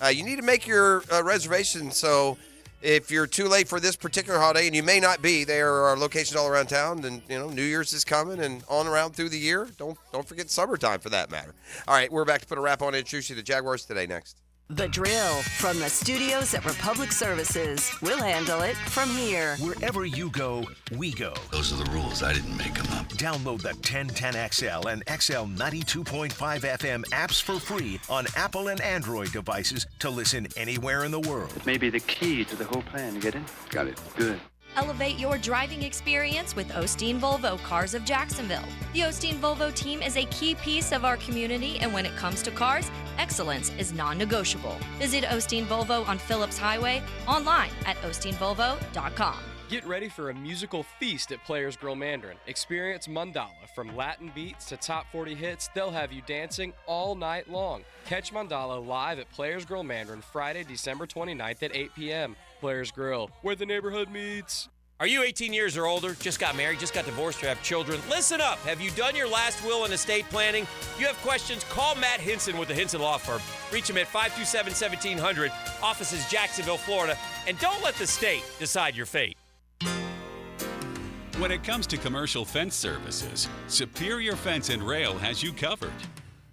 You need to make your reservation so if you're too late for this particular holiday, and you may not be, there are locations all around town, and New Year's is coming, and on around through the year. Don't forget summertime for that matter. All right, we're back to put a wrap on and introduce you to the Jaguars today next. The Drill from the studios at Republic Services. We'll handle it from here. Wherever you go, we go. Those are the rules. I didn't make them up. Download the 1010XL and XL 92.5 FM apps for free on Apple and Android devices to listen anywhere in the world. It may be the key to the whole plan. You get it? Got it. Good. Elevate your driving experience with Osteen Volvo Cars of Jacksonville. The Osteen Volvo team is a key piece of our community, and when it comes to cars, excellence is non-negotiable. Visit Osteen Volvo on Phillips Highway, online at osteenvolvo.com. Get ready for a musical feast at Players Grill Mandarin. Experience Mandala. From Latin beats to top 40 hits, they'll have you dancing all night long. Catch Mandala live at Players Grill Mandarin Friday, December 29th at 8 p.m. Players Grill, where the neighborhood meets. Are you 18 years or older, just got married, just got divorced, or have children? Listen up. Have you done your last will and estate planning? If you have questions, call Matt Hinson with the Hinson Law Firm. Reach him at 527-1700. Office is Jacksonville, Florida. And don't let the state decide your fate. When it comes to commercial fence services, Superior Fence and Rail has you covered.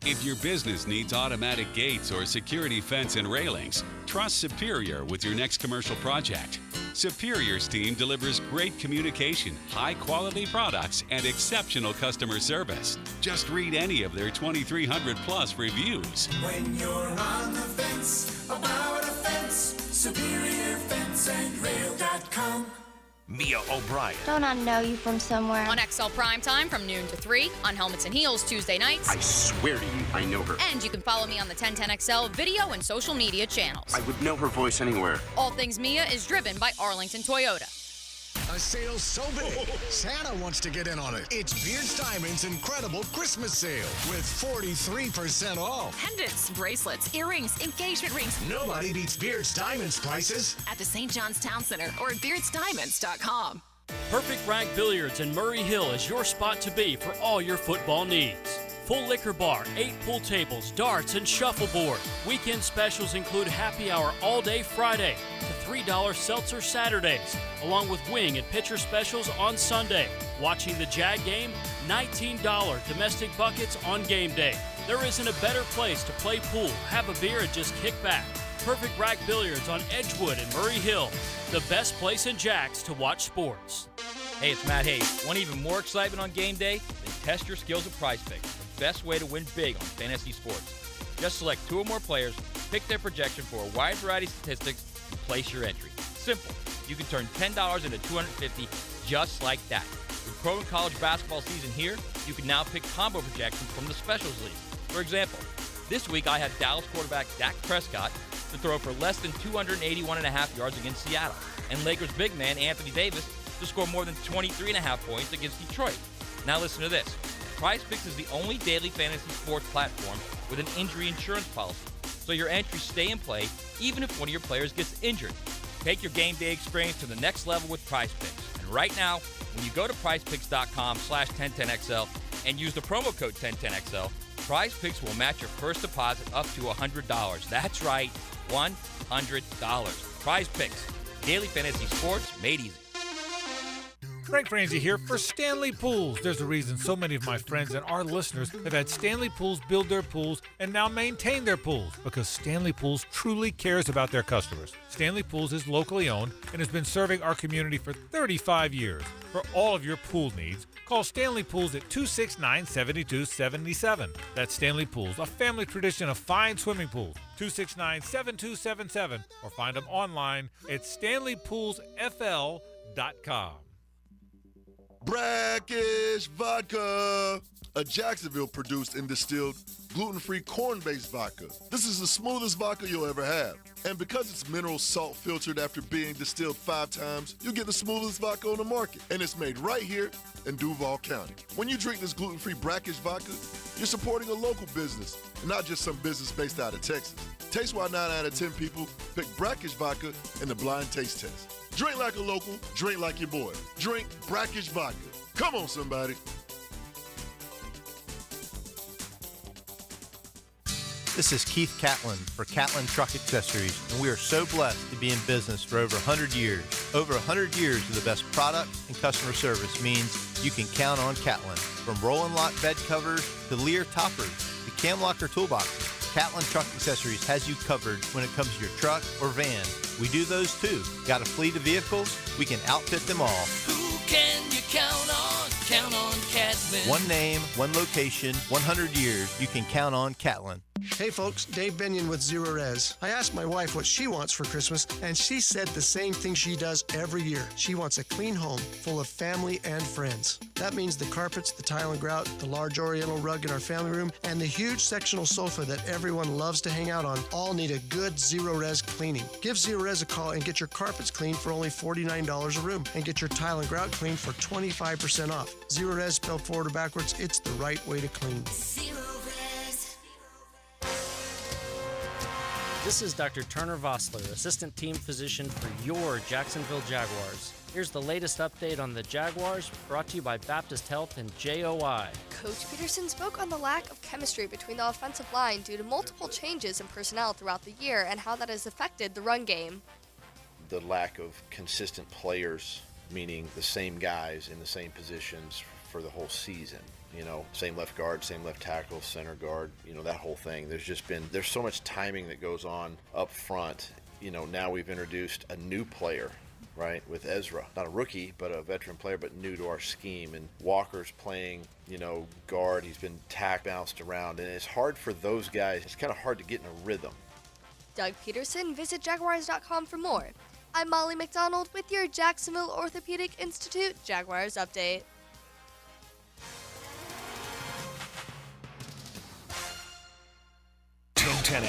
If your business needs automatic gates or security fence and railings, trust Superior with your next commercial project. Superior's team delivers great communication, high-quality products, and exceptional customer service. Just read any of their 2,300-plus reviews. When you're on the fence, about a fence, SuperiorFenceandRail.com. Mia O'Brien. Don't I know you from somewhere? On XL Primetime from noon to 3, on Helmets and Heels Tuesday nights. I swear to you, I know her. And you can follow me on the 1010XL video and social media channels. I would know her voice anywhere. All Things Mia is driven by Arlington Toyota. A sale so big, Santa wants to get in on it. It's Beard's Diamonds' incredible Christmas sale with 43% off. Pendants, bracelets, earrings, engagement rings. Nobody beats Beard's Diamonds prices. At the St. John's Town Center or at beardsdiamonds.com. Perfect Rank Billiards in Murray Hill is your spot to be for all your football needs. Full liquor bar, 8 pool tables, darts, and shuffleboard. Weekend specials include happy hour all day Friday to $3 seltzer Saturdays, along with wing and pitcher specials on Sunday. Watching the Jag game, $19 domestic buckets on game day. There isn't a better place to play pool, have a beer, and just kick back. Perfect Rack Billiards on Edgewood and Murray Hill. The best place in Jacks to watch sports. Hey, it's Matt Hayes. Want even more excitement on game day? Then test your skills at Prize Picks, the best way to win big on fantasy sports. Just select 2 or more players, pick their projection for a wide variety of statistics, and place your entry. Simple. You can turn $10 into $250 just like that. With pro and college basketball season here, you can now pick combo projections from the Specials League. For example, this week I had Dallas quarterback Dak Prescott to throw for less than 281.5 yards against Seattle, and Lakers big man Anthony Davis to score more than 23.5 points against Detroit. Now listen to this. PrizePicks is the only daily fantasy sports platform with an injury insurance policy, so your entries stay in play even if one of your players gets injured. Take your game day experience to the next level with PrizePicks. And right now, when you go to prizepicks.com/1010XL and use the promo code 1010XL, PrizePicks will match your first deposit up to $100. That's right, $100. PrizePicks, daily fantasy sports made easy. Frank Franzi here for Stanley Pools. There's a reason so many of my friends and our listeners have had Stanley Pools build their pools and now maintain their pools, because Stanley Pools truly cares about their customers. Stanley Pools is locally owned and has been serving our community for 35 years. For all of your pool needs, call Stanley Pools at 269-7277. That's Stanley Pools, a family tradition of fine swimming pools. 269-7277, or find them online at stanleypoolsfl.com. Brackish Vodka, a Jacksonville-produced and distilled gluten-free corn-based vodka. This is the smoothest vodka you'll ever have. And because it's mineral salt filtered after being distilled 5 times, you get the smoothest vodka on the market. And it's made right here in Duval County. When you drink this gluten-free Brackish Vodka, you're supporting a local business and not just some business based out of Texas. Taste why 9 out of 10 people pick Brackish Vodka in the blind taste test. Drink like a local, drink like your boy. Drink Brackish Vodka. Come on, somebody. This is Keith Catlin for Catlin Truck Accessories, and we are so blessed to be in business for over 100 years. Over 100 years of the best product and customer service means you can count on Catlin. From Roll-and Lock bed covers to Lear toppers to Cam Locker toolboxes, Catlin Truck Accessories has you covered when it comes to your truck or van. We do those too. Got a fleet of vehicles? We can outfit them all. Who can you count on? Count on Catlin. One name, one location, 100 years. You can count on Catlin. Hey folks, Dave Binion with Zero Res. I asked my wife what she wants for Christmas, and she said the same thing she does every year. She wants a clean home full of family and friends. That means the carpets, the tile and grout, the large oriental rug in our family room, and the huge sectional sofa that everyone loves to hang out on all need a good Zero Res cleaning. Give Zero Res a call and get your carpets cleaned for only $49 a room, and get your tile and grout cleaned for 25% off. Zero Res spelled forward or backwards, it's the right way to clean. This is Dr. Turner Vossler, Assistant Team Physician for your Jacksonville Jaguars. Here's the latest update on the Jaguars, brought to you by Baptist Health and JOI. Coach Peterson spoke on the lack of chemistry between the offensive line due to multiple changes in personnel throughout the year and how that has affected the run game. The lack of consistent players, meaning the same guys in the same positions for the whole season. You know, same left guard, same left tackle, center guard, you know, that whole thing. There's so much timing that goes on up front. You know, now we've introduced a new player, right, with Ezra. Not a rookie, but a veteran player, but new to our scheme. And Walker's playing, you know, guard. He's been bounced around. And it's hard for those guys. It's kind of hard to get in a rhythm. Doug Peterson, visit Jaguars.com for more. I'm Molly McDonald with your Jacksonville Orthopedic Institute Jaguars Update.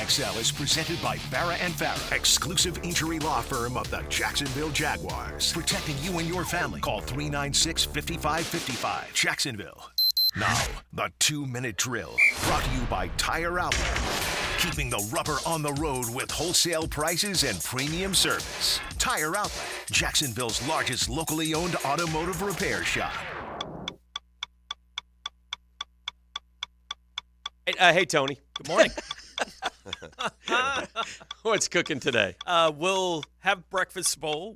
XL is presented by Farah and Farah, exclusive injury law firm of the Jacksonville Jaguars. Protecting you and your family. Call 396-5555. Jacksonville. Now, the 2-minute drill. Brought to you by Tire Outlet. Keeping the rubber on the road with wholesale prices and premium service. Tire Outlet, Jacksonville's largest locally owned automotive repair shop. Hey, Tony. Good morning. What's cooking today? We'll have breakfast bowl.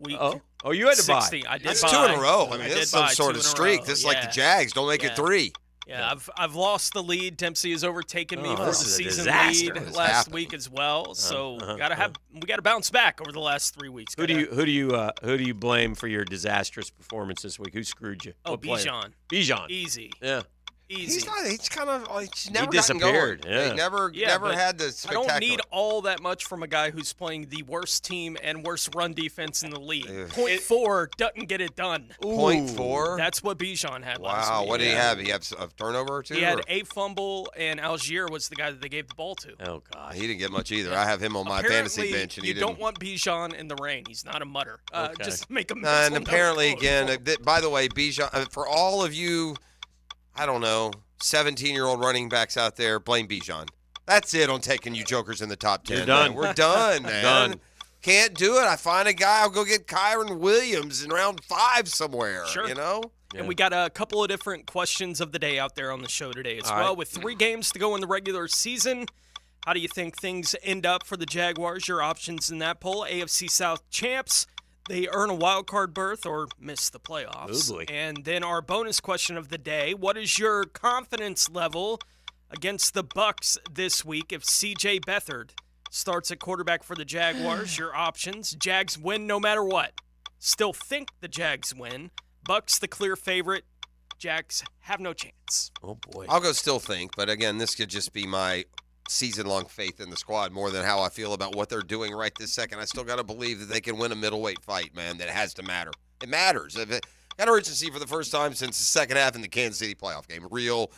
Oh, you had to 60. buy. I did That's buy. 2 in a row. I mean, I that's did some buy sort 2 of in a streak. row. This is like the Yeah. Jags. Don't make it 3. Yeah, I've lost the lead. Dempsey has overtaken me for the this is a season disaster. lead What's last happened? week as well. So Uh-huh. we got to bounce back over the last 3 weeks. Who do you blame for your disastrous performance this week? Who screwed you? Oh, What player? Bijan. Bijan. Easy. Yeah. Easy. He's kind of he's never gotten disappeared, going. yeah. He never but had the I spectacular. don't need all that much from a guy who's playing the worst team and worst run defense in the league. 0.4 doesn't get it done. 0.4? That's what Bijan had last Wow, week. what did he have? He had a turnover or two? He had or- a fumble, and Algier was the guy that they gave the ball to. Oh, God. He didn't get much either. I have him on my fantasy Apparently, bench, and you he didn't. don't want Bijan in the rain. He's not a mutter. Okay. Just make him. And apparently, again, by the way, Bijan, for all of you, I don't know, 17-year-old running backs out there, blame Bijan. That's it on taking you jokers in the top 10. You're done. Man. We're done, man. Done. Can't do it. I find a guy, I'll go get Kyron Williams in round 5 somewhere, Sure. you know? And we got a couple of different questions of the day out there on the show today as All well. right. With 3 games to go in the regular season, how do you think things end up for the Jaguars? Your options in that poll: AFC South champs, they earn a wild card berth or miss the playoffs. Oh, boy. And then our bonus question of the day: what is your confidence level against the Bucs this week if C.J. Beathard starts at quarterback for the Jaguars? Your options: Jags win no matter what. Still think the Jags win. Bucs the clear favorite. Jags have no chance. Oh, boy. I'll go still think, but again, this could just be my season-long faith in the squad more than how I feel about what they're doing right this second. I still got to believe that they can win a middleweight fight, man. That has to matter. It matters. Got urgency for the first time since the second half in the Kansas City playoff game. Real,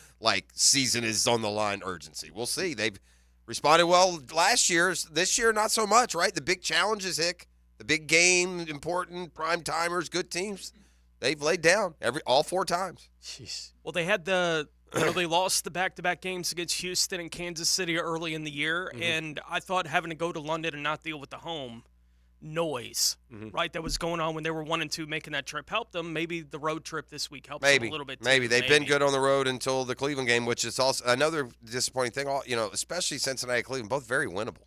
season is on the line urgency. We'll see. They've responded well last year. This year, not so much, right? The big challenges, Hick. The big game, important, prime timers, good teams. They've laid down all 4 times. Jeez. Well, they had they lost the back-to-back games against Houston and Kansas City early in the year, and I thought having to go to London and not deal with the home noise, right, that was going on when they were 1-2 making that trip helped them. Maybe the road trip this week helps them a little bit too. Maybe. They've been good on the road until the Cleveland game, which is also another disappointing thing. Especially Cincinnati, Cleveland, both very winnable.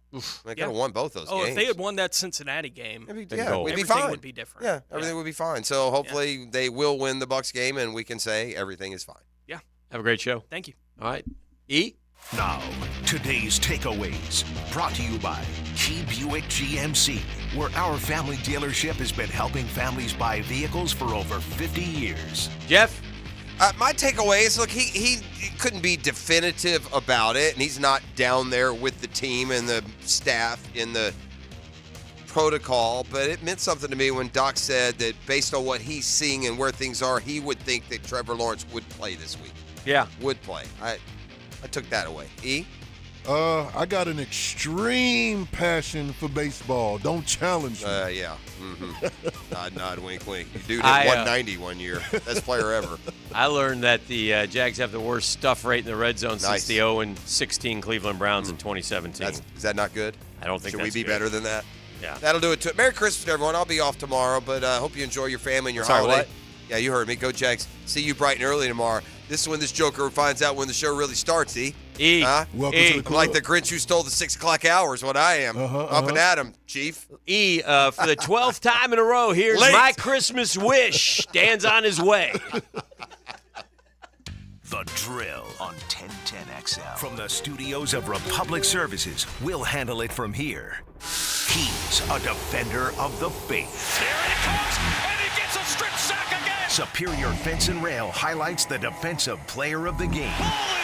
They could have won both those games. If they had won that Cincinnati game, we'd be everything fine. would be different. Yeah, everything would be fine. So hopefully they will win the Bucs game, and we can say everything is fine. Yeah. Have a great show. Thank you. All right. E? Now, today's takeaways, brought to you by Key Buick GMC, where our family dealership has been helping families buy vehicles for over 50 years. Jeff? My takeaways, look, he couldn't be definitive about it, and he's not down there with the team and the staff in the protocol, but it meant something to me when Doc said that based on what he's seeing and where things are, he would think that Trevor Lawrence would play this week. Yeah. Would play. I took that away. E? I got an extreme passion for baseball. Don't challenge me. Yeah. Nod, wink, wink. Dude hit 190 one year. Best player ever. I learned that the Jags have the worst stuff rate in the red zone since Nice. the 0-16 Cleveland Browns in 2017. Is that not good? I don't think Should we that's be good. better than that? Yeah. That'll do it to it. Merry Christmas to everyone. I'll be off tomorrow, but I hope you enjoy your family and your Sorry, holiday. what? Yeah, you heard me. Go Jags. See you bright and early tomorrow. This is when this joker finds out when the show really starts, E. E. Huh? Welcome E. to the I'm club. like the Grinch who stole the 6 o'clock hour is what I am. Up and at him, Chief. E, for the 12th time in a row, here's Late. my Christmas wish. Dan's on his way. The Drill on 1010XL. From the studios of Republic Services, we'll handle it from here. He's a defender of the faith. Here he comes, and he gets a strip sack again. Superior Fence and Rail highlights the defensive player of the game. Ball